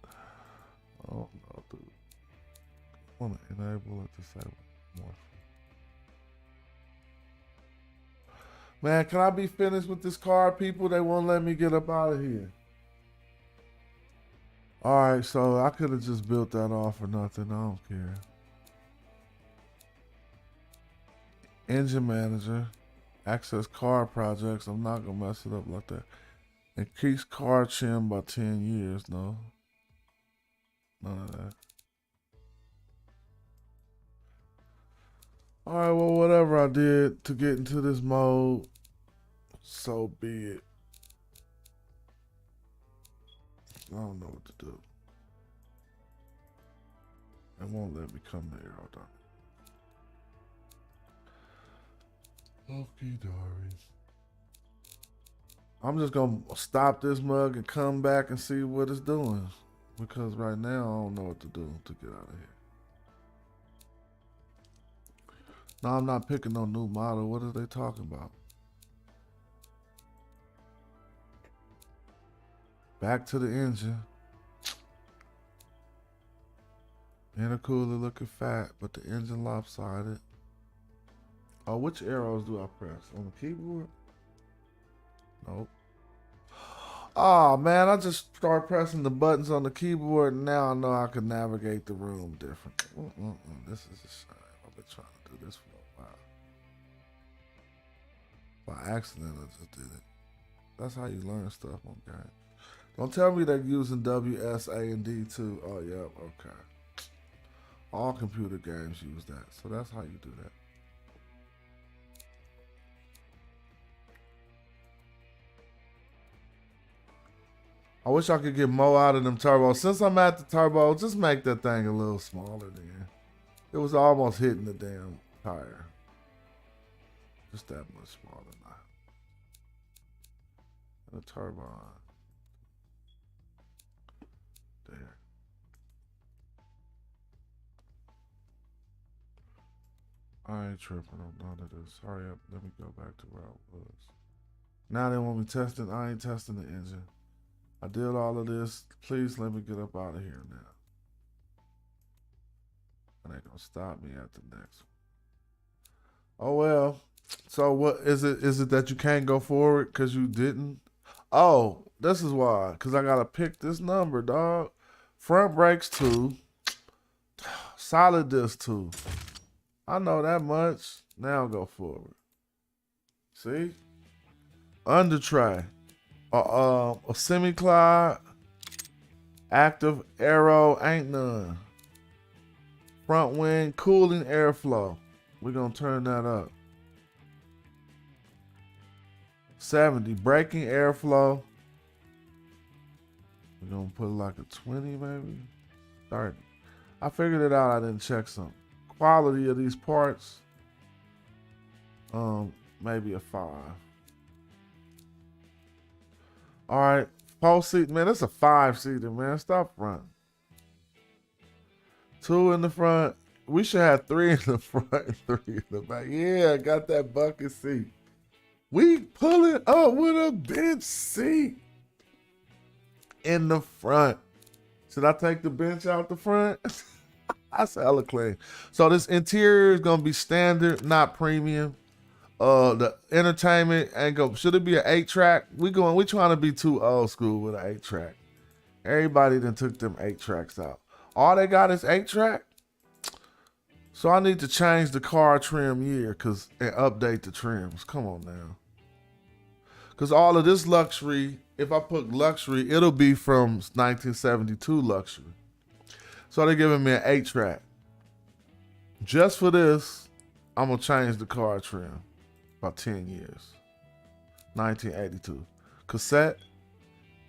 I don't know, dude. I want to enable and disable morphing. Man, can I be finished with this car, people? They won't let me get up out of here. Alright, so I could have just built that off or nothing. I don't care. Engine manager. Access car projects. I'm not going to mess it up like that. Increase car trim by 10 years. No. None of that. Alright, well, whatever I did to get into this mode, so be it. I don't know what to do. It won't let me come there. Hold on. Okie dories. I'm just gonna stop this mug and come back and see what it's doing. Because right now I don't know what to do to get out of here. No, I'm not picking no new model. What are they talking about? Back to the engine. Intercooler looking fat, but the engine lopsided. Oh, which arrows do I press? On the keyboard? Nope. Oh man, I just started pressing the buttons on the keyboard and now I know I can navigate the room different. This is a shame. I've been trying to do this for a while. By accident, I just did it. That's how you learn stuff on games. Don't tell me they're using WSA and D too. Oh, yeah, okay. All computer games use that, so that's how you do that. I wish I could get more out of them turbos. Since I'm at the turbo, just make that thing a little smaller then. It was almost hitting the damn tire. Just that much smaller now. And the turbo on. There. I ain't tripping on none of this. Hurry up. Let me go back to where I was. Now they want me testing. I ain't testing the engine. I did all of this. Please let me get up out of here now. And they gonna stop me at the next one. Oh well. So what is it? Is it that you can't go forward because you didn't? Oh, this is why. Because I gotta pick this number, dog. Front brakes 2. Solid disc 2. I know that much. Now go forward. See? Under tray. A semi-cloud. Active aero ain't none. Front wing cooling airflow. We're gonna turn that up. 70 braking airflow. We're gonna put like a 20 maybe. 30. I figured it out. I didn't check something. Quality of these parts. Maybe a 5. All right, 4-seat, man. That's a 5-seater, man. Stop running. 2 in the front. We should have 3 in the front and 3 in the back. Yeah, I got that bucket seat. We pulling up with a bench seat in the front. Should I take the bench out the front? That's hella clean. So this interior is gonna be standard, not premium. The entertainment ain't go. Should it be an 8-track? We trying to be too old school with an 8-track. Everybody then took them 8 tracks out. All they got is 8-track. So I need to change the car trim year and update the trims. Come on now. Cause all of this luxury, if I put luxury, it'll be from 1972 luxury. So they're giving me an 8-track. Just for this, I'm gonna change the car trim. About 10 years. 1982. Cassette?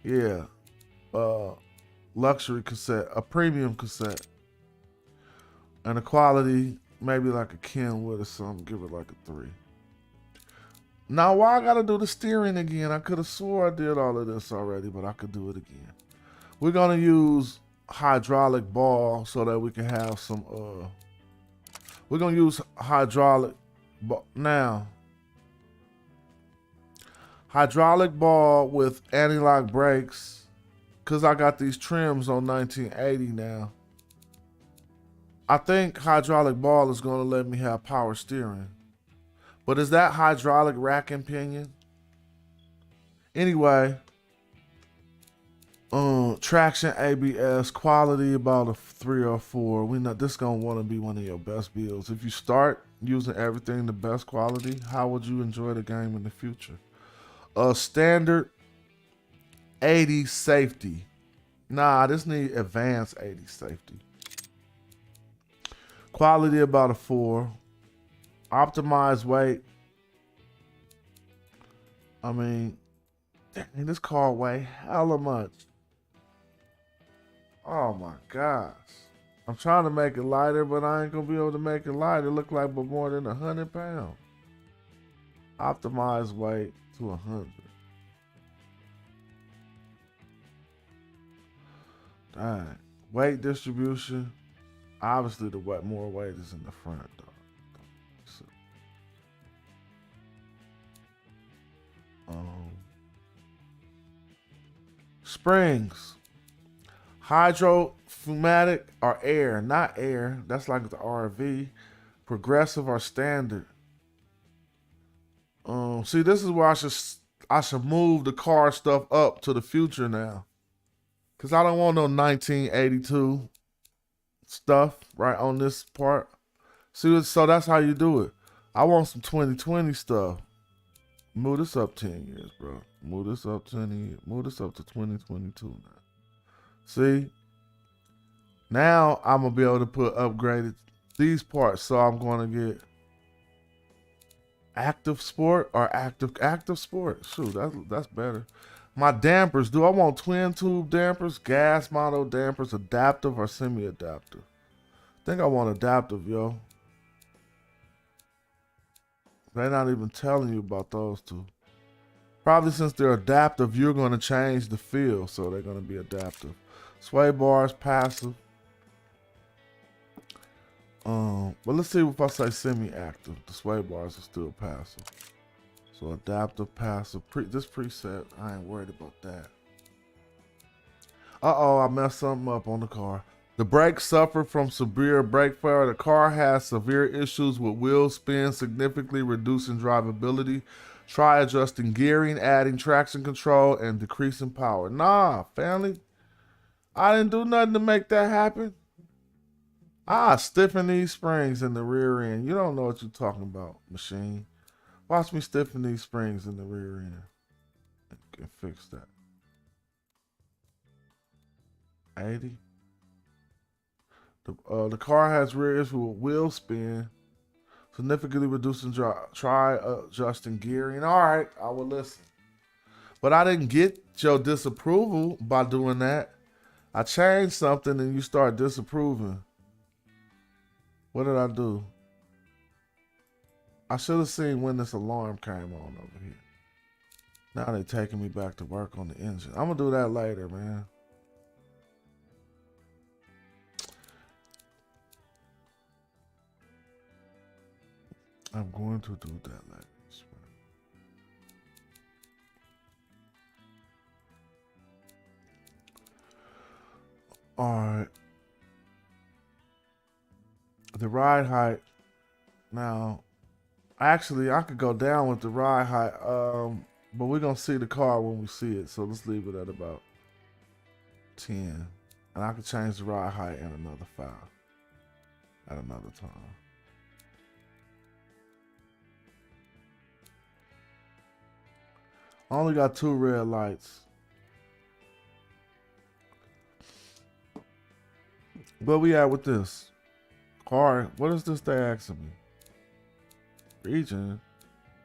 Yeah. Luxury cassette. A premium cassette. And the quality, maybe like a Kenwood or something. Give it like a 3. Now, why I gotta do the steering again? I could have swore I did all of this already, but I could do it again. We're gonna use hydraulic ball so that we can have some, we're gonna use hydraulic ball. Now, hydraulic ball with anti-lock brakes, cause I got these trims on 1980 now. I think hydraulic ball is gonna let me have power steering. But is that hydraulic rack and pinion? Anyway, traction ABS, quality about a 3 or 4. We know this gonna want to be one of your best builds. If you start using everything the best quality, how would you enjoy the game in the future? Standard 80 safety. Nah, this need advanced 80 safety. Quality about a 4. Optimized weight. I mean, dang, this car weigh hella much. Oh my gosh. I'm trying to make it lighter, but I ain't gonna be able to make it lighter. Look like but more than 100 pounds. Optimized weight to 100. Dang. Weight distribution. Obviously, the more weight is in the front, though. Springs. Hydropneumatic or air. Not air. That's like the RV. Progressive or standard. See, this is where I should move the car stuff up to the future now. Cause I don't want no 1982 stuff right on this part. See, so that's how you do it. I want some 2020 stuff. Move this up 10 years, bro. Move this up 10 years. Move this up to 2022 now. See? Now I'm going to be able to put upgraded these parts. So I'm going to get active sport or active sport. Shoot, that's better. My dampers. Do I want twin tube dampers, gas model dampers, adaptive or semi-adaptive? I think I want adaptive, yo. They're not even telling you about those two. Probably since they're adaptive, you're going to change the feel, so they're going to be adaptive. Sway bars, passive. But let's see if I say semi-active. The sway bars are still passive. So adaptive, passive. This preset, I ain't worried about that. Uh-oh, I messed something up on the car. The brakes suffer from severe brake failure. The car has severe issues with wheel spin, significantly reducing drivability. Try adjusting gearing, adding traction control, and decreasing power. Nah, family. I didn't do nothing to make that happen. Stiffen these springs in the rear end. You don't know what you're talking about, machine. Watch me stiffen these springs in the rear end and fix that. 80. The car has rear issue with wheel spin, significantly reducing try adjusting gearing. All right, I will listen. But I didn't get your disapproval by doing that. I changed something and you start disapproving. What did I do? I should have seen when this alarm came on over here. Now they're taking me back to work on the engine. I'm going to do that later, man. I'm going to do that later. All right. The ride height. Now, actually, I could go down with the ride height, but we're going to see the car when we see it. So let's leave it at about 10. And I could change the ride height in another 5 at another time. I only got 2 red lights. Where we at with this? Car, what is this they asking me? Region?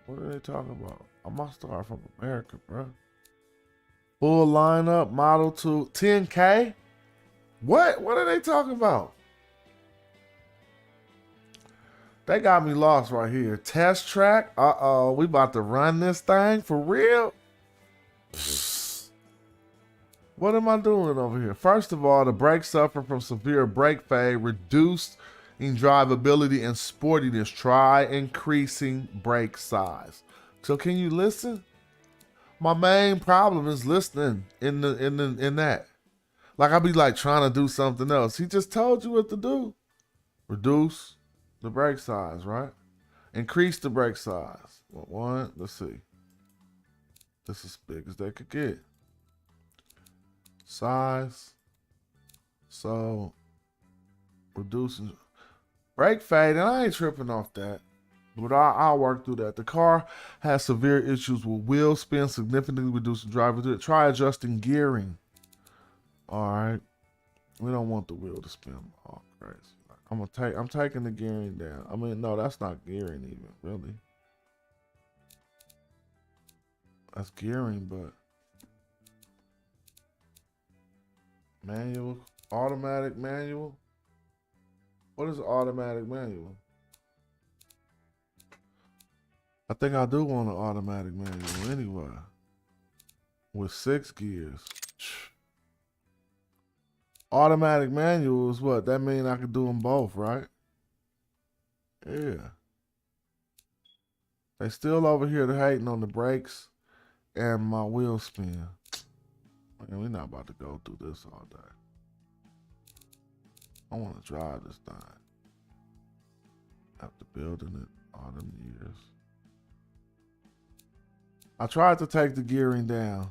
What are they talking about? I must start from America, bro. Full lineup, Model 2, 10K? What? What are they talking about? They got me lost right here. Test track. Uh-oh, we about to run this thing for real? What am I doing over here? First of all, the brakes suffer from severe brake fade, reduced in drivability and sportiness. Try increasing brake size. So can you listen? My main problem is listening in that. Like I be like trying to do something else. He just told you what to do. Reduce the brake size, right? Increase the brake size. One, let's see. This is as big as they could get. Size. So reducing brake fade, and I ain't tripping off that. But I'll work through that. The car has severe issues with wheel spin, significantly reducing driver. Try adjusting gearing. All right. We don't want the wheel to spin all crazy. I'm taking the gearing down. I mean, no, that's not gearing even, really. That's gearing, but manual, automatic manual. What is automatic manual? I think I do want an automatic manual anyway. With 6 gears. Automatic manual is what? That means I can do them both, right? Yeah. They still over here hating on the brakes and my wheel spin. Man, we're not about to go through this all day. I want to drive this thing. After building it all them years. I tried to take the gearing down.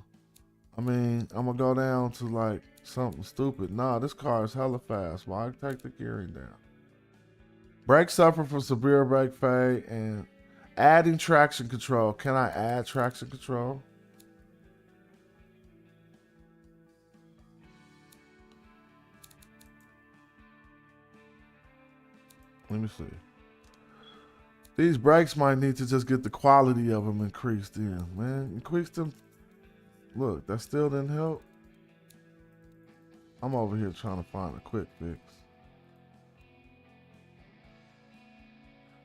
I mean, I'm gonna go down to like something stupid. Nah, this car is hella fast. Why take the gearing down? Brakes suffer from severe brake fade and adding traction control. Can I add traction control? Let me see. These brakes might need to just get the quality of them increased in, man. Increase them. Look, that still didn't help. I'm over here trying to find a quick fix.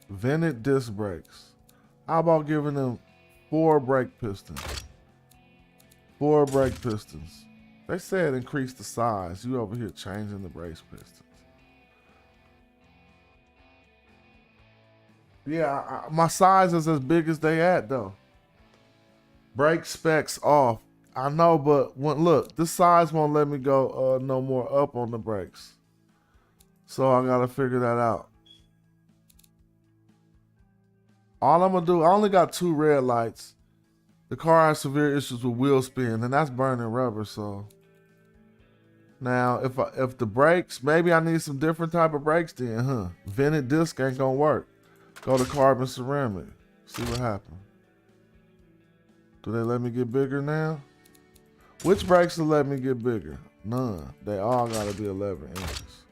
Vented disc brakes. How about giving them 4 brake pistons? 4 brake pistons. They said increase the size. You over here changing the brake pistons. Yeah, my size is as big as they at though. Brake specs off. I know, but look, this size won't let me go no more up on the brakes. So I gotta figure that out. All I'm gonna do, I only got 2 red lights. The car has severe issues with wheel spin, and that's burning rubber, so. Now, if the brakes, maybe I need some different type of brakes then, huh? Vented disc ain't gonna work. Go to carbon ceramic. See what happens. Do they let me get bigger now? Which brakes will let me get bigger? None. They all gotta be 11 inches.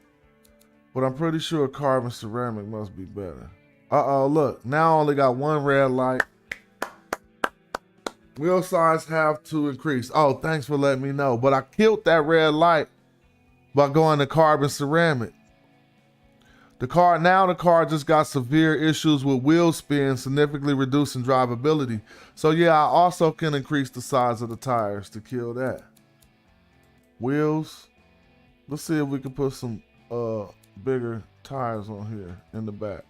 But I'm pretty sure carbon ceramic must be better. Uh-oh, look. Now I only got 1 red light. Wheel size have to increase. Oh, thanks for letting me know. But I killed that red light by going to carbon ceramic. The car just got severe issues with wheel spin, significantly reducing drivability. So yeah, I also can increase the size of the tires to kill that. Wheels. Let's see if we can put some bigger tires on here in the back.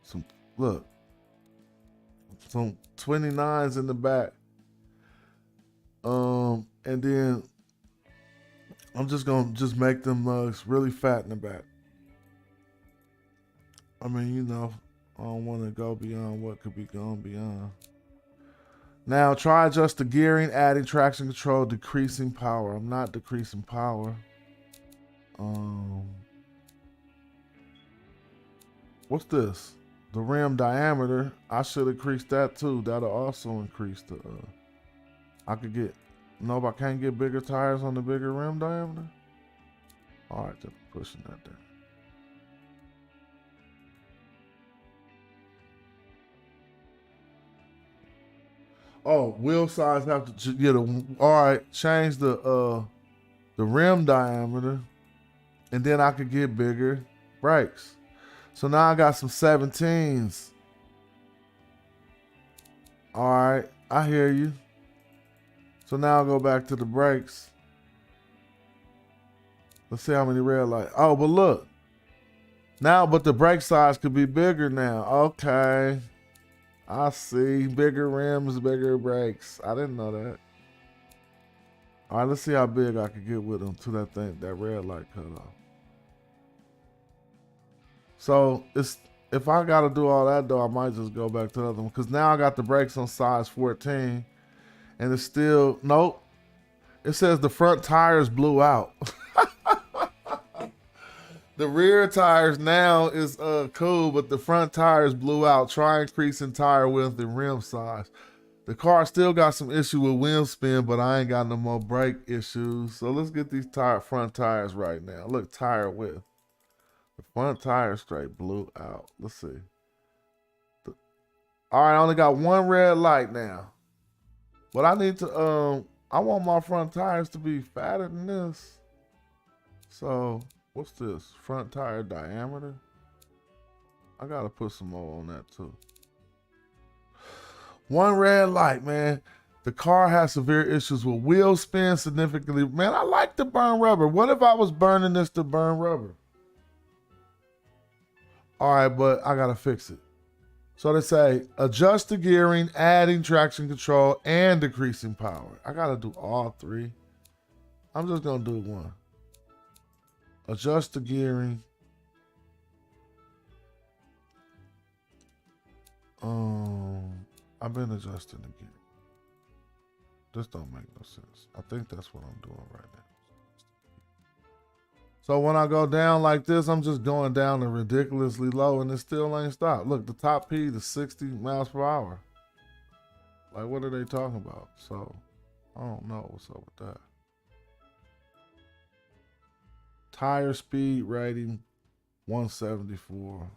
Some 29s in the back. And then I'm just gonna make them lugs really fat in the back. I mean, you know, I don't want to go beyond what could be gone beyond. Now, try adjust the gearing, adding traction control, decreasing power. I'm not decreasing power. What's this? The rim diameter. I should increase that too. That'll also increase the. I could get. No, but I can't get bigger tires on the bigger rim diameter. All right, just pushing that there. Oh, wheel size have to get a. All right, change the rim diameter, and then I could get bigger brakes. So now I got some 17s. All right, I hear you. So now I'll go back to the brakes. Let's see how many red lights. Oh, but look. Now, but the brake size could be bigger now. Okay. I see. Bigger rims, bigger brakes. I didn't know that. All right, let's see how big I can get with them to that thing, that red light cut off. So if I got to do all that though, I might just go back to the other one because now I got the brakes on size 14, and it's still nope. It says the front tires blew out. The rear tires now is cool, but the front tires blew out. Try increasing tire width and rim size. The car still got some issue with wheel spin, but I ain't got no more brake issues. So let's get these front tires right now. Look, tire width. The front tire straight blew out. Let's see. All right, I only got one red light now. But I need to, I want my front tires to be fatter than this. So, what's this? Front tire diameter? I gotta put some more on that too. One red light, man. The car has severe issues with wheel spin significantly. Man, I like to burn rubber. What if I was burning this to burn rubber? All right, but I gotta fix it. So they say adjust the gearing, adding traction control, and decreasing power. I gotta do all three. I'm just gonna do one. Adjust the gearing. I've been adjusting the gearing. This don't make no sense. I think that's what I'm doing right now. So when I go down like this, I'm just going down to ridiculously low and it still ain't stopped. Look, the top speed is 60 miles per hour. Like, what are they talking about? So, I don't know what's up with that. Tire speed rating, 174.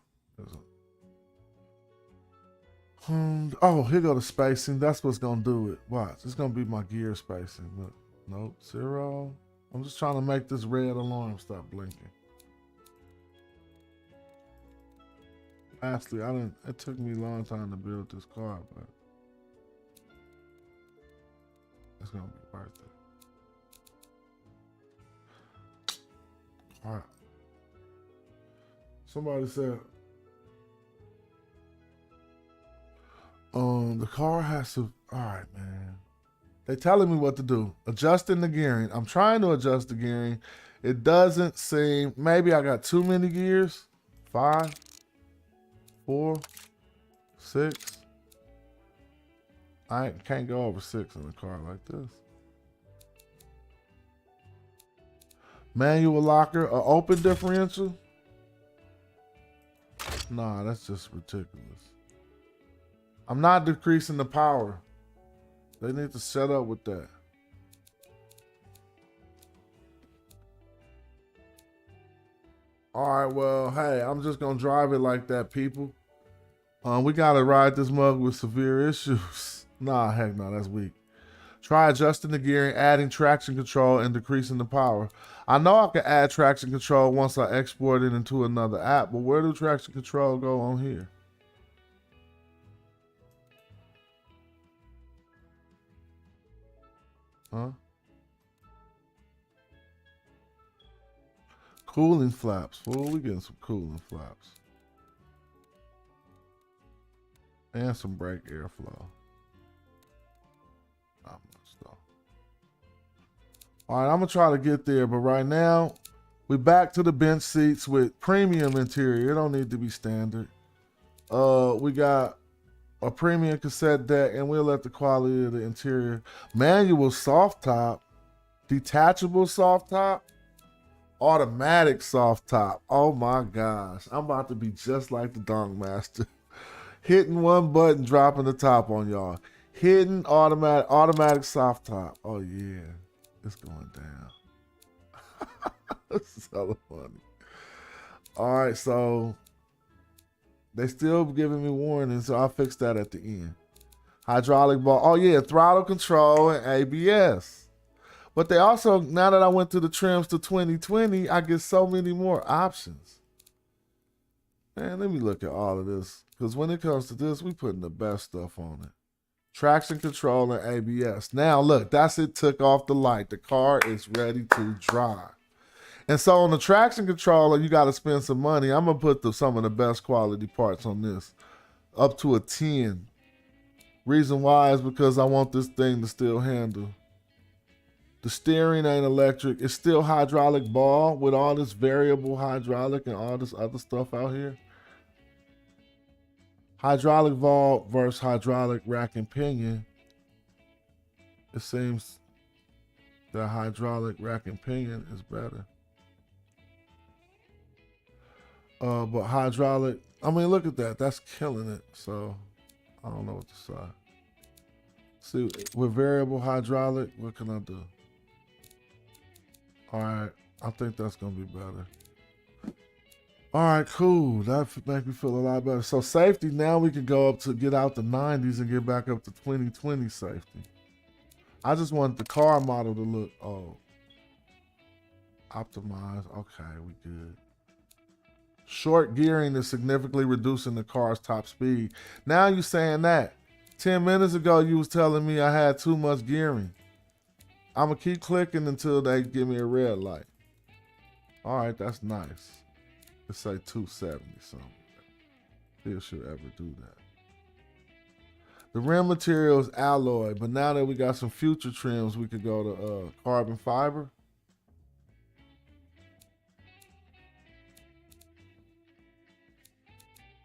Oh, here go the spacing. That's what's gonna do it. Watch, it's gonna be my gear spacing. Look, nope, 0. I'm just trying to make this red alarm stop blinking. Lastly, it took me a long time to build this car, but it's gonna be worth it. All right. Somebody said, the car has to, all right, man. They telling me what to do. Adjusting the gearing. I'm trying to adjust the gearing. It doesn't seem, maybe I got too many gears. 5, 4, 6. I can't go over 6 in a car like this. Manual locker, an open differential. Nah, that's just ridiculous. I'm not decreasing the power. They need to set up with that. All right, well, hey, I'm just gonna drive it like that, people. We gotta ride this mug with severe issues. Nah, heck no, that's weak. Try adjusting the gearing, adding traction control, and decreasing the power. I know I can add traction control once I export it into another app, but where do traction control go on here? Huh? Cooling flaps. Fool, we getting some cooling flaps. And some brake airflow. Not much though. All right, I'm gonna try to get there, but right now, we back to the bench seats with premium interior. It don't need to be standard. We got a premium cassette deck, and we'll let the quality of the interior. Manual soft top, detachable soft top, automatic soft top. Oh my gosh, I'm about to be just like the Donk Master. Hitting one button, dropping the top on y'all. Hidden automatic soft top. Oh yeah, it's going down. This is hella funny. All right, so they still giving me warnings, so I'll fix that at the end. Hydraulic ball. Oh yeah, throttle control and ABS. But they also, now that I went to the trims to 2020, I get so many more options. Man, let me look at all of this. Because when it comes to this, we putting the best stuff on it. Traction control and ABS. Now, look, that's it. Took off the light. The car is ready to drive. And so on the traction controller, you got to spend some money. I'm going to put some of the best quality parts on this. Up to a 10. Reason why is because I want this thing to still handle. The steering ain't electric. It's still hydraulic ball with all this variable hydraulic and all this other stuff out here. Hydraulic valve versus hydraulic rack and pinion. It seems that hydraulic rack and pinion is better. But hydraulic, I mean, look at that. That's killing it. So I don't know what to say. See, with variable hydraulic, what can I do? All right, I think that's gonna be better. All right, cool. That makes me feel a lot better. So safety, now we can go up to get out the 90s and get back up to 2020 safety. I just want the car model to look, optimized. Okay, we good. Short gearing is significantly reducing the car's top speed. Now you're saying that. 10 minutes ago, you was telling me I had too much gearing. I'm gonna keep clicking until they give me a red light. All right, that's nice. Let's say 270 something. See if she'll ever do that. The rim material is alloy, but now that we got some future trims, we could go to carbon fiber.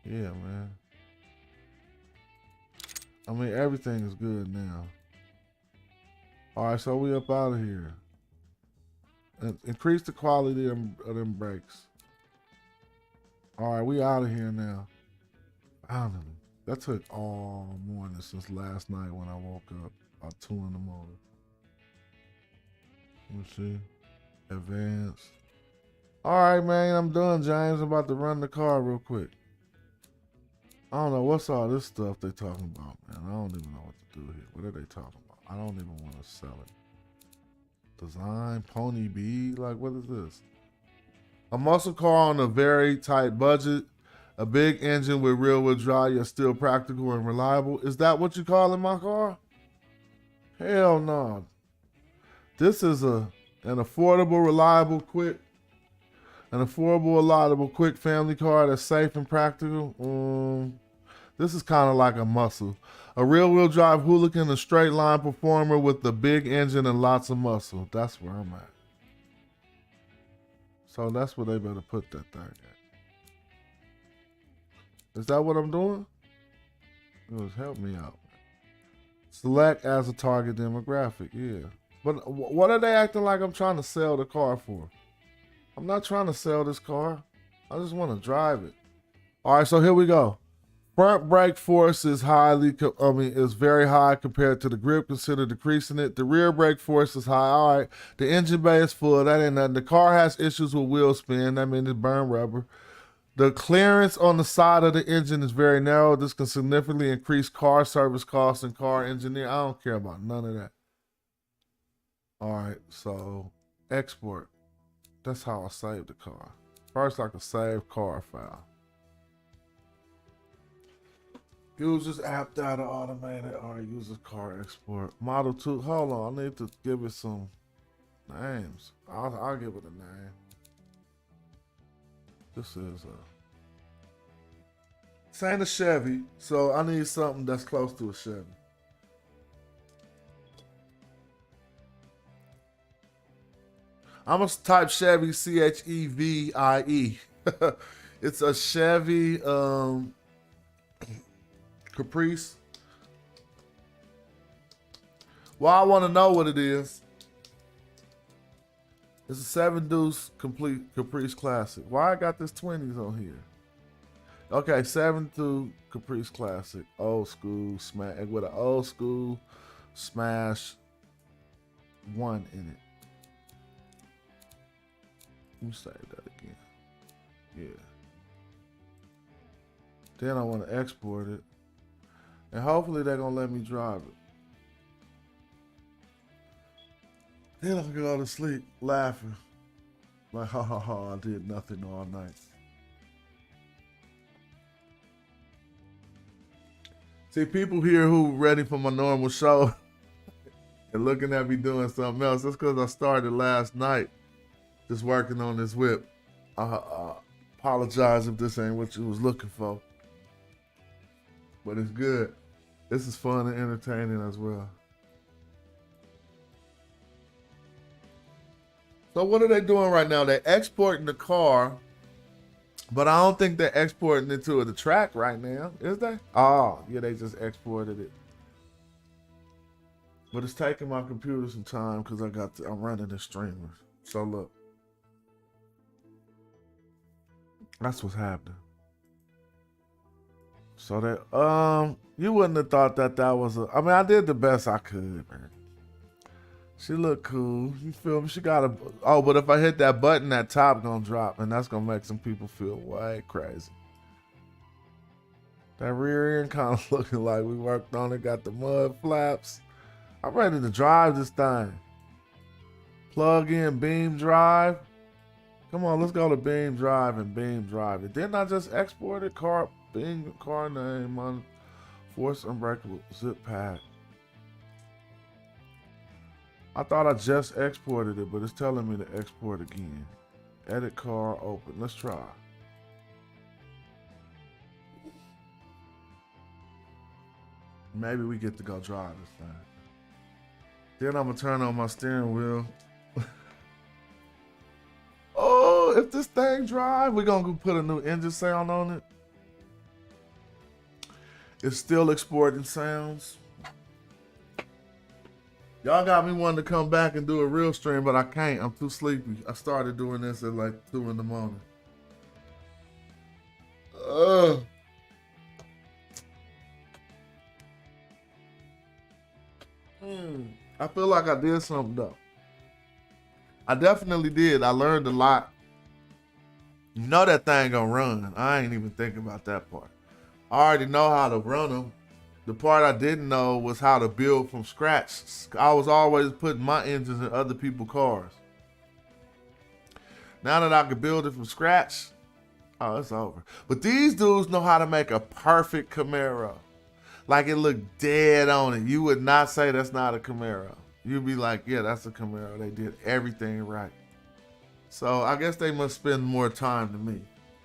Yeah, man. I mean, everything is good now. All right, so we up out of here. Increase the quality of them brakes. All right, we out of here now. Finally. That took all morning since last night when I woke up about 2 in the morning. Let's see. Advanced. All right, man, I'm done, James. I'm about to run the car real quick. I don't know what's all this stuff they talking about, man. I don't even know what to do here. What are they talking about? I don't even want to sell it. Design, Pony B, like what is this? A muscle car on a very tight budget, a big engine with rear-wheel drive, yet still practical and reliable. Is that what you calling my car? Hell no. This is an affordable, reliable, quick family car that's safe and practical. This is kind of like a muscle. A rear-wheel drive hooligan, a straight line performer with a big engine and lots of muscle. That's where I'm at. So that's where they better put that thing at. Is that what I'm doing? Just help me out. Select as a target demographic, yeah. But what are they acting like I'm trying to sell the car for? I'm not trying to sell this car. I just want to drive it. All right, so here we go. Front brake force is very high compared to the grip. Consider decreasing it. The rear brake force is high. All right. The engine bay is full. That ain't nothing. The car has issues with wheel spin. That means it's burn rubber. The clearance on the side of the engine is very narrow. This can significantly increase car service costs and car engineering. I don't care about none of that. All right. So export. That's how I save the car. First, I can save car file. Use this app data automated or use a car export. Model 2. Hold on, I need to give it some names. I'll give it a name. This is this ain't a Chevy, so I need something that's close to a Chevy. I'm gonna type Chevy, Chevie. It's a Chevy Caprice. Well, I want to know what it is. It's a 7 Deuce complete Caprice Classic. Why I got this 20s on here? Okay, 7 Deuce Caprice Classic, old school smash with an old school Smash 1 in it. Let me save that again. Yeah. Then I want to export it. And hopefully they're going to let me drive it. Then I can go to sleep laughing. Like, ha ha ha, I did nothing all night. See, people here who ready for my normal show and looking at me doing something else. That's because I started last night just working on this whip. I apologize if this ain't what you was looking for. But it's good. This is fun and entertaining as well. So what are they doing right now? They're exporting the car, but I don't think they're exporting it to the track right now, is they? Oh, yeah, they just exported it. But it's taking my computer some time because I'm running the streamer. So look, that's what's happening. So that you wouldn't have thought that was I mean, I did the best I could, man. She look cool. You feel me? She got a... Oh, but if I hit that button, that top gonna drop, and that's gonna make some people feel way crazy. That rear end kind of looking like we worked on it. Got the mud flaps. I'm ready to drive this thing. Plug in Beam Drive. Come on, let's go to Beam Drive and Beam Drive it. Didn't I just export it? Beam car name on Force Unbreakable zip pad. I thought I just exported it, but it's telling me to export again. Edit car, open. Let's try. Maybe we get to go drive this thing. Then I'm gonna turn on my steering wheel. Oh, if this thing drive, we're gonna go put a new engine sound on it. It's still exporting sounds. Y'all got me wanting to come back and do a real stream, but I can't. I'm too sleepy. I started doing this at like 2 in the morning. I feel like I did something though. I definitely did. I learned a lot. You know that thing gonna run. I ain't even thinking about that part. I already know how to run them. The part I didn't know was how to build from scratch. I was always putting my engines in other people's cars. Now that I can build it from scratch, oh, it's over. But these dudes know how to make a perfect Camaro. Like it looked dead on it. You would not say that's not a Camaro. You'd be like, yeah, that's a Camaro. They did everything right. So I guess they must spend more time than me.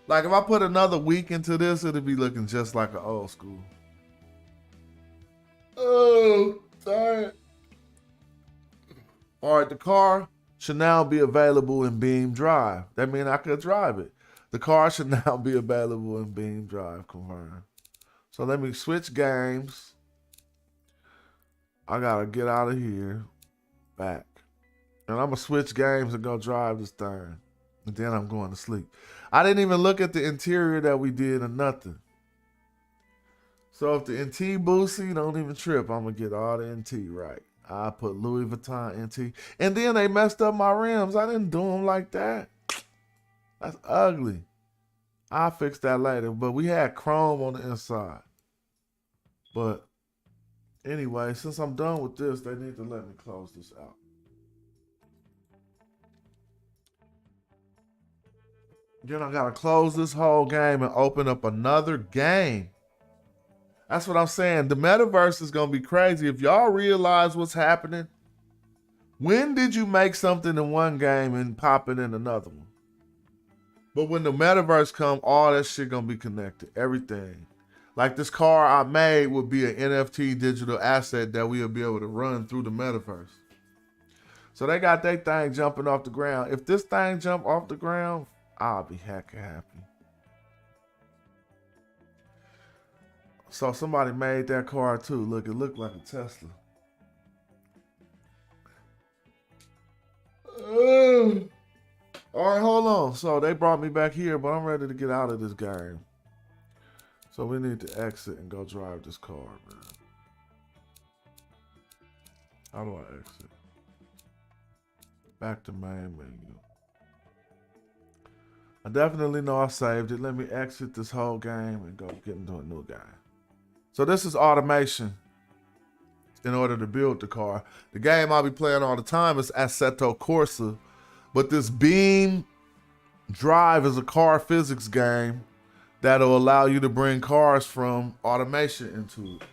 Like if I put another week into this, it'd be looking just like an old school. Oh, sorry. All right, the car should now be available in Beam Drive. That means I could drive it. The car should now be available in Beam Drive, confirmed. So let me switch games. I gotta get out of here, back. And I'm gonna switch games and go drive this thing. And then I'm going to sleep. I didn't even look at the interior that we did or nothing. So if the NT Boosie, don't even trip. I'm going to get all the NT right. I put Louis Vuitton NT. And then they messed up my rims. I didn't do them like that. That's ugly. I'll fix that later. But we had chrome on the inside. But anyway, since I'm done with this, they need to let me close this out. Then I got to close this whole game and open up another game. That's what I'm saying. The metaverse is going to be crazy. If y'all realize what's happening, when did you make something in one game and pop it in another one? But when the metaverse come, all that shit going to be connected. Everything. Like this car I made would be an NFT digital asset that we'll be able to run through the metaverse. So they got their thing jumping off the ground. If this thing jump off the ground, I'll be hecka happy. So somebody made that car too. Look, it looked like a Tesla. All right, hold on. So they brought me back here, but I'm ready to get out of this game. So we need to exit and go drive this car, man. How do I exit? Back to main menu. I definitely know I saved it. Let me exit this whole game and go get into a new game. So this is automation in order to build the car. The game I'll be playing all the time is Assetto Corsa, but this Beam Drive is a car physics game that'll allow you to bring cars from automation into it.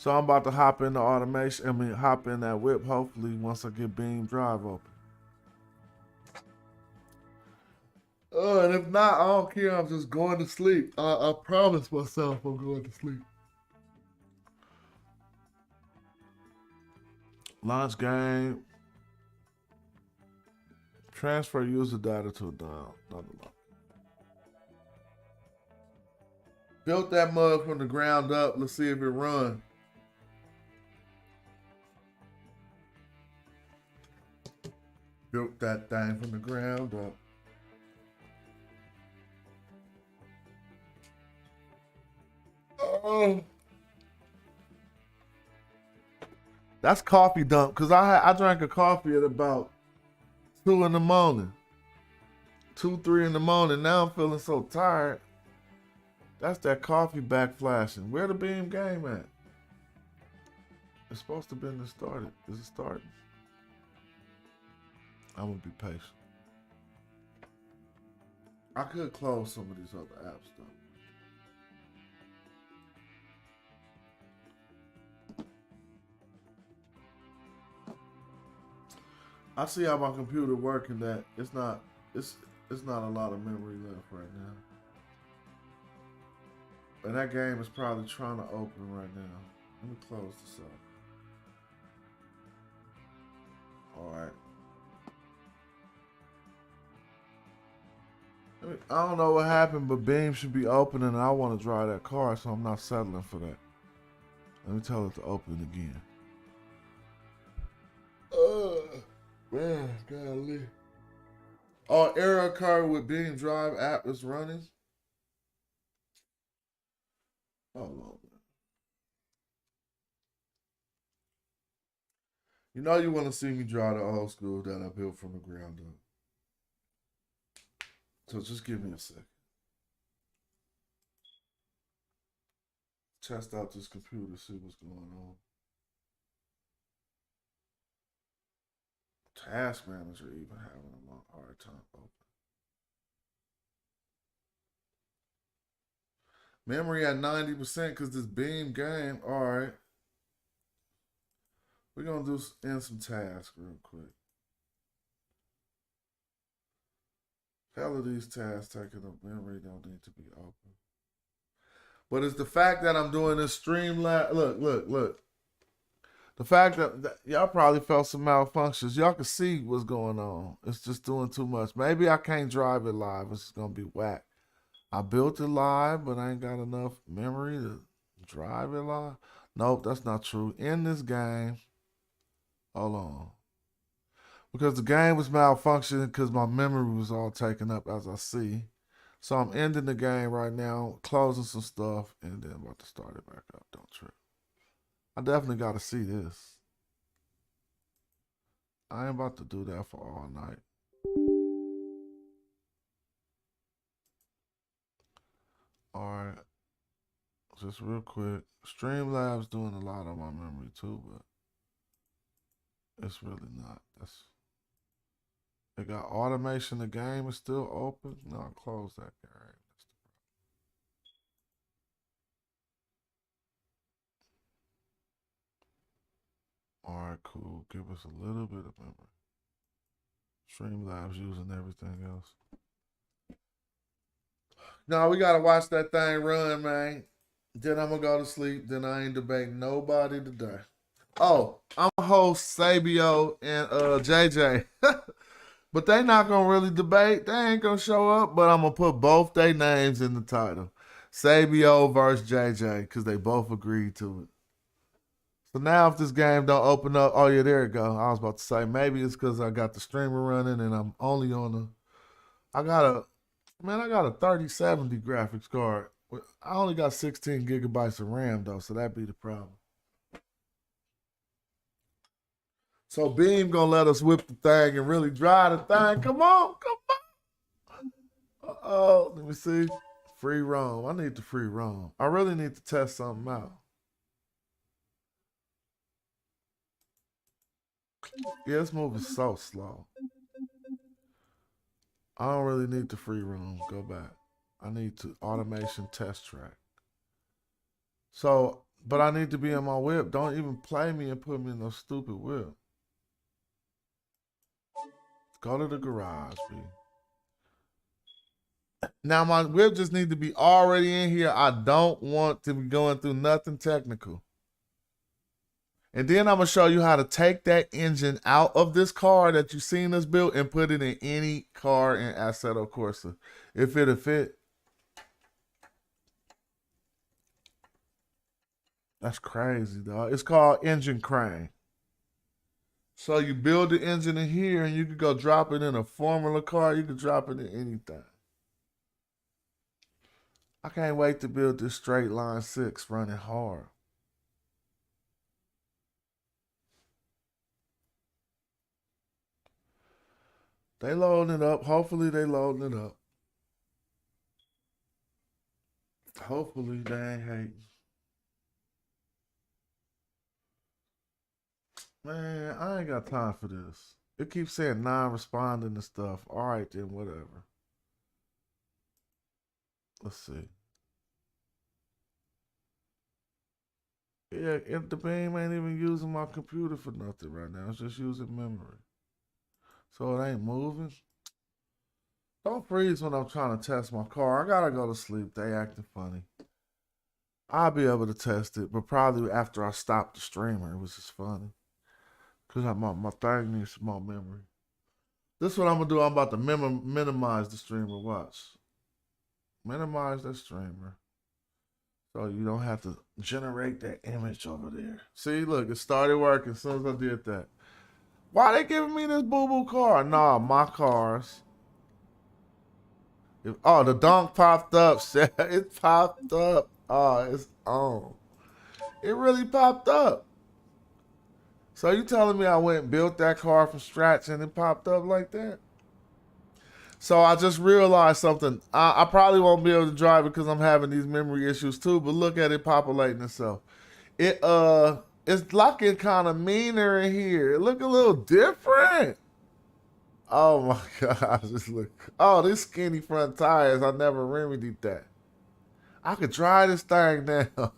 So I'm about to hop in the automation. Hop in that whip. Hopefully, once I get Beam Drive open. And if not, I don't care. I'm just going to sleep. I promise myself I'm going to sleep. Launch game. Transfer user data to another line. Built that mug from the ground up. Let's see if it runs. Built that thing from the ground up. Oh. That's coffee dump, because I drank a coffee at about 2 in the morning. 2, 3 in the morning. Now I'm feeling so tired. That's that coffee back flashing. Where the Beam game at? It's supposed to be started. Is it starting? I'm gonna be patient. I could close some of these other apps though. I see how my computer working that it's not a lot of memory left right now. And that game is probably trying to open right now. Let me close this up. Alright. I don't know what happened, but Beam should be opening and I want to drive that car, so I'm not settling for that. Let me tell it to open again. Man, golly. Oh, error card with Beam Drive app is running. Hold on. You know you want to see me drive the old school that I built from the ground up. So just give me a second. Test out this computer, see what's going on. Task Manager even having a hard time open. Memory at 90% because this Beam game. Alright. We're going to do some tasks real quick. Hell of these tasks taking up memory don't need to be open. But it's the fact that I'm doing this Streamlab. Look. The fact that y'all probably felt some malfunctions. Y'all can see what's going on. It's just doing too much. Maybe I can't drive it live. It's going to be whack. I built it live, but I ain't got enough memory to drive it live. Nope, that's not true. In this game, hold on. Because the game was malfunctioning because my memory was all taken up as I see. So I'm ending the game right now, closing some stuff, and then about to start it back up. Don't trip. I definitely got to see this. I ain't about to do that for all night. Alright. Just real quick. Streamlabs doing a lot on my memory too, but it's really not. It got automation. The game is still open. No, I closed that game. Alright, cool. Give us a little bit of memory. Streamlabs using everything else. No, we gotta watch that thing run, man. Then I'm gonna go to sleep. Then I ain't debating nobody today. Oh, I'm a host Sabio and JJ. But they not gonna really debate. They ain't gonna show up, but I'm gonna put both their names in the title. Sabio versus JJ, because they both agreed to it. So now if this game don't open up, oh yeah, there it go. I was about to say, maybe it's because I got the streamer running and I'm only on I got a 3070 graphics card. I only got 16 gigabytes of RAM though, so that'd be the problem. So Beam gonna let us whip the thing and really drive the thing. Come on. Uh-oh, let me see. Free roam. I need the free roam. I really need to test something out. Yeah, this move is so slow. I don't really need the free roam. Go back. I need to automation test track. So But I need to be in my whip. Don't even play me and put me in no stupid whip. Go to the garage, B. Now my whip just need to be already in here. I don't want to be going through nothing technical. And then I'm going to show you how to take that engine out of this car that you've seen us build and put it in any car in Assetto Corsa. If it'll fit. That's crazy, dog. It's called engine crane. So you build the engine in here and you can go drop it in a Formula car. You can drop it in anything. I can't wait to build this straight line 6 running hard. They loading it up. Hopefully they loading it up. Hopefully they ain't hating. Man, I ain't got time for this. It keeps saying non-responding to stuff. All right, then, whatever. Let's see. Yeah, if the beam ain't even using my computer for nothing right now. It's just using memory. So it ain't moving. Don't freeze when I'm trying to test my car. I gotta go to sleep. They acting funny. I'll be able to test it, but probably after I stop the streamer, which is funny. Because my thing needs some more memory. This is what I'm going to do. I'm about to minimize the streamer. Watch. Minimize that streamer. So you don't have to generate that image over there. See, look, it started working as soon as I did that. Why they giving me this boo-boo car? Nah, my cars. Oh, the Donk popped up. It popped up. Oh, it's on. It really popped up. So you telling me I went and built that car from scratch and it popped up like that? So I just realized something. I probably won't be able to drive it because I'm having these memory issues too, but look at it populating itself. It's looking kind of meaner in here. It look a little different. Oh my gosh, this look. Oh, these skinny front tires. I never remedied that. I could drive this thing now.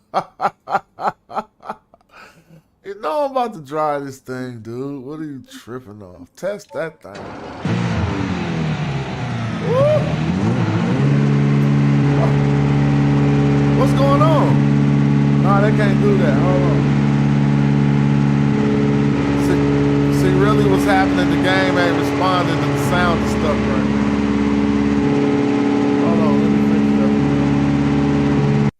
You know I'm about to drive this thing, dude. What are you tripping off? Test that thing. Woo! What's going on? Nah, they can't do that. Hold on. See, really what's happening, the game ain't responding to the sound and stuff right now. Hold on, let me fix that.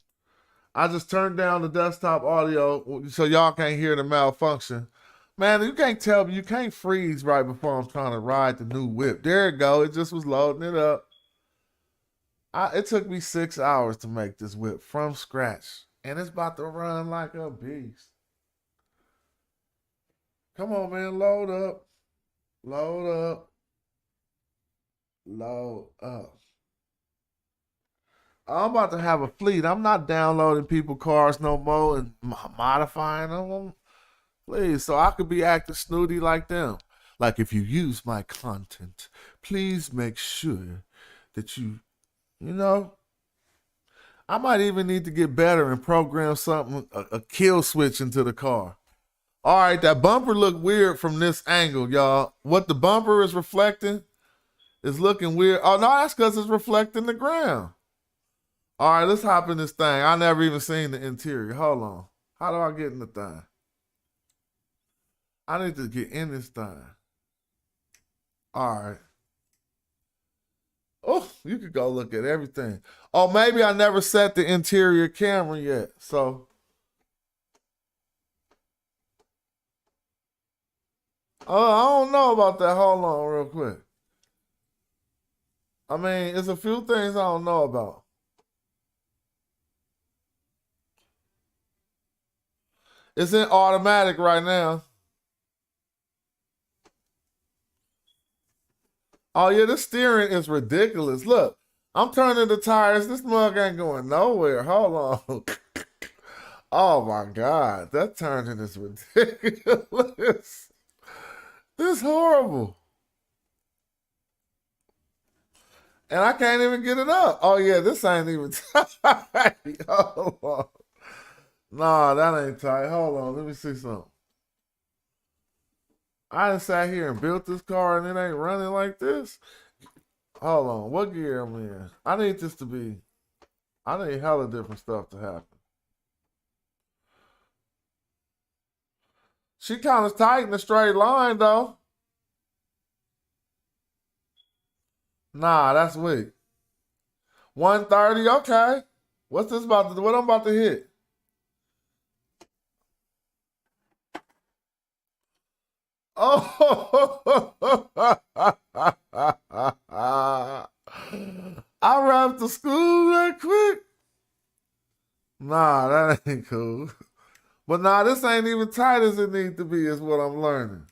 I just turned down the desktop audio so y'all can't hear the malfunction. Man, you can't tell me, you can't freeze right before I'm trying to ride the new whip. There it go. It just was loading it up. It took me 6 hours to make this whip from scratch. And it's about to run like a beast. Come on, man. Load up. Load up. Load up. I'm about to have a fleet. I'm not downloading people's cars no more and modifying them. Please, so I could be acting snooty like them. Like, if you use my content, please make sure that you know, I might even need to get better and program something, a kill switch into the car. All right, that bumper looked weird from this angle, y'all. What the bumper is reflecting is looking weird. Oh, no, that's because it's reflecting the ground. All right, let's hop in this thing. I never even seen the interior. Hold on. How do I get in the thing? I need to get in this thing. All right. Oh, you could go look at everything. Oh, maybe I never set the interior camera yet. So, I don't know about that. Hold on real quick. I mean, there's a few things I don't know about. It's in automatic right now. Oh, yeah, the steering is ridiculous. Look, I'm turning the tires. This mug ain't going nowhere. Hold on. Oh, my God. That turning is ridiculous. This is horrible. And I can't even get it up. Oh, yeah, this ain't even tight. Hold on. Nah, that ain't tight. Hold on, let me see something. I done sat here and built this car and it ain't running like this. Hold on, what gear am I in? I need this to be, I need hella different stuff to happen. She kind of tight in a straight line though. Nah, that's weak. 130, okay. What's this about to, what I'm about to hit? Oh, I wrapped the school that quick. Nah, that ain't cool. But nah, this ain't even tight as it needs to be, is what I'm learning.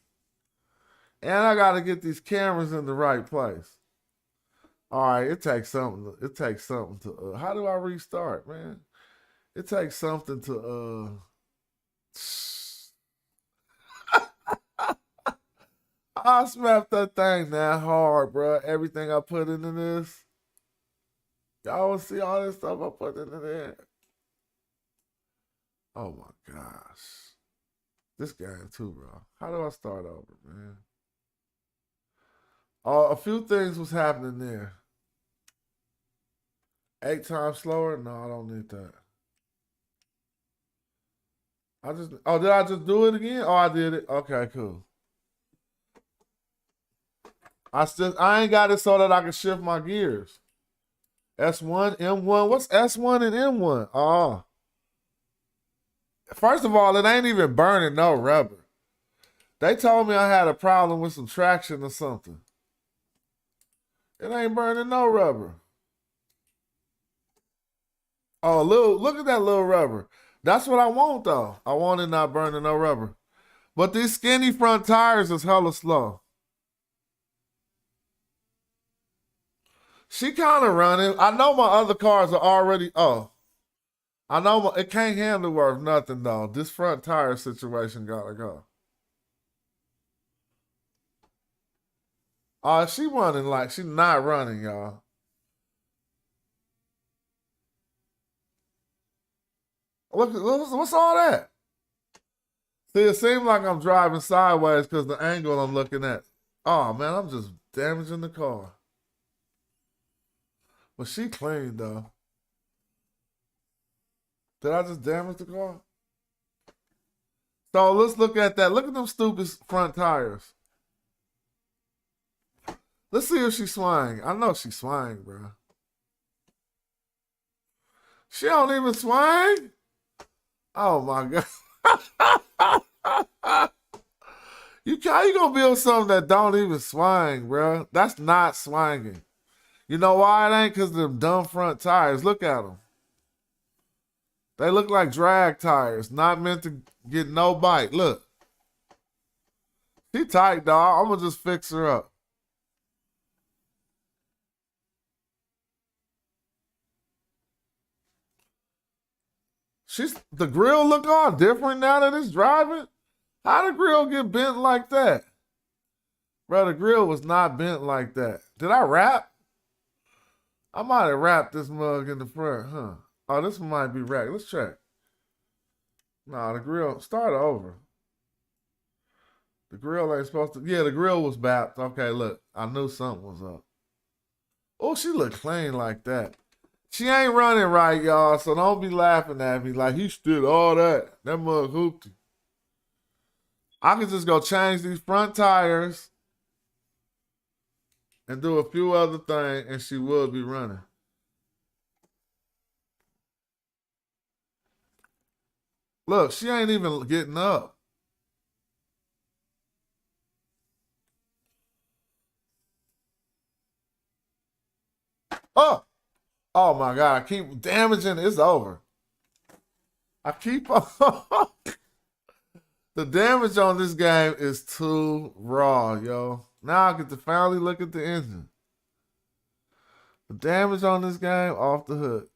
And I gotta get these cameras in the right place. All right, it takes something. It takes something to. How do I restart, man? It takes something to. I smacked that thing that hard, bro. Everything I put into this. Y'all will see all this stuff I put into there. Oh my gosh. This game too, bro. How do I start over, man? A few things was happening there. 8 times slower? No, I don't need that. Did I just do it again? Oh, I did it. Okay, cool. I ain't got it so that I can shift my gears. S1, M1. What's S1 and M1? Oh. First of all, it ain't even burning no rubber. They told me I had a problem with some traction or something. It ain't burning no rubber. Oh, look at that little rubber. That's what I want, though. I want it not burning no rubber. But these skinny front tires is hella slow. She kind of running. I know my other cars are already, I know it can't handle worth nothing, though. This front tire situation gotta go. She running like she not running, y'all. What's all that? See, it seems like I'm driving sideways because the angle I'm looking at. Oh, man, I'm just damaging the car. But she clean, though. Did I just damage the car? So let's look at that. Look at them stupid front tires. Let's see if she's swaying. I know she's swaying, bro. She don't even swing? Oh, my God. How you gonna build something that don't even swing, bro? That's not swinging. You know why it ain't? Because of them dumb front tires. Look at them. They look like drag tires, not meant to get no bite. Look. She tight, dog. I'm gonna just fix her up. The grill look all different now that it's driving. How the grill get bent like that? Bro, the grill was not bent like that. Did I wrap? I might have wrapped this mug in the front, huh? Oh, this one might be wrapped. Let's check. Nah, the grill, start over. The grill ain't supposed to, yeah, the grill was bapped. Okay, look, I knew something was up. Oh, she look clean like that. She ain't running right, y'all, so don't be laughing at me like he stood all that. That mug hooped. I can just go change these front tires and do a few other things, and she will be running. Look, she ain't even getting up. Oh, oh my God! I keep damaging. It's over. I keep on. The damage on this game is too raw, yo. Now I get to finally look at the engine. The damage on this game off the hook.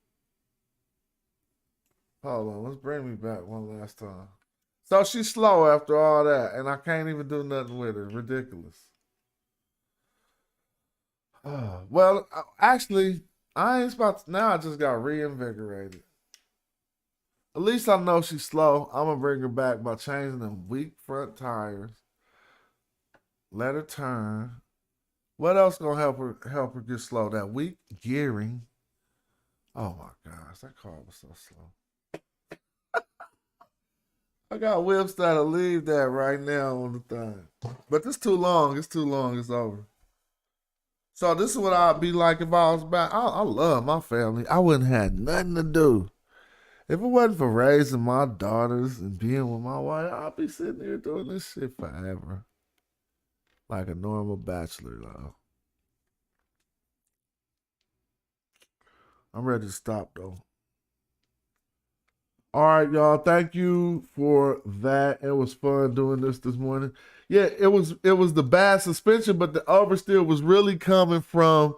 Hold on, let's bring me back one last time. So she's slow after all that, and I can't even do nothing with her. Ridiculous. Well, actually, I ain't about to, now I just got reinvigorated. At least I know she's slow. I'm gonna bring her back by changing them weak front tires. Let her turn. What else gonna help her get slow? That weak gearing. Oh my gosh, that car was so slow. I got whips that'll leave that right now on the thing. But it's too long. It's too long. It's over. So this is what I'd be like if I was back. I love my family. I wouldn't have nothing to do. If it wasn't for raising my daughters and being with my wife, I'd be sitting here doing this shit forever. Like a normal bachelor, though. I'm ready to stop, though. All right, y'all. Thank you for that. It was fun doing this morning. Yeah, it was the bad suspension, but the oversteer was really coming from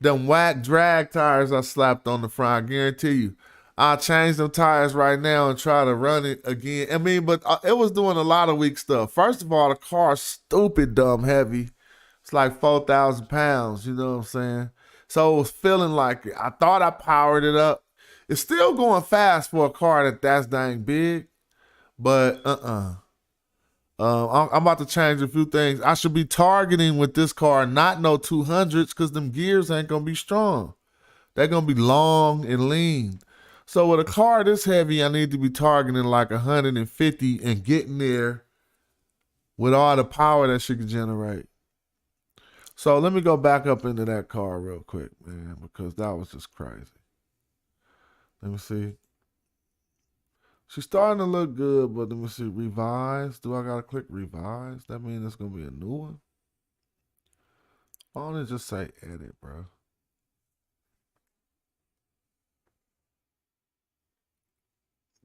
them whack drag tires I slapped on the front. I guarantee you. I'll change them tires right now and try to run it again. I mean, but it was doing a lot of weak stuff. First of all, the car's stupid dumb heavy. It's like 4,000 pounds, you know what I'm saying? So it was feeling like it. I thought I powered it up. It's still going fast for a car that's dang big, but I'm about to change a few things. I should be targeting with this car not no 200s because them gears ain't going to be strong. They're going to be long and lean. So with a car this heavy, I need to be targeting like 150 and getting there with all the power that she can generate. So let me go back up into that car real quick, man, because that was just crazy. Let me see. She's starting to look good, but let me see. Revise. Do I got to click revise? That means it's going to be a new one? Why don't it just say edit, bro?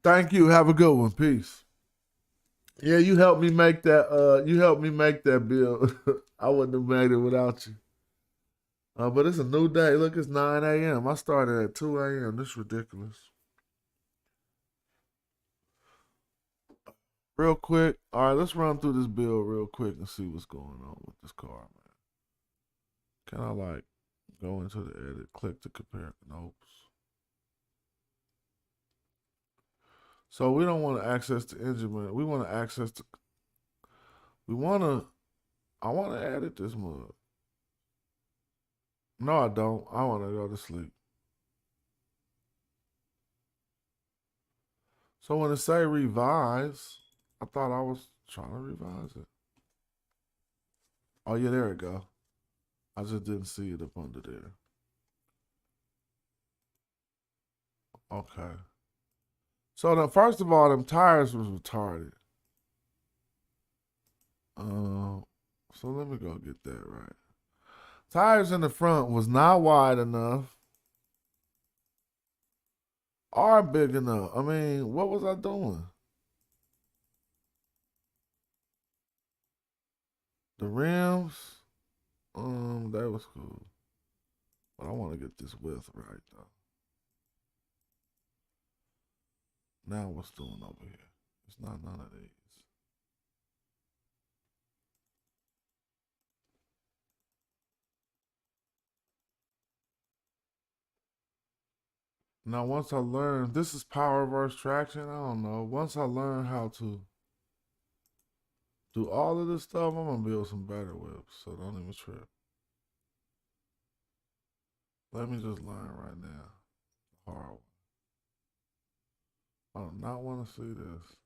Thank you. Have a good one. Peace. Yeah, you helped me make that. You helped me make that bill. I wouldn't have made it without you. But it's a new day. Look, it's 9 a.m. I started at 2 a.m. This is ridiculous. Real quick. All right, let's run through this bill real quick and see what's going on with this car, man. Can I like go into the edit, click to compare? Nope. So we don't want to access the engine, man. We want to access the. I want to edit this mug. No, I don't. I want to go to sleep. So when it say revise, I thought I was trying to revise it. Oh yeah, there it go. I just didn't see it up under there. Okay. So first of all, them tires was retarded. So let me go get that right. Tires in the front was not wide enough. Are big enough. I mean, what was I doing? The rims, that was cool. But I want to get this width right though. Now what's doing over here? It's not none of these. Now once I learn, this is power reverse traction. I don't know. Once I learn how to do all of this stuff, I'm gonna build some better whips. So don't even trip. Let me just learn right now. Hard. I do not want to see this.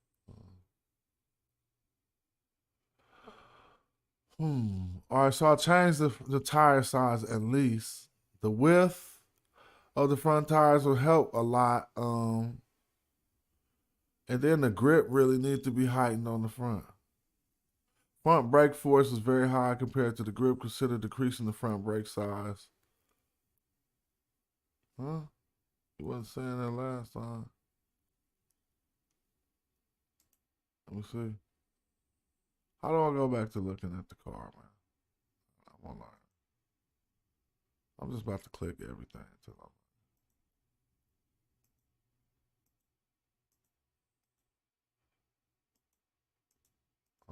All right, so I changed the tire size at least. The width of the front tires will help a lot. And then the grip really needs to be heightened on the front. Front brake force is very high compared to the grip. Consider decreasing the front brake size. Huh? You wasn't saying that last time. Let me see. How do I go back to looking at the car, man? I'm online. I'm just about to click everything until I'm.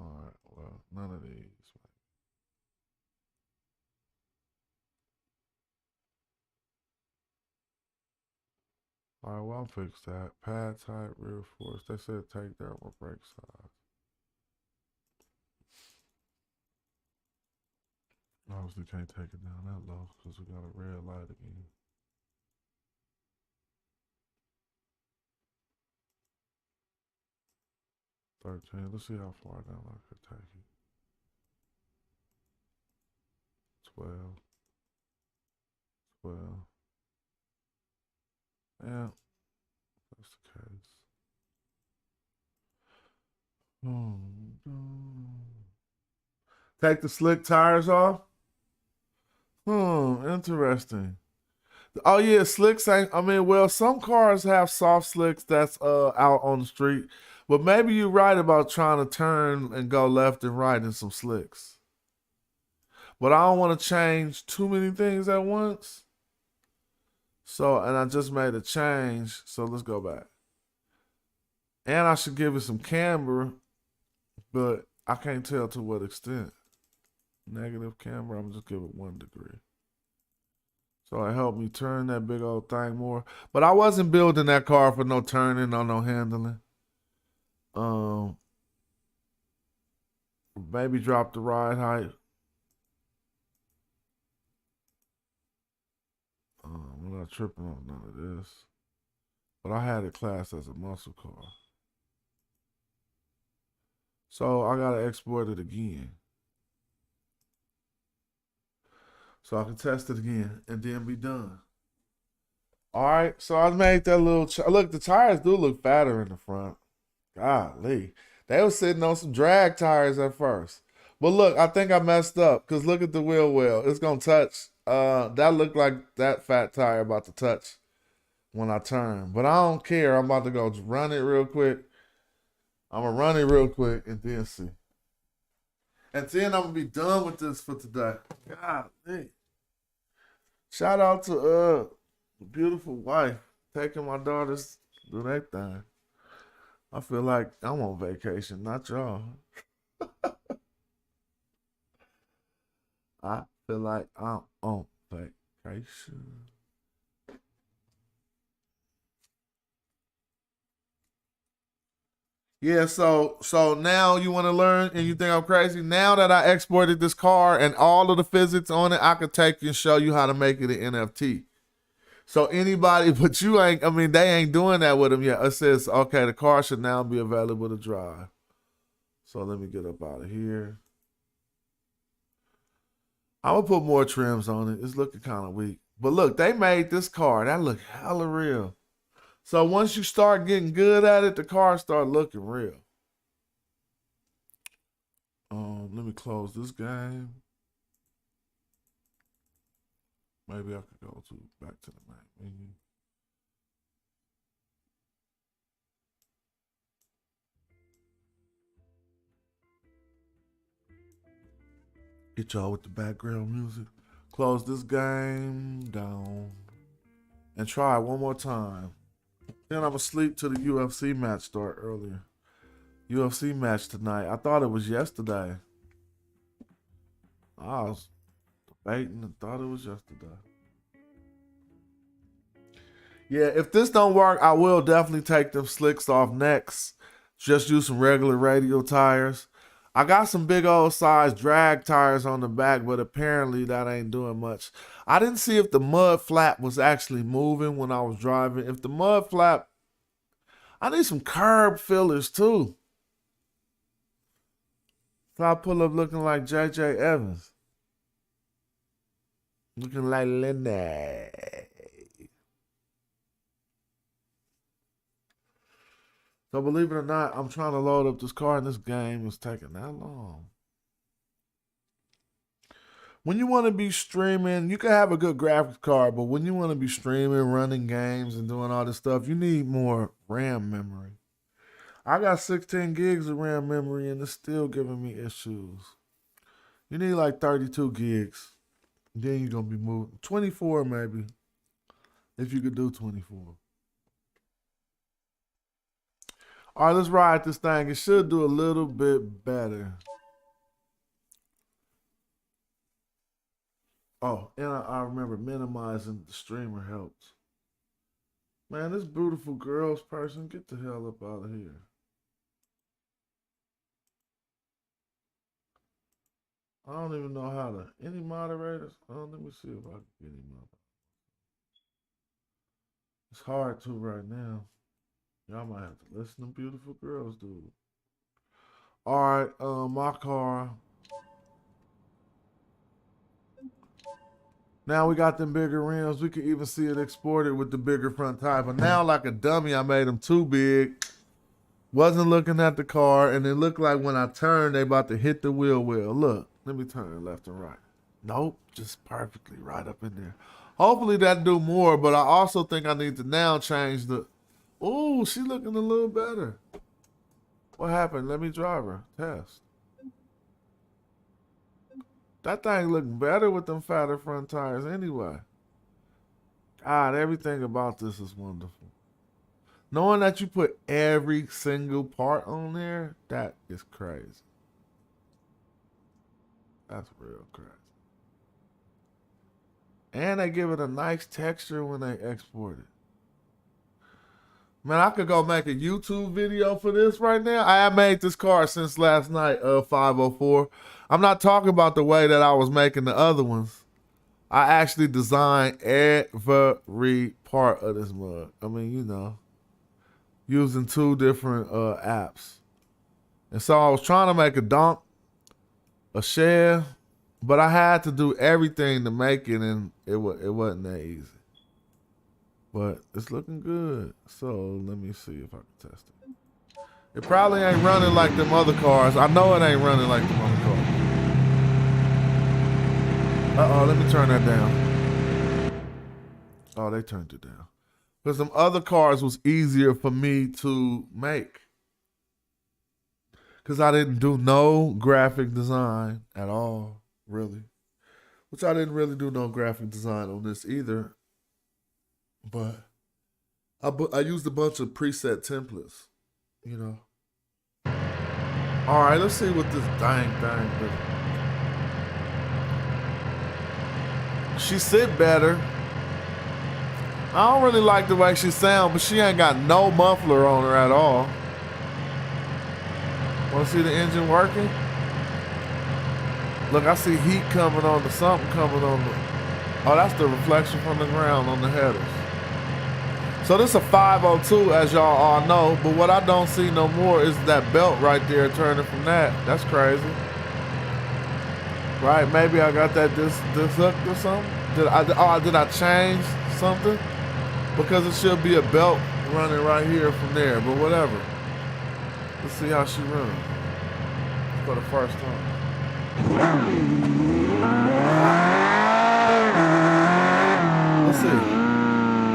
All right. Well, none of these. All right, well, I'll fix that. Pad type, rear force. They said take down my brake size. Obviously can't take it down that low because we got a red light again. Let's see how far down I could take it. 12. 12. Yeah, that's the case. Take the slick tires off? Interesting. Oh yeah, slicks ain't, I mean, well, some cars have soft slicks that's out on the street. But maybe you're right about trying to turn and go left and right in some slicks. But I don't want to change too many things at once. So, and I just made a change. So let's go back. And I should give it some camber, but I can't tell to what extent. Negative camber, I'm just give it 1 degree. So it helped me turn that big old thing more. But I wasn't building that car for no turning or no handling. Maybe drop the ride height. I'm not tripping on none of this. But I had it classed as a muscle car. So I gotta export it again. So I can test it again and then be done. All right, so I made that little, look, the tires do look fatter in the front. Golly. They were sitting on some drag tires at first. But look, I think I messed up because look at the wheel well. It's going to touch. That looked like that fat tire about to touch when I turn. But I don't care. I'm about to go run it real quick. I'm going to run it real quick and then see. And then I'm going to be done with this for today. Golly. Shout out to the beautiful wife taking my daughters to do their thing. I feel like I'm on vacation, not y'all. I feel like I'm on vacation. Yeah, so now you want to learn and you think I'm crazy? Now that I exported this car and all of the physics on it, I could take you and show you how to make it an NFT. So anybody, but you ain't, I mean, they ain't doing that with them yet. It says, okay, the car should now be available to drive. So let me get up out of here. I'm going to put more trims on it. It's looking kind of weak. But look, they made this car. That look hella real. So once you start getting good at it, the car start looking real. Let me close this game. Maybe I could go back to the main menu. Get y'all with the background music. Close this game down. And try it one more time. Then I'm asleep till the UFC match start earlier. UFC match tonight. I thought it was yesterday. I was debating and thought it was yesterday. Yeah, if this don't work, I will definitely take them slicks off next. Just use some regular radial tires. I got some big old size drag tires on the back, but apparently that ain't doing much. I didn't see if the mud flap was actually moving when I was driving. If the mud flap, I need some curb fillers too. So I pull up looking like J.J. Evans. Looking like Lenny. So believe it or not, I'm trying to load up this car and this game is taking that long. When you want to be streaming, you can have a good graphics card, but when you want to be streaming, running games, and doing all this stuff, you need more RAM memory. I got 16 gigs of RAM memory and it's still giving me issues. You need like 32 gigs. Then you're going to be moving. 24 maybe, if you could do 24. All right, let's ride this thing. It should do a little bit better. Oh, and I remember minimizing the streamer helps. Man, this beautiful girls person, get the hell up out of here. I don't even know how to. Any moderators? Let me see if I can get any moderators. It's hard to right now. Y'all might have to listen to beautiful girls, dude. All right, my car. Now we got them bigger rims. We can even see it exported with the bigger front tire. But now, like a dummy, I made them too big. Wasn't looking at the car, and it looked like when I turned, they about to hit the wheel well. Look, let me turn left and right. Nope, just perfectly right up in there. Hopefully that do more, but I also think I need to now change the... Ooh, she looking a little better. What happened? Let me drive her. Test. That thing look better with them fatter front tires anyway. God, everything about this is wonderful. Knowing that you put every single part on there, that is crazy. That's real crazy. And they give it a nice texture when they export it. Man, I could go make a YouTube video for this right now. I have made this car since last night, 504. I'm not talking about the way that I was making the other ones. I actually designed every part of this mug. I mean, you know, using 2 different apps. And so I was trying to make a Donk, a shell, but I had to do everything to make it, and it wasn't that easy. But it's looking good. So let me see if I can test it. It probably ain't running like them other cars. I know it ain't running like them other cars. Uh-oh, let me turn that down. Oh, they turned it down. Because some other cars was easier for me to make. Because I didn't do no graphic design at all, really. Which I didn't really do no graphic design on this either. But I used a bunch of preset templates, you know. All right, let's see what this dang thing does. She sit better. I don't really like the way she sound, but she ain't got no muffler on her at all. Want to see the engine working? Look, I see heat coming on the something coming on the... Oh, that's the reflection from the ground on the headers. So this is a 502, as y'all all know, but what I don't see no more is that belt right there turning from that. That's crazy. Right, maybe I got that dishooked or something. Did I change something? Because it should be a belt running right here from there, but whatever. Let's see how she runs for the first time. Let's see.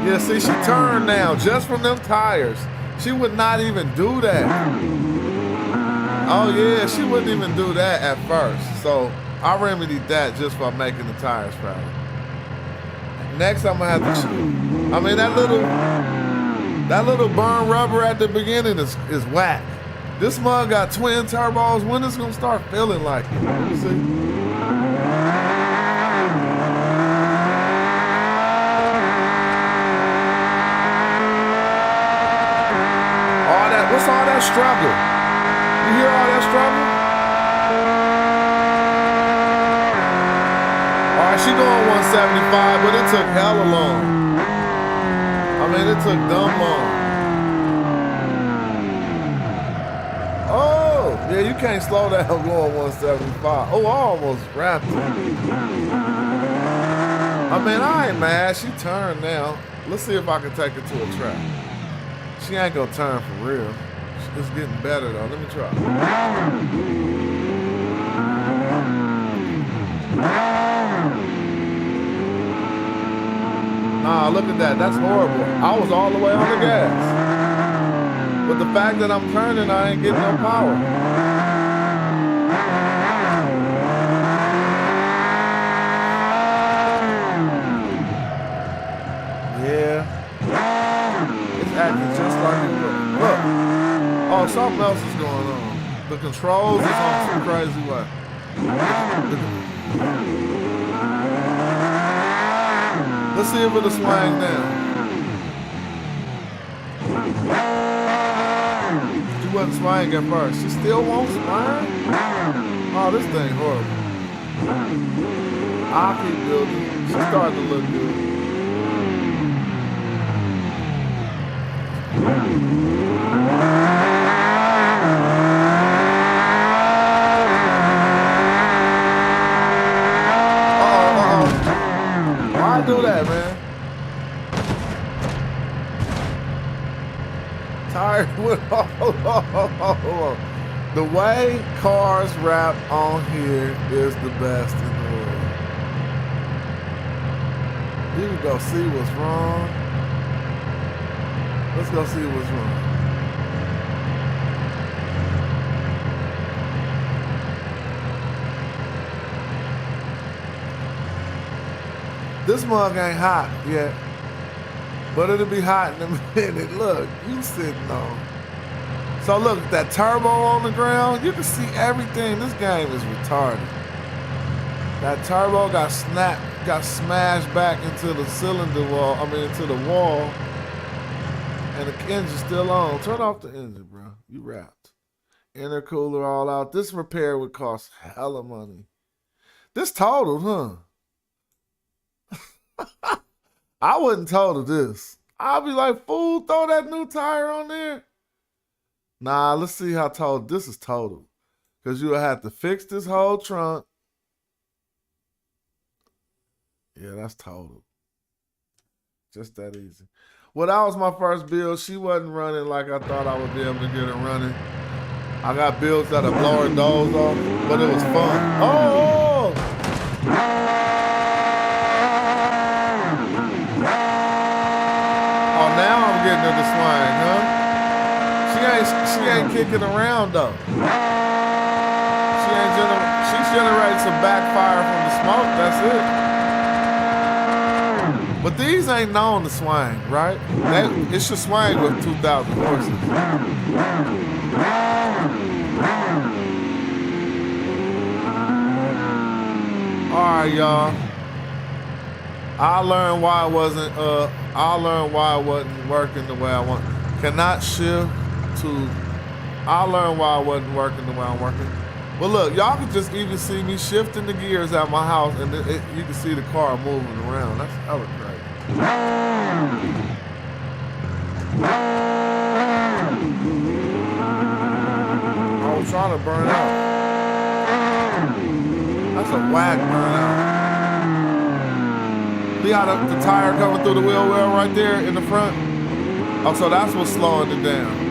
Yeah, see, she turned now just from them tires. She would not even do that. Oh yeah, she wouldn't even do that at first. So I remedied that just by making the tires fatter. Next, I'm gonna have to choose. I mean, that little burn rubber at the beginning is whack. This mug got twin turbos. When is it gonna start feeling like it? Let me see. What's all that struggle? You hear all that struggle? All right, she going 175, but it took hella long. I mean, it took dumb long. Oh, yeah, you can't slow down going 175. Oh, I almost wrapped it. I mean, I ain't mad. She turned now. Let's see if I can take her to a track. She ain't gonna turn for real. It's getting better though. Let me try. Nah, look at that. That's horrible. I was all the way on the gas. But the fact that I'm turning, I ain't getting no power. Yeah. It's acting just like it was. Look. Oh, something else is going on. The controls is on some crazy way. Let's see if it'll swing down. She wasn't swaying at first. She still won't swing? Oh, this thing horrible. I'll keep building. She's starting to look good. Why do that, man? Tired with the way cars wrap on here is the best in the world. You can go see what's wrong. Let's go see what's wrong. This mug ain't hot yet, but it'll be hot in a minute. Look, you sitting on. So look, that turbo on the ground, you can see everything. This game is retarded. That turbo got smashed back into the cylinder wall, into the wall, and the engine's still on. Turn off the engine, bro. You wrapped. Intercooler all out. This repair would cost hella money. This totaled, huh? I wouldn't total this. I'll be like, fool, throw that new tire on there. Nah, let's see how total. This is total. Because you'll have to fix this whole trunk. Yeah, that's total. Just that easy. Well, that was my first build. She wasn't running like I thought I would be able to get her running. I got builds that'll blow her doors off, but it was fun. Oh! Oh, now I'm getting her to swing, huh? She ain't kicking around though. She's generating some backfire from the smoke, that's it. But these ain't known to swing, right? It should swing with 2,000 horses. All right, y'all. I learned why it wasn't working the way I want. Cannot shift to. I learned why it wasn't working the way I'm working. But look, y'all can just even see me shifting the gears at my house, and you can see the car moving around. That's hella crazy. I was trying to burn out. That's a whack burnout. See how the tire coming through the wheel well right there in the front? Oh, so that's what's slowing it down.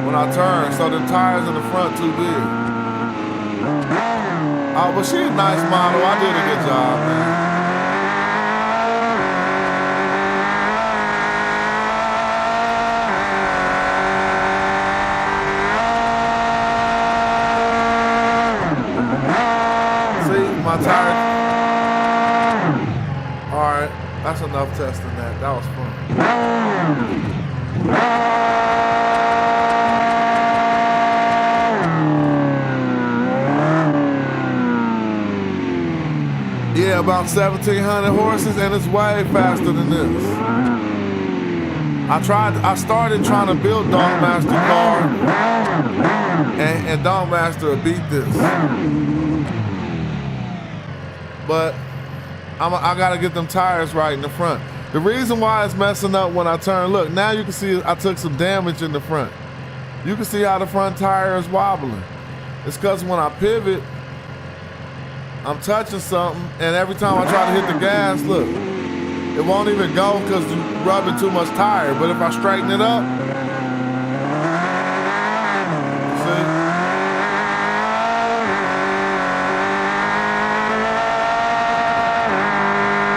When I turn, so the tires in the front too big. Oh, but she a nice model. I did a good job, man. My tire. All right, that's enough testing that. That was fun. Yeah, about 1,700 horses, and it's way faster than this. I started trying to build Donk Master car, and Donk Master beat this. But I gotta get them tires right in the front. The reason why it's messing up when I turn, look, now you can see I took some damage in the front. You can see how the front tire is wobbling. It's because when I pivot, I'm touching something, and every time I try to hit the gas, look, it won't even go because you're rubbing too much tire. But if I straighten it up, see?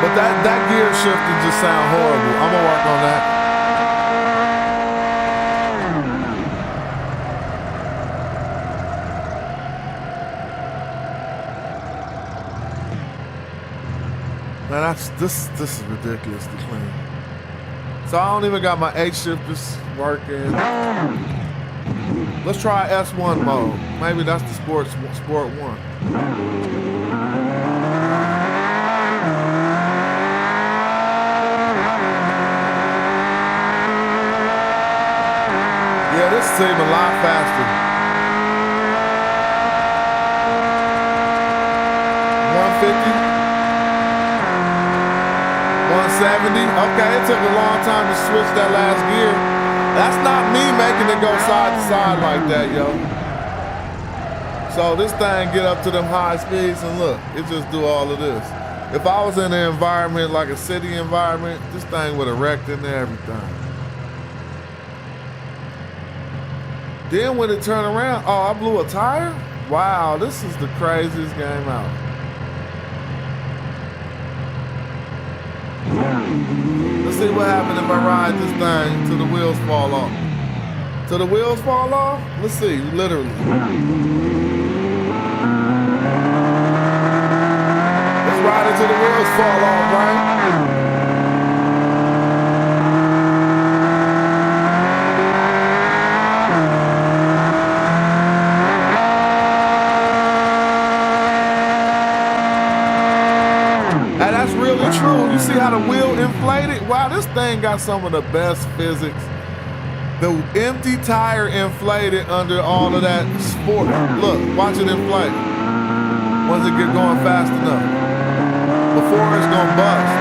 But that gear shifting just sound horrible. I'm gonna work on that. Man, this is ridiculously clean. So I don't even got my H shifters working. Let's try S1 mode. Maybe that's the sport one. seem a lot faster. 150. 170. Okay, it took a long time to switch that last gear. That's not me making it go side to side like that, yo. So this thing get up to them high speeds and look, it just do all of this. If I was in an environment like a city environment, this thing would have wrecked into everything. Then when it turned around, oh, I blew a tire? Wow, this is the craziest game out. Let's see what happens if I ride this thing till the wheels fall off. Till the wheels fall off? Let's see, literally. Let's ride it till the wheels fall off, right? And that's really true. You see how the wheel inflated? Wow, this thing got some of the best physics. The empty tire inflated under all of that sport. Look, watch it inflate. Once it get going fast enough. Before it's gonna bust.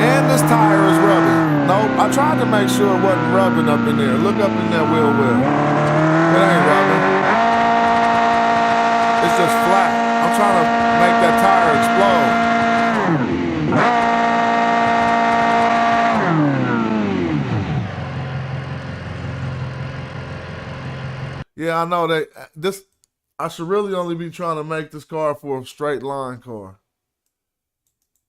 And this tire is rubbing. Nope, I tried to make sure it wasn't rubbing up in there. Look up in that wheel well. It ain't rubbing. It's just flat. I'm trying to make that tire explode. Yeah, I know that this, I should really only be trying to make this car for a straight line car.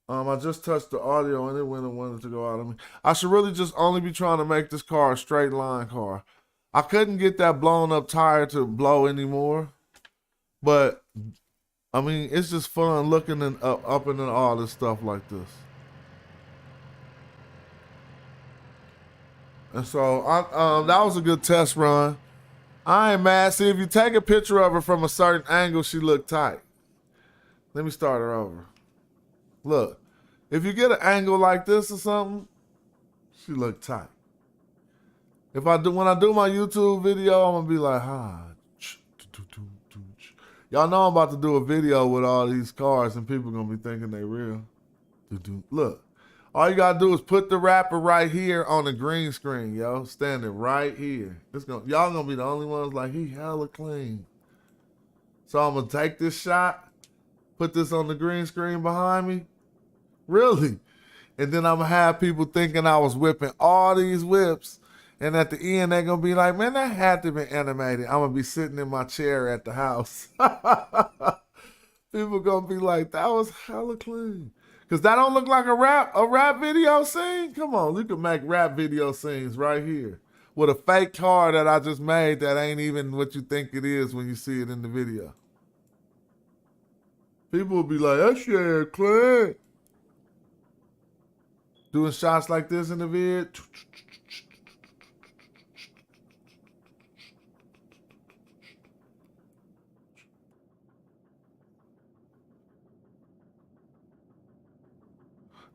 I just touched the audio and it wanted to go out of me. I should really just only be trying to make this car a straight line car. I couldn't get that blown up tire to blow anymore. But, I mean, it's just fun looking and up and all this stuff like this. And so, that was a good test run. I ain't mad. See, if you take a picture of her from a certain angle, she look tight. Let me start her over. Look, if you get an angle like this or something, she look tight. When I do my YouTube video, I'm gonna be like, y'all know I'm about to do a video with all these cars and people gonna be thinking they real. Look, all you gotta do is put the wrapper right here on the green screen, yo. Standing right here. Y'all gonna be the only ones like, he hella clean. So I'm gonna take this shot, put this on the green screen behind me. Really? And then I'm gonna have people thinking I was whipping all these whips. And at the end, they're gonna be like, man, that had to be animated. I'm gonna be sitting in my chair at the house. People gonna be like, that was hella clean. Cause that don't look like a rap video scene? Come on, you can make rap video scenes right here. With a fake car that I just made that ain't even what you think it is when you see it in the video. People will be like, that shit clean. Doing shots like this in the vid.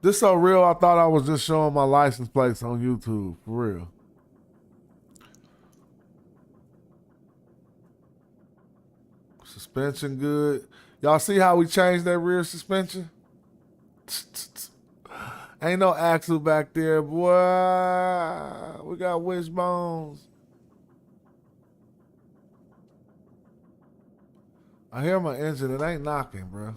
This so real, I thought I was just showing my license plates on YouTube, for real. Suspension good. Y'all see how we changed that rear suspension? Ain't no axle back there, boy. We got wishbones. I hear my engine, it ain't knocking, bro.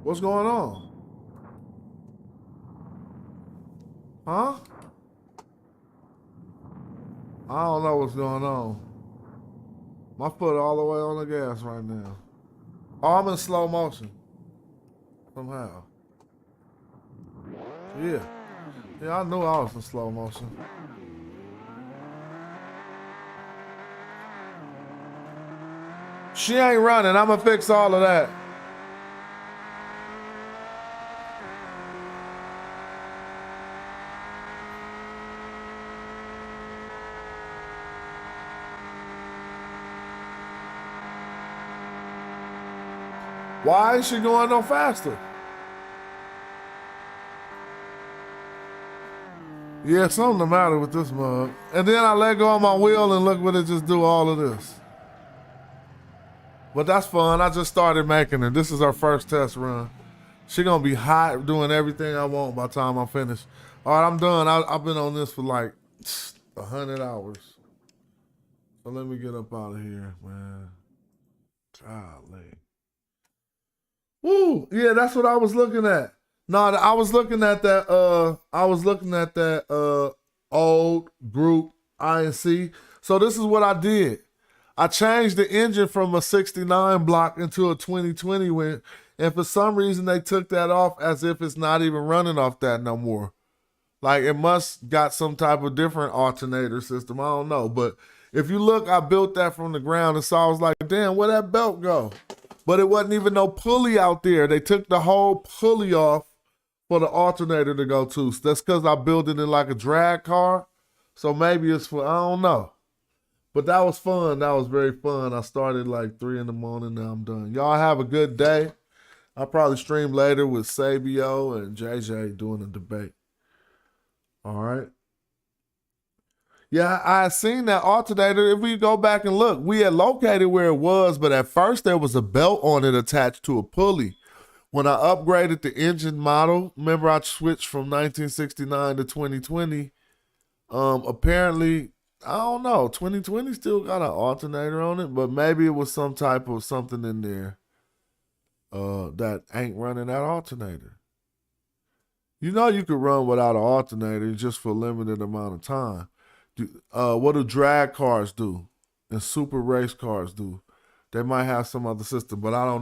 What's going on? Huh? I don't know what's going on. My foot all the way on the gas right now. Oh, I'm in slow motion. Somehow. Yeah. Yeah, I knew I was in slow motion. She ain't running. I'm gonna fix all of that. Why is she going no faster? Yeah, something the matter with this mug. And then I let go of my wheel and look what it just do all of this. But that's fun. I just started making it. This is our first test run. She gonna be hot, doing everything I want by the time I'm finished. All right, I'm done. I've been on this for like 100 hours. So let me get up out of here, man. Golly. Woo! Yeah, that's what I was looking at. No, I was looking at that. I was looking at that old group INC. So this is what I did. I changed the engine from a 69 block into a 2020 one, and for some reason they took that off as if it's not even running off that no more. Like it must got some type of different alternator system. I don't know. But if you look, I built that from the ground, and so I was like, damn, where that belt go? But it wasn't even no pulley out there. They took the whole pulley off for the alternator to go to. So that's because I built it in like a drag car. So maybe it's for, I don't know. But that was fun. That was very fun. I started like 3 in the morning. Now I'm done. Y'all have a good day. I'll probably stream later with Sabio and JJ doing a debate. All right. Yeah, I seen that alternator. If we go back and look, we had located where it was, but at first there was a belt on it attached to a pulley. When I upgraded the engine model, remember I switched from 1969 to 2020. Apparently, I don't know, 2020 still got an alternator on it, but maybe it was some type of something in there that ain't running that alternator. You know you could run without an alternator just for a limited amount of time. What do drag cars do and super race cars do? They might have some other system, but I don't know.